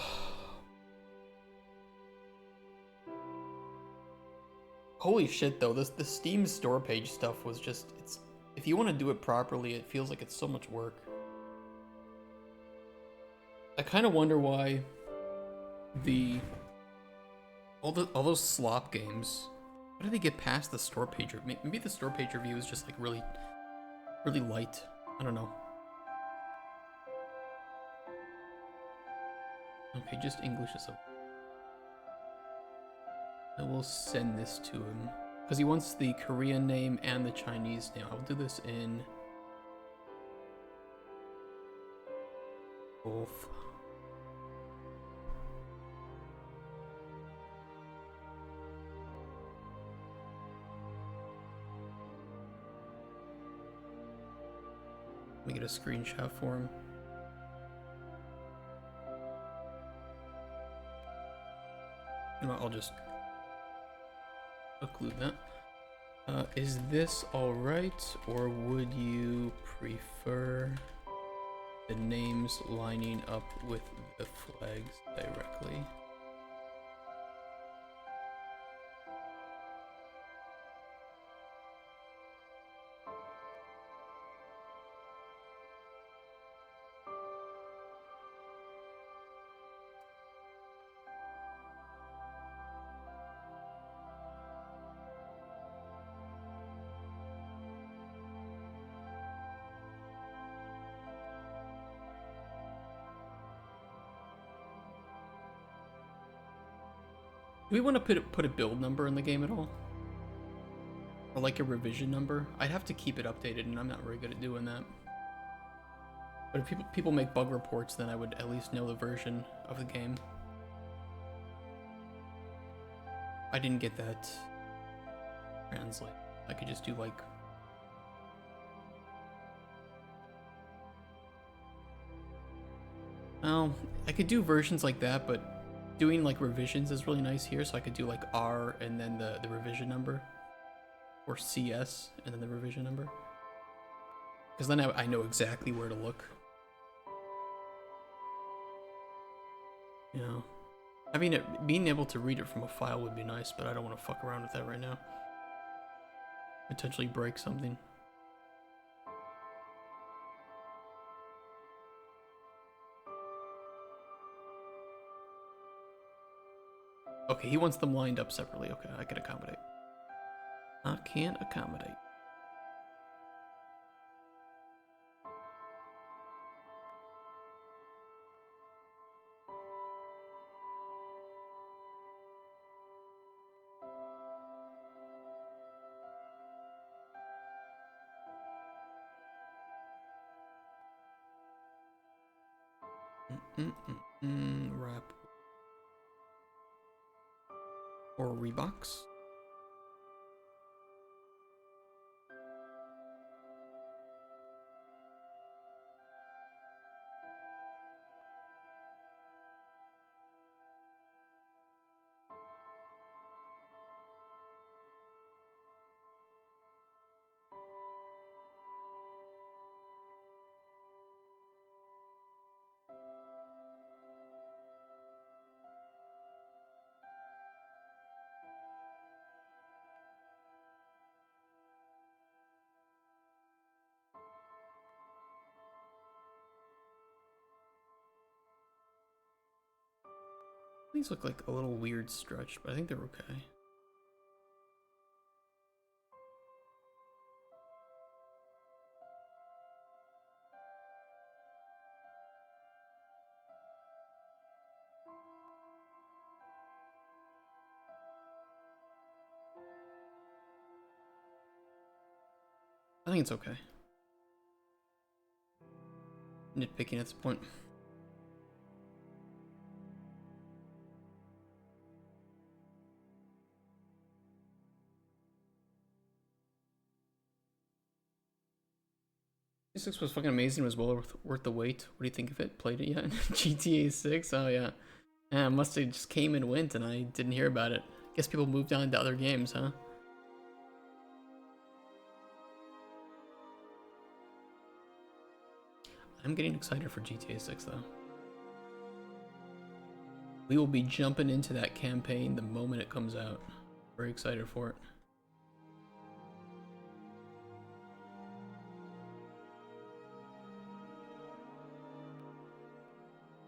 Holy shit, though. The Steam store page stuff was just... if you want to do it properly, it feels like it's so much work. I kind of wonder why all those slop games, how do they get past the store page? Maybe the store page review is just like really light. I don't know. Okay, just English is up. I will send this to him because he wants the Korean name and the Chinese name. I'll do this in both. Let me get a screenshot for him. You know what, I'll just include that. Is this alright, or would you prefer the names lining up with the flags directly? Do we want to put a build number in the game at all? Or like a revision number? I'd have to keep it updated, and I'm not very good at doing that. But if people make bug reports, then I would at least know the version of the game. I didn't get that translate. I could just do like... Oh, I could do versions like that, but doing like revisions is really nice here, so I could do like R and then the revision number, or CS and then the revision number, because then I know exactly where to look. You know, I mean, being able to read it from a file would be nice, but I don't want to fuck around with that right now. Potentially break something. Okay, he wants them lined up separately. Okay, I can accommodate. I can accommodate. Wrap. Or Reeboks. These look like a little weird stretched, but I think they're okay. I think it's okay. Nitpicking at this point. G6 was fucking amazing. It was well worth the wait. What do you think of it? Played it yet? GTA 6? Oh yeah. Yeah, must have just came and went and I didn't hear about it. Guess people moved on to other games, huh? I'm getting excited for GTA 6 though. We will be jumping into that campaign the moment it comes out. Very excited for it.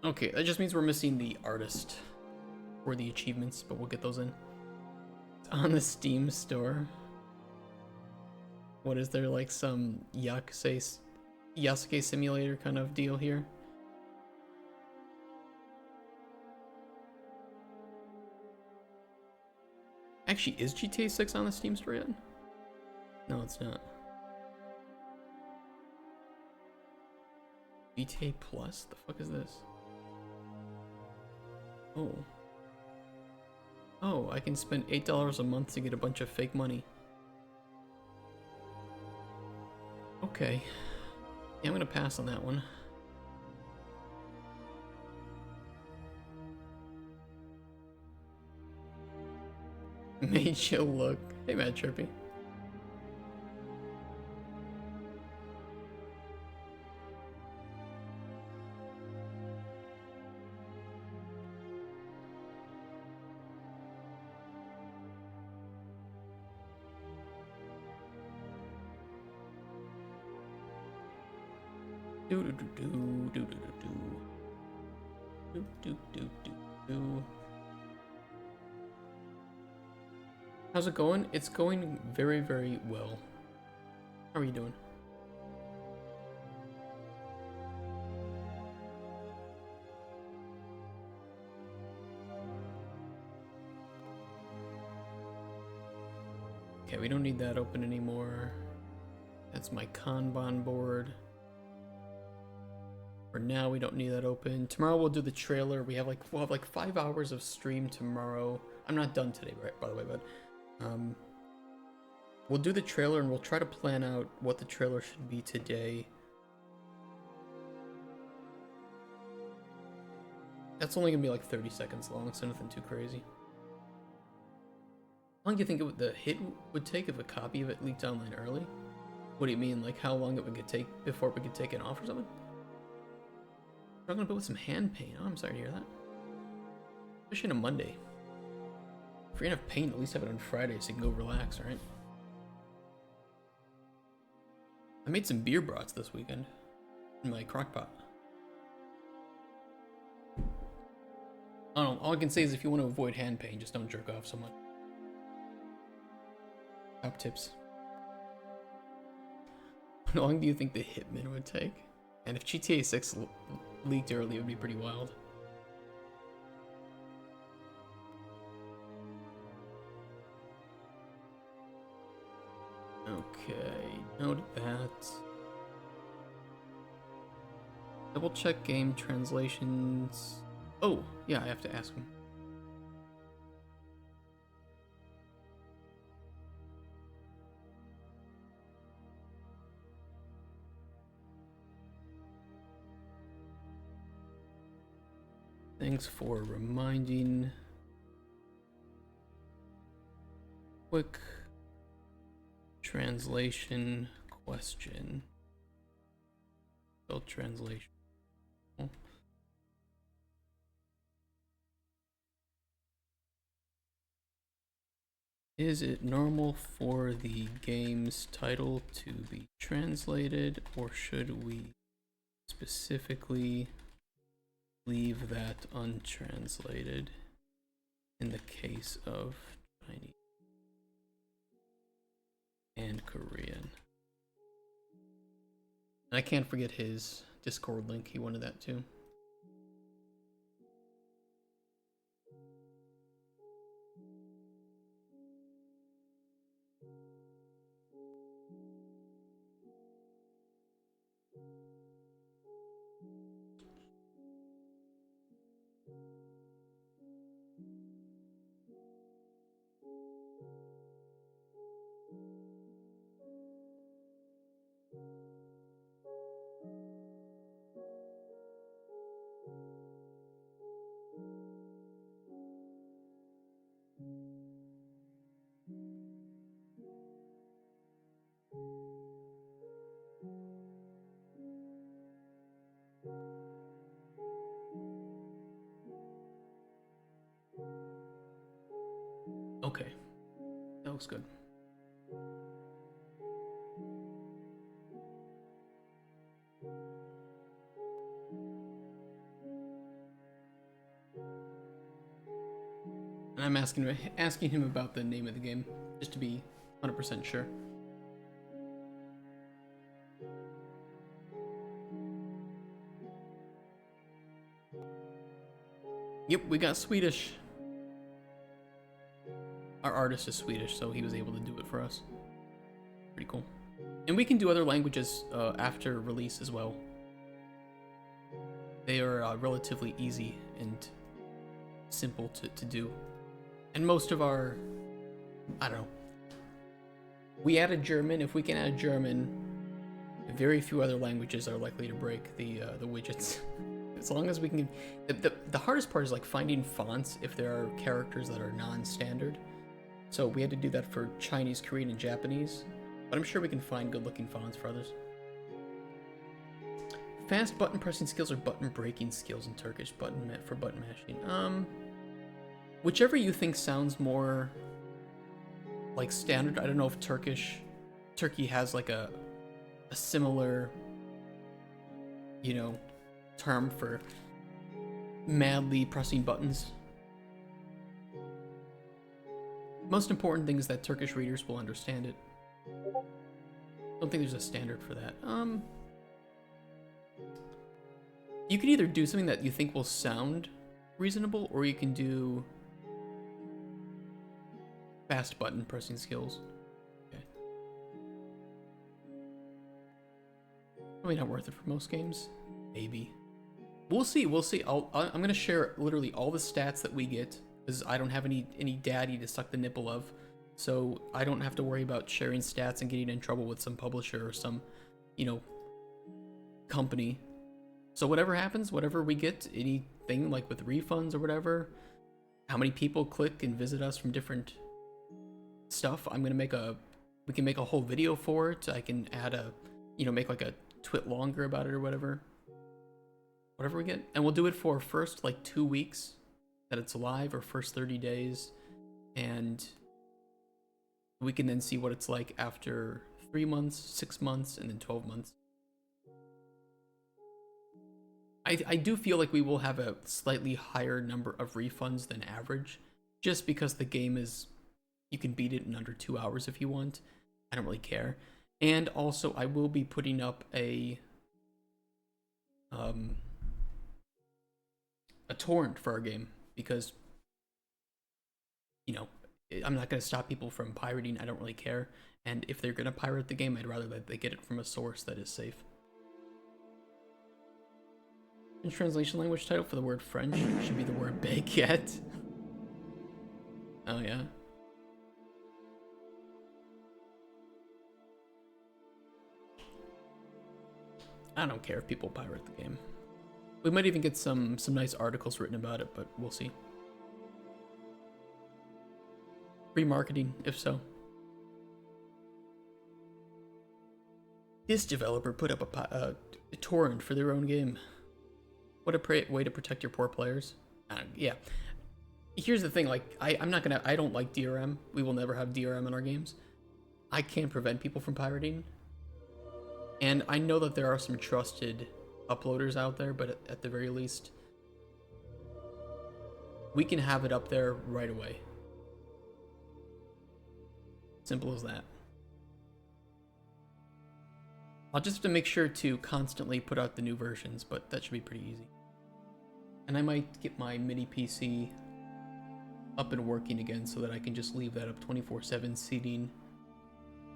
Okay, that just means we're missing the artist or the achievements, but we'll get those in. It's on the Steam store. What is there, like some Yasuke simulator kind of deal here? Actually, is GTA 6 on the Steam store yet? No, it's not. GTA Plus? The fuck is this? Oh. Oh, I can spend $8 a month to get a bunch of fake money. Okay. Yeah, I'm gonna pass on that one. Made you look. Hey, Mad Chirpy. Do do do do do do do do do do do. How's it going? It's going very, very well. How are you doing? Okay, we don't need that open anymore. That's my Kanban board. For now, we don't need that open. Tomorrow we'll do the trailer. We'll have like 5 hours of stream tomorrow. I'm not done today, right? By the way, but we'll do the trailer and we'll try to plan out what the trailer should be today. That's only gonna be like 30 seconds long, so nothing too crazy. How long do you think the hit would take if a copy of it leaked online early? What do you mean, like how long it would take before we could take it off or something? I'm gonna put with some hand paint. Oh, I'm sorry to hear that. Especially on a Monday. If you're gonna have paint, at least have it on Friday so you can go relax, alright? I made some beer brats this weekend in my crock pot. I don't know, all I can say is if you want to avoid hand paint, just don't jerk off so much. Top tips. How long do you think the Hitman would take? And if GTA 6 leaked early, it would be pretty wild. Okay, note that. Double check game translations. Oh, yeah, I have to ask him. Thanks for reminding. Quick translation question. Spell translation. Oh. Is it normal for the game's title to be translated, or should we specifically leave that untranslated? in the case of Chinese and Korean. And I can't forget his Discord link. He wanted that too. Okay, that looks good. And I'm asking him about the name of the game, just to be 100% sure. Yep, we got Swedish. Our artist is Swedish, so he was able to do it for us. Pretty cool. And we can do other languages after release as well. They are relatively easy and simple to do. And most of our, I don't know. We added German. If we can add German, very few other languages are likely to break the widgets. As long as we can. The hardest part is like finding fonts if there are characters that are non-standard. So we had to do that for Chinese, Korean, and Japanese. But I'm sure we can find good-looking fonts for others. Fast button pressing skills or button breaking skills in Turkish for button mashing. Whichever you think sounds more like standard. I don't know if Turkey has like a similar, you know, term for madly pressing buttons. Most important thing is that Turkish readers will understand it. Don't think there's a standard for that. You can either do something that you think will sound reasonable, or you can do fast button pressing skills. Okay. Probably not worth it for most games. Maybe. We'll see. We'll see. I'm gonna share literally all the stats that we get, because I don't have any daddy to suck the nipple of, so I don't have to worry about sharing stats and getting in trouble with some publisher or some, you know, company. So whatever happens, whatever we get, anything like with refunds or whatever, how many people click and visit us from different stuff, we can make a whole video for it. I can add make like a twit longer about it or whatever we get, and we'll do it for first like 2 weeks that it's live, or first 30 days, and we can then see what it's like after 3 months, 6 months, and then 12 months. I do feel like we will have a slightly higher number of refunds than average, just because the game is, you can beat it in under 2 hours if you want. I don't really care. And also, I will be putting up a torrent for our game, because, you know, I'm not going to stop people from pirating. I don't really care. And if they're going to pirate the game, I'd rather that they get it from a source that is safe. In translation language title for the word French should be the word baguette. Oh yeah. I don't care if people pirate the game. We might even get some nice articles written about it, but we'll see. Free marketing, if so. This developer put up a torrent for their own game. What a way to protect your poor players. Yeah. Here's the thing, like, I don't like DRM. We will never have DRM in our games. I can't prevent people from pirating. And I know that there are some trusted uploaders out there, but at the very least, we can have it up there right away. Simple as that. I'll just have to make sure to constantly put out the new versions, but that should be pretty easy. And I might get my mini PC up and working again so that I can just leave that up 24/7, seeding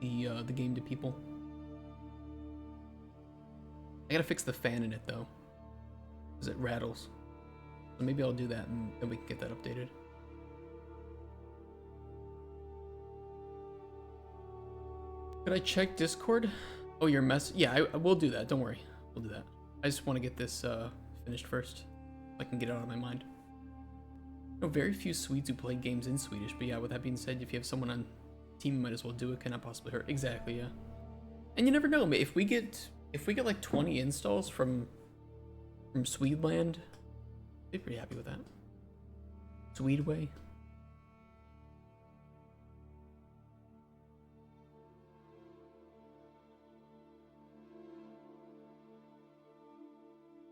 the game to people. I gotta fix the fan in it though, because it rattles. So maybe I'll do that and then we can get that updated. Could I check Discord? Oh, your mess. Yeah, I will do that. Don't worry. We'll do that. I just want to get this finished first. So I can get it out of my mind. I know very few Swedes who play games in Swedish, but yeah, with that being said, if you have someone on team, you might as well do it. Cannot possibly hurt. Exactly, yeah. And you never know. If we get like 20 installs from Swedeland, I'd be pretty happy with that. Swedeway.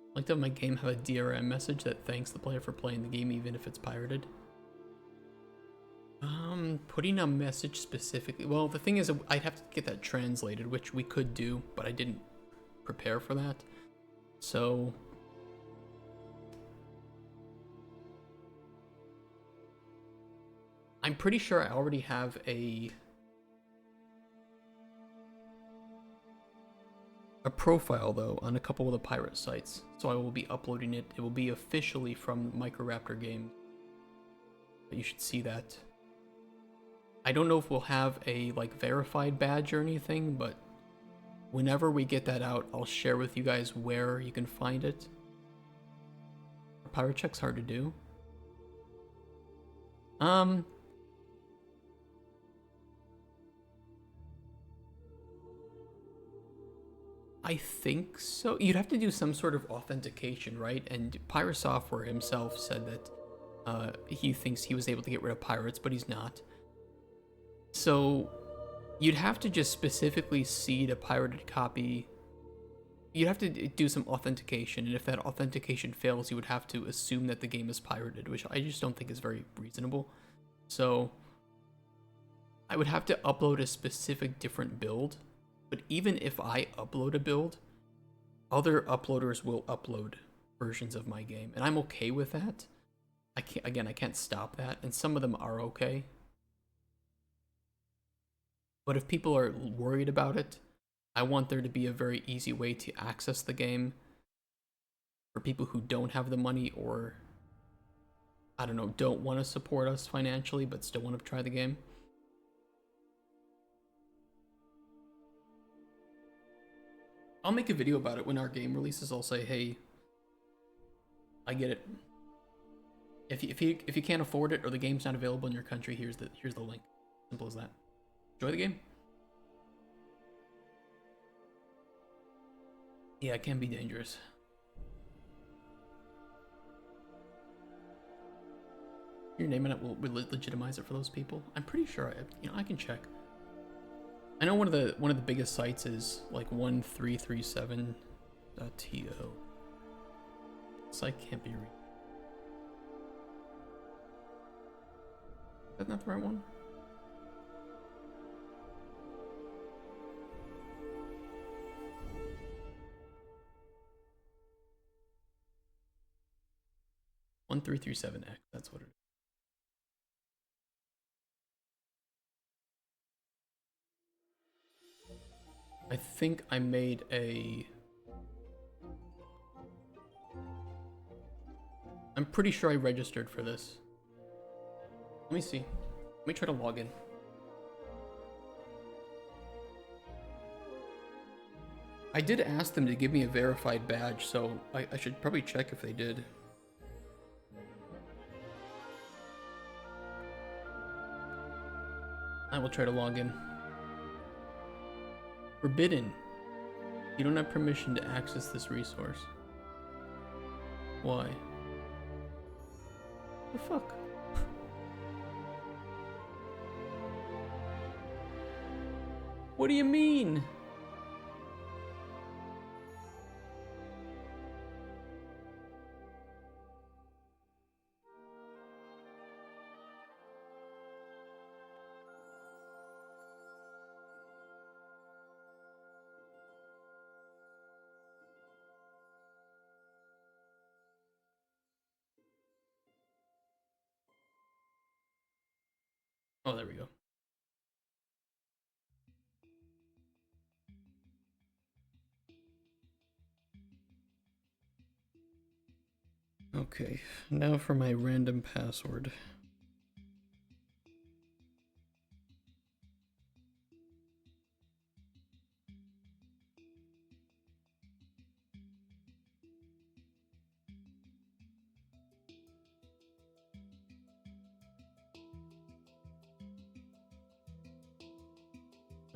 I like to have my game have a DRM message that thanks the player for playing the game even if it's pirated. Putting a message specifically, well, the thing is I'd have to get that translated, which we could do, but I didn't prepare for that. So I'm pretty sure I already have a profile though on a couple of the pirate sites, so I will be uploading it. It will be officially from Microraptor Games, but you should see that. I don't know if we'll have a like verified badge or anything, but whenever we get that out, I'll share with you guys where you can find it. Pirate check's hard to do. I think so. You'd have to do some sort of authentication, right? And Pirate Software himself said that he thinks he was able to get rid of pirates, but he's not. So you'd have to just specifically seed a pirated copy. You'd have to do some authentication, and if that authentication fails, you would have to assume that the game is pirated, which I just don't think is very reasonable. So I would have to upload a specific different build. But even if I upload a build, other uploaders will upload versions of my game, and I'm okay with that. I can't stop that, and some of them are okay. But if people are worried about it, I want there to be a very easy way to access the game for people who don't have the money or, I don't know, don't want to support us financially but still want to try the game. I'll make a video about it when our game releases. I'll say, hey, I get it. If you can't afford it or the game's not available in your country, here's the link. Simple as that. Enjoy the game. Yeah, it can be dangerous. Your name in it will legitimize it for those people. I'm pretty sure I can check. I know one of the biggest sites is like 1337.to. Site can't be read. Is that not the right one? .1337x, that's what it is. I think I made a... I'm pretty sure I registered for this. Let me see. Let me try to log in. I did ask them to give me a verified badge, so I should probably check if they did. I will try to log in. Forbidden. You don't have permission to access this resource. Why? The fuck? What do you mean? Oh, there we go. Okay, now for my random password.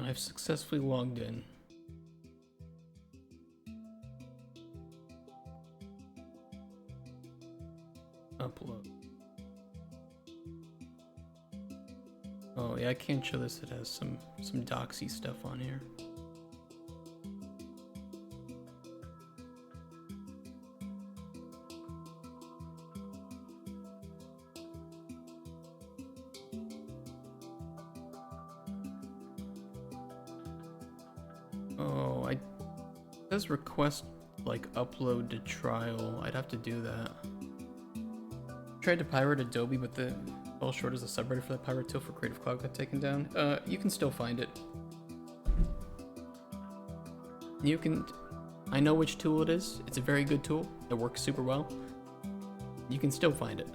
I've successfully logged in. Upload. Oh yeah, I can't show this. It has some doxy stuff on here. Oh, it says request like upload to trial. I'd have to do that. Tried to pirate Adobe, but the fell short as a subreddit for the pirate tool for Creative Cloud got taken down. You can still find it. You can. I know which tool it is. It's a very good tool. It works super well. You can still find it.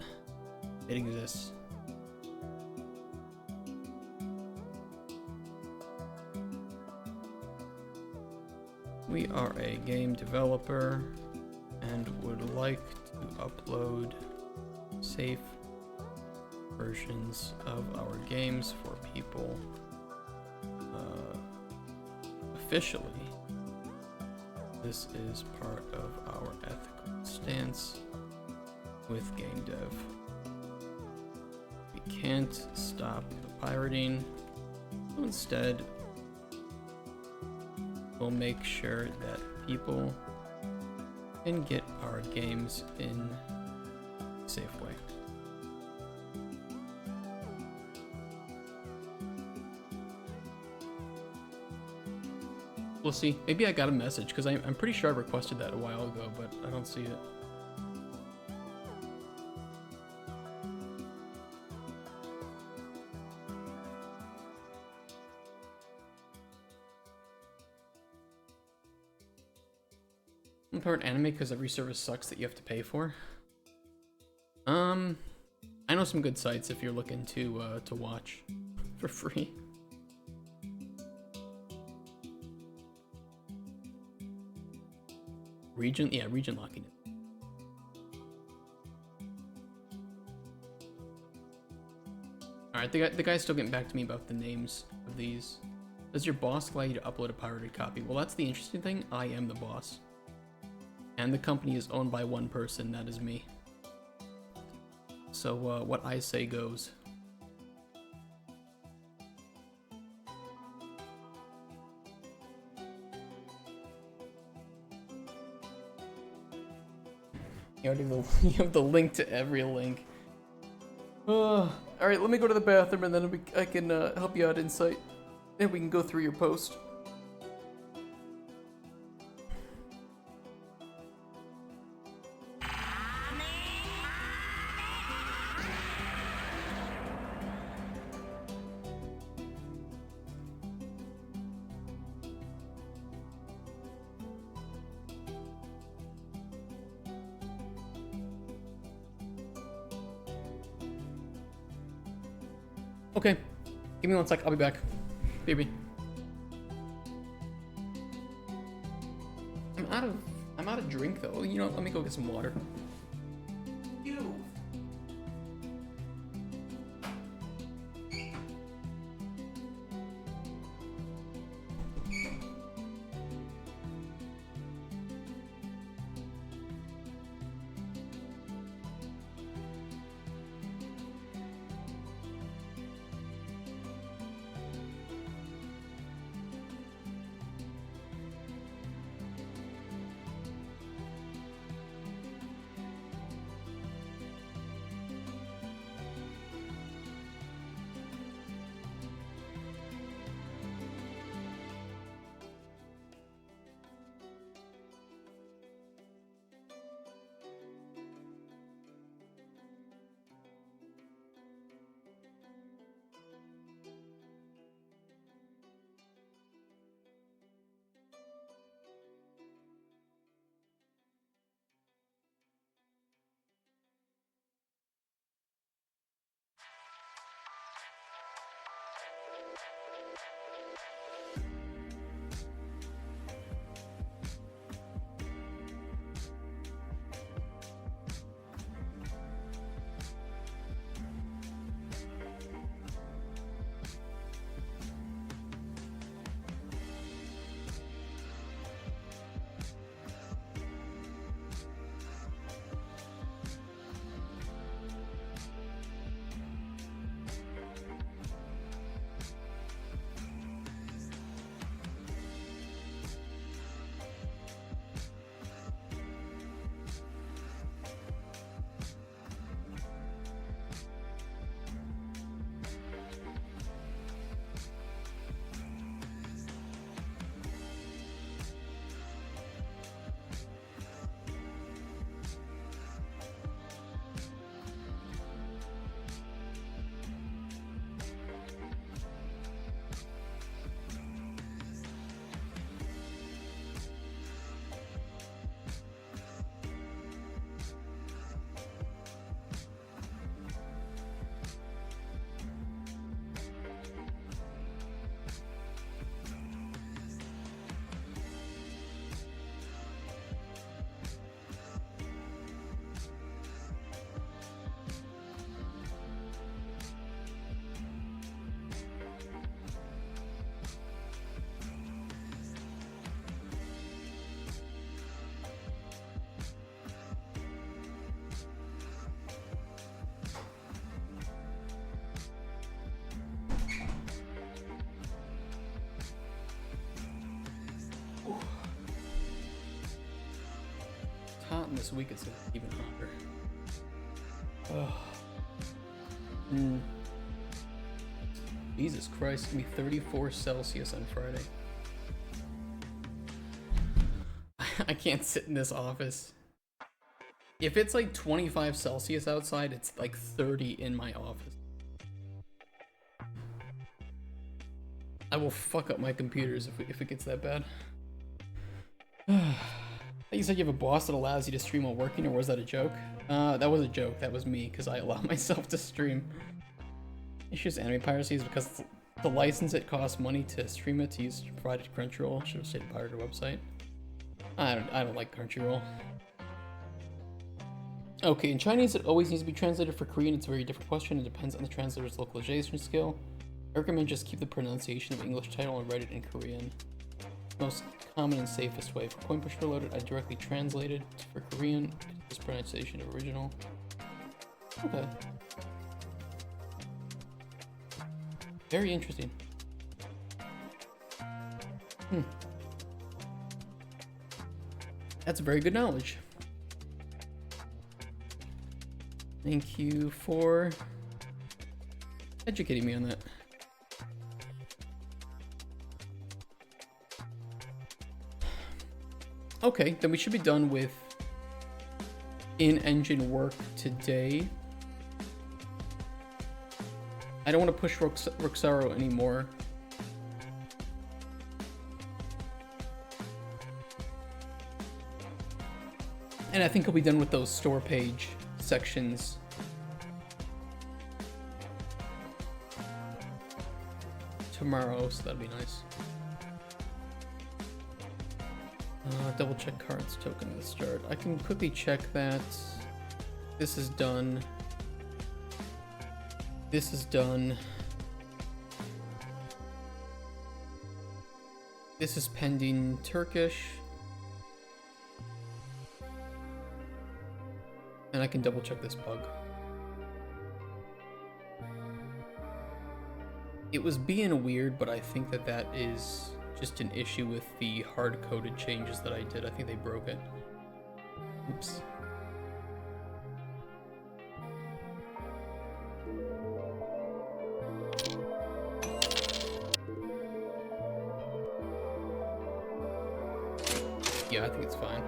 It exists. We are a game developer and would like to upload safe versions of our games for people officially. This is part of our ethical stance with game dev. We can't stop the pirating, so instead we'll make sure that people can get our games in a safe way. We'll see. Maybe I got a message, because I'm pretty sure I requested that a while ago, but I don't see it. I'm part anime because every service sucks that you have to pay for. I know some good sites if you're looking to watch for free. Region, yeah, region locking it. Alright, the guy's still getting back to me about the names of these. Does your boss allow you to upload a pirated copy? Well, that's the interesting thing. I am the boss. And the company is owned by one person, that is me. So, what I say goes. You have the link to every link. Alright, let me go to the bathroom and then I can help you out Insight. And we can go through your post. Okay, give me 1 sec, I'll be back. Baby. I'm out of drink though. You know, let me go get some water. You. this week it's gonna be even hotter. Oh. Jesus Christ, it's gonna be 34 Celsius on Friday. I can't sit in this office. If it's like 25 Celsius outside, it's like 30 in my office. I will fuck up my computers if it gets that bad. You said you have a boss that allows you to stream while working, or was that a joke? That was a joke. That was me, because I allow myself to stream. Issues anime piracy is because the license it costs money to stream it to use provided Crunchyroll. Should have stayed pirated website. I don't like Crunchyroll. Okay, in Chinese it always needs to be translated. For Korean it's a very different question. It depends on the translator's localization skill. I recommend just keep the pronunciation of English title and write it in Korean. Most common and safest way. For Coin Pusher Loaded, I directly translated. For Korean, it's pronunciation of original. Okay. Very interesting. That's very good knowledge. Thank you for educating me on that. Okay, then we should be done with in-engine work today. I don't want to push Roxaro anymore. And I think I'll be done with those store page sections tomorrow, so that'll be nice. Double check cards token at the start. I can quickly check that. This is done. This is done. This is pending Turkish. And I can double check this bug. It was being weird, but I think that that is just an issue with the hard-coded changes that I did. I think they broke it. Oops. Yeah, I think it's fine.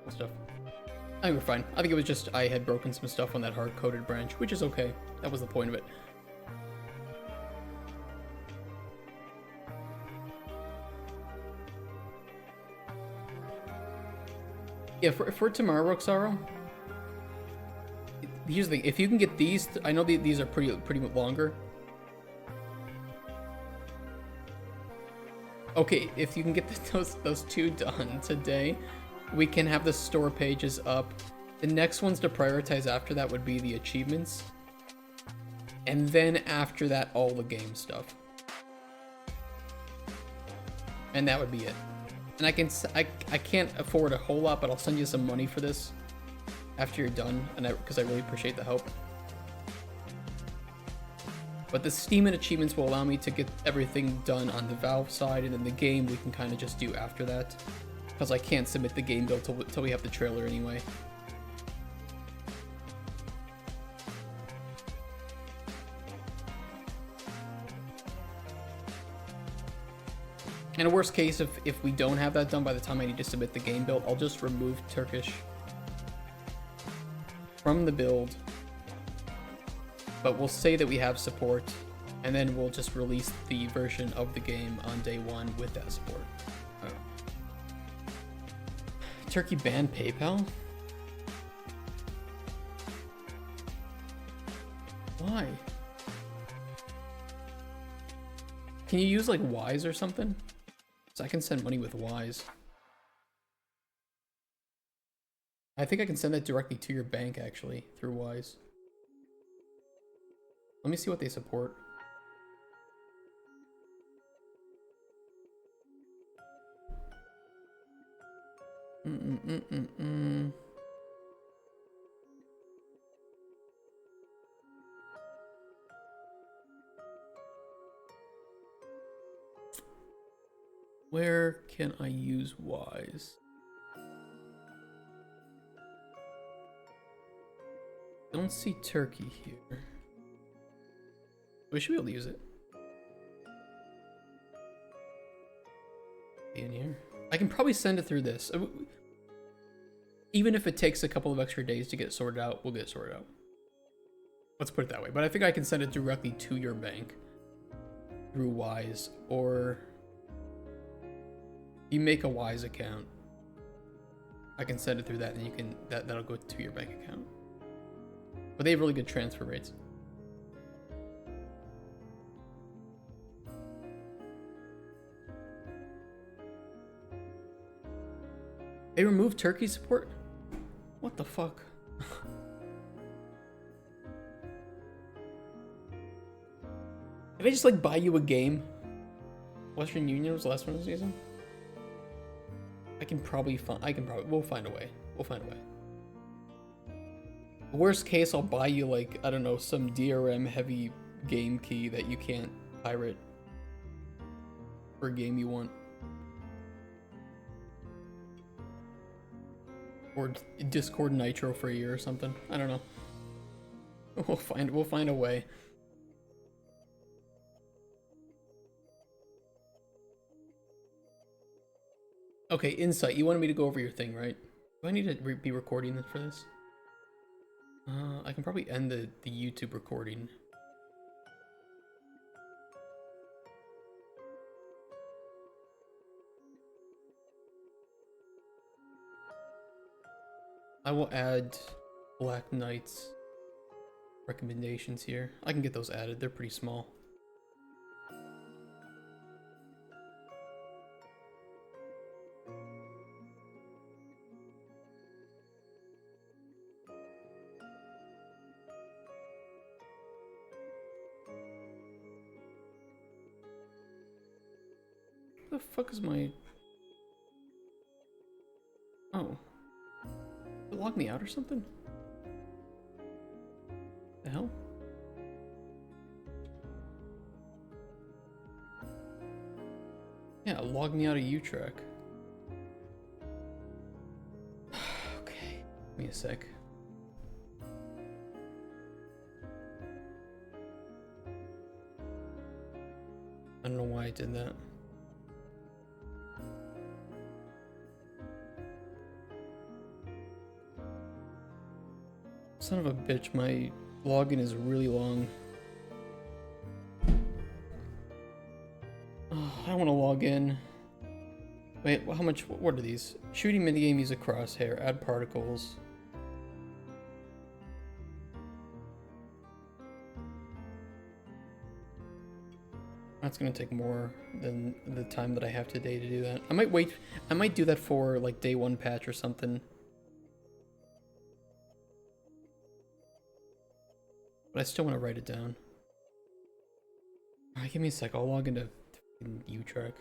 Stuff. I think we're fine. I think it was just I had broken some stuff on that hard-coded branch, which is okay. That was the point of it. Yeah, for tomorrow, Roxaro, here's the thing. If you can get these, I know these are pretty longer. Okay, if you can get those two done today, we can have the store pages up. The next ones to prioritize after that would be the achievements. And then after that, all the game stuff. And that would be it. And I can't afford a whole lot, but I'll send you some money for this after you're done, and because I really appreciate the help. But the Steam and achievements will allow me to get everything done on the Valve side, and then the game we can kind of just do after that, because I can't submit the game build till we have the trailer anyway. In a worst case, if we don't have that done by the time I need to submit the game build, I'll just remove Turkish from the build. But we'll say that we have support, and then we'll just release the version of the game on day one with that support. Turkey banned PayPal? Why? Can you use like Wise or something? So I can send money with Wise. I think I can send that directly to your bank actually through Wise. Let me see what they support. Where can I use Wise? Don't see Turkey here. We should be able to use it. In here. I can probably send it through this. Even if it takes a couple of extra days to get it sorted out, we'll get it sorted out. Let's put it that way. But I think I can send it directly to your bank through Wise, or you make a Wise account. I can send it through that, and you can that'll go to your bank account. But they have really good transfer rates. They removed Turkey support? What the fuck? Did I just like buy you a game? Western Union was the last one of the season? We'll find a way. We'll find a way. Worst case, I'll buy you like, I don't know, some DRM heavy game key that you can't pirate for a game you want. Or Discord Nitro for a year or something. I don't know. We'll find a way. Okay, Insight. You wanted me to go over your thing, right? Do I need to be recording this for this? I can probably end the YouTube recording. I will add Black Knight's recommendations here. I can get those added. They're pretty small. The fuck is my... Oh. Did it log me out or something? The hell? Yeah, log me out of U-Track. Okay, give me a sec. I don't know why I did that. Son of a bitch, my login is really long. Oh, I don't want to log in. Wait, how much? What are these? Shooting minigame, use a crosshair, add particles. That's gonna take more than the time that I have today to do that. I might wait. I might do that for like day 1 patch or something. But I still want to write it down. Alright, give me a sec. I'll log into U-Track.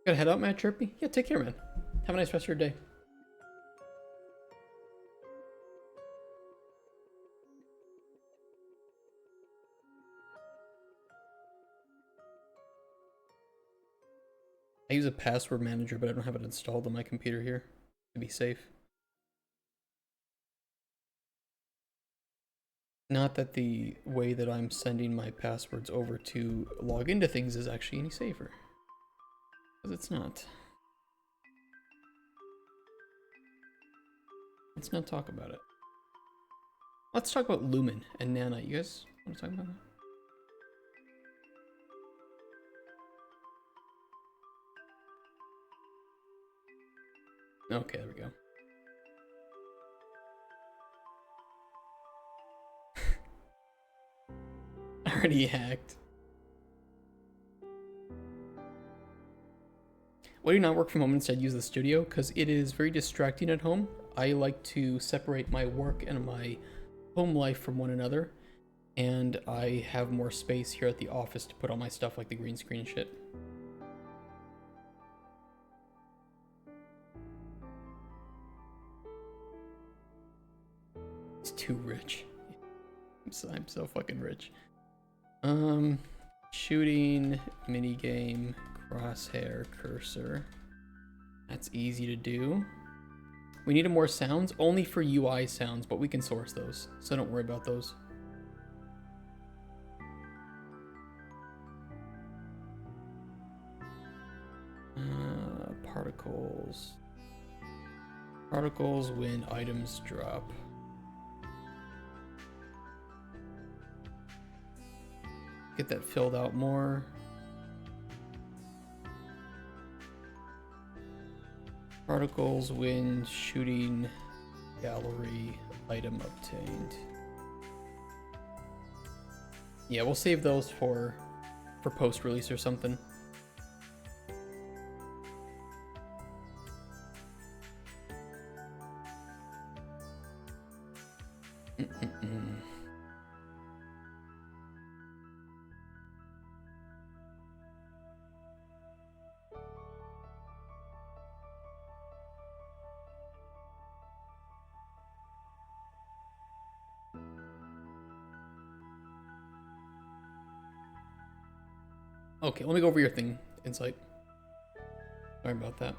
Gotta head out, Matt Chirpy? Yeah, take care, man. Have a nice rest of your day. I use a password manager, but I don't have it installed on my computer here to be safe. Not that the way that I'm sending my passwords over to log into things is actually any safer. Because it's not. Let's not talk about it. Let's talk about Lumen and Nana. You guys want to talk about that? Okay, there we go. Already hacked. Why do you not work from home and instead use the studio? Because it is very distracting at home. I like to separate my work and my home life from one another. And I have more space here at the office to put all my stuff like the green screen and shit. It's too rich. I'm so fucking rich. Shooting, minigame, crosshair, cursor. That's easy to do. We needed more sounds, only for UI sounds, but we can source those, so don't worry about those. Particles. Particles when items drop. Get that filled out more. Particles when shooting gallery item obtained. Yeah, we'll save those for post-release or something. Okay, let me go over your thing, Insight. Sorry about that.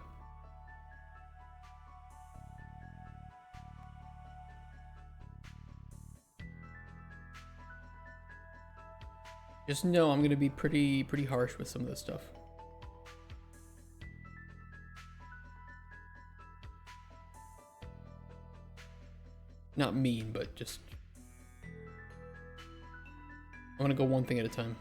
Just know I'm gonna be pretty harsh with some of this stuff. Not mean, but just I'm gonna go one thing at a time.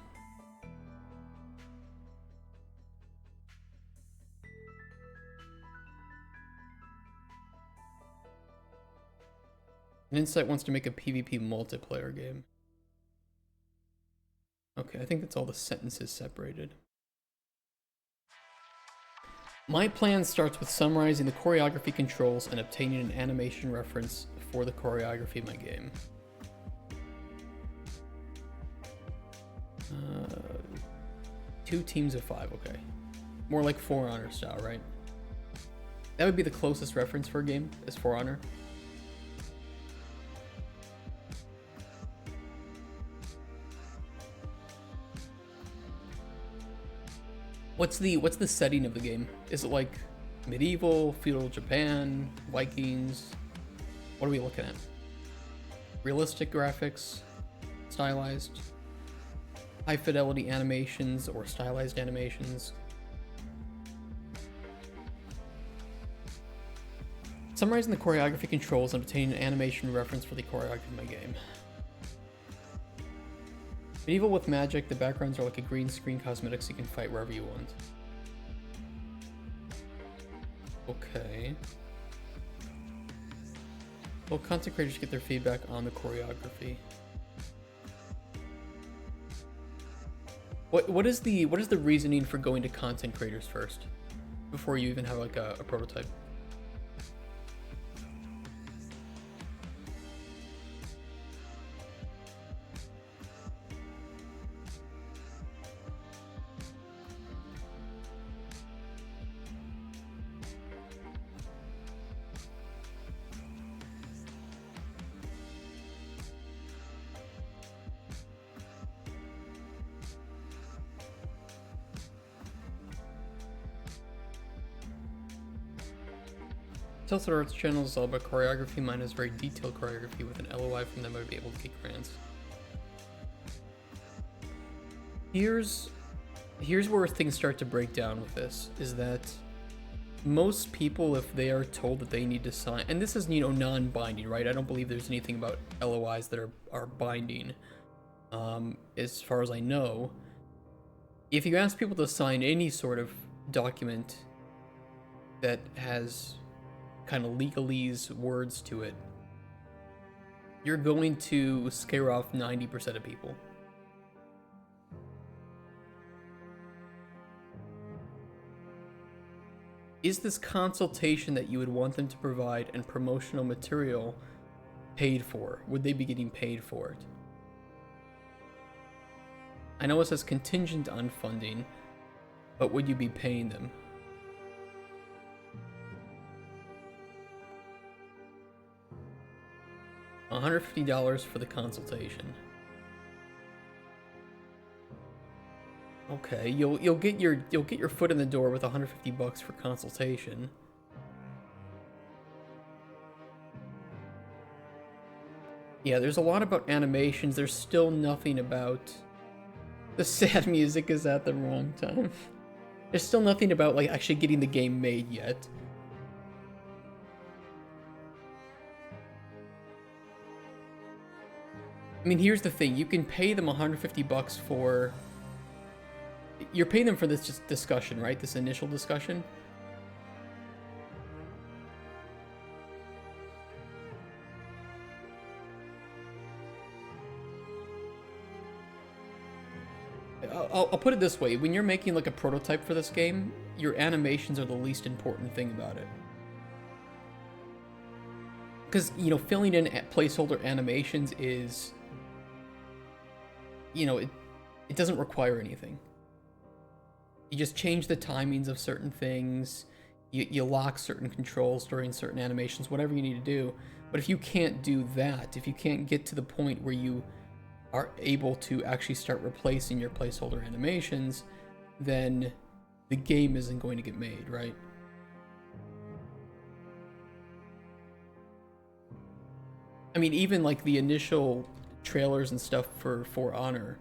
An Insight wants to make a PvP multiplayer game. Okay, I think that's all the sentences separated. My plan starts with summarizing the choreography controls and obtaining an animation reference for the choreography of my game. 2 teams of 5, okay. More like For Honor style, right? That would be the closest reference for a game, is For Honor. What's the setting of the game? Is it like medieval, feudal Japan, Vikings? What are we looking at? Realistic graphics, stylized, high fidelity animations or stylized animations. Summarizing the choreography controls and obtaining an animation reference for the choreography of my game. Medieval with magic, the backgrounds are like a green screen cosmetics, you can fight wherever you want. Okay. Well, content creators get their feedback on the choreography. What is the reasoning for going to content creators first? Before you even have like a prototype? Tilted Arts channel is all about choreography. Mine is very detailed choreography. With an LOI from them, I would be able to get grants. Here's where things start to break down with this, is that most people, if they are told that they need to sign, and this is, you know, non-binding, right? I don't believe there's anything about LOIs that are binding, as far as I know. If you ask people to sign any sort of document that has kind of legalese words to it, you're going to scare off 90% of people. Is this consultation that you would want them to provide and promotional material paid for? Would they be getting paid for it? I know it says contingent on funding, but would you be paying them? $150 for the consultation. Okay, you'll get your foot in the door with $150 for consultation. Yeah, there's a lot about animations. There's still nothing about... The sad music is at the wrong time. There's still nothing about, like, actually getting the game made yet. I mean, here's the thing. You can pay them $150 for... You're paying them for this just discussion, right? This initial discussion. I'll put it this way. When you're making like a prototype for this game, your animations are the least important thing about it. Because, you know, filling in placeholder animations is... You know, it doesn't require anything. You just change the timings of certain things, you lock certain controls during certain animations, whatever you need to do. But if you can't do that, if you can't get to the point where you are able to actually start replacing your placeholder animations, then the game isn't going to get made, right? I mean, even like the initial trailers and stuff for For Honor,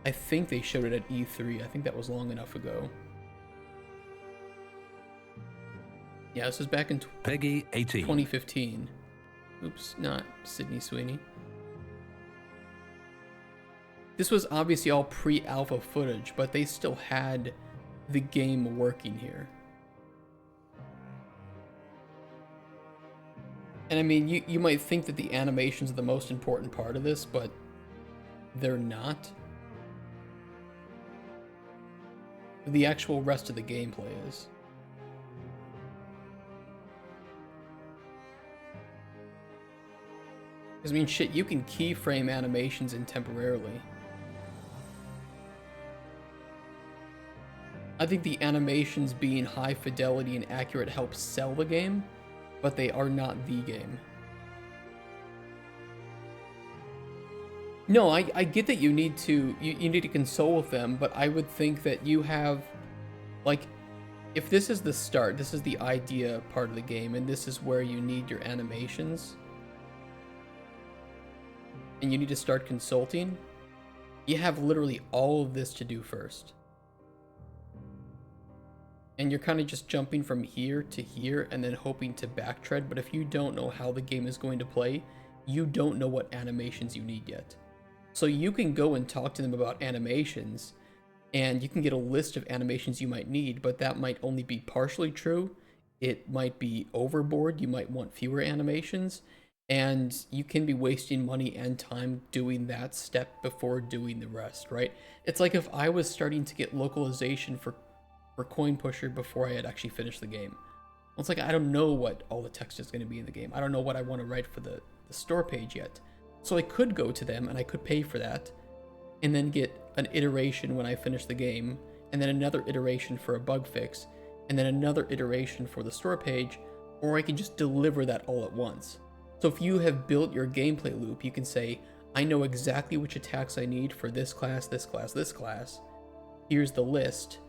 I think they showed it at E3. I think that was long enough ago. Yeah, this was back in Peggy 18. 2015. Oops, not Sydney Sweeney. This was obviously all pre-alpha footage, but they still had the game working here. And I mean, you might think that the animations are the most important part of this, but they're not. The actual rest of the gameplay is. Because, I mean, shit, you can keyframe animations in temporarily. I think the animations being high fidelity and accurate helps sell the game, but they are not the game. No, I get that you need to console with them, but I would think that you have, like, if this is the start, this is the idea part of the game, and this is where you need your animations, and you need to start consulting, you have literally all of this to do first. And you're kind of just jumping from here to here and then hoping to backtread, but if you don't know how the game is going to play, you don't know what animations you need yet. So you can go and talk to them about animations, and you can get a list of animations you might need, but that might only be partially true. It might be overboard. You might want fewer animations, and you can be wasting money and time doing that step before doing the rest, right? It's like if I was starting to get localization for Coin Pusher before I had actually finished the game. Well, it's like I don't know what all the text is going to be in the game. I don't know what I want to write for the store page yet. So I could go to them and I could pay for that and then get an iteration when I finish the game, and then another iteration for a bug fix, and then another iteration for the store page, or I can just deliver that all at once. So if you have built your gameplay loop, you can say, I know exactly which attacks I need for this class, this class, this class. Here's the list.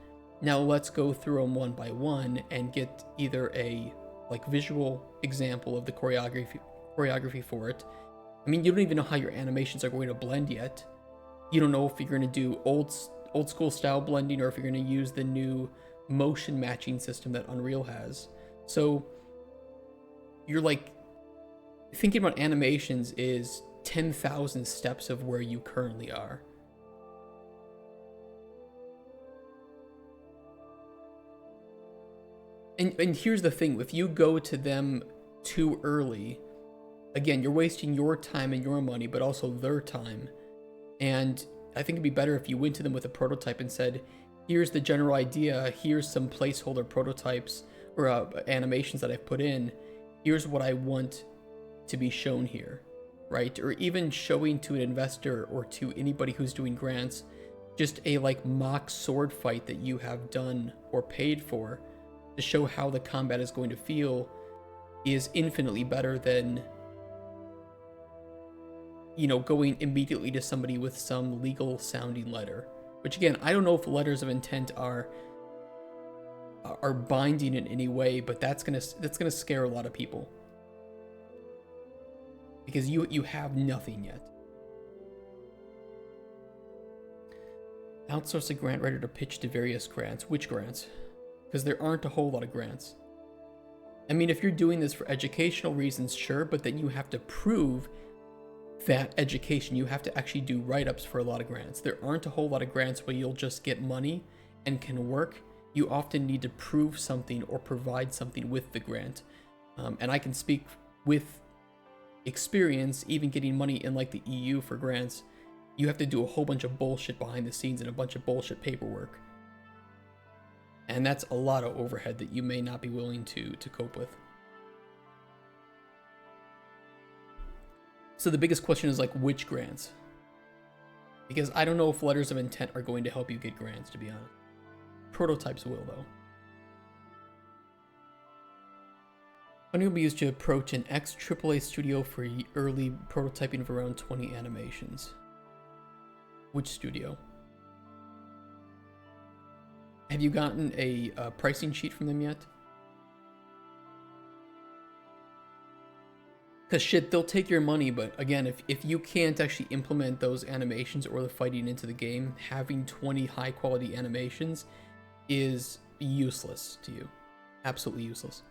Now let's go through them one by one and get either a like visual example of the choreography for it. I mean, you don't even know how your animations are going to blend yet. You don't know if you're going to do old school style blending or if you're going to use the new motion matching system that Unreal has. So you're like, thinking about animations is 10,000 steps of where you currently are. And here's the thing, if you go to them too early, again, you're wasting your time and your money, but also their time. And I think it'd be better if you went to them with a prototype and said, here's the general idea, here's some placeholder prototypes or animations that I've put in, here's what I want to be shown here, right? Or even showing to an investor or to anybody who's doing grants, just a like mock sword fight that you have done or paid for to show how the combat is going to feel is infinitely better than, you know, going immediately to somebody with some legal sounding letter. Which again, I don't know if letters of intent are are binding in any way, but that's gonna scare a lot of people because you have nothing yet. Outsource a grant writer to pitch to various grants. Which grants? Because there aren't a whole lot of grants. I mean, if you're doing this for educational reasons, sure, but then you have to prove that education. You have to actually do write-ups for a lot of grants. There aren't a whole lot of grants where you'll just get money and can work. You often need to prove something or provide something with the grant. And I can speak with experience, even getting money in like the EU for grants. You have to do a whole bunch of bullshit behind the scenes and a bunch of bullshit paperwork. And that's a lot of overhead that you may not be willing to cope with. So the biggest question is like, which grants? Because I don't know if letters of intent are going to help you get grants, to be honest. Prototypes will, though. Funding will be used to approach an ex-AAA studio for early prototyping of around 20 animations. Which studio? Have you gotten a pricing sheet from them yet? Because shit, they'll take your money, but again, if you can't actually implement those animations or the fighting into the game, having 20 high quality animations is useless to you. Absolutely useless.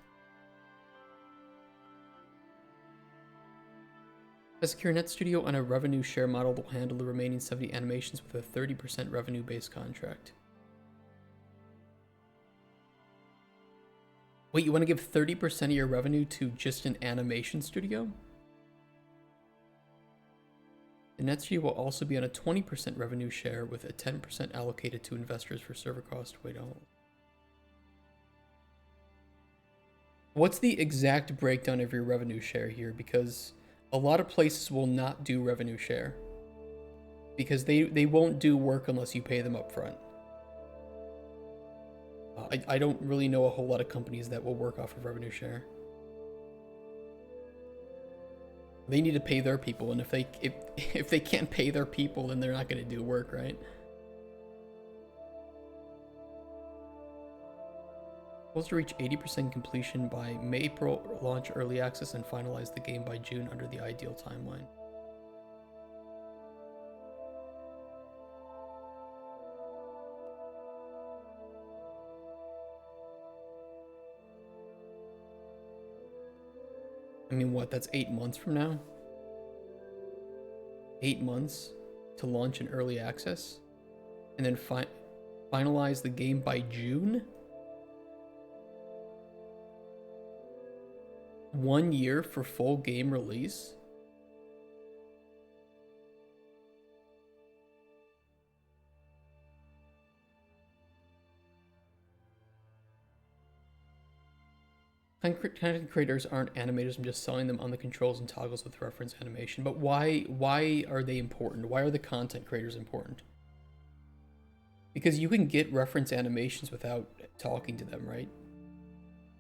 A secure net studio on a revenue share model that will handle the remaining 70 animations with a 30% revenue based contract. Wait, you want to give 30% of your revenue to just an animation studio? The net studio will also be on a 20% revenue share with a 10% allocated to investors for server cost. Wait, what's the exact breakdown of your revenue share here? Because a lot of places will not do revenue share because they won't do work unless you pay them up front. I don't really know a whole lot of companies that will work off of revenue share. They need to pay their people, and if they can't pay their people, then they're not going to do work, right? Supposed to reach 80% completion by May, April, launch early access, and finalize the game by June under the ideal timeline. I mean, what? That's 8 months from now? 8 months to launch in early access? And then finalize the game by June? 1 year for full game release? Content creators aren't animators. I'm just selling them on the controls and toggles with reference animation. But why are they important? Why are the content creators important? Because you can get reference animations without talking to them, right?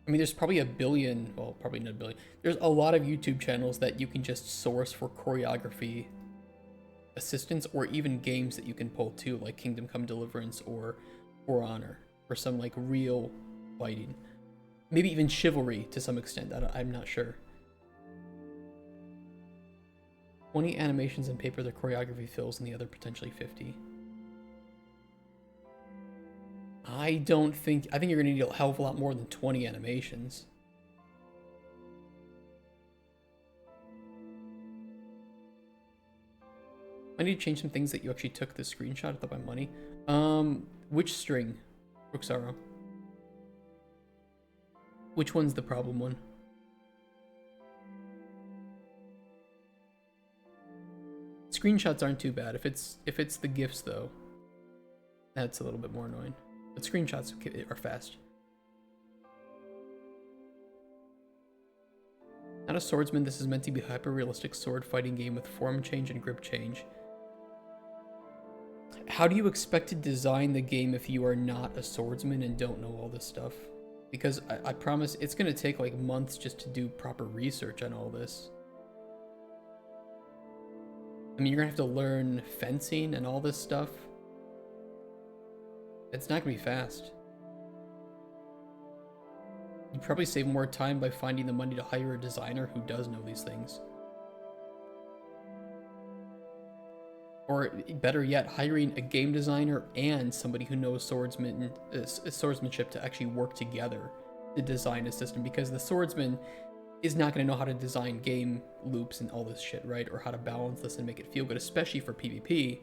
I mean, there's probably a billion, well, probably not a billion. There's a lot of YouTube channels that you can just source for choreography assistance, or even games that you can pull too, like Kingdom Come Deliverance or For Honor, for some like real fighting. Maybe even Chivalry to some extent, I'm not sure. 20 animations in paper, the choreography fills, and the other potentially 50. I think you're gonna need a hell of a lot more than 20 animations. I need to change some things that you actually took the screenshot of my money. Which string, Roxaro? Which one's the problem one? Screenshots aren't too bad. If it's the GIFs though, that's a little bit more annoying. But screenshots are fast. Not a swordsman, this is meant to be a hyper-realistic sword fighting game with form change and grip change. How do you expect to design the game if you are not a swordsman and don't know all this stuff? Because I promise it's going to take like months just to do proper research on all this. I mean, you're going to have to learn fencing and all this stuff. It's not going to be fast. You'd probably save more time by finding the money to hire a designer who does know these things. Or better yet, hiring a game designer and somebody who knows swordsmanship to actually work together to design a system, because the swordsman is not going to know how to design game loops and all this shit, right? Or how to balance this and make it feel good, especially for PvP.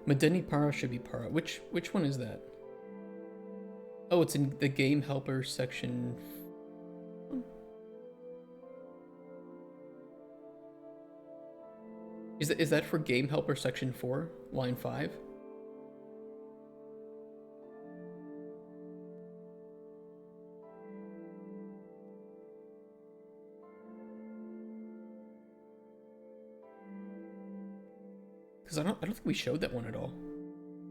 Madeni Para should be Para. Which one is that? Oh, it's in the game helper section. Is that for game helper section 4, line 5? Because I don't think we showed that one at all.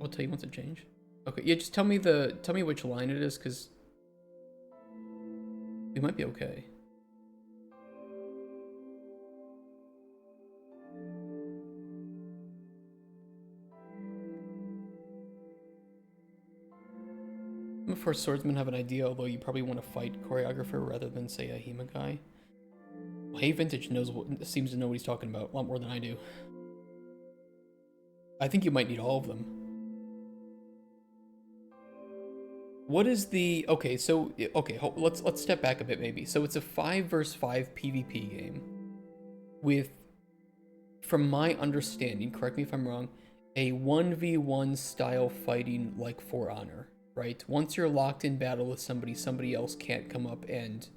I'll tell you once it changed. Okay, yeah, just tell me which line it is, because we might be okay. Before swordsmen have an idea, although you probably want to fight choreographer rather than say a Hema guy. Well, Hey Vintage seems to know what he's talking about a lot more than I do. I think you might need all of them. What is the let's step back a bit maybe. So it's a 5 versus 5 PvP game with, from my understanding, correct me if I'm wrong, a 1v1 style fighting like For Honor, right? Once you're locked in battle with somebody else can't come up and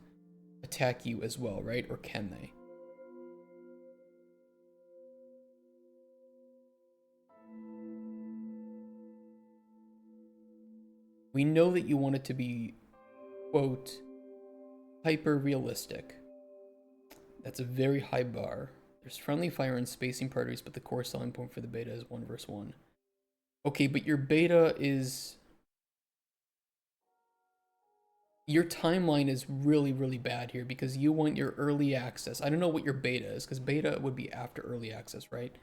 attack you as well, right? Or can they? We know that you want it to be, quote, hyper realistic. That's a very high bar. There's friendly fire and spacing priorities, but the core selling point for the beta is 1 versus 1. Okay, but your beta is... Your timeline is really, really bad here because you want your early access. I don't know what your beta is, because beta would be after early access, right?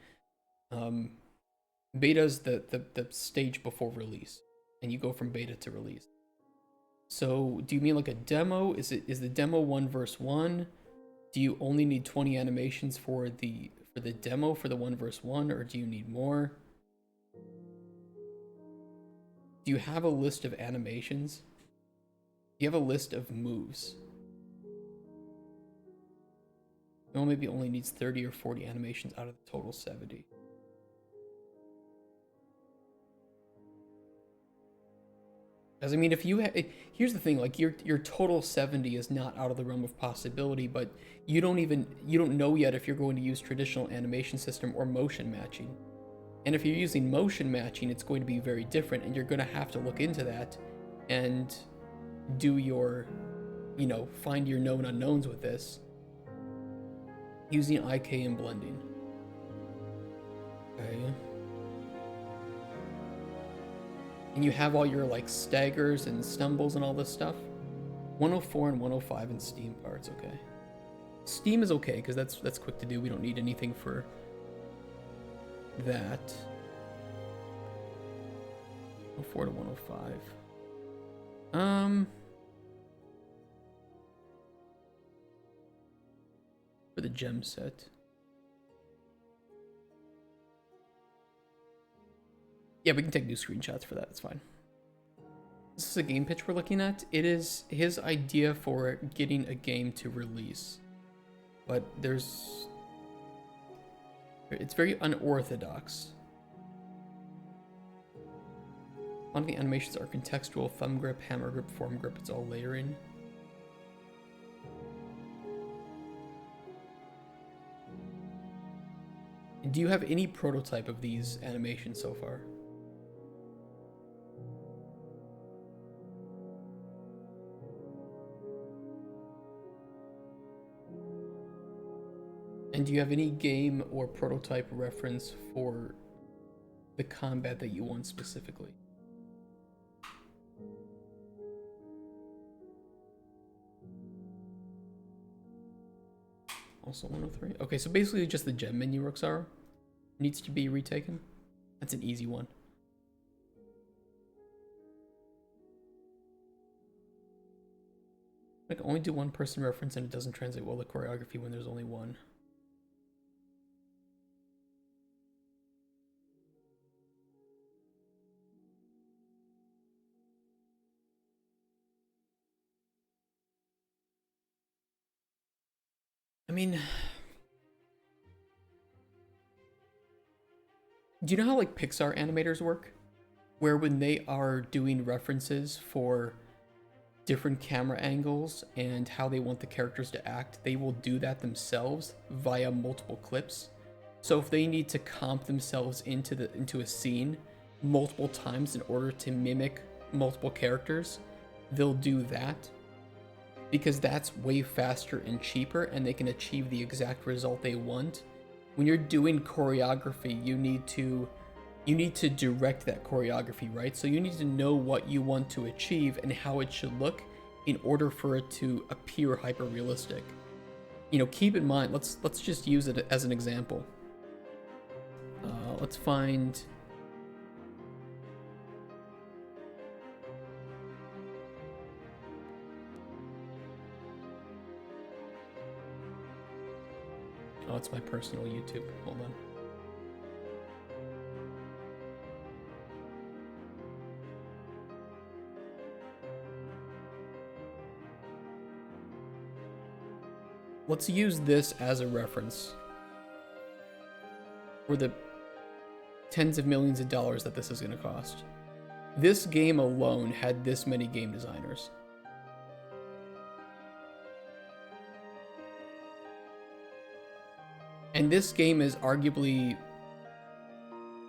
Beta is the stage before release, and you go from beta to release. So do you mean like a demo? Is the demo 1 versus 1? Do you only need 20 animations for the demo for the 1 versus 1, or do you need more? Do you have a list of animations? Do you have a list of moves? No, maybe only needs 30 or 40 animations out of the total 70. Because I mean, if you here's the thing, like your total 70 is not out of the realm of possibility, but you don't know yet if you're going to use traditional animation system or motion matching. And if you're using motion matching, it's going to be very different, and you're going to have to look into that and do your, find your known unknowns with this using IK and blending. Okay. And you have all your like staggers and stumbles and all this stuff. 104 and 105 in Steam parts, okay. Steam is okay because that's quick to do. We don't need anything for that. 104 to 105. For the gem set. Yeah, we can take new screenshots for that, it's fine. This is a game pitch we're looking at. It is his idea for getting a game to release. But it's very unorthodox. A lot of the animations are contextual: thumb grip, hammer grip, form grip, it's all layering. And do you have any prototype of these animations so far? And do you have any game or prototype reference for the combat that you want specifically? Also 103. Okay, so basically just the gem menu, Roxara, needs to be retaken. That's an easy one. I can only do one person reference and it doesn't translate well to choreography when there's only one. I mean, do you know how like Pixar animators work? Where when they are doing references for different camera angles and how they want the characters to act, they will do that themselves via multiple clips. So if they need to comp themselves into a scene multiple times in order to mimic multiple characters, they'll do that because that's way faster and cheaper and they can achieve the exact result they want. When you're doing choreography, you need to direct that choreography, right? So you need to know what you want to achieve and how it should look in order for it to appear hyper realistic. You know, keep in mind, let's just use it as an example. Let's find oh, it's my personal YouTube. Hold on. Let's use this as a reference for the tens of millions of dollars that this is going to cost. This game alone had this many game designers. And this game is arguably,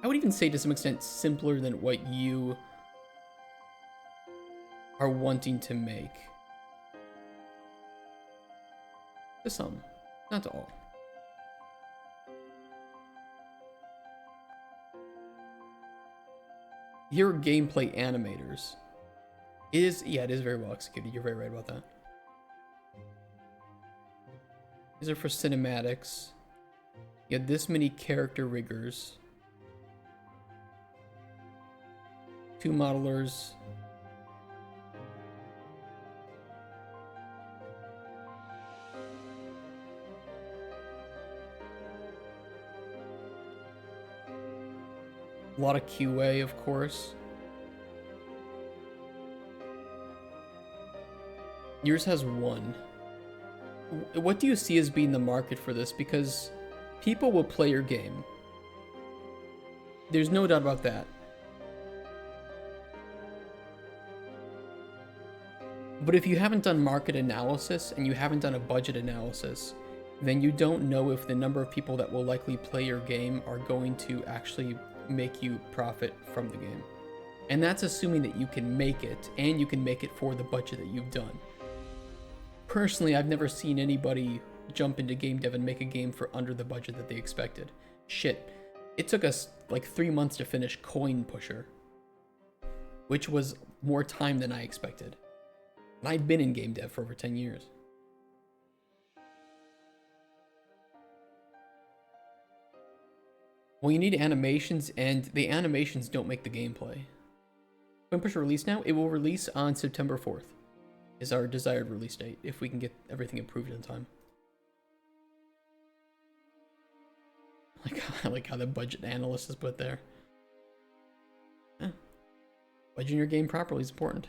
I would even say to some extent, simpler than what you are wanting to make. To some, not to all. Here are gameplay animators. It is very well executed. You're very right about that. These are for cinematics. You have this many character riggers. 2 modelers. A lot of QA, of course. Yours has 1. What do you see as being the market for this? Because people will play your game. There's no doubt about that. But if you haven't done market analysis and you haven't done a budget analysis, then you don't know if the number of people that will likely play your game are going to actually make you profit from the game. And that's assuming that you can make it, and you can make it for the budget that you've done. Personally, I've never seen anybody jump into game dev and make a game for under the budget that they expected. Shit, it took us like 3 months to finish Coin Pusher, which was more time than I expected. And I'd been in game dev for over 10 years. Well, you need animations, and the animations don't make the gameplay. Coin Pusher release now? It will release on September 4th, is our desired release date, if we can get everything approved in time. I like how the budget analyst is put there. Yeah. Budgeting your game properly is important.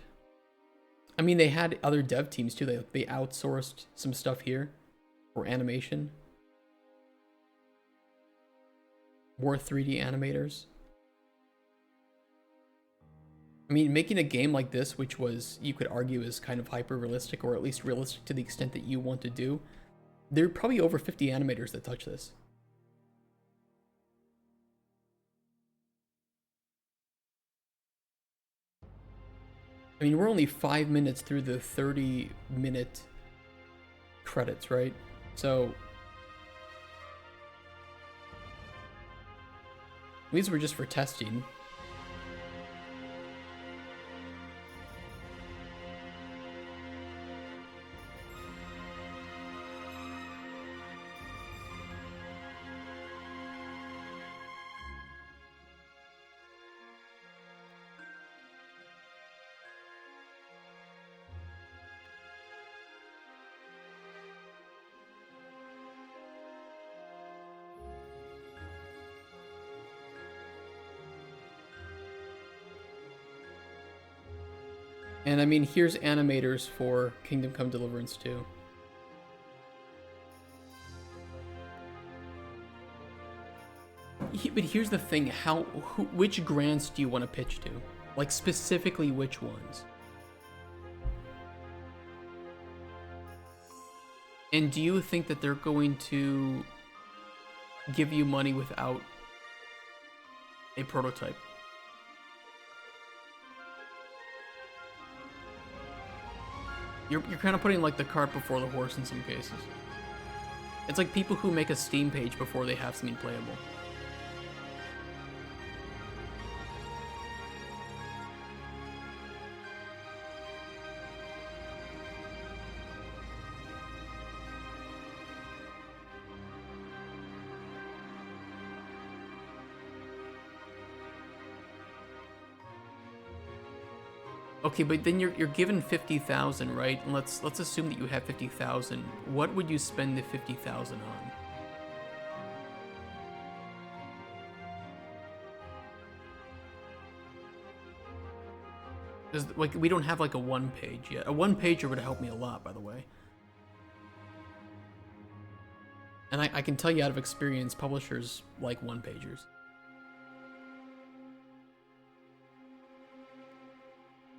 I mean, they had other dev teams too. They outsourced some stuff here for animation. More 3D animators. I mean, making a game like this, which was, you could argue, is kind of hyper-realistic, or at least realistic to the extent that you want to do, there are probably over 50 animators that touch this. I mean, we're only 5 minutes through the 30-minute credits, right? So these were just for testing. And I mean, here's animators for Kingdom Come Deliverance 2. But here's the thing, which grants do you want to pitch to? Like, specifically which ones? And do you think that they're going to give you money without a prototype? You're kind of putting like the cart before the horse in some cases. It's like people who make a Steam page before they have something playable. Okay, but then you're given 50,000, right? And let's assume that you have 50,000. What would you spend the 50,000 on? Because like we don't have like a one page yet. A one pager would help me a lot, by the way. And I can tell you out of experience, publishers like one pagers.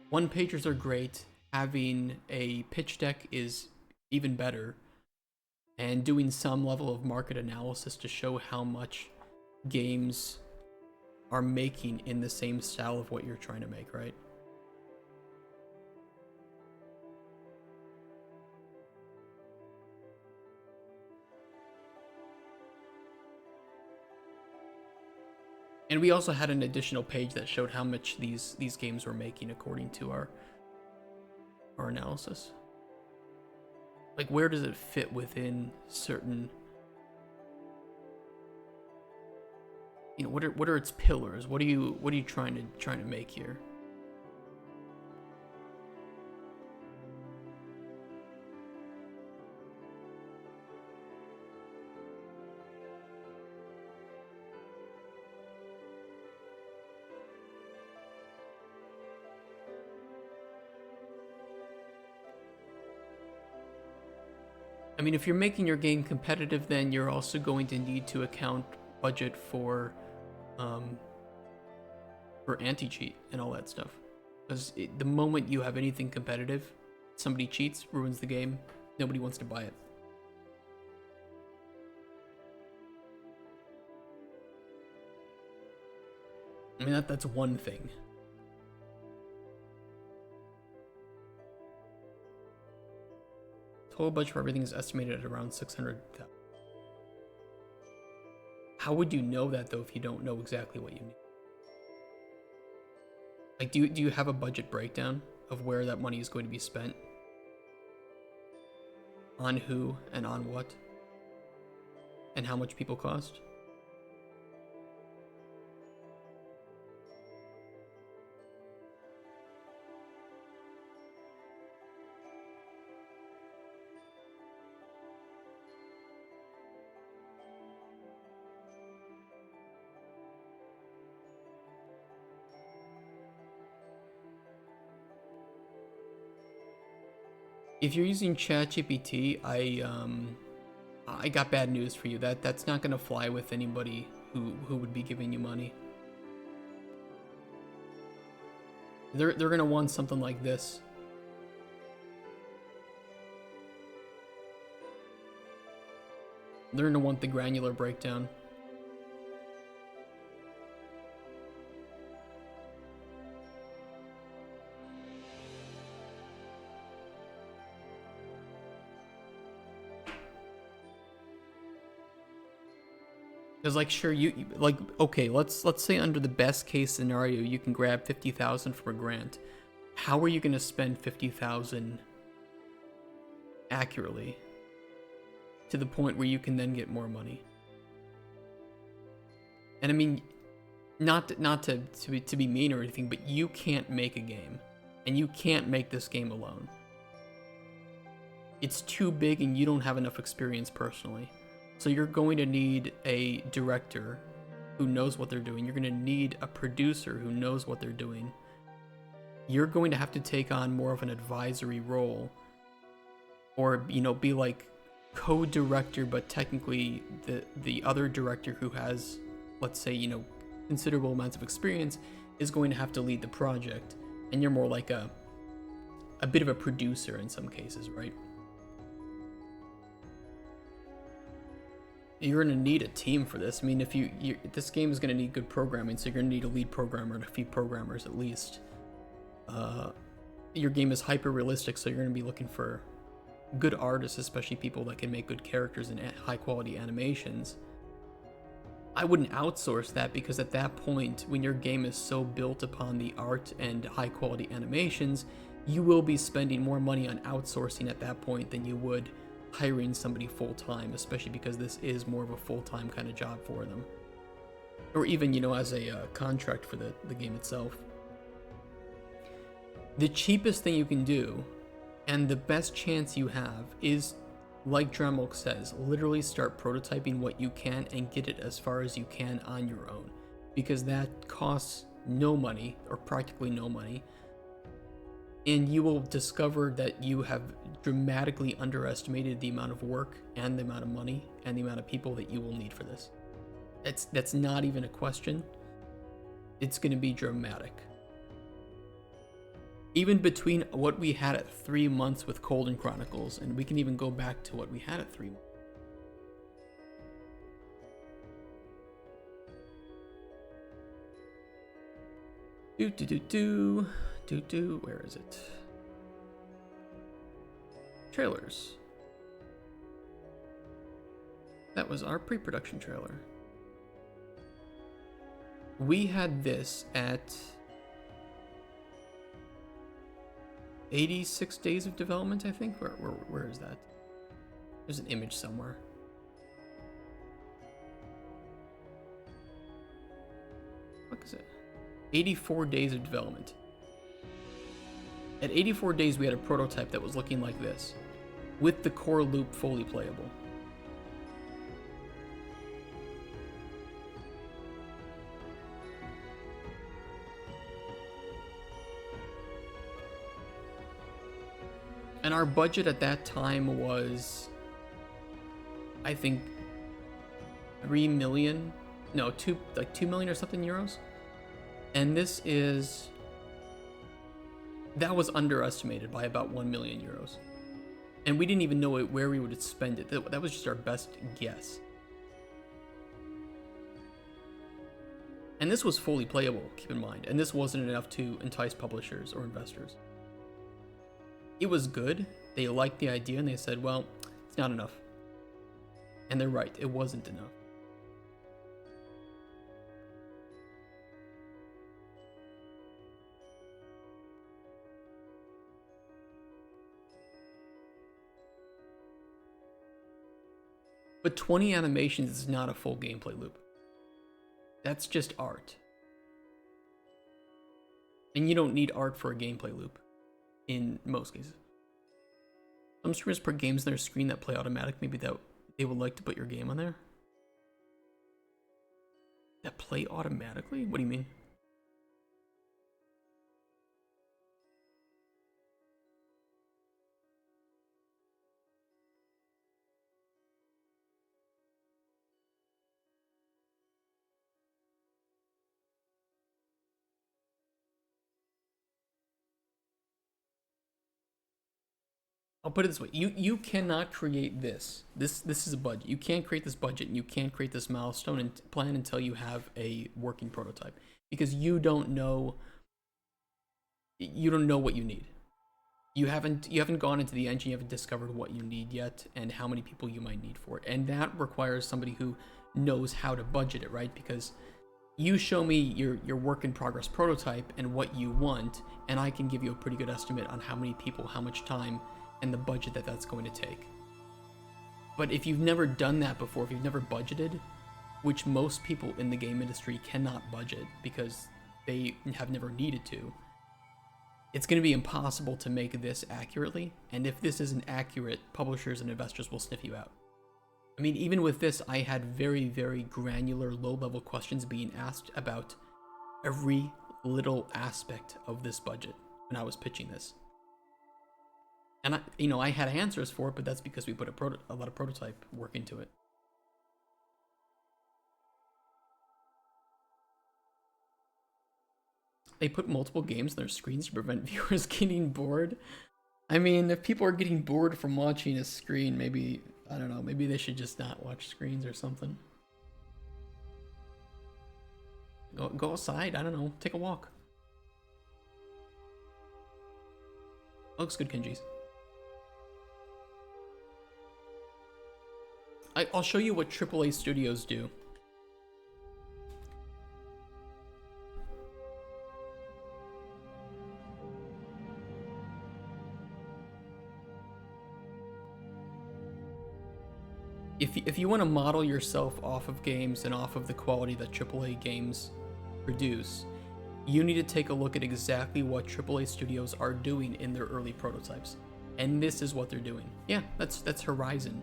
One pagers are great. Having a pitch deck is even better. And doing some level of market analysis to show how much games are making in the same style of what you're trying to make, right? And we also had an additional page that showed how much these games were making according to our analysis. Like, where does it fit within certain, you know, what are its pillars? What are you trying to make here? I mean, if you're making your game competitive, then you're also going to need to account budget for anti-cheat and all that stuff. Because the moment you have anything competitive, somebody cheats, ruins the game, nobody wants to buy it. I mean, that's one thing. Total budget for everything is estimated at around 600,000. How would you know that though if you don't know exactly what you need? Like, do you have a budget breakdown of where that money is going to be spent? On who and on what? And how much people cost? If you're using ChatGPT, I got bad news for you. That's not gonna fly with anybody who would be giving you money. They're gonna want something like this. They're gonna want the granular breakdown. Because, like, sure, like, okay, let's say under the best case scenario, you can grab 50,000 from a grant. How are you going to spend 50,000 accurately to the point where you can then get more money? And I mean, not to be mean or anything, but you can't make a game, and you can't make this game alone. It's too big, and you don't have enough experience personally. So you're going to need a director who knows what they're doing. You're going to need a producer who knows what they're doing. you're going to have to take on more of an advisory role, or, you know, be like co-director, but technically the other director who has, let's say, you know, considerable amounts of experience is going to have to lead the project, and you're more like a bit of a producer in some cases, right? You're going to need a team for this. I mean, if this game is going to need good programming, so you're going to need a lead programmer and a few programmers at least. Your game is hyper realistic, so you're going to be looking for good artists, especially people that can make good characters and high quality animations. I wouldn't outsource that, because at that point, when your game is so built upon the art and high quality animations, you will be spending more money on outsourcing at that point than you would hiring somebody full-time, especially because this is more of a full-time kind of job for them, or even, you know, as a contract for the game itself. The cheapest thing you can do, and the best chance you have, is, like Dremel says, literally start prototyping what you can and get it as far as you can on your own, because that costs no money, or practically no money, and you will discover that you have dramatically underestimated the amount of work and the amount of money and the amount of people that you will need for this. That's not even a question. It's going to be dramatic. Even between what we had at 3 months with Colden Chronicles, and we can even go back to what we had at 3 months. Where is it? Trailers. That was our pre-production trailer. We had this at 86 days of development, I think. Where is that? There's an image somewhere. What is it? 84 days of development. At 84 days, we had a prototype that was looking like this, with the core loop fully playable. And our budget at that time was, I think, 3 million, no, 2 million or something euros. And this is, that was underestimated by about 1 million euros. And we didn't even know where we would spend it. That was just our best guess. And this was fully playable, keep in mind. And this wasn't enough to entice publishers or investors. It was good. They liked the idea and they said, well, it's not enough. And they're right, it wasn't enough. But 20 animations is not a full gameplay loop. That's just art. And you don't need art for a gameplay loop in most cases. Some streamers put games on their screen that play automatic. Maybe that they would like to put your game on there. That play automatically? What do you mean? I'll put it this way: you cannot create this. This is a budget. You can't create this budget, and you can't create this milestone and plan until you have a working prototype, because you don't know. You don't know what you need. You haven't gone into the engine. You haven't discovered what you need yet, and how many people you might need for it. And that requires somebody who knows how to budget it, right? Because you show me your work in progress prototype and what you want, and I can give you a pretty good estimate on how many people, how much time, and the budget that's going to take. But if you've never done that before, if you've never budgeted, which most people in the game industry cannot budget because they have never needed to, it's going to be impossible to make this accurately. And if this isn't accurate, publishers and investors will sniff you out. I mean, even with this, I had very, very granular, low-level questions being asked about every little aspect of this budget. when I was pitching this. And I had answers for it, but that's because we put a lot of prototype work into it. They put multiple games on their screens to prevent viewers getting bored. I mean, if people are getting bored from watching a screen, maybe, I don't know, maybe they should just not watch screens or something. Go outside, I don't know, take a walk. Looks good, Kenji's. I'll show you what AAA studios do. If you want to model yourself off of games and off of the quality that AAA games produce, you need to take a look at exactly what AAA studios are doing in their early prototypes. And this is what they're doing. Yeah, that's Horizon.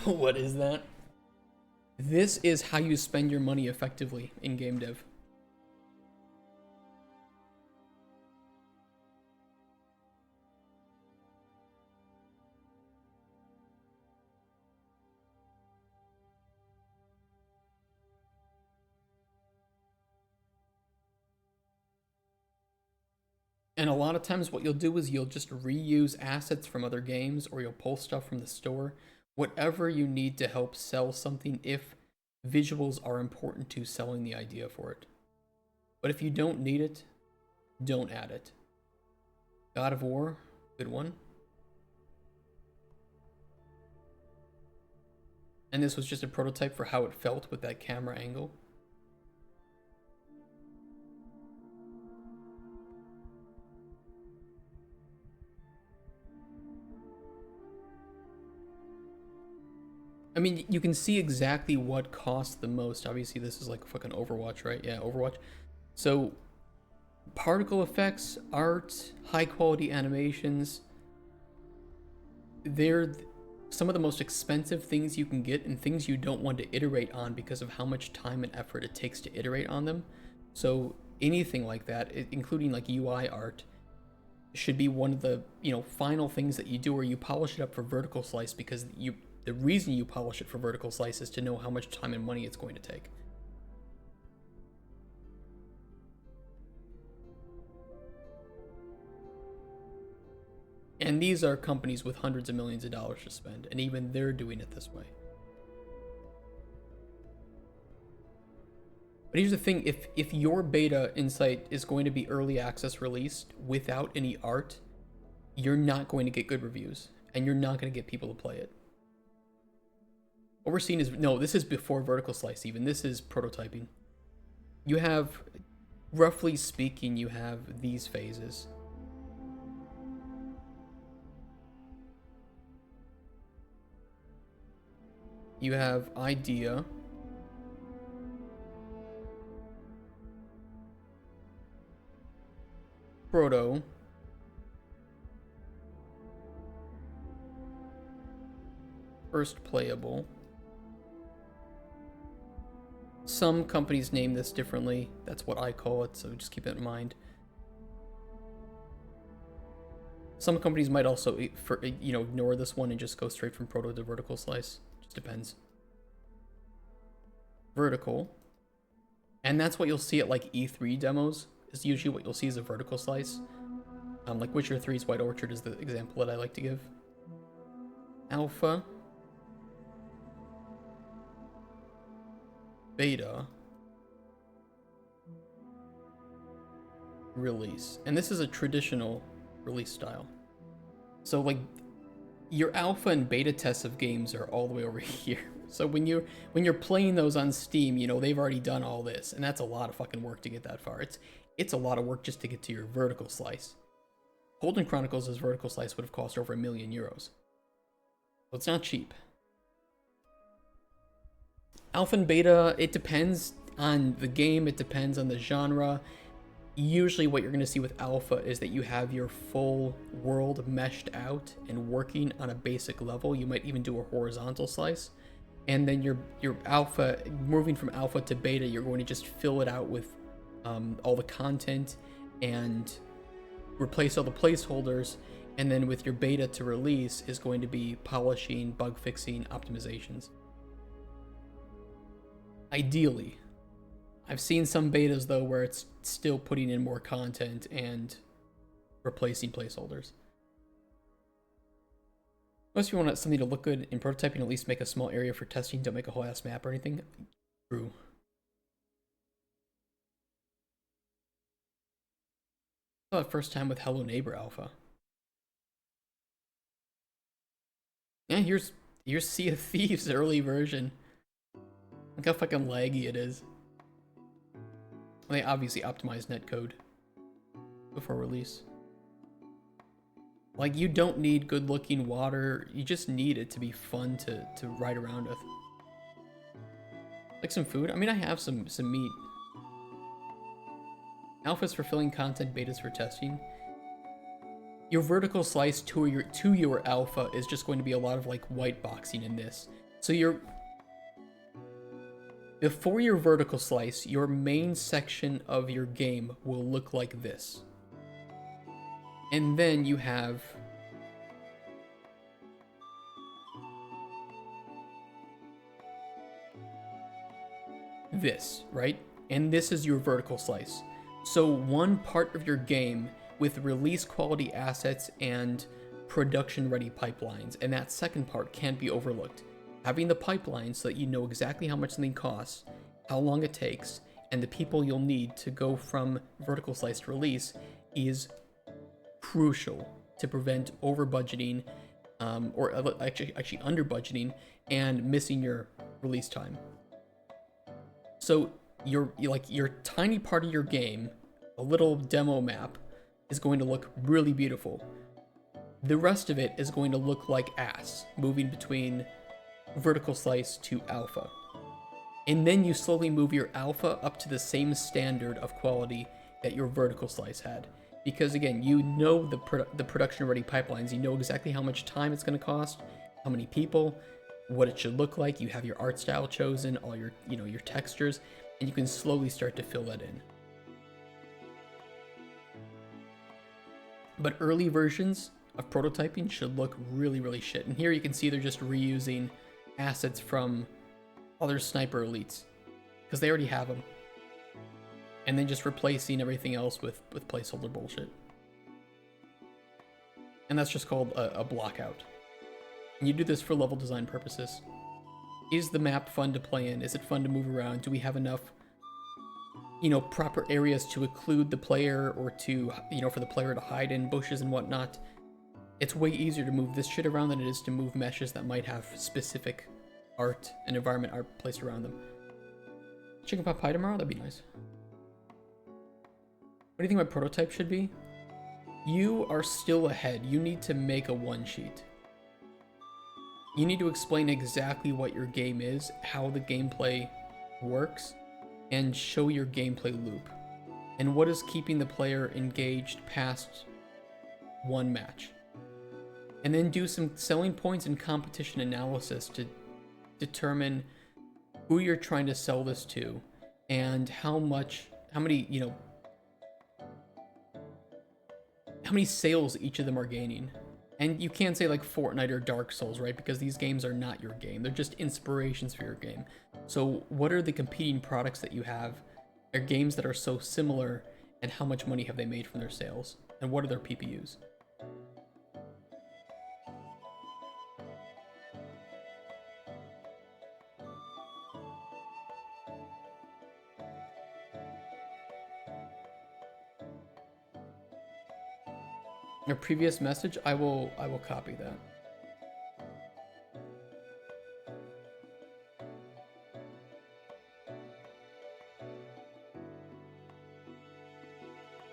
What is that? This is how you spend your money effectively in game dev. And a lot of times what you'll do is you'll just reuse assets from other games, or you'll pull stuff from the store. Whatever you need to help sell something, if visuals are important to selling the idea for it. But if you don't need it, don't add it. God of War, good one. And this was just a prototype for how it felt with that camera angle. I mean, you can see exactly what costs the most. Obviously, this is like fucking Overwatch, right? Yeah, Overwatch. So, particle effects, art, high quality animations, they're some of the most expensive things you can get, and things you don't want to iterate on because of how much time and effort it takes to iterate on them. So, anything like that, including like UI art, should be one of the, final things that you do, or you polish it up for vertical slice, because the reason you polish it for vertical slice is to know how much time and money it's going to take. And these are companies with hundreds of millions of dollars to spend, and even they're doing it this way. But here's the thing, if your beta Insight is going to be early access released without any art, you're not going to get good reviews, and you're not going to get people to play it. What we're seeing is, no, this is before vertical slice even. This is prototyping. You have, roughly speaking, you have these phases. You have idea. Proto. First playable. Some companies name this differently. That's what I call it, so just keep it in mind. Some companies might also, ignore this one and just go straight from proto to vertical slice. Just depends. Vertical. And that's what you'll see at like E3 demos. Is usually what you'll see is a vertical slice. Like Witcher 3's White Orchard is the example that I like to give. Alpha. Beta, release. And this is a traditional release style. So like your alpha and beta tests of games are all the way over here. So when you're playing those on Steam, they've already done all this, and that's a lot of fucking work to get that far. It's a lot of work just to get to your vertical slice. Golden Chronicles' vertical slice would have cost over €1 million. So it's not cheap. Alpha and beta, it depends on the game, it depends on the genre. usually what you're going to see with alpha is that you have your full world meshed out and working on a basic level. You might even do a horizontal slice, and then your alpha, moving from alpha to beta, you're going to just fill it out with all the content and replace all the placeholders, and then with your beta to release is going to be polishing, bug fixing, optimizations. Ideally. I've seen some betas though where it's still putting in more content and replacing placeholders. Unless you want something to look good in prototyping, at least make a small area for testing, don't make a whole ass map or anything. True. I saw it first time with Hello Neighbor Alpha. Yeah, here's Sea of Thieves early version. Look how fucking laggy it is. They obviously optimized netcode before release. Like, you don't need good looking water, you just need it to be fun to ride around with. Like some food? I mean, I have some meat. Alphas for filling content, betas for testing. Your vertical slice to your alpha is just going to be a lot of like white boxing in this. So before your vertical slice, your main section of your game will look like this. And then you have this, right? And this is your vertical slice. So one part of your game with release quality assets and production ready pipelines, and that second part can't be overlooked. Having the pipeline so that you know exactly how much something costs, how long it takes, and the people you'll need to go from vertical slice to release is crucial to prevent over budgeting, or actually under budgeting and missing your release time. So your tiny part of your game, a little demo map, is going to look really beautiful. The rest of it is going to look like ass, moving between vertical slice to alpha. And then you slowly move your alpha up to the same standard of quality that your vertical slice had. Because again, you know the production ready pipelines, you know exactly how much time it's going to cost, how many people, what it should look like, you have your art style chosen, all your, your textures, and you can slowly start to fill that in. But early versions of prototyping should look really, really shit. And here you can see they're just reusing assets from other sniper elites because they already have them, and then just replacing everything else with placeholder bullshit. And that's just called a blockout. And you do this for level design purposes. Is the map fun to play in? Is it fun to move around? Do we have enough proper areas to occlude the player, or to for the player to hide in bushes and whatnot? It's way easier to move this shit around than it is to move meshes that might have specific art and environment art placed around them. Chicken pot pie tomorrow? That'd be nice. What do you think my prototype should be? You are still ahead. You need to make a one sheet. You need to explain exactly what your game is, how the gameplay works, and show your gameplay loop, and what is keeping the player engaged past one match. And then do some selling points and competition analysis to determine who you're trying to sell this to, and how many sales each of them are gaining. And you can't say like Fortnite or Dark Souls, right? Because these games are not your game. They're just inspirations for your game. So what are the competing products that you have? Are games that are so similar, and how much money have they made from their sales? And what are their PPUs? A previous message, I will copy that.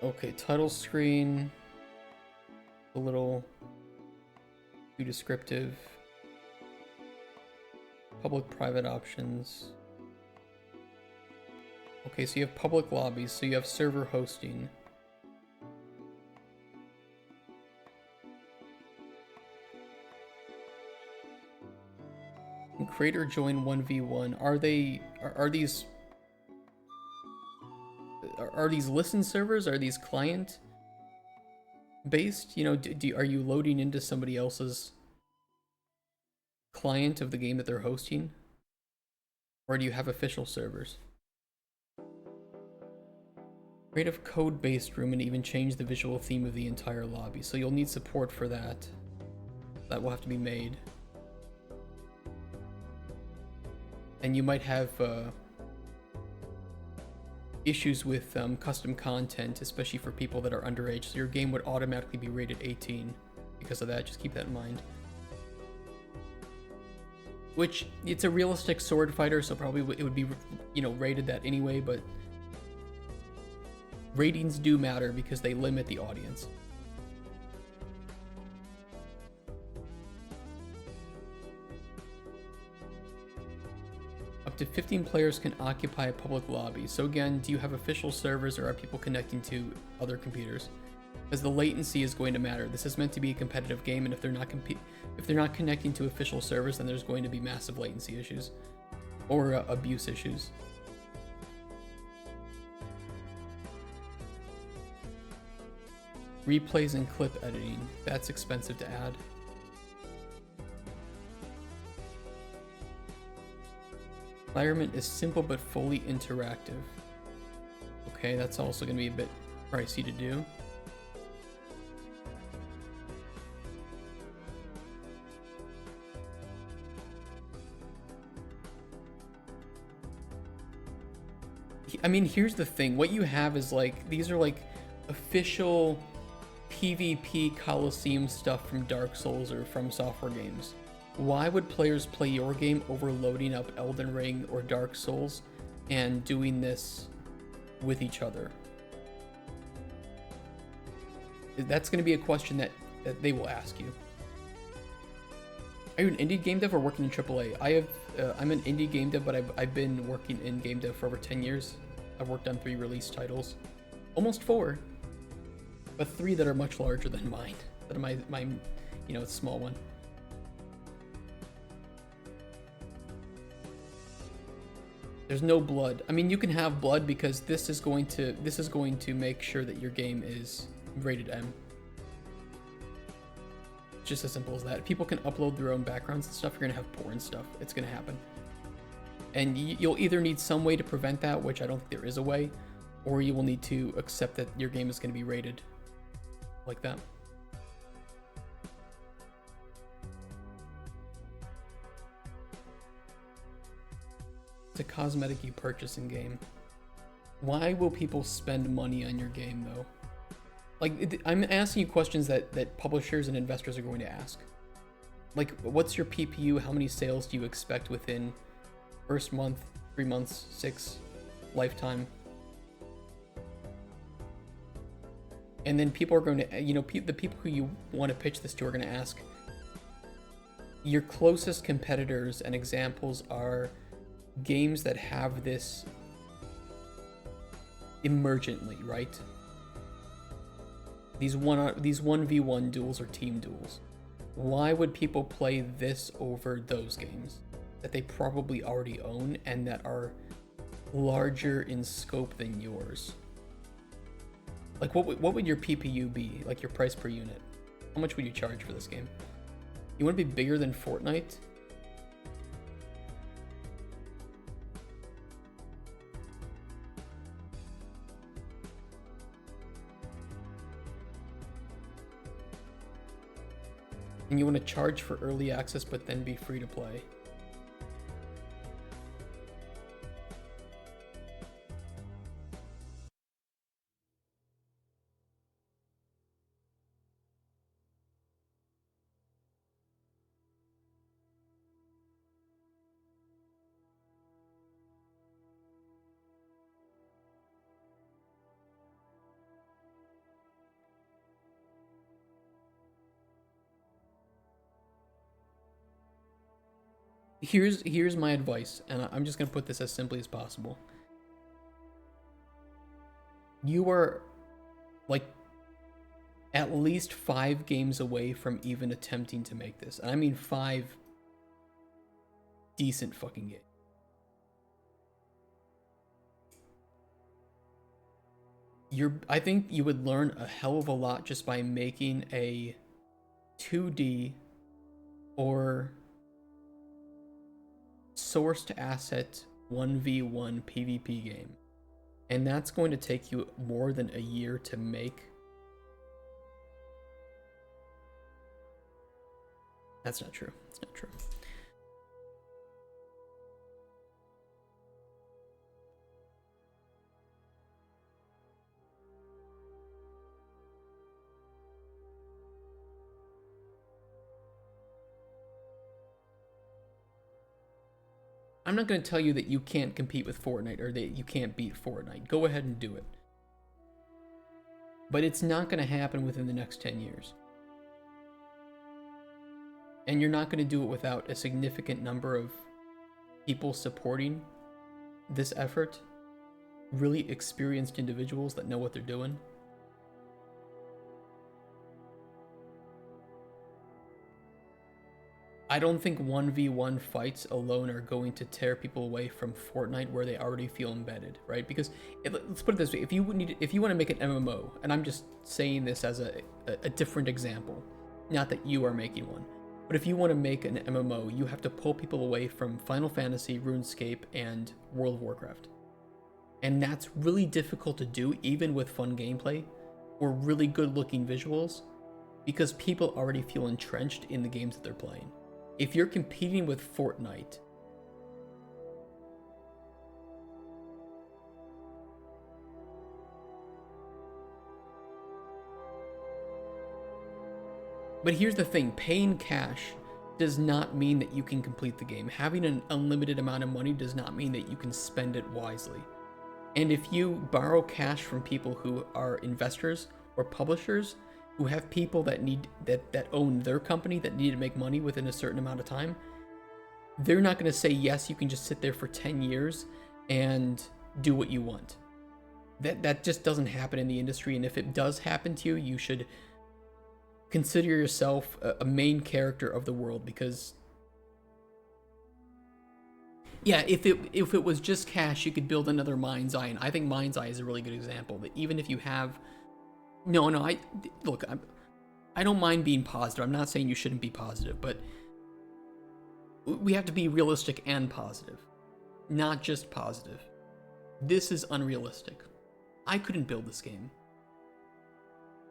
Okay, title screen, a little too descriptive. Public private options. Okay, so you have public lobbies, so you have server hosting. And create or join 1v1. Are these listen servers? Are these client based? You know, are you loading into somebody else's client of the game that they're hosting? Or do you have official servers? Create a code-based room and even change the visual theme of the entire lobby. So you'll need support for that. That will have to be made. And you might have issues with custom content, especially for people that are underage. So your game would automatically be rated 18 because of that. Just keep that in mind. Which, it's a realistic sword fighter, so probably it would be, you know, rated that anyway, but ratings do matter because they limit the audience. Up to 15 players can occupy a public lobby. So again, do you have official servers or are people connecting to other computers? Because the latency is going to matter. This is meant to be a competitive game, and if they're not connecting to official servers, then there's going to be massive latency issues or abuse issues. Replays and clip editing. That's expensive to add. Environment is simple but fully interactive. Okay, that's also going to be a bit pricey to do. I mean, here's the thing. What you have is like, these are like official PvP Coliseum stuff from Dark Souls or from software games. Why would players play your game over loading up Elden Ring or Dark Souls and doing this with each other? That's going to be a question that they will ask you. Are you an indie game dev or working in AAA? I'm an indie game dev, but I've been working in game dev for over 10 years. I've worked on 3 release titles, almost 4, but 3 that are much larger than mine. That are my you know, small one. There's no blood. I mean, you can have blood because this is going to make sure that your game is rated M. Just as simple as that. If people can upload their own backgrounds and stuff, you're gonna have porn stuff. It's gonna happen. And you'll either need some way to prevent that, which I don't think there is a way, or you will need to accept that your game is gonna be rated like that. It's a cosmetic you purchase in game. Why will people spend money on your game though? Like, I'm asking you questions that publishers and investors are going to ask. Like, what's your PPU? How many sales do you expect within first month, 3 months, 6, lifetime? And then people are going to, you know, the people who you want to pitch this to are going to ask. Your closest competitors and examples are games that have this emergently, right? These 1v1 duels or team duels. Why would people play this over those games that they probably already own and that are larger in scope than yours? Like, what would your PPU be? Like, your price per unit? How much would you charge for this game? You want to be bigger than Fortnite? And you want to charge for early access, but then be free to play. Here's my advice, and I'm just gonna put this as simply as possible. you are like at least 5 games away from even attempting to make this. And I mean 5 decent fucking games. I think you would learn a hell of a lot just by making a 2D or sourced asset 1v1 PvP game. And that's going to take you more than a year to make. That's not true. It's not true. I'm not going to tell you that you can't compete with Fortnite or that you can't beat Fortnite. Go ahead and do it. But it's not going to happen within the next 10 years. And you're not going to do it without a significant number of people supporting this effort. Really experienced individuals that know what they're doing. I don't think 1v1 fights alone are going to tear people away from Fortnite where they already feel embedded, right? Because let's put it this way: if you want to make an MMO, and I'm just saying this as a different example, not that you are making one, but if you want to make an MMO, you have to pull people away from Final Fantasy, RuneScape, and World of Warcraft, and that's really difficult to do, even with fun gameplay or really good-looking visuals, because people already feel entrenched in the games that they're playing. If you're competing with Fortnite, but here's the thing, paying cash does not mean that you can complete the game. Having an unlimited amount of money does not mean that you can spend it wisely. And if you borrow cash from people who are investors or publishers, who have people that need that own their company that need to make money within a certain amount of time, they're not going to say yes, you can just sit there for 10 years and do what you want. That just doesn't happen in the industry, and if it does happen to you, you should consider yourself a main character of the world, because yeah, if it was just cash, you could build another Mind's Eye, and I think Mind's Eye is a really good example that even if you have I don't mind being positive. I'm not saying you shouldn't be positive, but we have to be realistic and positive, not just positive. This is unrealistic. I couldn't build this game.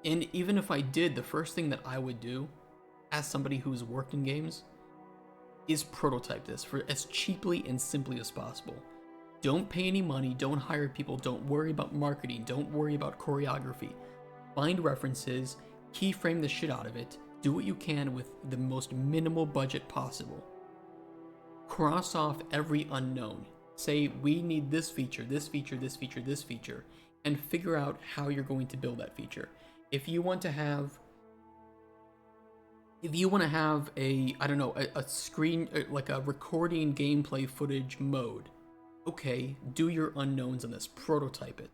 And even if I did, the first thing that I would do, as somebody who's worked in games, is prototype this for as cheaply and simply as possible. Don't pay any money, don't hire people, don't worry about marketing, don't worry about choreography. Find references, keyframe the shit out of it, do what you can with the most minimal budget possible. Cross off every unknown. Say, we need this feature, this feature, this feature, this feature, and figure out how you're going to build that feature. If you want to have a screen, like a recording gameplay footage mode, okay, do your unknowns on this, prototype it.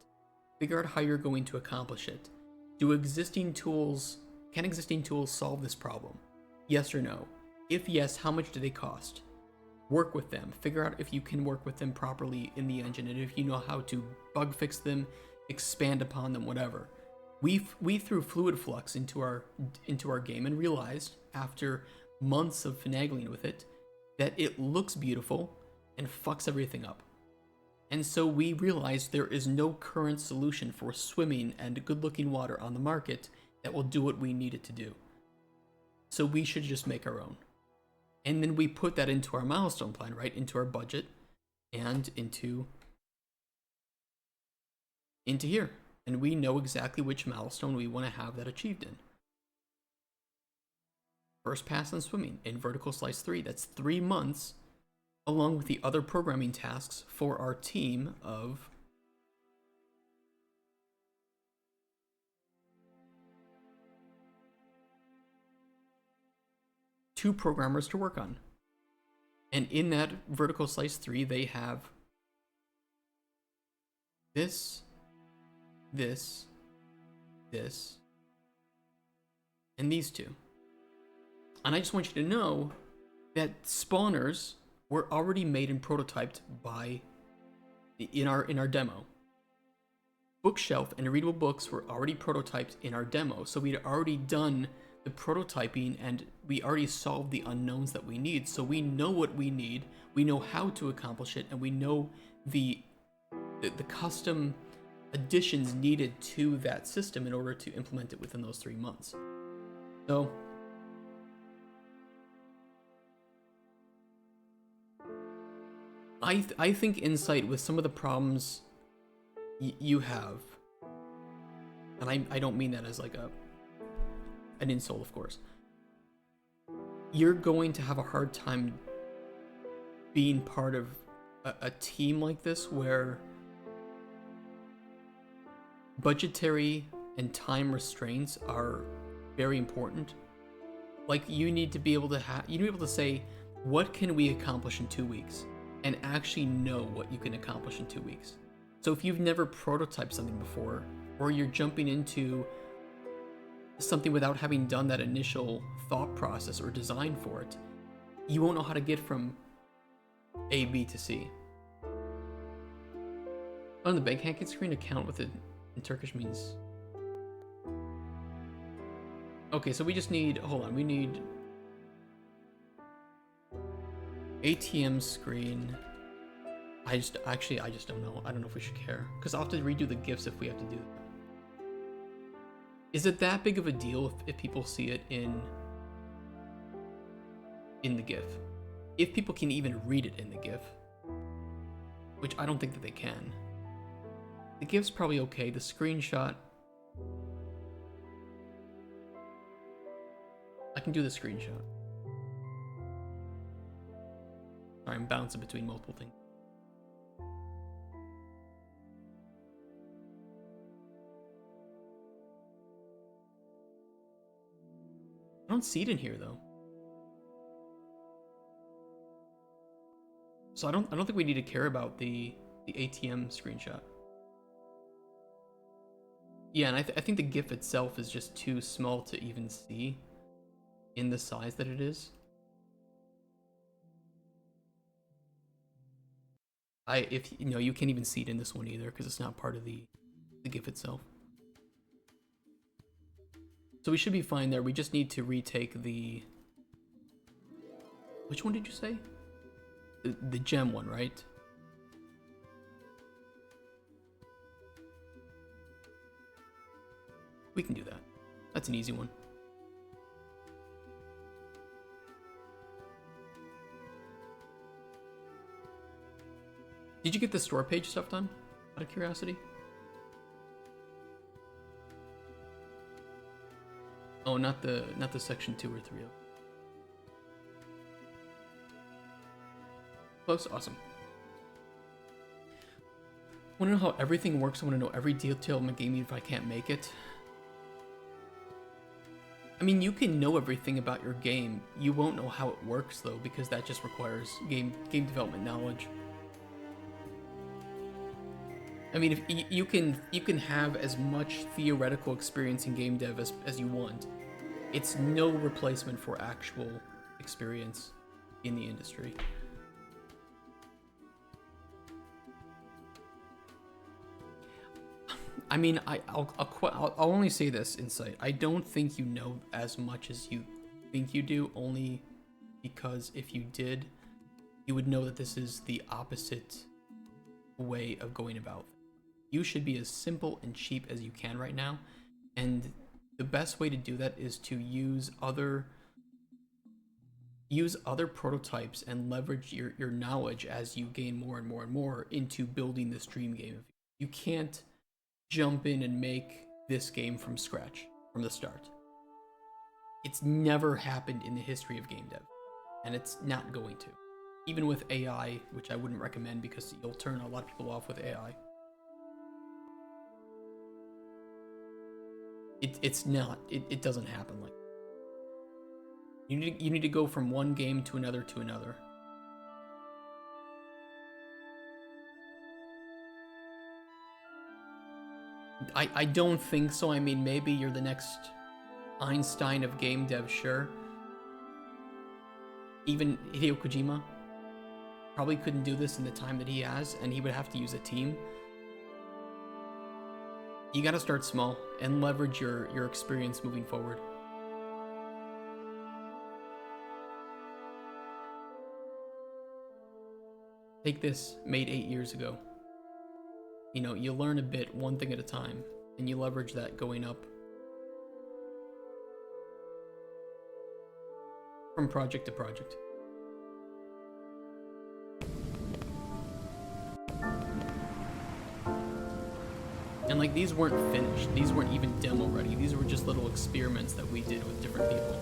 Figure out how you're going to accomplish it. Can existing tools solve this problem? Yes or no? If yes, how much do they cost? Work with them. Figure out if you can work with them properly in the engine, and if you know how to bug fix them, expand upon them, whatever. We threw Fluid Flux into our game and realized after months of finagling with it that it looks beautiful and fucks everything up. And so we realized there is no current solution for swimming and good-looking water on the market that will do what we need it to do. So we should just make our own. And then we put that into our milestone plan, right? Into our budget and into here. And we know exactly which milestone we want to have that achieved in. First pass on swimming in Vertical Slice 3. That's 3 months, along with the other programming tasks for our team of two programmers to work on. And in that Vertical Slice 3, they have this this, and these two. And I just want you to know that spawners were already made and prototyped in our demo. Bookshelf and readable books were already prototyped in our demo, so we'd already done the prototyping and we already solved the unknowns that we need. So we know what we need, we know how to accomplish it, and we know the custom additions needed to that system in order to implement it within those 3 months. So I think Insight, with some of the problems you have, and I don't mean that as like an insult, of course, you're going to have a hard time being part of a team like this where budgetary and time restraints are very important. Like, you need to be able to say, what can we accomplish in 2 weeks, and actually know what you can accomplish in 2 weeks. So if you've never prototyped something before, or you're jumping into something without having done that initial thought process or design for it, you won't know how to get from A, B to C. On the bank hacking screen, account with it in Turkish means... Okay, so we just need, hold on, we need ATM screen. I just don't know. I don't know if we should care, because I'll have to redo the GIFs if we have to do that. Is it that big of a deal if people see it in the GIF? If people can even read it in the GIF, which I don't think that they can. The GIF's probably okay. The screenshot, I can do the screenshot. Sorry, I'm bouncing between multiple things. I don't see it in here though. So I don't think we need to care about the ATM screenshot. Yeah, and I think the GIF itself is just too small to even see in the size that it is. If you know, you can't even see it in this one either because it's not part of the GIF itself. So we should be fine there. We just need to retake the... Which one did you say? The gem one, right? We can do that. That's an easy one. Did you get the store page stuff done? Out of curiosity? Oh, not the section 2 or 3. Close, awesome. Want to know how everything works? I want to know every detail of my game if I can't make it. I mean, you can know everything about your game. You won't know how it works though, because that just requires game development knowledge. I mean, if you can have as much theoretical experience in game dev as you want. It's no replacement for actual experience in the industry. I mean, I'll only say this, Insight. I don't think you know as much as you think you do, only because if you did, you would know that this is the opposite way of going about. You should be as simple and cheap as you can right now, and the best way to do that is to use other prototypes and leverage your knowledge as you gain more and more and more into building this dream game. You can't jump in and make this game from scratch, from the start. It's never happened in the history of game dev, and it's not going to. Even with AI, which I wouldn't recommend because you'll turn a lot of people off with AI. It doesn't happen like that. You need to go from one game to another to another. I don't think so. I mean, maybe you're the next Einstein of game dev, sure. Even Hideo Kojima probably couldn't do this in the time that he has, and he would have to use a team. You gotta start small and leverage your experience moving forward. Take this, made 8 years ago. You know, you learn a bit, one thing at a time, and you leverage that going up. From project to project. And like, these weren't finished. These weren't even demo ready. These were just little experiments that we did with different people.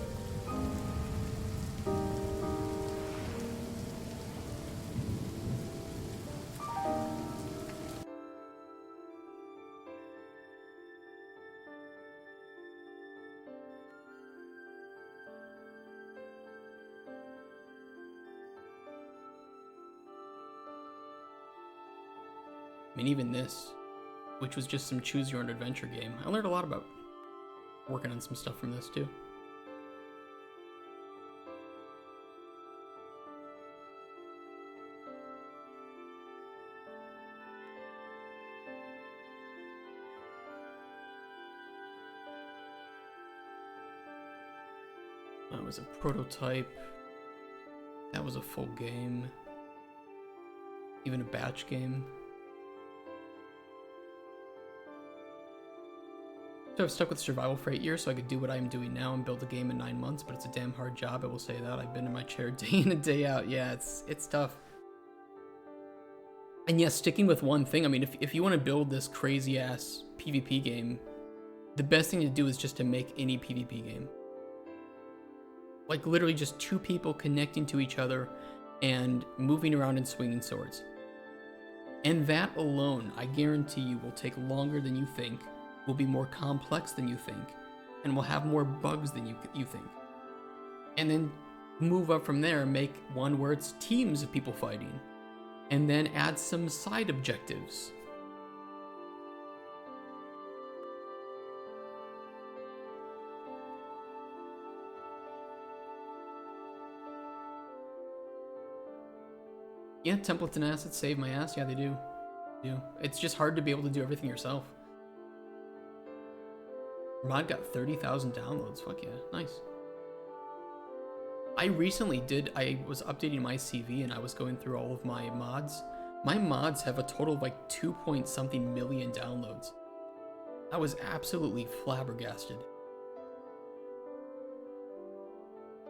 I mean, even this, which was just some choose your own adventure game. I learned a lot about working on some stuff from this too. That was a prototype. That was a full game. Even a batch game. So I've stuck with survival for 8 years so I could do what I'm doing now and build a game in 9 months, but it's a damn hard job, I will say that. I've been in my chair day in and day out. Yeah, it's tough. And yes, sticking with one thing, I mean, if you want to build this crazy ass PvP game, the best thing to do is just to make any PvP game. Like literally just two people connecting to each other and moving around and swinging swords. And that alone, I guarantee you, will take longer than you think, will be more complex than you think, and will have more bugs than you think. And then move up from there, make one where it's teams of people fighting, and then add some side objectives. Yeah, templates and assets save my ass. Yeah, they do. It's just hard to be able to do everything yourself. Mod got 30,000 downloads. Fuck yeah, nice. I was updating my CV and I was going through all of my mods. My mods have a total of like 2-point-something million downloads. I was absolutely flabbergasted.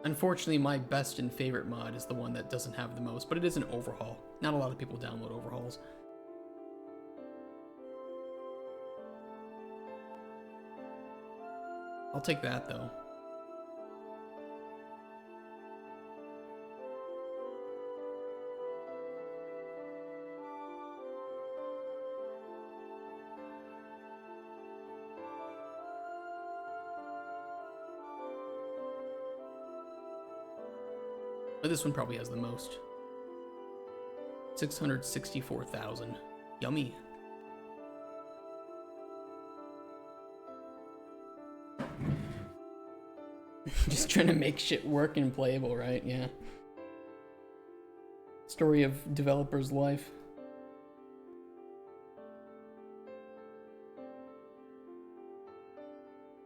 Unfortunately, my best and favorite mod is the one that doesn't have the most, but it is an overhaul. Not a lot of people download overhauls. I'll take that, though. But this one probably has the most. 664,000. Yummy. Just trying to make shit work and playable, right? Yeah. Story of developer's life.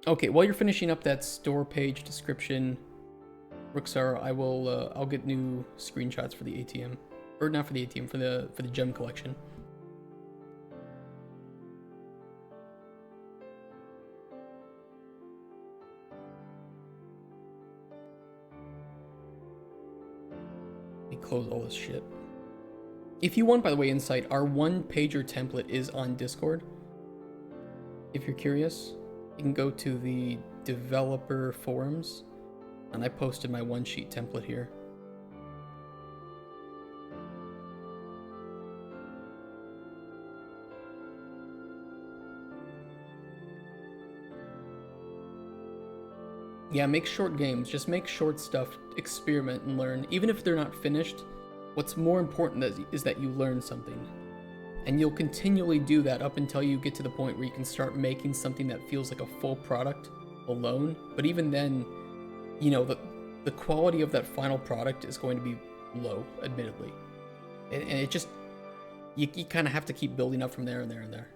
Okay, while you're finishing up that store page description, Ruxar, I'll get new screenshots for the ATM, or not for the ATM, for the gem collection. Close all this shit. If you want, by the way, Insight, our one-pager template is on Discord. If you're curious, you can go to the developer forums, and I posted my one-sheet template here. Yeah, make short games. Just make short stuff, experiment and learn. Even if they're not finished, what's more important is that you learn something. And you'll continually do that up until you get to the point where you can start making something that feels like a full product alone. But even then, you know, the quality of that final product is going to be low, admittedly. And it just, you kind of have to keep building up from there and there and there.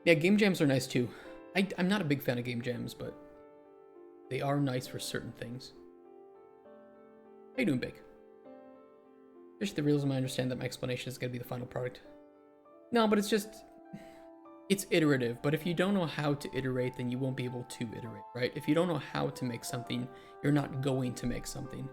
Yeah, game jams are nice too. I'm not a big fan of game jams, but they are nice for certain things. How you doing, Big? Just the realism, I understand that my explanation is going to be the final product. No, but it's just, it's iterative. But if you don't know how to iterate, then you won't be able to iterate, right? If you don't know how to make something, you're not going to make something.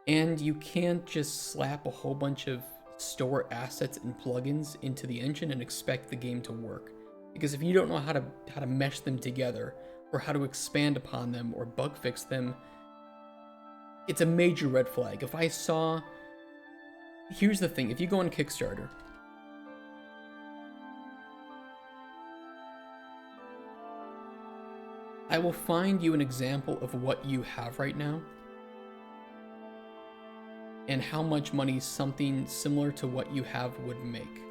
And you can't just slap a whole bunch of store assets and plugins into the engine and expect the game to work. Because if you don't know how to mesh them together, or how to expand upon them, or bug fix them, it's a major red flag. If I saw, here's the thing, if you go on Kickstarter, I will find you an example of what you have right now, and how much money something similar to what you have would make.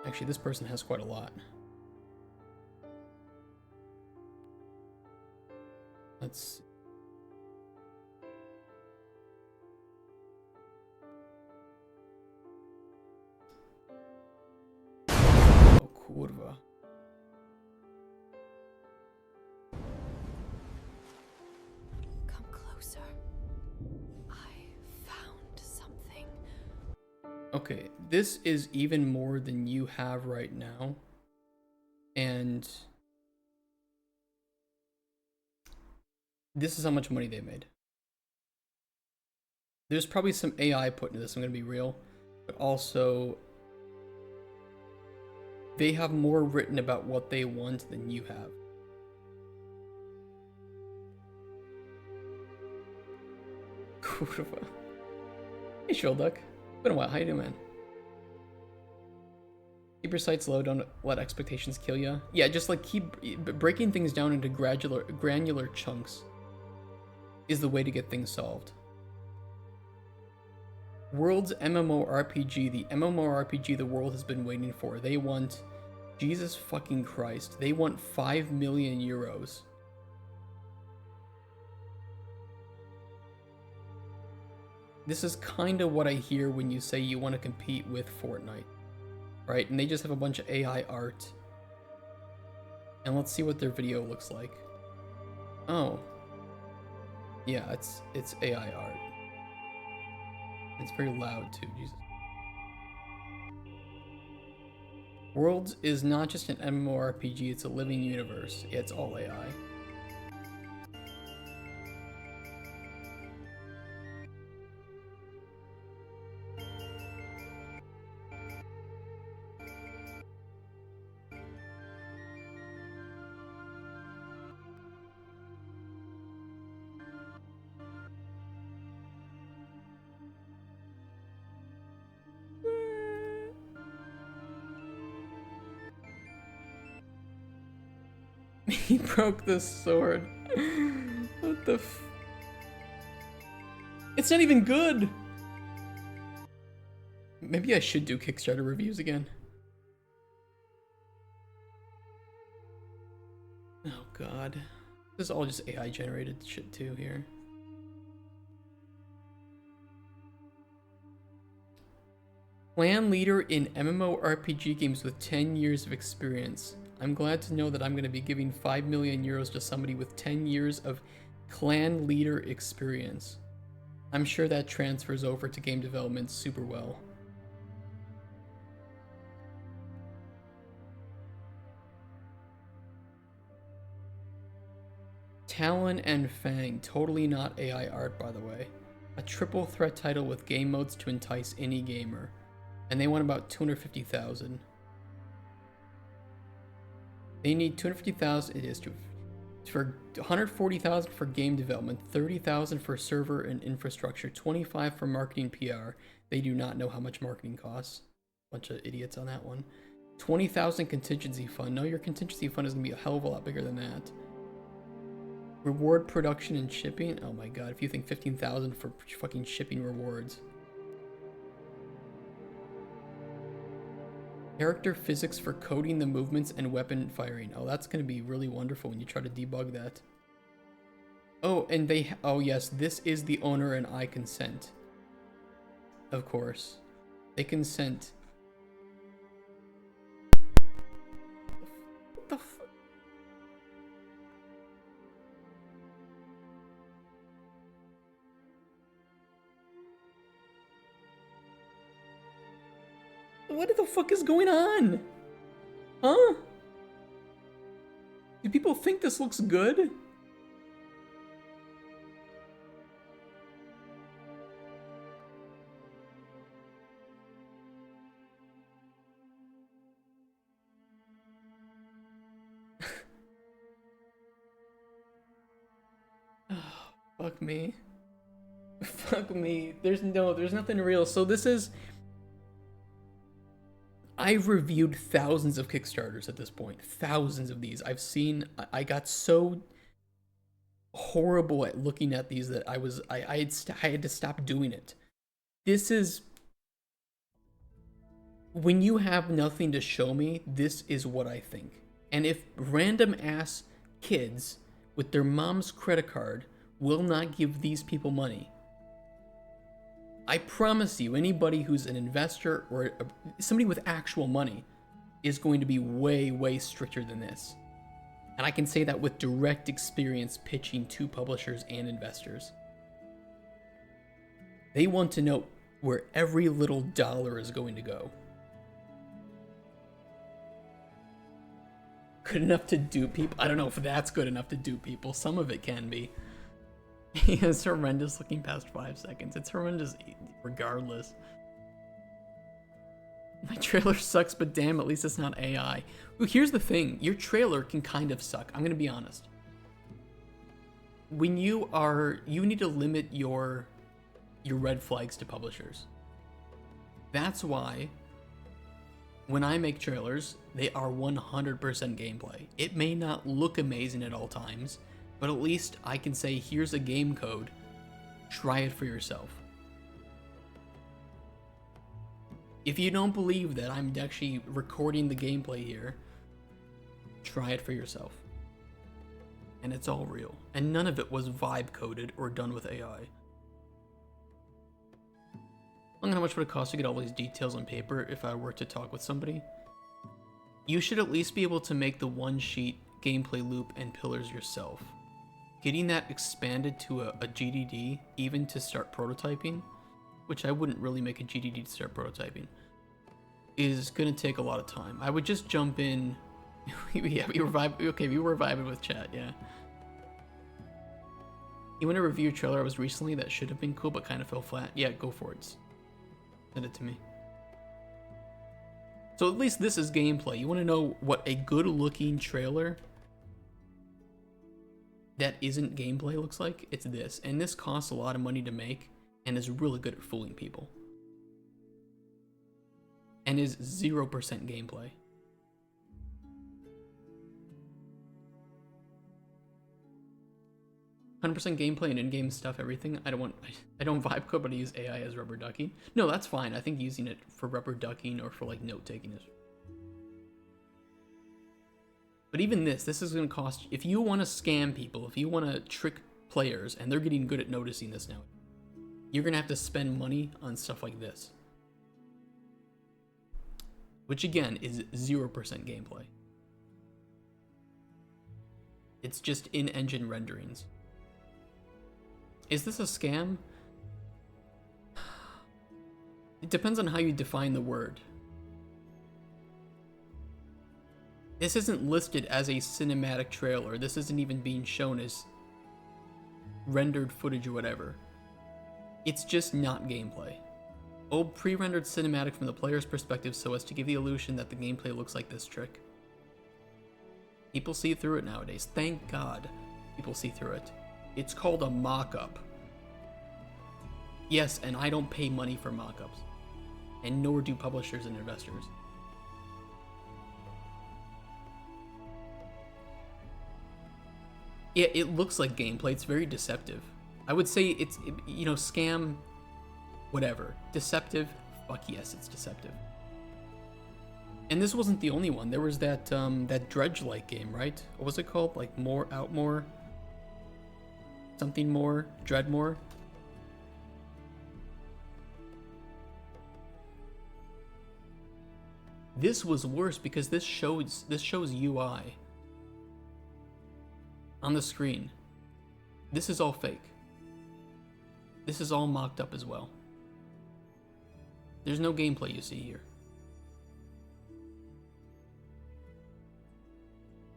Actually, this person has quite a lot. Let's see. Oh, kurwa. Come closer. I found something. Okay, this is even more than you have right now. And this is how much money they made. There's probably some AI put into this, I'm gonna be real. But also, they have more written about what they want than you have. Kurwa. Hey, Shrilduck. Been a while. How you doing, man? Keep your sights low. Don't let expectations kill ya. Yeah, just like keep breaking things down into granular chunks is the way to get things solved. World's MMORPG, the MMORPG the world has been waiting for. They want, Jesus fucking Christ, they want 5 million euros. This is kind of what I hear when you say you want to compete with Fortnite, right? And they just have a bunch of AI art. And let's see what their video looks like. Oh. Yeah, it's AI art. It's very loud too, Jesus. Worlds is not just an MMORPG, it's a living universe. Yeah, it's all AI. He broke the sword. What the f... It's not even good! Maybe I should do Kickstarter reviews again. Oh god. This is all just AI generated shit too here. Clan leader in MMORPG games with 10 years of experience. I'm glad to know that I'm going to be giving 5 million euros to somebody with 10 years of clan leader experience. I'm sure that transfers over to game development super well. Talon and Fang, totally not AI art by the way. A triple threat title with game modes to entice any gamer. And they want about 250,000. They need 250,000. It is true. For 140,000 for game development, 30,000 for server and infrastructure, 25 for marketing PR. They do not know how much marketing costs. Bunch of idiots on that one. 20,000 contingency fund. No, your contingency fund is gonna be a hell of a lot bigger than that. Reward production and shipping. Oh my god, if you think 15,000 for fucking shipping rewards. Character physics for coding the movements and weapon firing. Oh, that's gonna be really wonderful when you try to debug that. Oh, and they, oh yes, this is the owner and I consent. Of course. They consent. What the fuck? What the fuck is going on? Huh? Do people think this looks good? Fuck me. Fuck me. There's nothing real. So this is... I've reviewed thousands of Kickstarters at this point. Thousands of these. I've seen... I got so horrible at looking at these that I had to stop doing it. This is... When you have nothing to show me, this is what I think. And if random ass kids with their mom's credit card will not give these people money, I promise you, anybody who's an investor or somebody with actual money is going to be way, way stricter than this. And I can say that with direct experience pitching to publishers and investors. They want to know where every little dollar is going to go. Good enough to dupe people? I don't know if that's good enough to dupe people. Some of it can be. It's horrendous looking past 5 seconds. It's horrendous regardless. My trailer sucks, but damn, at least it's not AI. Well, here's the thing. Your trailer can kind of suck. I'm going to be honest. When you need to limit your red flags to publishers. That's why when I make trailers, they are 100% gameplay. It may not look amazing at all times, but at least I can say, here's a game code. Try it for yourself. If you don't believe that I'm actually recording the gameplay here, try it for yourself. And it's all real. And none of it was vibe coded or done with AI. I don't know how much would it cost to get all these details on paper if I were to talk with somebody. You should at least be able to make the one sheet gameplay loop and pillars yourself. Getting that expanded to a GDD, even to start prototyping, which I wouldn't really make a GDD to start prototyping, is gonna take a lot of time. I would just jump in. Yeah, we were vibing with chat, yeah. You want to review a trailer I was recently that should have been cool but kind of fell flat? Yeah, go for it. Send it to me. So at least this is gameplay. You want to know what a good looking trailer that isn't gameplay looks like? It's this. And this costs a lot of money to make and is really good at fooling people. And is 0% gameplay. 100% gameplay and in-game stuff, everything. I don't vibe code, but I use AI as rubber ducking. No, that's fine. I think using it for rubber ducking or for like note taking is. But even this is going to cost. If you want to scam people, if you want to trick players, and they're getting good at noticing this now, you're going to have to spend money on stuff like this. Which again is 0% gameplay. It's just in-engine renderings. Is this a scam? It depends on how you define the word. This isn't listed as a cinematic trailer. This isn't even being shown as rendered footage or whatever. It's just not gameplay. Old pre-rendered cinematic from the player's perspective so as to give the illusion that the gameplay looks like this trick. People see through it nowadays. Thank God people see through it. It's called a mock-up. Yes, and I don't pay money for mock-ups. And nor do publishers and investors. Yeah, it looks like gameplay. It's very deceptive. I would say it's, you know, scam, whatever. Deceptive, fuck yes, it's deceptive. And this wasn't the only one. There was that that Dredge-like game, right? What was it called? Like More, Out More? Something More? Dreadmore? This was worse because this shows UI on the screen. This is all fake. This is all mocked up as well. There's no gameplay you see here.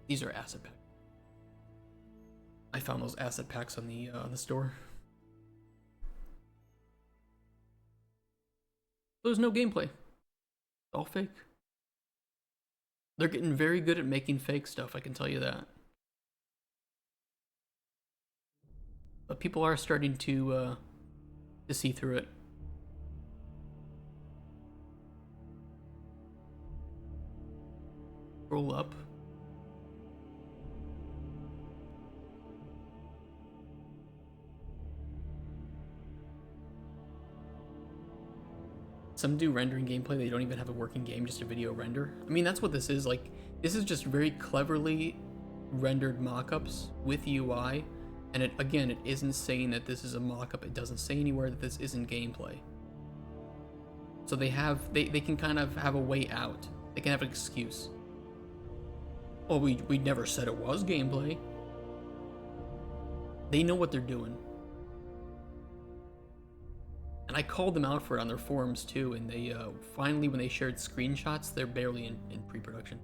These are asset packs. I found those asset packs on the store. There's no gameplay. It's all fake. They're getting very good at making fake stuff, I can tell you that. But people are starting to see through it. Roll up. Some do rendering gameplay, they don't even have a working game, just a video render. I mean, that's what this is. Like, this is just very cleverly rendered mock-ups with UI. And it, again, it isn't saying that this is a mock-up. It doesn't say anywhere that this isn't gameplay. So they can kind of have a way out. They can have an excuse. Oh, we never said it was gameplay. They know what they're doing. And I called them out for it on their forums too, and they finally, when they shared screenshots, they're barely in pre-production.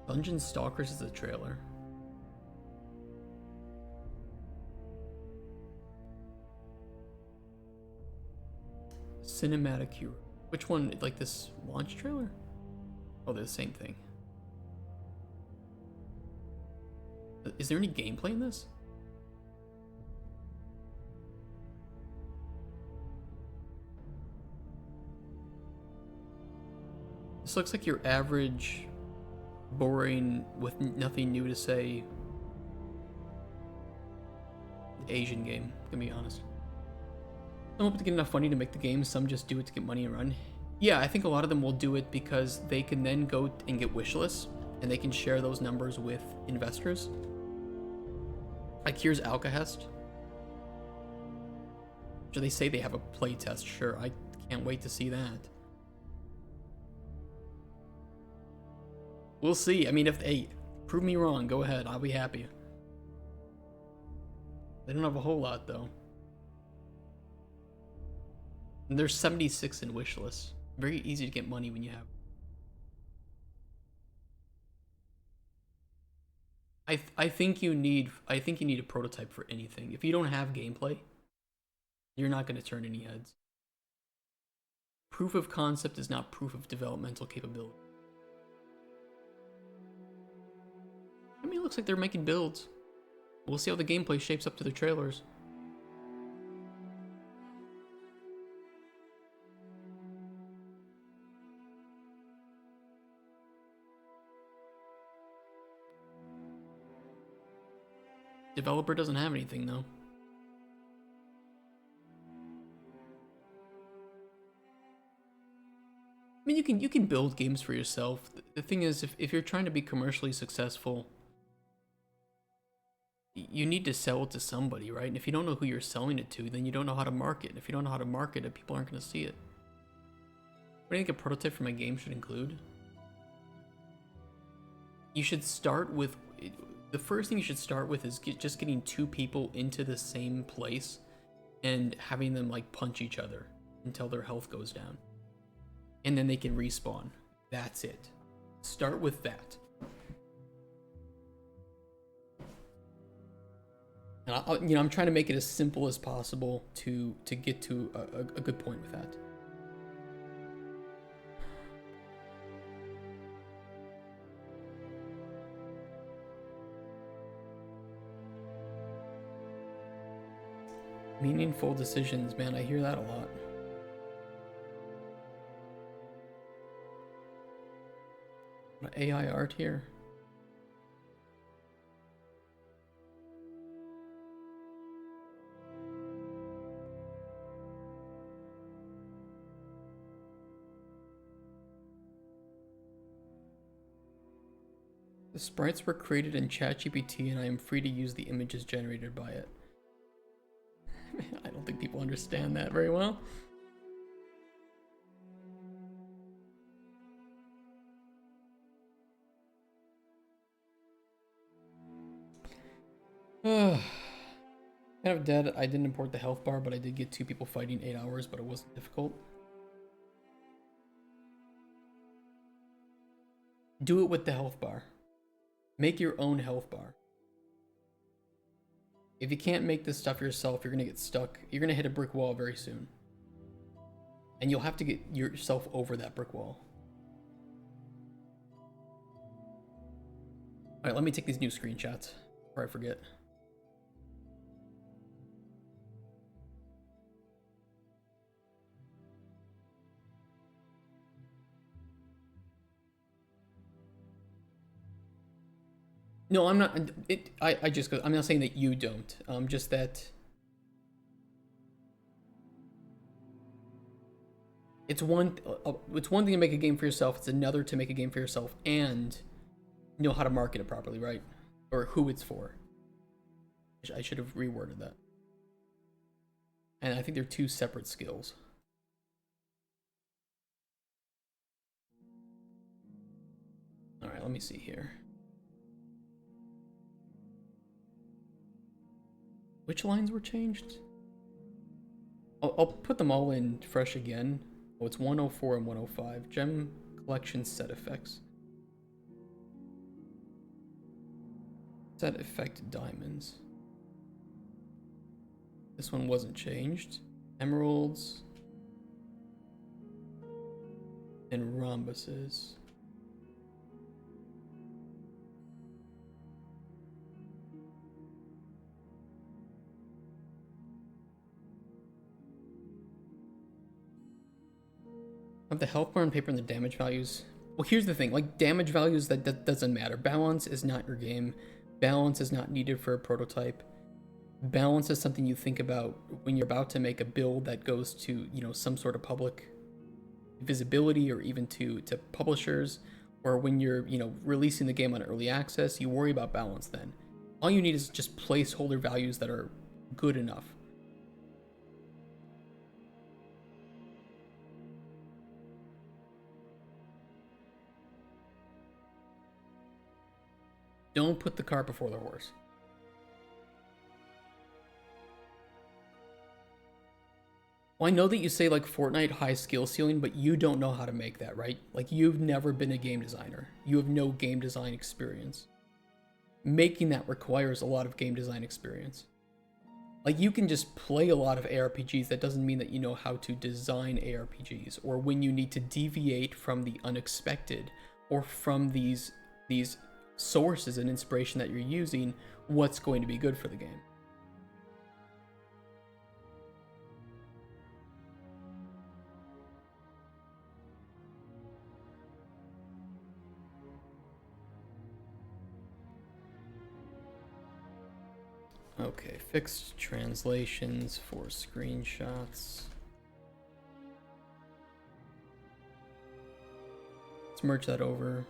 Dungeon Stalkers is a trailer. Cinematic Hero. Which one? Like this launch trailer? Oh, they're the same thing. Is there any gameplay in this? This looks like your average, boring, with nothing new to say Asian game, to be honest. Some hope to get enough money to make the game, some just do it to get money and run. Yeah, I think a lot of them will do it because they can then go and get wish lists, and they can share those numbers with investors. Like here's Alcahest. So they say they have a playtest, sure, I can't wait to see that. We'll see. I mean, if they prove me wrong, go ahead. I'll be happy. They don't have a whole lot, though. And there's 76 in wish lists. Very easy to get money when you have. I think you need a prototype for anything. If you don't have gameplay, you're not going to turn any heads. Proof of concept is not proof of developmental capability. I mean, it looks like they're making builds. We'll see how the gameplay shapes up to the trailers. Developer doesn't have anything though. I mean, you can build games for yourself. The thing is, if you're trying to be commercially successful, you need to sell it to somebody, right? And if you don't know who you're selling it to, then you don't know how to market. And if you don't know how to market it, people aren't going to see it. What do you think a prototype for my game should include? You should start with... The first thing you should start with is just getting two people into the same place and having them like punch each other until their health goes down. And then they can respawn. That's it. Start with that. And I'm trying to make it as simple as possible to get to a good point with that. Meaningful decisions, man, I hear that a lot. AI art here. The sprites were created in ChatGPT and I am free to use the images generated by it. I don't think people understand that very well. Kind of dead. I didn't import the health bar, but I did get 2 people fighting 8 hours, but it wasn't difficult. Do it with the health bar. Make your own health bar. If you can't make this stuff yourself, you're gonna get stuck. You're gonna hit a brick wall very soon. And you'll have to get yourself over that brick wall. Alright, let me take these new screenshots before I forget. No, I'm not. I just go. I'm not saying that you don't. Just that it's one thing to make a game for yourself. It's another to make a game for yourself and know how to market it properly, right? Or who it's for. I should have reworded that. And I think they're 2 separate skills. All right, let me see here. Which lines were changed? I'll put them all in fresh again. Oh, it's 104 and 105. Gem collection set effects. Set effect diamonds. This one wasn't changed. Emeralds. And rhombuses. Of the health bar on paper and the damage values. Well, here's the thing, like damage values, that doesn't matter. Balance is not your game. Balance is not needed for a prototype. Balance is something you think about when you're about to make a build that goes to, you know, some sort of public visibility or even to publishers, or when you're, you know, releasing the game on early access, you worry about balance then. All you need is just placeholder values that are good enough. Don't put the cart before the horse. Well, I know that you say like Fortnite high skill ceiling, but you don't know how to make that, right? Like you've never been a game designer. You have no game design experience. Making that requires a lot of game design experience. Like you can just play a lot of ARPGs. That doesn't mean that you know how to design ARPGs, or when you need to deviate from the unexpected or from these sources and inspiration that you're using, what's going to be good for the game. Okay, fixed translations for screenshots. Let's merge that over.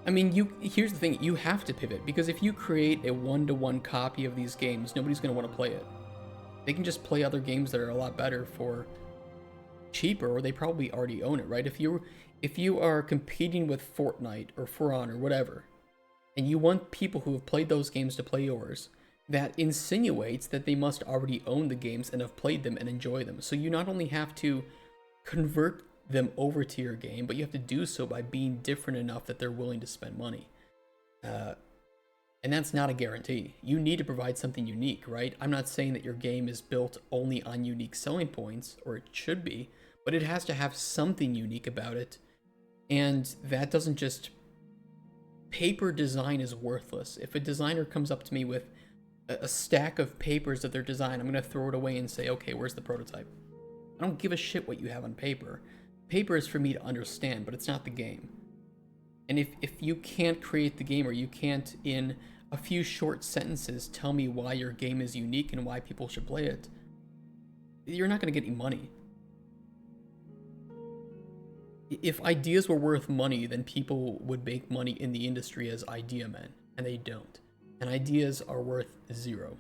I mean, here's the thing, you have to pivot, because if you create a one-to-one copy of these games, nobody's going to want to play it. They can just play other games that are a lot better for cheaper, or they probably already own it, right? If you are competing with Fortnite or For Honor or whatever, and you want people who have played those games to play yours, that insinuates that they must already own the games and have played them and enjoy them. So you not only have to convert them over to your game, but you have to do so by being different enough that they're willing to spend money. And that's not a guarantee. You need to provide something unique, right? I'm not saying that your game is built only on unique selling points, or it should be, but it has to have something unique about it. And that doesn't just... Paper design is worthless. If a designer comes up to me with a stack of papers that they're designed, I'm going to throw it away and say, okay, where's the prototype? I don't give a shit what you have on paper. Paper is for me to understand, but it's not the game. And if you can't create the game, or you can't, in a few short sentences tell me why your game is unique and why people should play it, you're not going to get any money. If ideas were worth money, then people would make money in the industry as idea men, and they don't. And ideas are worth zero.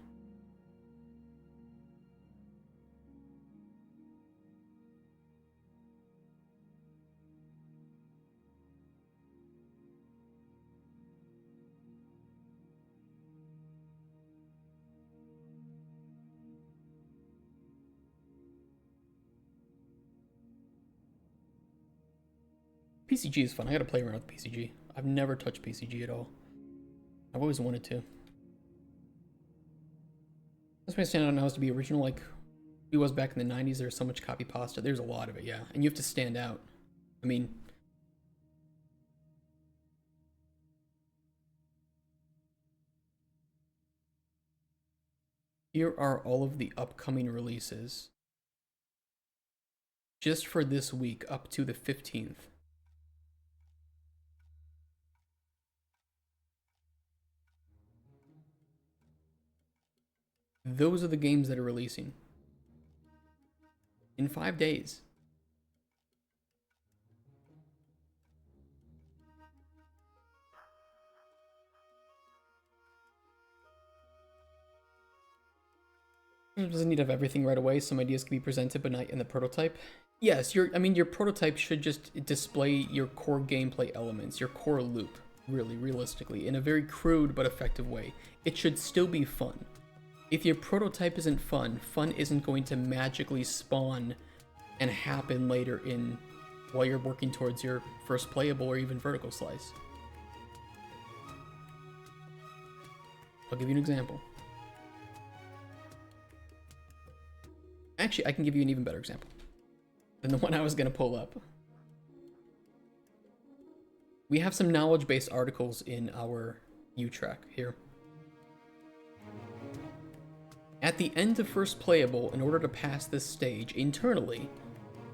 PCG is fun. I gotta play around with PCG. I've never touched PCG at all. I've always wanted to. That's why I stand out now is to be original, like it was back in the 90s. There's so much copy pasta. There's a lot of it, yeah. And you have to stand out. I mean, here are all of the upcoming releases just for this week up to the 15th. Those are the games that are releasing in 5 days. It doesn't need to have everything right away. Some ideas can be presented, but not in the prototype. Yes, your prototype should just display your core gameplay elements, your core loop, really, realistically, in a very crude but effective way. It should still be fun. If your prototype isn't fun, fun isn't going to magically spawn and happen later in while you're working towards your first playable or even vertical slice. I'll give you an example. Actually, I can give you an even better example than the one I was going to pull up. We have some knowledge-based articles in our U-Track here. At the end of first playable, in order to pass this stage internally,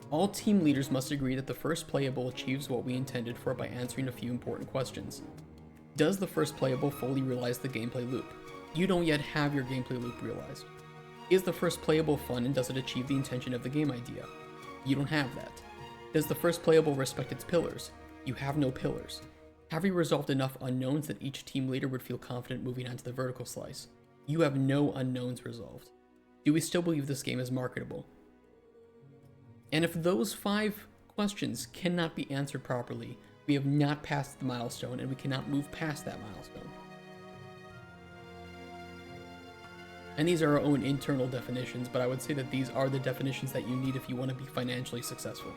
all team leaders must agree that the first playable achieves what we intended for by answering a few important questions. Does the first playable fully realize the gameplay loop? You don't yet have your gameplay loop realized. Is the first playable fun and does it achieve the intention of the game idea? You don't have that. Does the first playable respect its pillars? You have no pillars. Have you resolved enough unknowns that each team leader would feel confident moving on to the vertical slice? You have no unknowns resolved. Do we still believe this game is marketable? And if those 5 questions cannot be answered properly, we have not passed the milestone and we cannot move past that milestone. And these are our own internal definitions, but I would say that these are the definitions that you need if you want to be financially successful.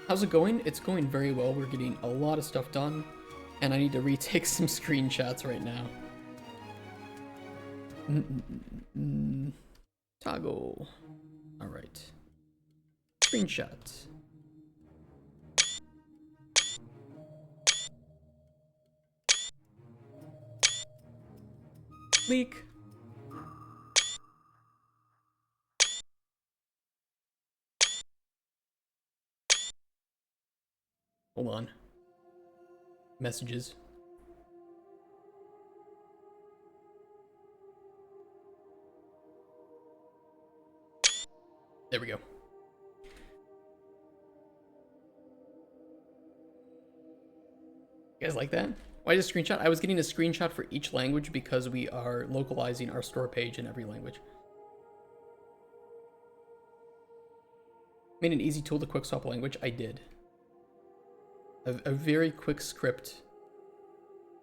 How's it going? It's going very well. We're getting a lot of stuff done, and I need to retake some screenshots right now. Toggle. All right. Screenshot. Leak. Hold on. Messages. There we go. You guys like that? Why just screenshot? I was getting a screenshot for each language because we are localizing our store page in every language. Made an easy tool to quick swap language. I did. A very quick script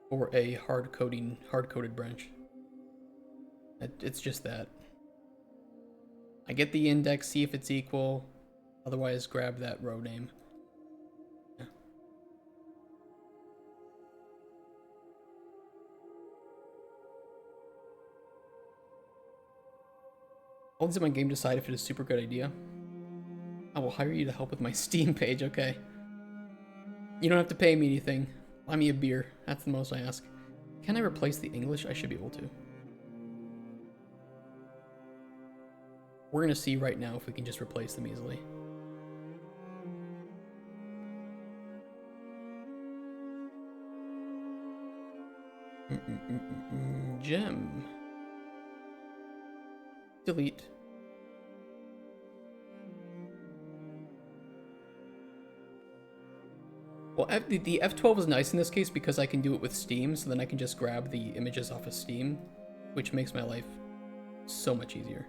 for a hard-coded branch. It's just that. I get the index, see if it's equal. Otherwise, grab that row name. Yeah. I'll let my game decide if it is a super good idea. I will hire you to help with my Steam page, okay. You don't have to pay me anything. Buy me a beer. That's the most I ask. Can I replace the English? I should be able to. We're gonna see right now if we can just replace them easily. Gem. Delete. Well, the F12 is nice in this case because I can do it with Steam, so then I can just grab the images off of Steam, which makes my life so much easier.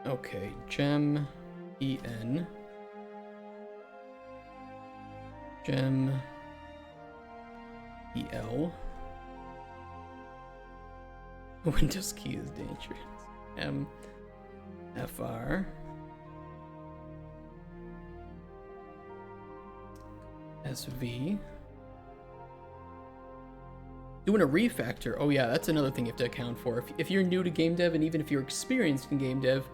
Okay, gem, en, gem, el. Windows key is dangerous. M, fr, sv. Doing a refactor. Oh yeah, that's another thing you have to account for. If you're new to game dev, and even if you're experienced in game dev,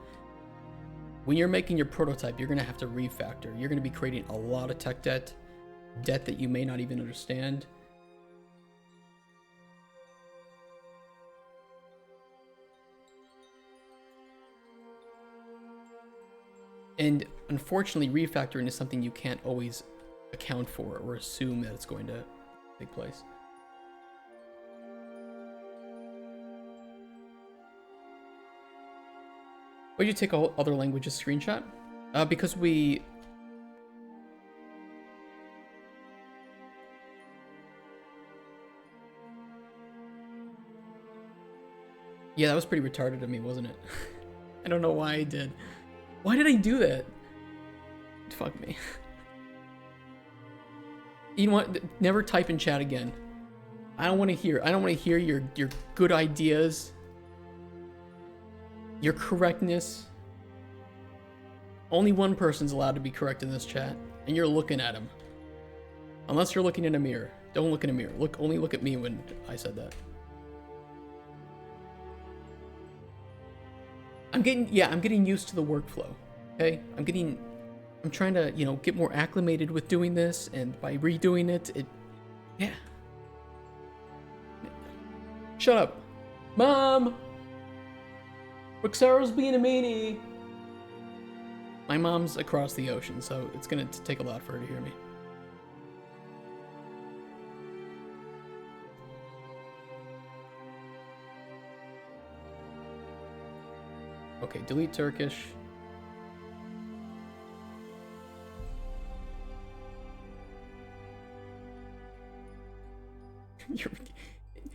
when you're making your prototype, you're going to have to refactor. You're going to be creating a lot of tech debt that you may not even understand. And unfortunately, refactoring is something you can't always account for or assume that it's going to take place. Why'd you take all other languages screenshot? Because we... Yeah, that was pretty retarded of me, wasn't it? I don't know why I did. Why did I do that? Fuck me. You know what? Never type in chat again. I don't want to hear your good ideas. Your correctness. Only one person's allowed to be correct in this chat, and you're looking at him. Unless you're looking in a mirror. Don't look in a mirror. Only look at me when I said that. I'm getting used to the workflow. Okay? I'm trying to, get more acclimated with doing this, and by redoing it, yeah. Shut up. Mom! Roxara's being a meanie. My mom's across the ocean, so it's gonna take a lot for her to hear me. Okay, delete Turkish.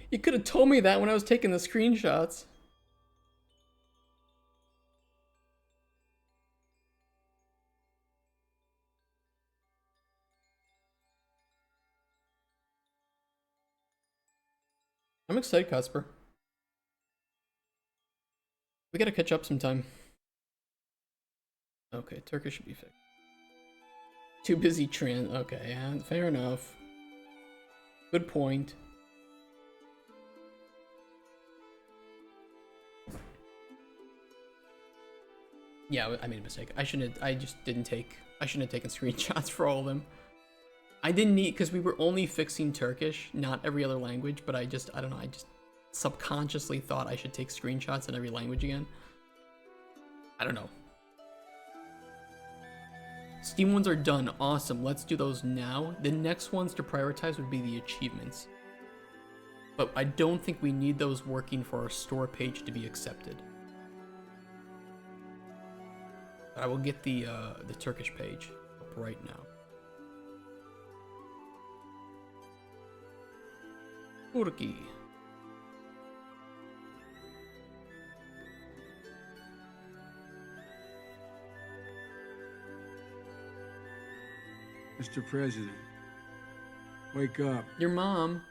You could have told me that when I was taking the screenshots. I'm excited, Casper. We gotta catch up sometime. Okay, Turkish should be fixed. Too busy okay, yeah, fair enough. Good point. Yeah, I made a mistake. I shouldn't have taken screenshots for all of them. I didn't need, because we were only fixing Turkish, not every other language, but I don't know, I just subconsciously thought I should take screenshots in every language again. I don't know. Steam ones are done. Awesome. Let's do those now. The next ones to prioritize would be the achievements. But I don't think we need those working for our store page to be accepted. But I will get the Turkish page up right now. Turkey. Mr. President, wake up. Your mom.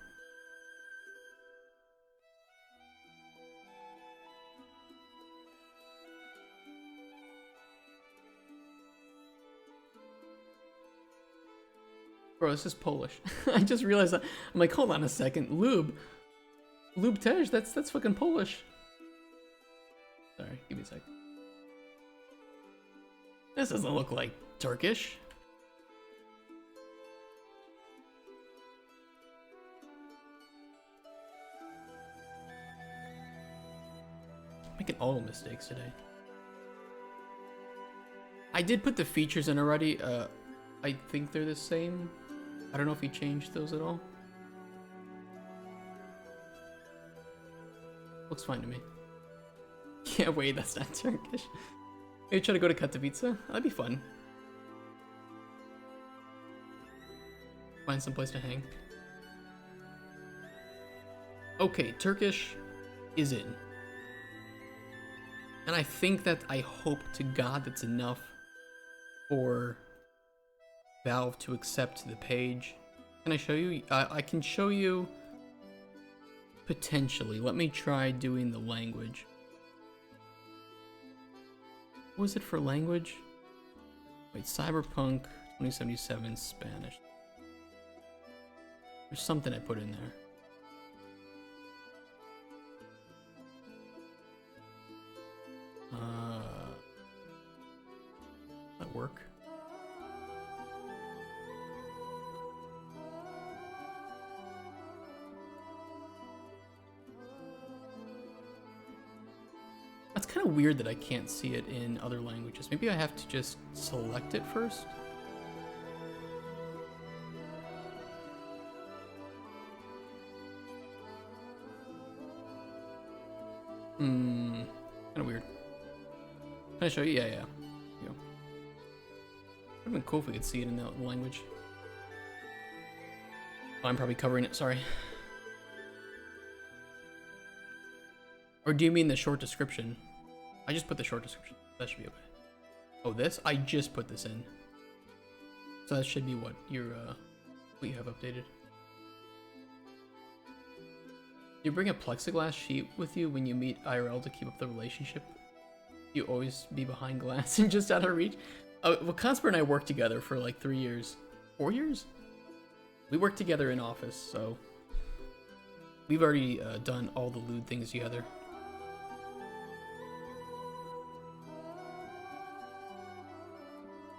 Bro, this is Polish. I just realized that. I'm like, hold on a second. Lube Tej, that's fucking Polish. Sorry, give me a sec. This doesn't look like Turkish. Making all mistakes today. I did put the features in already. I think they're the same. I don't know if he changed those at all. Looks fine to me. Yeah, wait, that's not Turkish. Maybe try to go to Katowice? That'd be fun. Find some place to hang. Okay, Turkish is in. And I think that, I hope to God that's enough for Valve to accept the page. Can I show you? I can show you potentially. Let me try doing the language. What was it for language? Wait, Cyberpunk 2077 Spanish. There's something I put in there. That work? That's kind of weird that I can't see it in other languages. Maybe I have to just select it first? Kind of weird. Can I show you? Yeah. Here we go. Would have been cool if we could see it in that language. Oh, I'm probably covering it, sorry. Or do you mean the short description? I just put the short description. That should be okay. Oh, this? I just put this in. So that should be what you have updated. Do you bring a plexiglass sheet with you when you meet IRL to keep up the relationship? You always be behind glass and just out of reach? Well, Consper and I worked together for like 3 years. 4 years? We worked together in office, so we've already done all the lewd things together.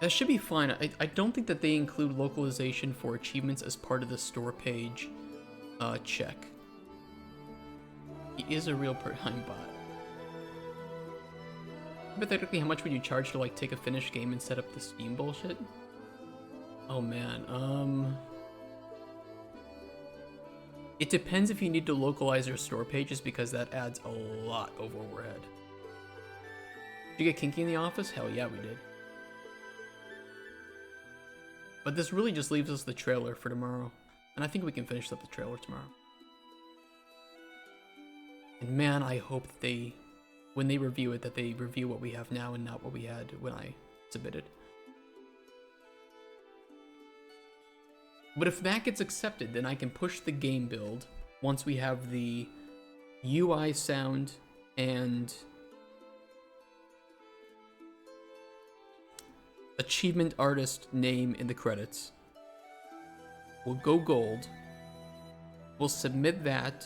That should be fine. I don't think that they include localization for achievements as part of the store page check. He is a real I'm bot. Hypothetically, how much would you charge to like take a finished game and set up the Steam bullshit? Oh man, it depends if you need to localize your store pages because that adds a lot of overhead. Did you get kinky in the office? Hell yeah, we did. But this really just leaves us the trailer for tomorrow. And I think we can finish up the trailer tomorrow. And man, I hope that they, when they review it, that they review what we have now and not what we had when I submitted. But if that gets accepted, then I can push the game build once we have the UI sound and achievement artist name in the credits. We'll go gold. We'll submit that,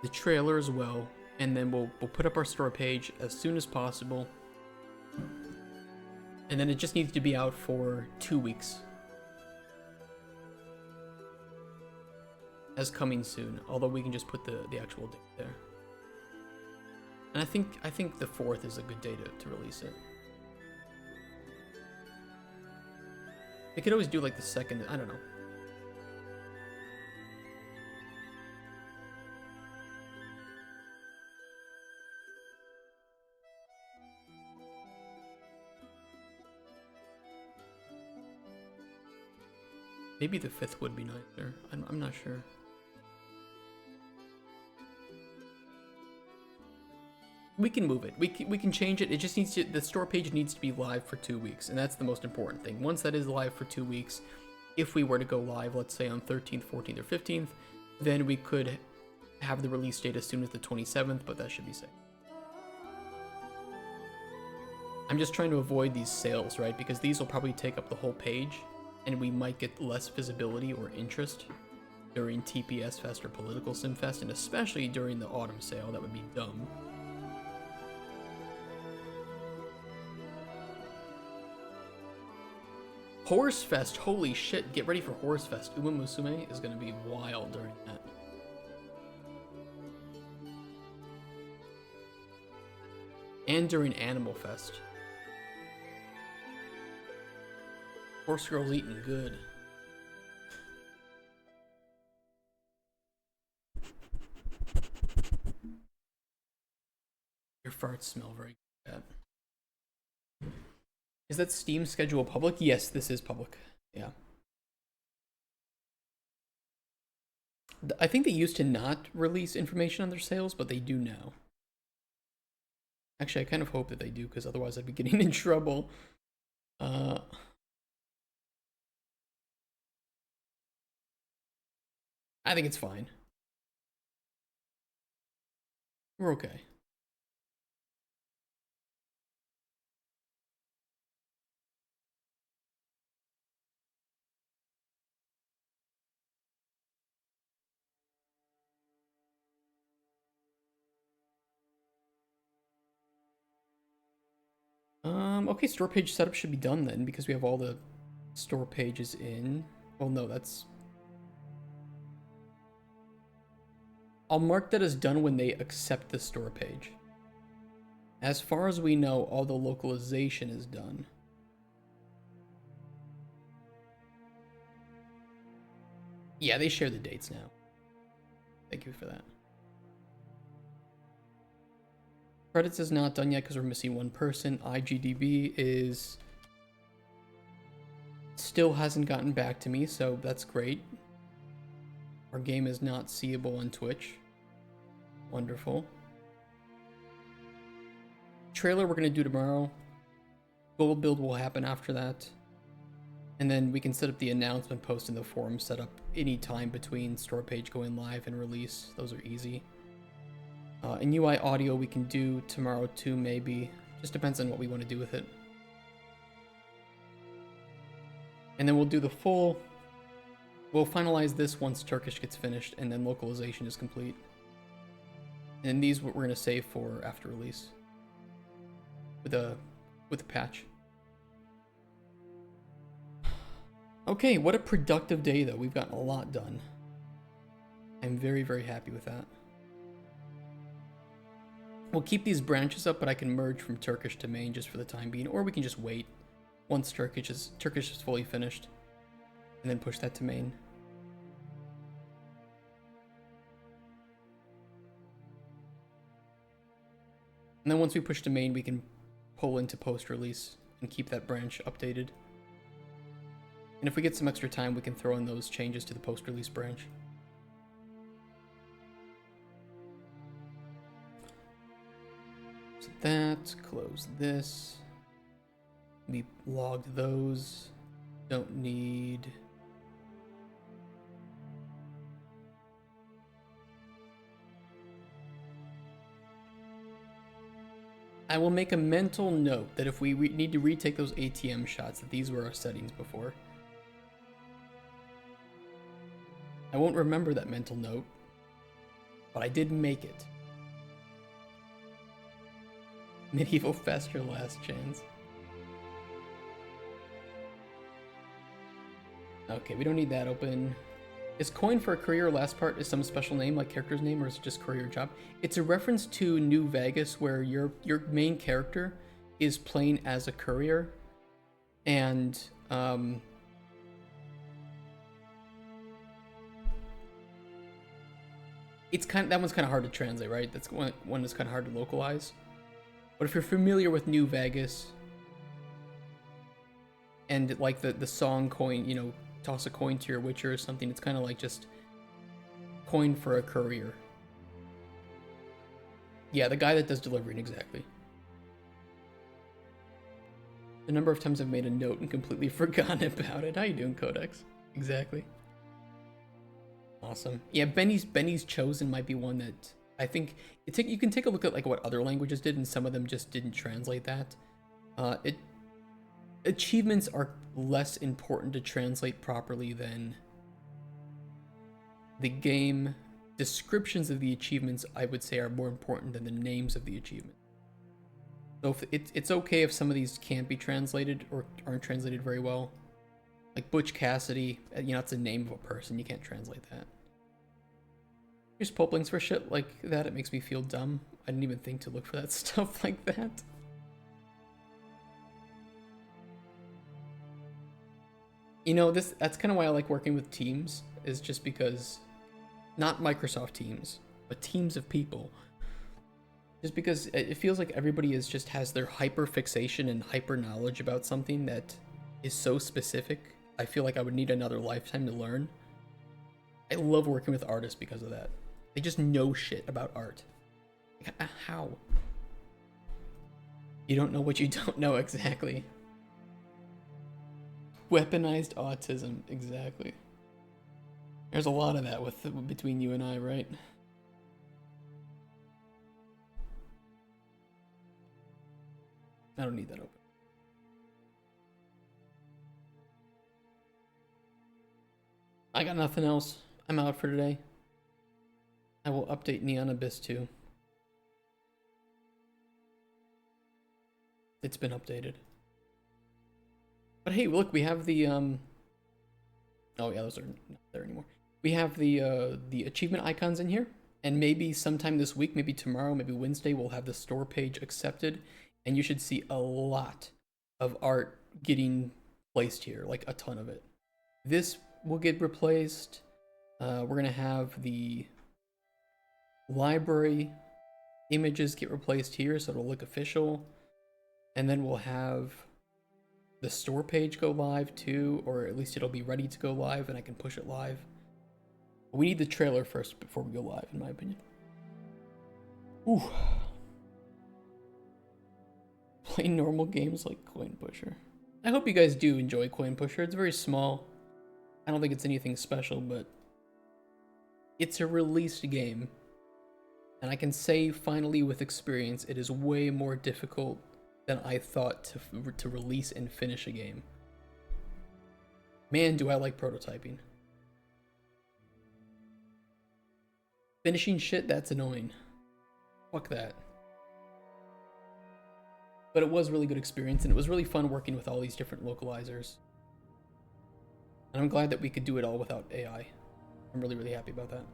the trailer as well, and then we'll put up our store page as soon as possible. And then it just needs to be out for 2 weeks. As coming soon, although we can just put the actual date there. And I think the 4th is a good day to release it. They could always do like the 2nd, I don't know. Maybe the 5th would be nicer. I'm not sure. We can move it. We can change it. It just needs to, the store page needs to be live for 2 weeks, and that's the most important thing. Once that is live for 2 weeks, if we were to go live, let's say on 13th, 14th, or 15th, then we could have the release date as soon as the 27th, but that should be safe. I'm just trying to avoid these sales, right? Because these will probably take up the whole page, and we might get less visibility or interest during TPS Fest or Political Sim Fest, and especially during the autumn sale. That would be dumb. Horse Fest, holy shit, get ready for Horse Fest. Uma Musume is gonna be wild during that. And during Animal Fest. Horse Girl's eating good. Your farts smell very bad. Is that Steam schedule public? Yes, this is public. Yeah. I think they used to not release information on their sales, but they do now. Actually, I kind of hope that they do, because otherwise I'd be getting in trouble. I think it's fine. We're okay. Okay, store page setup should be done then, because we have all the store pages in. Well, no, that's... I'll mark that as done when they accept the store page. As far as we know, all the localization is done. Yeah, they share the dates now. Thank you for that. Credits is not done yet because we're missing one person. IGDB is... still hasn't gotten back to me, so that's great. Our game is not seeable on Twitch. Wonderful. Trailer we're going to do tomorrow. Gold build will happen after that. And then we can set up the announcement post in the forum setup any time between store page going live and release. Those are easy. And UI audio we can do tomorrow too, maybe. Just depends on what we want to do with it. And then we'll do the full... We'll finalize this once Turkish gets finished, and then localization is complete. And these what we're going to save for after release. With a patch. Okay, what a productive day though. We've gotten a lot done. I'm very, very happy with that. We'll keep these branches up, but I can merge from Turkish to main just for the time being, or we can just wait once Turkish is fully finished, and then push that to main. And then once we push to main, we can pull into post-release and keep that branch updated. And if we get some extra time, we can throw in those changes to the post-release branch. So that, close this. We logged those. Don't need... I will make a mental note that if we need to retake those ATM shots, that these were our settings before. I won't remember that mental note, but I did make it. Medieval Fest, your last chance. Okay, we don't need that open. Is coin for a career last part is some special name, like character's name, or is it just career job? It's a reference to New Vegas, where your main character is playing as a courier, and it's that one's kind of hard to translate, right? That's one that's kind of hard to localize. But if you're familiar with New Vegas, and like the song coin, you know, toss a coin to your witcher or something, it's kind of like just coin for a courier. Yeah, the guy that does delivering, exactly. The number of times I've made a note and completely forgotten about it. How you doing, Codex? Exactly. Awesome. Yeah, Benny's Chosen might be one that I think you can take a look at like what other languages did, and some of them just didn't translate that. Achievements are less important to translate properly than the game. Descriptions of the achievements, I would say, are more important than the names of the achievement. So if it's okay if some of these can't be translated or aren't translated very well. Like Butch Cassidy, you know, it's a name of a person. You can't translate that. Here's pulp links for shit like that. It makes me feel dumb. I didn't even think to look for that stuff like that. You know, that's kind of why I like working with teams, is just because, not Microsoft Teams, but teams of people. Just because it feels like everybody just has their hyper fixation and hyper knowledge about something that is so specific. I feel like I would need another lifetime to learn. I love working with artists because of that. They just know shit about art. Like, how? You don't know what you don't know, exactly. Weaponized autism, exactly. There's a lot of that between you and I, right? I don't need that open. I got nothing else. I'm out for today. I will update Neon Abyss 2. It's been updated. But hey, look, we have the oh yeah, those are not there anymore. We have the achievement icons in here, and maybe sometime this week, maybe tomorrow, maybe Wednesday, we'll have the store page accepted, and you should see a lot of art getting placed here, like a ton of it. This will get replaced. We're gonna have the library images get replaced here, so it'll look official, and then we'll have the store page go live too, or at least it'll be ready to go live and I can push it live. We need the trailer first before we go live, in my opinion. Ooh. Play normal games like Coin Pusher. I hope you guys do enjoy Coin Pusher. It's very small. I don't think it's anything special, but it's a released game. And I can say finally with experience, it is way more difficult than I thought to release and finish a game. Man, do I like prototyping. Finishing shit, that's annoying. Fuck that. But it was really good experience, and it was really fun working with all these different localizers. And I'm glad that we could do it all without AI. I'm really, really happy about that.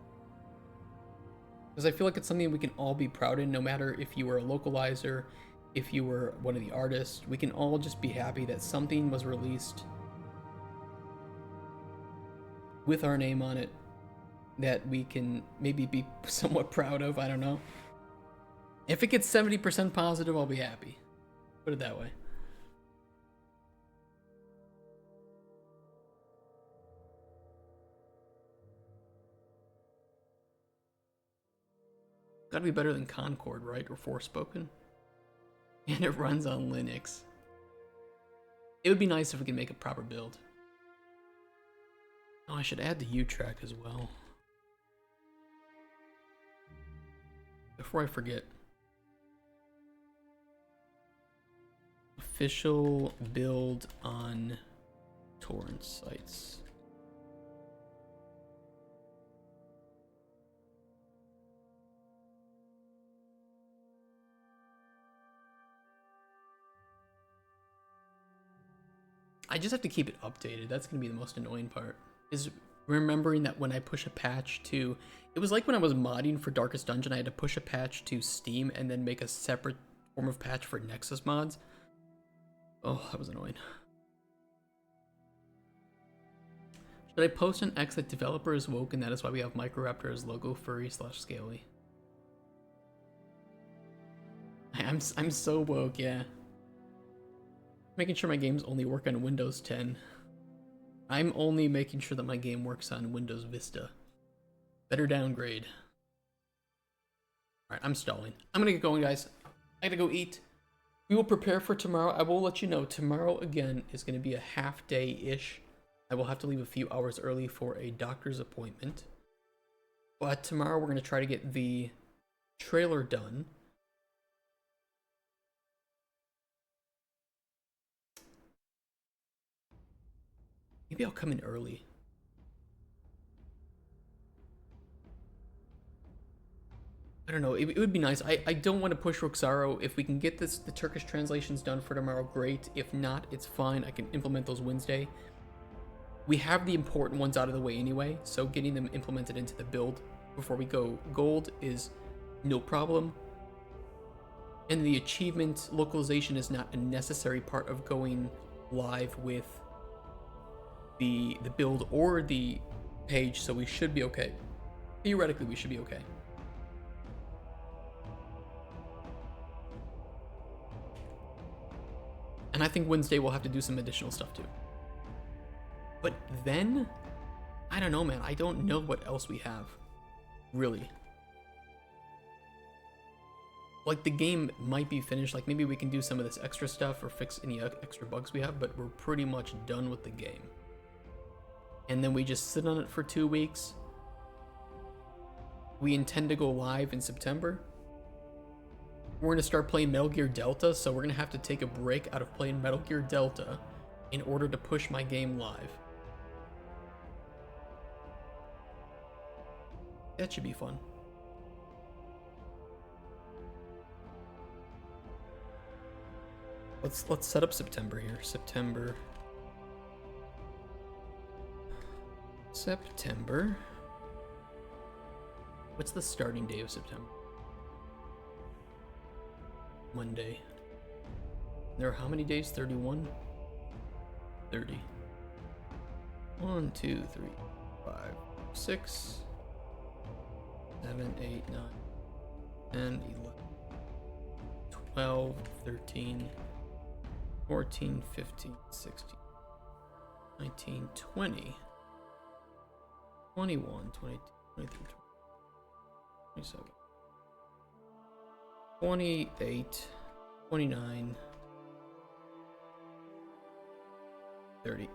Because I feel like it's something we can all be proud in, no matter if you were a localizer, if you were one of the artists. We can all just be happy that something was released with our name on it that we can maybe be somewhat proud of. I don't know. If it gets 70% positive, I'll be happy. Put it that way. Gotta be better than Concord, right? Or Forspoken. And it runs on Linux. It would be nice if we could make a proper build. Oh, I should add the U-track as well. Before I forget. Official build on torrent sites. I just have to keep it updated. That's going to be the most annoying part. Is remembering that when I push a patch to... It was like when I was modding for Darkest Dungeon, I had to push a patch to Steam and then make a separate form of patch for Nexus mods. Oh, that was annoying. Should I post an X that developer is woke and that is why we have Microraptor as logo furry/scaly? I'm so woke, yeah. Making sure my games only work on Windows 10. I'm only making sure that my game works on Windows Vista. Better downgrade. Alright, I'm stalling. I'm gonna get going, guys. I gotta go eat. We will prepare for tomorrow. I will let you know, tomorrow again is gonna be a half day-ish. I will have to leave a few hours early for a doctor's appointment. But tomorrow we're gonna try to get the trailer done. Maybe I'll come in early. I don't know, it would be nice. I don't want to push Roxaro. If we can get the Turkish translations done for tomorrow, great. If not, it's fine. I can implement those Wednesday. we have the important ones out of the way anyway, so getting them implemented into the build before we go gold is no problem. And the achievement localization is not a necessary part of going live with the build or the page, so we should be okay. Theoretically, we should be okay. And I think Wednesday we'll have to do some additional stuff too. But then, I don't know, man. I don't know what else we have, really. Like, the game might be finished. Like, maybe we can do some of this extra stuff or fix any extra bugs we have, but we're pretty much done with the game. And then we just sit on it for 2 weeks. We intend to go live in September. We're going to start playing Metal Gear Delta, so we're going to have to take a break out of playing Metal Gear Delta in order to push my game live. That should be fun. Let's set up September here. September. What's the starting day of September? Monday. There are how many days? 31? 30. 1, 2, 3, 5, 6, 7, 8, 9, 10, 11, 12, 13, 14, 15, 16, 19, 20, 21, 22, 23, 27, 28, 29, 30.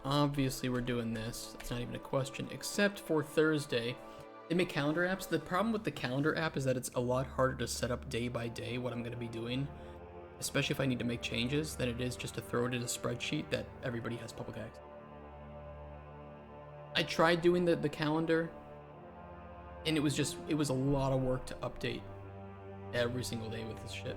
Obviously we're doing this. It's not even a question, except for Thursday. They make calendar apps. The problem with the calendar app is that it's a lot harder to set up day by day what I'm going to be doing, especially if I need to make changes, than it is just to throw it in a spreadsheet that everybody has public access. I tried doing the calendar, and it was a lot of work to update every single day with this shit.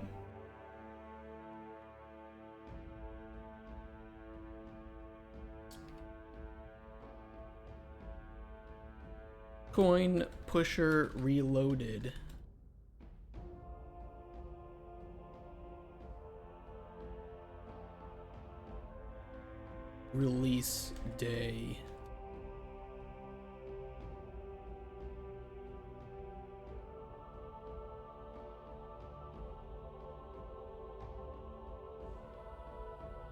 Coin Pusher Reloaded. Release day.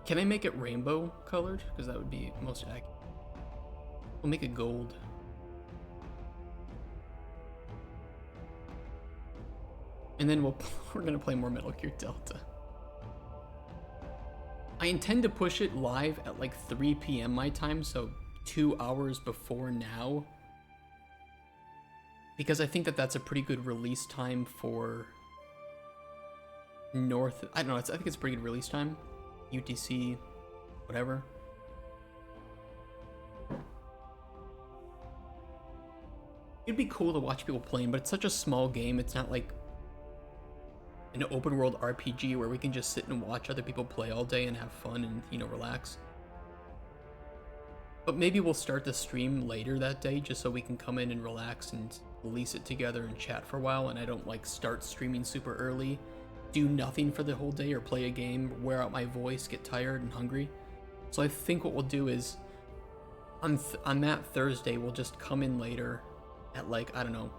Can I make it rainbow colored? Because that would be most accurate. We'll make it gold. And then we're gonna play more Metal Gear Delta. I intend to push it live at like 3 p.m. my time, so 2 hours before now. Because I think that that's a pretty good release time for North. I don't know. I think it's a pretty good release time. UTC, whatever. It'd be cool to watch people playing, but it's such a small game. It's not like an open world RPG where we can just sit and watch other people play all day and have fun and, you know, relax. But maybe we'll start the stream later that day just so we can come in and relax and release it together and chat for a while, and I don't like start streaming super early, do nothing for the whole day or play a game, wear out my voice, get tired and hungry. So I think what we'll do is on that Thursday we'll just come in later at like, I don't know,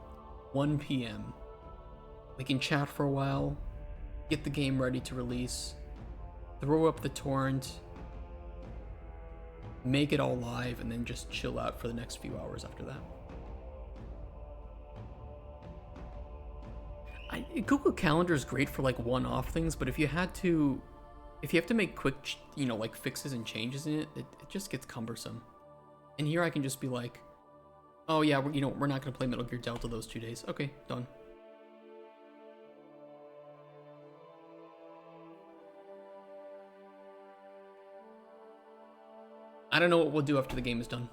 1 p.m. We can chat for a while, get the game ready to release, throw up the torrent, make it all live, and then just chill out for the next few hours after that. Google Calendar is great for like one-off things, but if you have to make quick, you know, like fixes and changes in it, it just gets cumbersome. And here I can just be like, oh yeah, we're not gonna play Metal Gear Delta those 2 days. Okay, done. I don't know what we'll do after the game is done.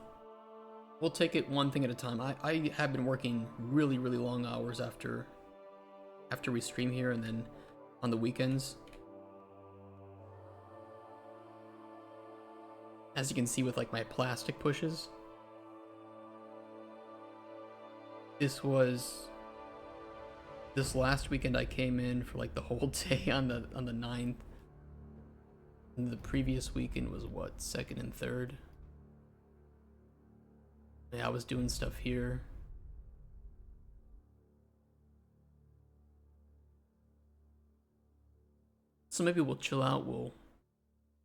We'll take it one thing at a time. I have been working really, really long hours after we stream here, and then on the weekends. As you can see with like my plastic pushes. This last weekend I came in for like the whole day on the 9th. And the previous weekend was what, 2nd and 3rd? Yeah, I was doing stuff here. So maybe we'll chill out, we'll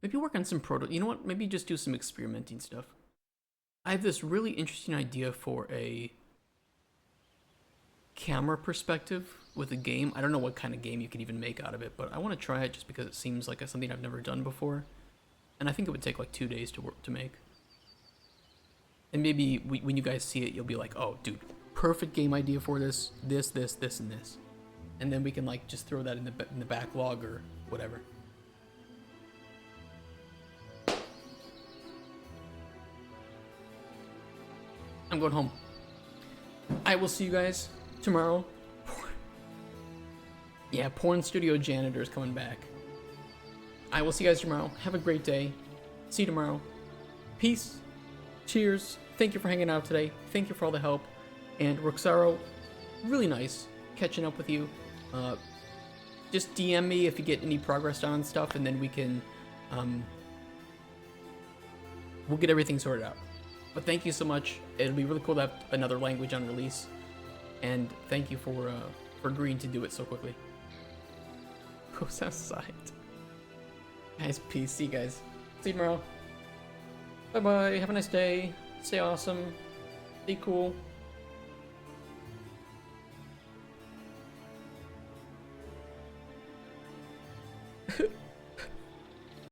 maybe work on some you know what, maybe just do some experimenting stuff. I have this really interesting idea for a camera perspective with a game. I don't know what kind of game you could even make out of it, but I want to try it just because it seems like something I've never done before. And I think it would take like 2 days to make. And maybe when you guys see it, you'll be like, oh, dude, perfect game idea for this, and this. And then we can like just throw that in the backlog or whatever. I'm going home. I will see you guys tomorrow. Yeah, Porn Studio Janitor is coming back. I will see you guys tomorrow. Have a great day. See you tomorrow. Peace. Cheers. Thank you for hanging out today. Thank you for all the help. And Roxaro, really nice catching up with you. Just DM me if you get any progress on stuff, and then we can, we'll get everything sorted out. But thank you so much. It'll be really cool to have another language on release. And thank you for agreeing to do it so quickly. Who's outside? Guys, peace. See you guys. See you tomorrow. Bye-bye. Have a nice day. Stay awesome. Be cool.